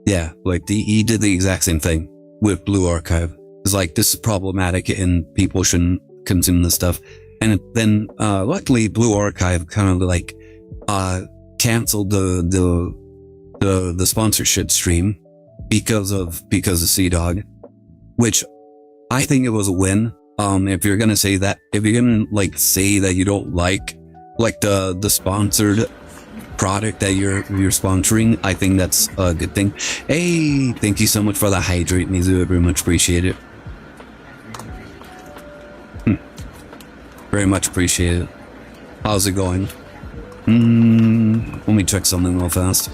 yeah, like he did the exact same thing with Blue Archive. It's like, this is problematic and people shouldn't consume this stuff. And then luckily Blue Archive kind of like canceled the sponsorship stream because of CDawg, which I think it was a win. If you're gonna say that, if you're gonna like say that you don't like the sponsored product that you're sponsoring, I think that's a good thing. Hey, thank you so much for the hydrate, Mizu. I very much appreciate it. Very much appreciate it. How's it going? Let me check something real fast.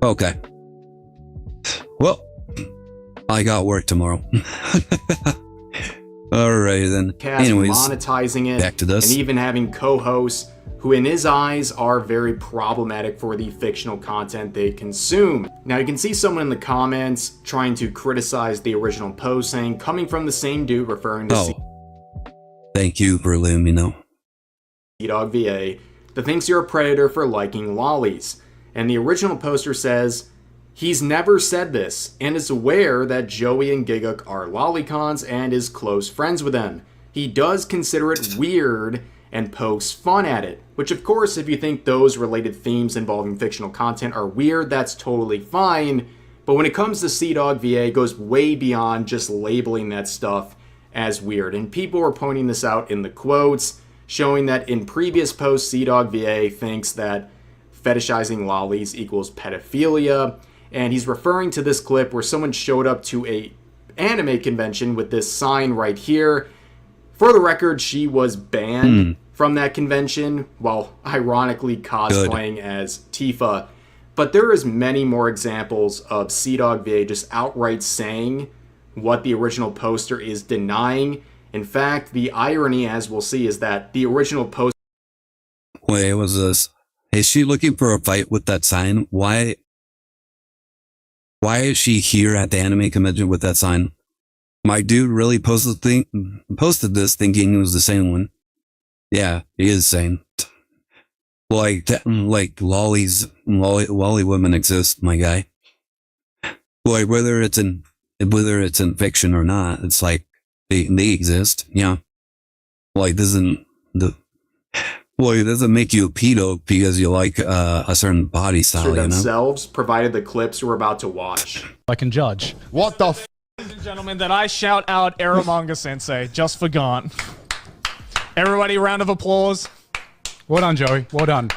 Okay. Well, I got work tomorrow. Alright then. Anyways, monetizing it, back to this. and even having co-hosts who in his eyes are very problematic for the fictional content they consume. Now you can see someone in the comments trying to criticize the original post saying, coming from the same dude referring to thank you for letting me know. Dog VA, that thinks you're a predator for liking lollies. And the original poster says, he's never said this, and is aware that Joey and Giguk are lolicons and is close friends with them. He does consider it weird and pokes fun at it. Which of course, if you think those related themes involving fictional content are weird, that's totally fine. But when it comes to Dog VA, it goes way beyond just labeling that stuff as weird. And people were pointing this out in the quotes, showing that in previous posts, Dog VA thinks that fetishizing lollies equals pedophilia. And he's referring to this clip where someone showed up to a anime convention with this sign right here. For the record, she was banned from that convention while ironically cosplaying as Tifa. But there is many more examples of Dog VA just outright saying what the original poster is denying. In fact, the irony, as we'll see, is that the original poster... Wait, was this? Is she looking for a fight with that sign? Why is she here at the anime convention with that sign? My dude really posted this thinking it was the same one. Yeah, he is sane. Like lolly women exist, my guy. Like whether it's in fiction or not, it's like they exist. Yeah. Like doesn't make you a pedo because you like a certain body style, you know? themselves, provided the clips we're about to watch. I can judge. What the f? Ladies and gentlemen, that I shout out Aramanga Sensei just for Gaunt. Everybody, round of applause. Well done, Joey. Well done.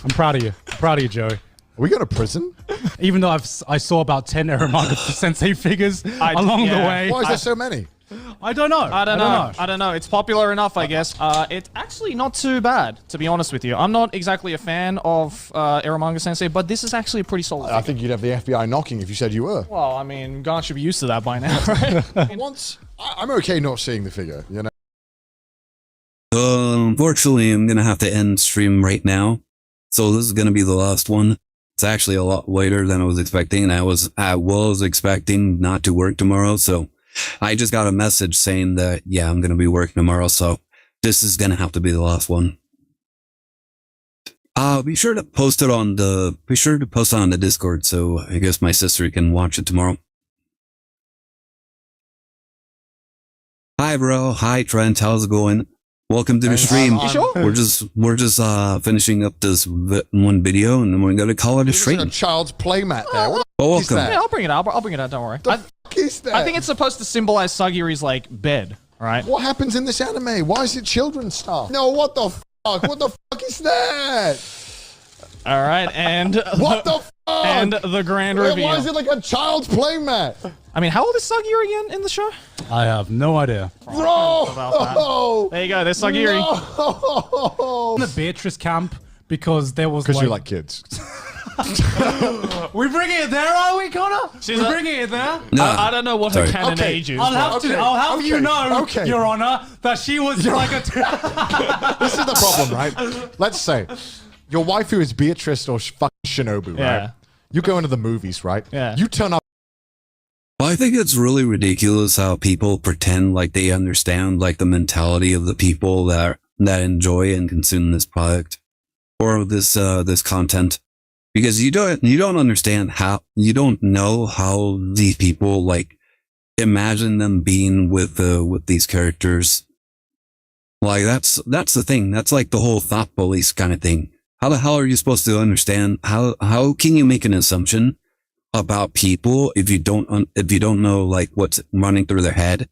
I'm proud of you. I'm proud of you, Joey. Are we going to prison? Even though I saw about 10 Aramanga Sensei figures along the way. Why is there so many? I don't know. I don't know. It's popular enough, I guess. It's actually not too bad, to be honest with you. I'm not exactly a fan of Aramanga Sensei, but this is actually a pretty solid I figure. think you'd have the FBI knocking if you said you were. Well, I mean, Gaunt should be used to that by now, right? I'm okay not seeing the figure, you know? Unfortunately, I'm gonna have to end stream right now. So this is gonna be the last one. It's actually a lot later than I was expecting, and I was expecting not to work tomorrow, so I just got a message saying that, yeah, I'm going to be working tomorrow, so this is going to have to be the last one. Be sure to post it on the Discord, so I guess my sister can watch it tomorrow. Hi, bro. Hi, Trent. How's it going? Welcome to the stream. You sure? We're just finishing up this one video, and then we're going to call it a stream. There's a child's playmat there. What Oh, the f- is welcome. that? Yeah, I'll bring it out. Don't worry. The f- is that? I think it's supposed to symbolize Sagiri's, like, bed, all right? What happens in this anime? Why is it children's stuff? No, what the fuck? What the fuck is that? All right, and... What the fuck? And the grand reveal. Why is it like a child's playmat? I mean, how old is Sagiri again in the show? I have no idea. Bro! There you go, there's Sagiri. No! In the Beatrice camp, because there was Because you like kids. We're bringing it there, are we, Connor? She's We're a- bringing it there? No. I don't know what her Sorry. canon Okay. age is. I'll have Okay, you okay, know, okay. Your Honor, that she was like a... This is the problem, right? Let's say your waifu is Beatrice or fucking Shinobu, Yeah. right? You go into the movies, right? Yeah. You turn up. Well, I think it's really ridiculous how people pretend like they understand like the mentality of the people that enjoy and consume this product or this content, because you don't understand how, you don't know how these people like imagine them being with these characters. Like that's the thing. That's like the whole thought police kind of thing. How the hell are you supposed to understand? How can you make an assumption about people if you don't know like what's running through their head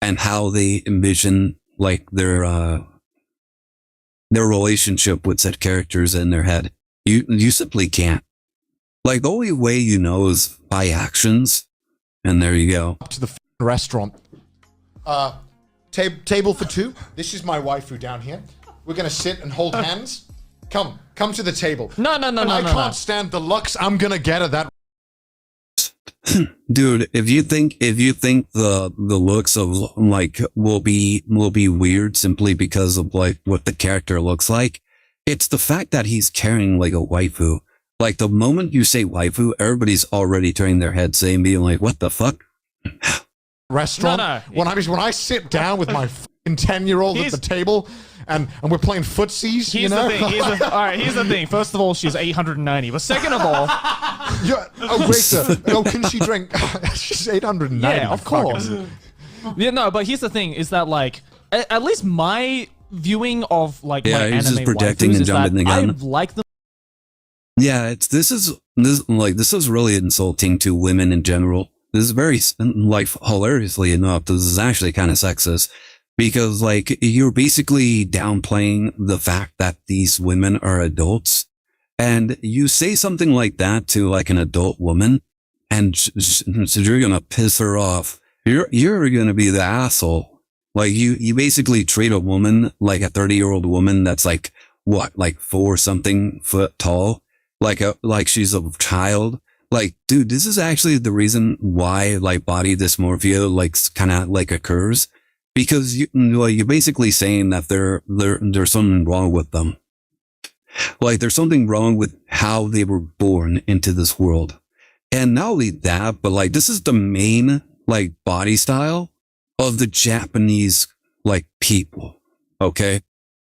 and how they envision like their relationship with said characters in their head. You simply can't. Like the only way you know is by actions, and there you go. Up to the restaurant. Table for two. This is my waifu down here. We're gonna sit and hold hands. Come to the table. No. I can't stand the looks I'm gonna get at that. Dude, if you think the looks of like will be weird simply because of like what the character looks like, it's the fact that he's carrying like a waifu. Like the moment you say waifu, everybody's already turning their head saying, being like, what the fuck? Restaurant. No. When I sit down with my 10-year-old at the table and we're playing footsies, Here's the thing. All right, here's the thing. First of all, she's 890. But second of all, can she drink? She's 890. yeah, of course. Yeah, no, but here's the thing: is that like at least my viewing of like my he's anime just projecting waifus and is jumping that the gun. I like them. Yeah, this is really insulting to women in general. This is very, like, hilariously enough, this is actually kind of sexist because, like, you're basically downplaying the fact that these women are adults, and you say something like that to like an adult woman, and so you're gonna piss her off. You're gonna be the asshole. Like you basically treat a woman like a 30-year-old woman that's like what, like 4-something foot tall. Like she's a child. Like, dude, this is actually the reason why like body dysmorphia like kind of like occurs, because you're basically saying that there's something wrong with them. Like there's something wrong with how they were born into this world. And not only that, but like this is the main like body style of the Japanese like people. Okay.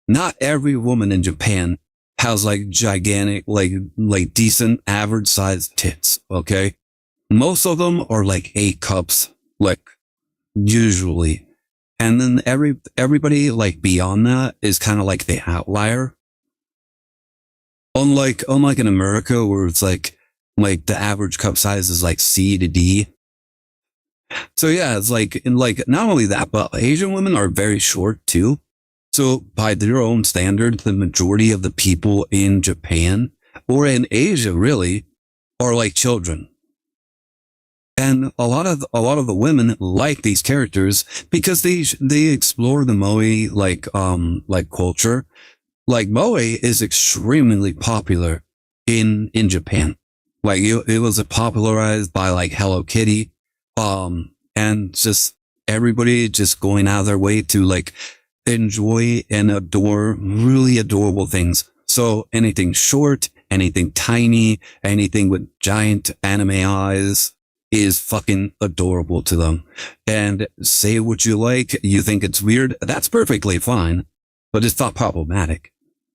Not every woman in Japan has like gigantic, like decent average sized tits. Okay. Most of them are like A cups, like usually. And then everybody like beyond that is kind of like the outlier. Unlike in America where it's like the average cup size is like C to D. So yeah, it's like not only that, but Asian women are very short too. So by their own standards, the majority of the people in Japan or in Asia really are like children. And a lot of the women like these characters because they explore the moe like culture. Like moe is extremely popular in Japan. Like it was popularized by like Hello Kitty, and just everybody just going out of their way to like enjoy and adore really adorable things. So anything short, anything tiny, anything with giant anime eyes is fucking adorable to them. And say what you like, you think it's weird, that's perfectly fine, but it's not problematic.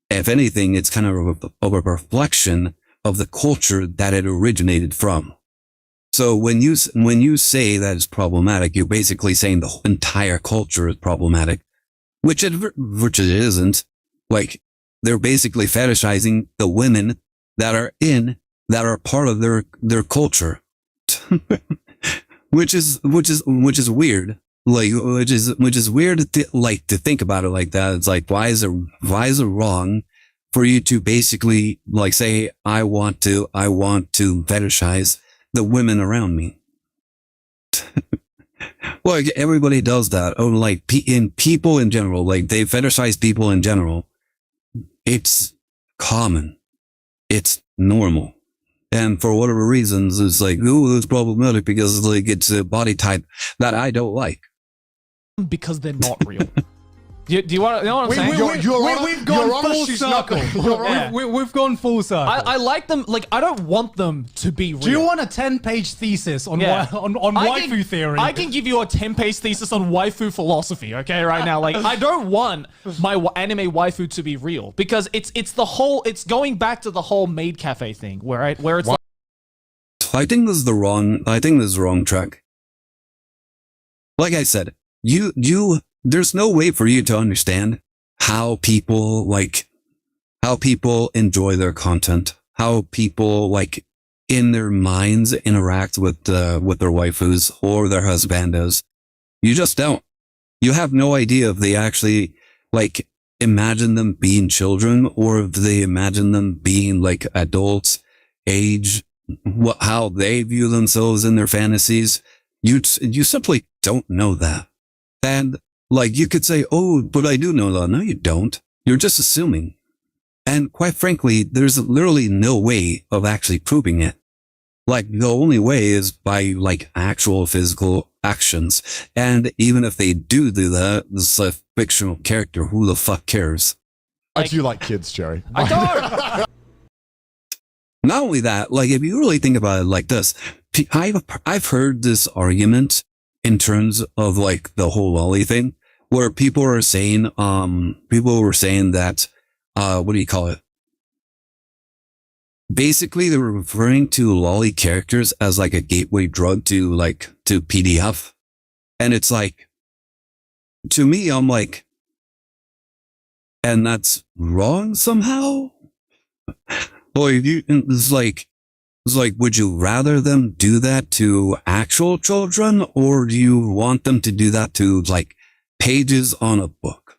If anything, it's kind of a reflection of the culture that it originated from. So when you say that it's problematic, you're basically saying the whole entire culture is problematic, which it isn't. Like they're basically fetishizing the women that are part of their culture, which is weird. Like which is weird to think about it like that. It's like why is it wrong for you to basically like say I want to fetishize the women around me? Well, everybody does that. Oh, like in people in general, like they fetishize people in general. It's common. It's normal. And for whatever reasons, it's like, ooh, it's problematic because like it's a body type that I don't like. Because they're not real. Do you want to know what I'm saying? We've gone full circle. We've gone full circle. I like them. Like I don't want them to be real. Do you want a 10-page thesis on waifu theory? I can give you a 10-page thesis on waifu philosophy. Okay, right now, like I don't want my anime waifu to be real because it's the whole. It's going back to the whole maid cafe thing, where it's like. I think this is the wrong track. Like I said, there's no way for you to understand how people enjoy their content, how people like in their minds interact with their waifus or their husbandos. You just don't. You have no idea if they actually like imagine them being children or if they imagine them being like adults, age, how they view themselves in their fantasies. You simply don't know that. And like you could say, oh, but I do know that. No, you don't. You're just assuming. And quite frankly, there's literally no way of actually proving it. Like the only way is by like actual physical actions. And even if they do that, it's a fictional character. Who the fuck cares? I do like kids, Jerry. I don't. Not only that, like if you really think about it like this, I've heard this argument in terms of like the whole lolly thing, where people were saying that, what do you call it? Basically, they were referring to lolly characters as like a gateway drug to PDF. And it's like, to me, I'm like, and that's wrong somehow? Well, it's like, would you rather them do that to actual children, or do you want them to do that to like pages on a book?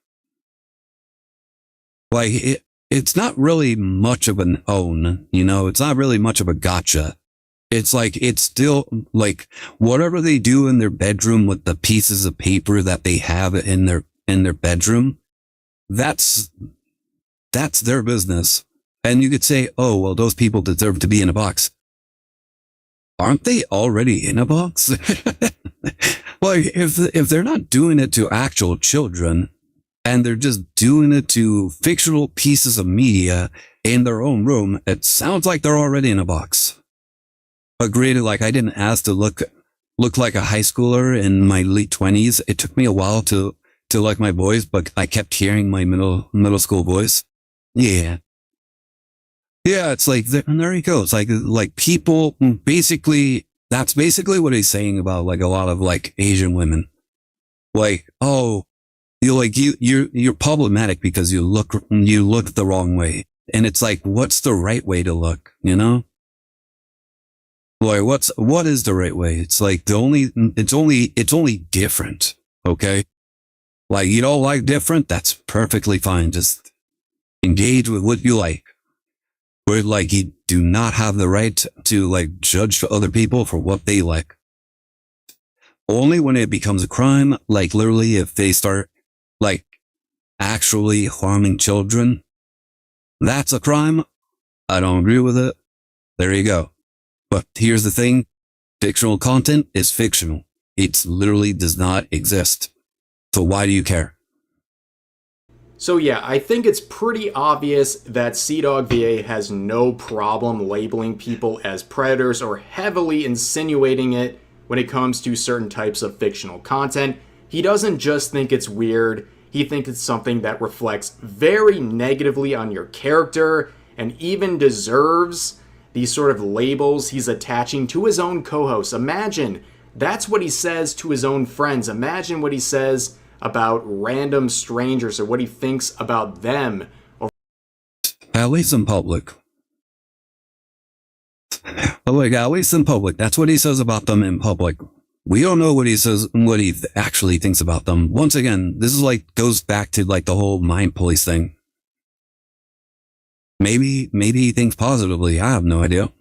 Like it's not really much of an own, you know, it's not really much of a gotcha. It's like, it's still like whatever they do in their bedroom with the pieces of paper that they have in their bedroom. That's their business. And you could say, oh, well, those people deserve to be in a box. Aren't they already in a box? Well, if they're not doing it to actual children, and they're just doing it to fictional pieces of media in their own room, it sounds like they're already in a box. But granted, like I didn't ask to look like a high schooler in my late 20s. It took me a while to like my voice, but I kept hearing my middle school voice. Yeah. Yeah, it's like, and there you go. It's like people basically, that's basically what he's saying about like a lot of like Asian women. Like, oh, you're problematic because you look the wrong way. And it's like, what's the right way to look, you know? Like, what is the right way? It's like it's only different. Okay. Like, you don't like different. That's perfectly fine. Just engage with what you like. Where like, you do not have the right to like judge other people for what they like. Only when it becomes a crime, like literally if they start like actually harming children, that's a crime. I don't agree with it. There you go. But here's the thing. Fictional content is fictional. It literally does not exist. So why do you care? So yeah, I think it's pretty obvious that CDawgVA has no problem labeling people as predators or heavily insinuating it when it comes to certain types of fictional content. He doesn't just think it's weird, he thinks it's something that reflects very negatively on your character and even deserves these sort of labels he's attaching to his own co-hosts. Imagine, that's what he says to his own friends. Imagine what he says about random strangers or what he thinks about them. At least in public. Like, at least in public. That's what he says about them in public. We don't know what he actually thinks about them. Once again, this is like, goes back to like the whole mind police thing. Maybe he thinks positively. I have no idea.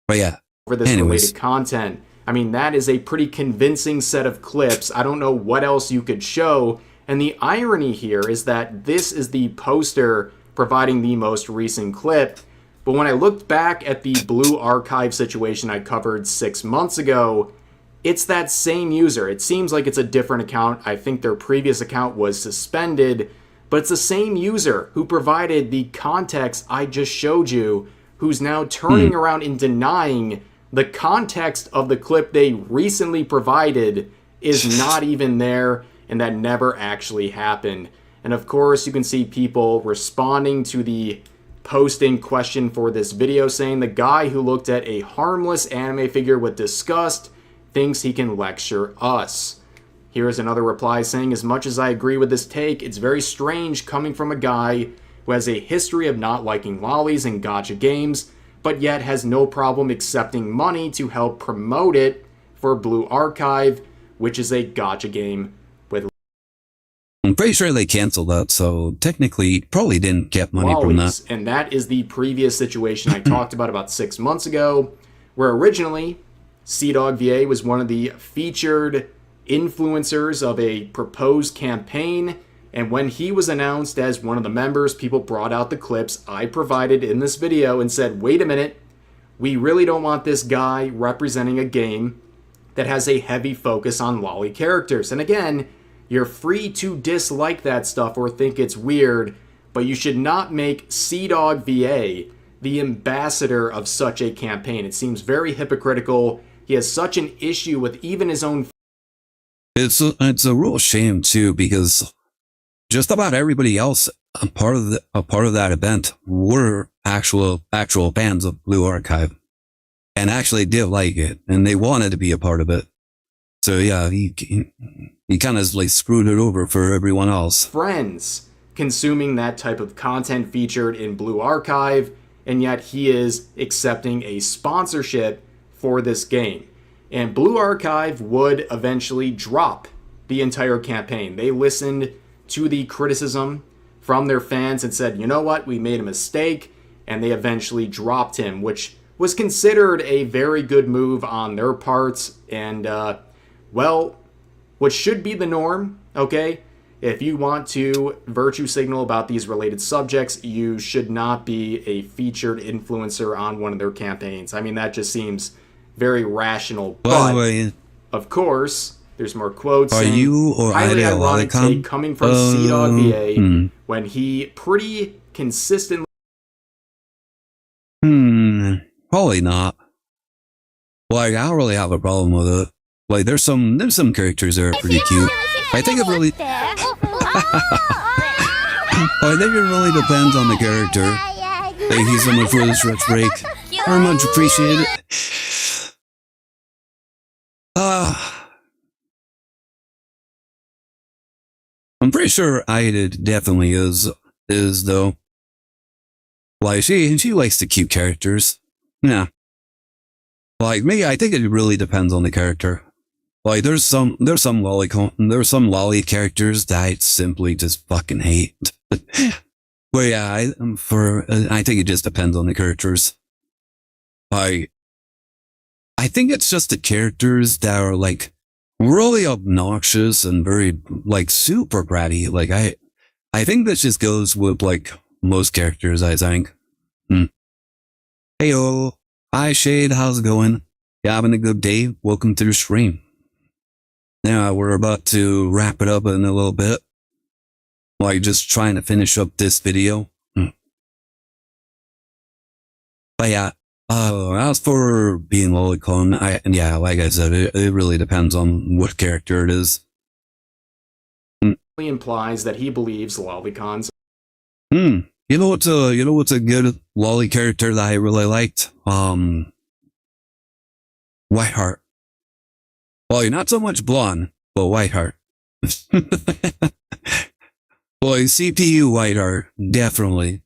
But yeah. For this related content. I mean, that is a pretty convincing set of clips. I don't know what else you could show. And the irony here is that this is the poster providing the most recent clip. But when I looked back at the Blue Archive situation I covered 6 months ago, it's that same user. It seems like it's a different account. I think their previous account was suspended, but it's the same user who provided the context I just showed you, who's now turning around and denying the context of the clip they recently provided is not even there, and that never actually happened. And of course, you can see people responding to the posting question for this video saying the guy who looked at a harmless anime figure with disgust thinks he can lecture us. Here's another reply saying, as much as I agree with this take, it's very strange coming from a guy who has a history of not liking lollies and gacha games, but yet has no problem accepting money to help promote it for Blue Archive, which is a gacha game with I'm pretty sure they canceled that, so technically he probably didn't get money from that. lollies. And that is the previous situation I talked about 6 months ago, where originally CDawgVA was one of the featured influencers of a proposed campaign, and when he was announced as one of the members, people brought out the clips I provided in this video and said, wait a minute, we really don't want this guy representing a game that has a heavy focus on lolly characters. And again, you're free to dislike that stuff or think it's weird, but you should not make CDawgVA the ambassador of such a campaign. It seems very hypocritical. He has such an issue with even his own. It's a real shame too, because just about everybody else a part of that event were actual fans of Blue Archive and actually did like it and they wanted to be a part of it. So yeah, he kind of like screwed it over for everyone else. Friends consuming that type of content featured in Blue Archive, and yet he is accepting a sponsorship for this game. And Blue Archive would eventually drop the entire campaign. They listened to the criticism from their fans and said, you know what, we made a mistake, and they eventually dropped him, which was considered a very good move on their parts. And well, what should be the norm, okay? If you want to virtue signal about these related subjects, you should not be a featured influencer on one of their campaigns. I mean, that just seems very rational. By the But, way, of course, there's more quotes. are saying, you or highly Ida ironic Lolicon? take coming from CDawgVA when he pretty consistently Probably not. Like, I don't really have a problem with it. Like, there's some characters that are pretty cute. I think it really, I think it really depends on the character. Thank you so much for this stretch break. Very much appreciated. I'm pretty sure Ida definitely is though. Like, she likes the cute characters. Yeah. Like, me, I think it really depends on the character. Like, there's some lolly characters that I simply just fucking hate. But yeah, I think it just depends on the characters. I think it's just the characters that are like really obnoxious and very like super bratty. Like I think this just goes with like most characters, I think. Heyo, hi Shade, how's it going? You having a good day? Welcome to the stream. Now we're about to wrap it up in a little bit. Like just trying to finish up this video. But yeah, as for being lolicon, like I said, it really depends on what character it is. implies that he believes lolicons You know what's a good lolly character that I really liked? Whiteheart. Well, you're not so much blonde, but Whiteheart. Boy, CPU Whiteheart, definitely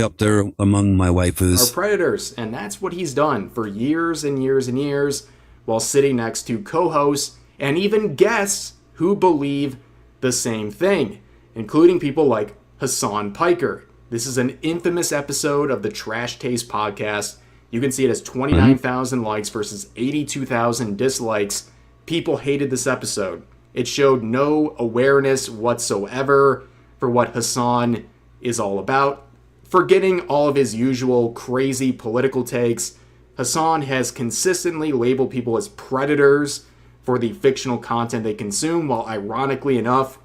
up there among my waifus. are predators, and that's what he's done for years and years and years, while sitting next to co-hosts and even guests who believe the same thing, including people like Hassan Piker. This is an infamous episode of the Trash Taste podcast. You can see it has 29,000 likes versus 82,000 dislikes. People hated this episode. It showed no awareness whatsoever for what Hassan is all about. Forgetting all of his usual crazy political takes, Hassan has consistently labeled people as predators for the fictional content they consume, while ironically enough,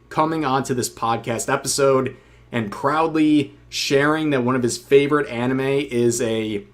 coming onto this podcast episode and proudly sharing that one of his favorite anime is a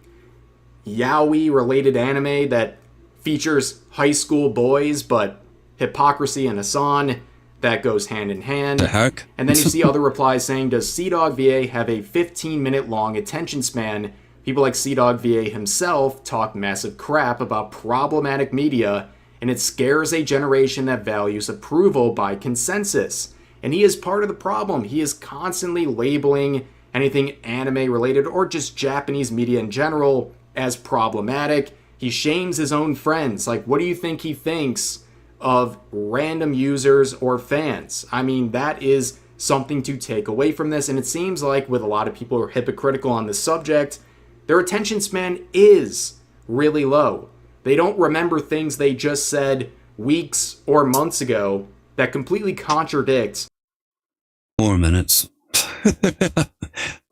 yaoi-related anime that features high school boys, but hypocrisy and Hassan, that goes hand in hand. The heck? And then you see other replies saying, does CDawgVA have a 15-minute long attention span? People like CDawgVA himself talk massive crap about problematic media, and it scares a generation that values approval by consensus. And he is part of the problem. He is constantly labeling anything anime related or just Japanese media in general as problematic. He shames his own friends. Like, what do you think he thinks of random users or fans? I mean, that is something to take away from this. And it seems like with a lot of people who are hypocritical on this subject, their attention span is really low. They don't remember things they just said weeks or months ago that completely contradict. 4 minutes.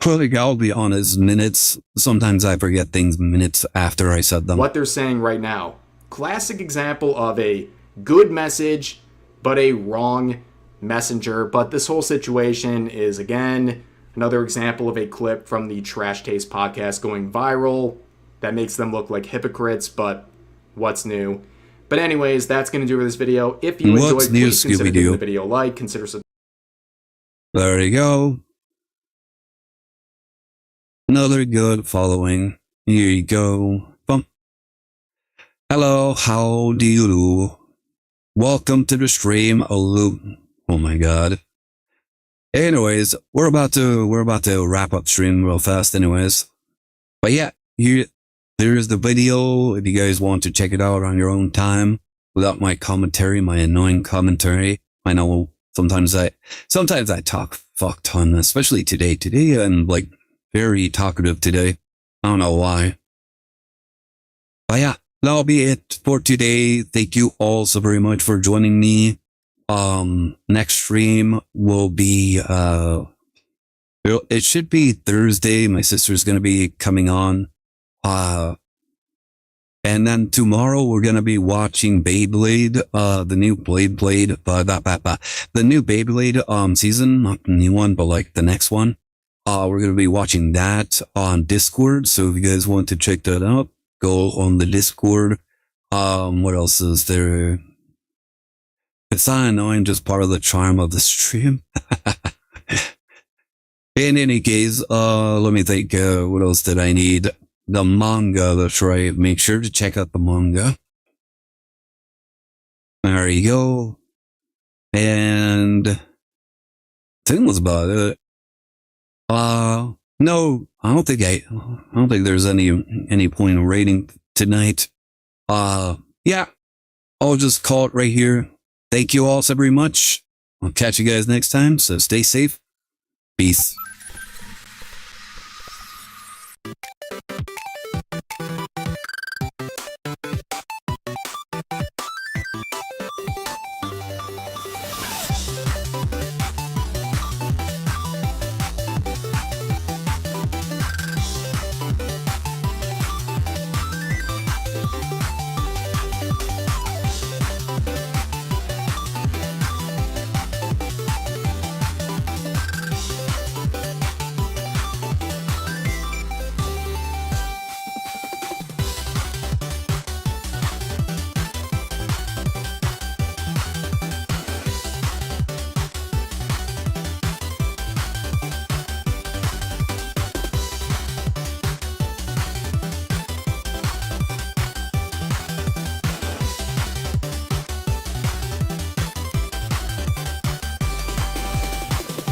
Well, I'll be honest, minutes. Sometimes I forget things minutes after I said them. What they're saying right now. Classic example of a good message, but a wrong messenger. But this whole situation is, again, another example of a clip from the Trash Taste podcast going viral that makes them look like hypocrites, but what's new? But anyways, that's going to do it for this video. If you enjoyed, please consider giving the video a like, consider subscribing. There you go. Another good following. Here you go. Bum. Hello, how do you do? Welcome to the stream. Oh my god. Anyways, we're about to wrap up stream real fast anyways. But yeah, there's the video if you guys want to check it out on your own time without my commentary, my annoying commentary. I know sometimes I talk fuck ton, especially today. Today I'm like very talkative today. I don't know why. But yeah, that'll be it for today. Thank you all so very much for joining me. Next stream will be, it should be Thursday. My sister's going to be coming on. And then tomorrow we're going to be watching Beyblade, the new the new Beyblade, season, not the new one, but like the next one. We're going to be watching that on Discord. So if you guys want to check that out, go on the Discord. What else is there? It's not annoying, just part of the charm of the stream. In any case, let me think, what else did I need? The manga, that's right. Make sure to check out the manga. There you go. And I think that's about it. No, I don't think there's any point in rating tonight. Yeah, I'll just call it right here. Thank you all so very much. I'll catch you guys next time, so stay safe. Peace.